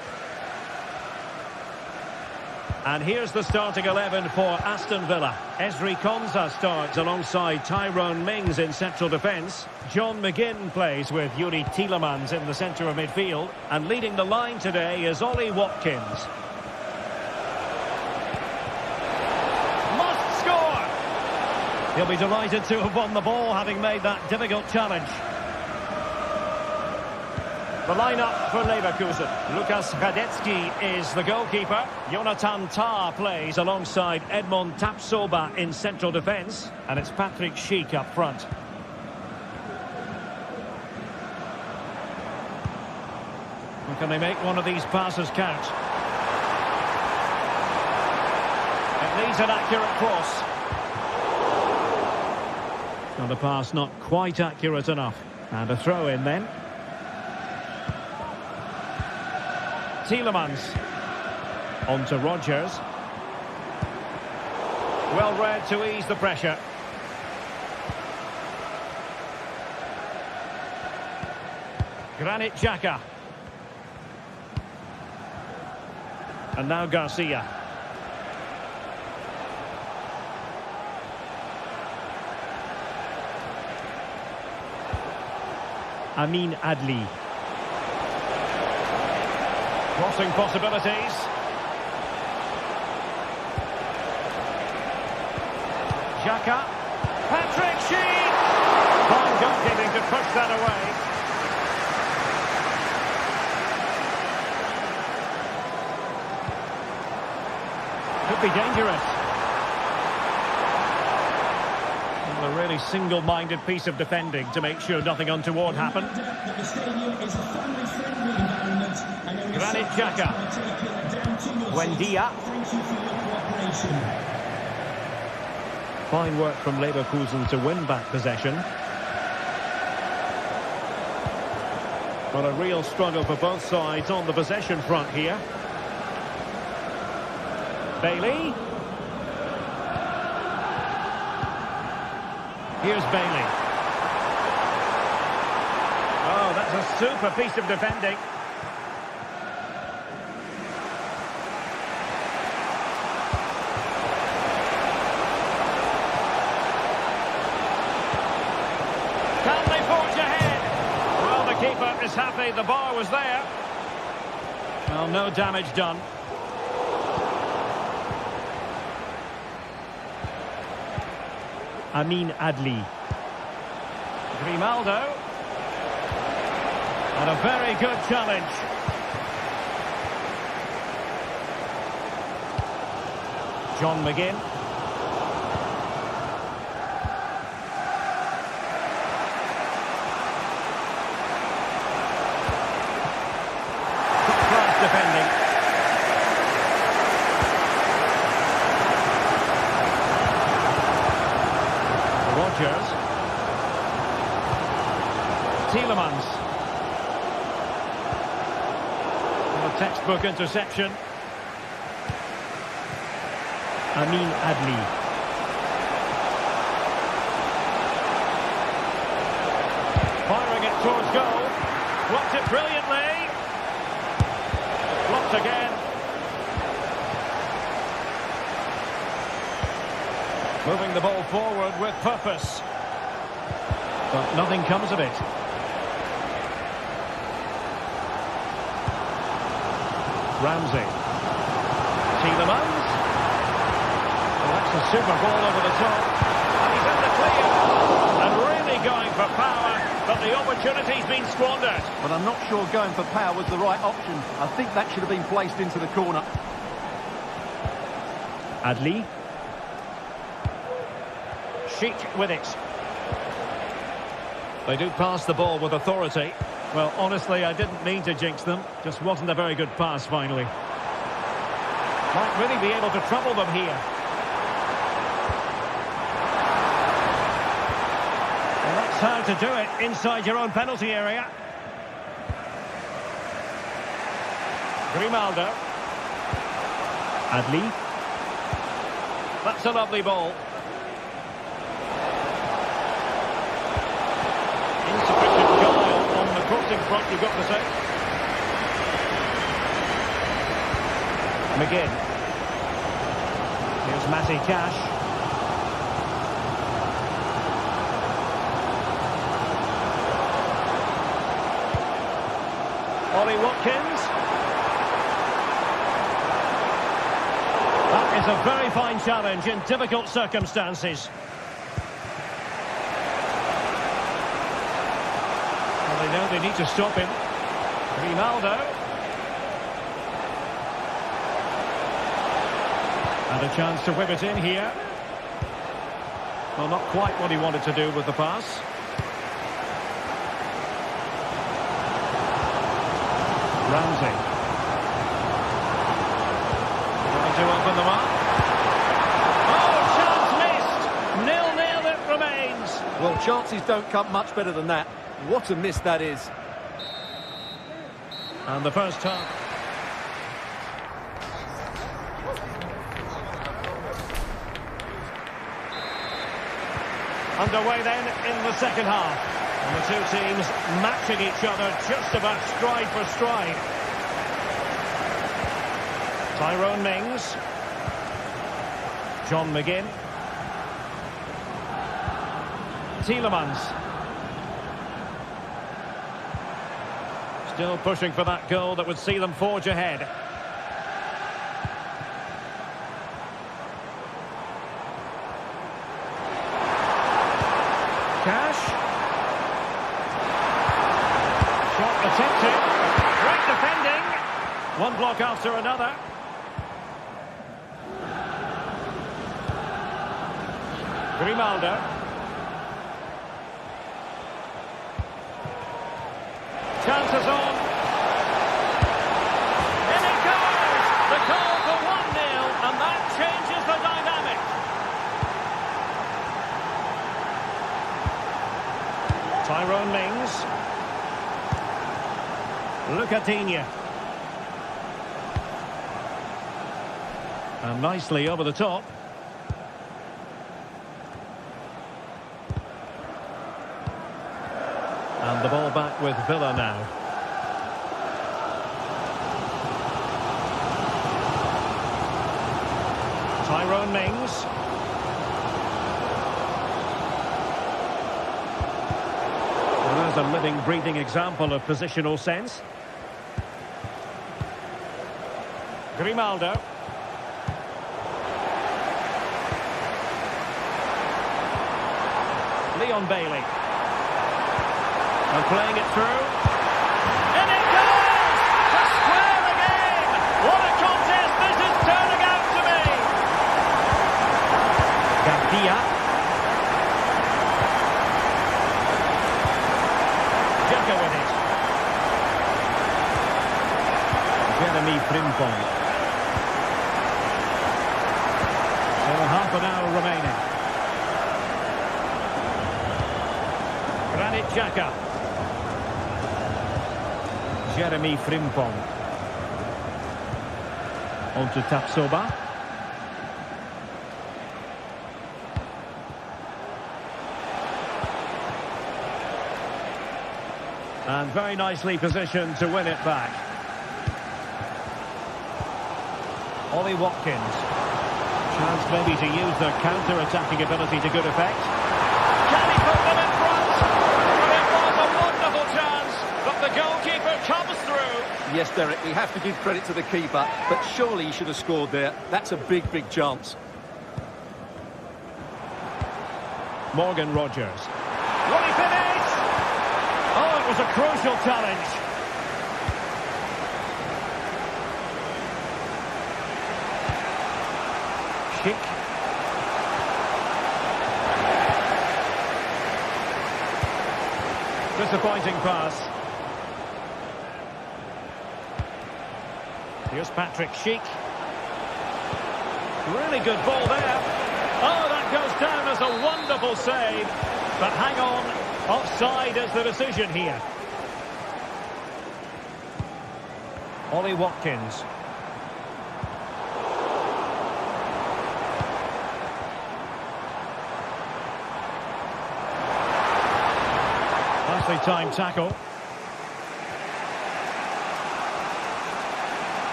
And here's the starting 11 for Aston Villa. Ezri Konsa starts alongside Tyrone Mings in central defence. John McGinn plays with Yuri Tielemans in the centre of midfield. And leading the line today is Ollie Watkins. Must score! He'll be delighted to have won the ball, having made that difficult challenge. The lineup for Leverkusen. Lukas Radetzky is the goalkeeper. Jonathan Tah plays alongside Edmond Tapsoba in central defence. And it's Patrick Schick up front. And can they make one of these passes count? It needs an accurate cross. And the pass not quite accurate enough. And a throw in then. Tielemans. On to Rodgers. Well read to ease the pressure. Granit Xhaka. And now Garcia. Amin Adli. Crossing possibilities. Xhaka. Patrick Schick! Fine goalkeeping to push that away. Could be dangerous. And a really single-minded piece of defending to make sure nothing untoward happened. The stadium is a family-friendly environment, and there is Granit Xhaka. Buendia. Thank you for your cooperation. Fine work from Leverkusen to win back possession. But a real struggle for both sides on the possession front here. Bailey. Here's Bailey. Oh, that's a super piece of defending. Can they forge ahead? Well, the keeper is happy the bar was there. Well, no damage done. Amin Adli. Grimaldo. And a very good challenge. John McGinn. Top-class defending. Rodgers. Tielemans. A textbook interception. Amin Adli. Firing it towards goal. Blocked it brilliantly. Blocked again. Moving the ball forward with purpose. But nothing comes of it. Ramsey. Tielemans. Well, that's a super ball over the top. And he's in the clear. And really going for power, but the opportunity's been squandered. But I'm not sure going for power was the right option. I think that should have been placed into the corner. Adli. Schick with it. They do pass the ball with authority. Well, honestly, I didn't mean to jinx them. Just wasn't a very good pass, finally. Might really be able to trouble them here. Well, that's how to do it inside your own penalty area. Grimaldo. Adli. That's a lovely ball. Insufficient guile on the crossing front, you've got to say. McGinn. Here's Matty Cash. Ollie Watkins. That is a very fine challenge in difficult circumstances. Well, they know they need to stop him. Ronaldo. And a chance to whip it in here. Well, not quite what he wanted to do with the pass. Ramsey. Trying to open them up. Oh, chance missed. 0-0 it remains. Well, chances don't come much better than that. What a miss that is. And the first half. Underway then in the second half. And the two teams matching each other just about stride for stride. Tyrone Mings. John McGinn. Tielemans. Still pushing for that goal that would see them forge ahead. Cash. Shot attempted. Great defending. One block after another. Grimaldo. Chances on. In it goes! The goal for 1-0, and that changes the dynamic. Tyrone Mings. Lucadinha. And nicely over the top. And the ball back with Villa now. Tyrone Mings. Well, there's a living, breathing example of positional sense. Grimaldo. Leon Bailey. And playing it through. And it goes! To square the game! What a contest this is turning out to be! Garcia. Jacka with it. Jeremy Frimpong. So half an hour remaining. Granit Xhaka. Jeremy Frimpong. On to Tapsoba. And very nicely positioned to win it back. Ollie Watkins. Chance maybe to use their counter-attacking ability to good effect. Can he put them in front? Well, it was a wonderful chance, but the goalkeeper comes through. Yes, Derek, we have to give credit to the keeper, but surely he should have scored there. That's a big, big chance. Morgan Rogers. Will he finish? Oh, it was a crucial challenge. Schick. Disappointing pass. Here's Patrick Schick. Really good ball there. Oh, that goes down as a wonderful save. But hang on, offside is the decision here. Ollie Watkins. Nicely timed tackle.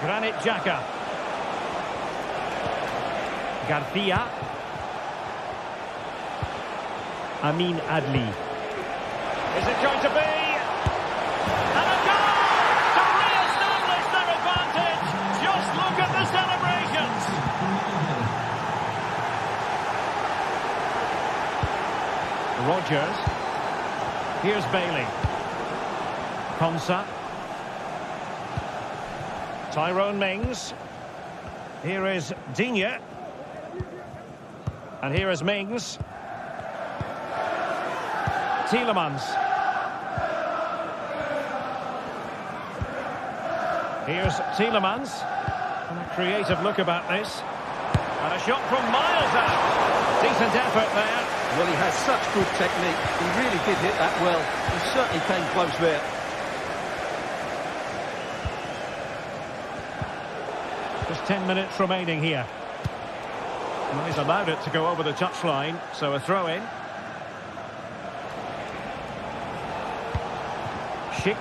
Granit Xhaka. Garcia. Amin Adli. Is it going to be? And a goal to re-establish their advantage. Just look at the celebrations. Rodgers. Here's Bailey. Konsa. Tyrone Mings. Here is Digne. And here is Mings. Tielemans. Here's Tielemans. And a creative look about this. And a shot from miles out. Decent effort there. Well, he has such good technique. He really did hit that well. He certainly came close there. Just 10 minutes remaining here. Well, he's allowed it to go over the touchline, so a throw-in. Schick.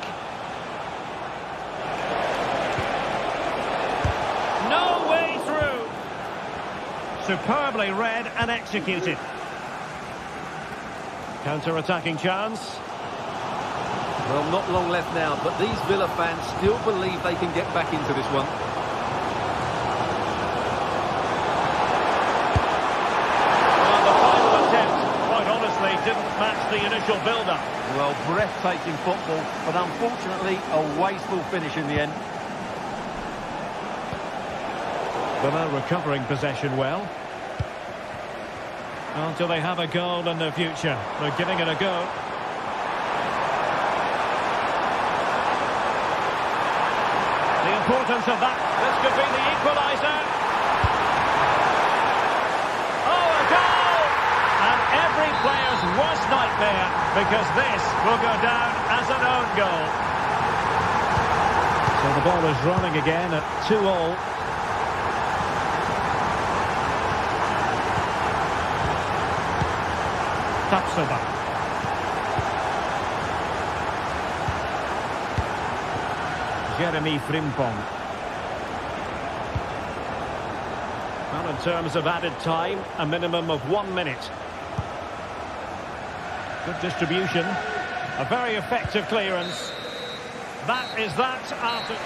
No way through. Superbly read and executed. Counter-attacking chance. Well, not long left now, but these Villa fans still believe they can get back into this one. Didn't match the initial build-up. Well, breathtaking football, but unfortunately a wasteful finish in the end. Villa recovering possession well. Oh, do they have a goal in the future? They're giving it a go. The importance of that. This could be the equaliser. Every player's worst nightmare, because this will go down as an own goal. So the ball is running again at 2-2. Tapsoba. Jeremy Frimpong. Well, in terms of added time, a minimum of 1 minute. Good distribution. A very effective clearance. That is that after...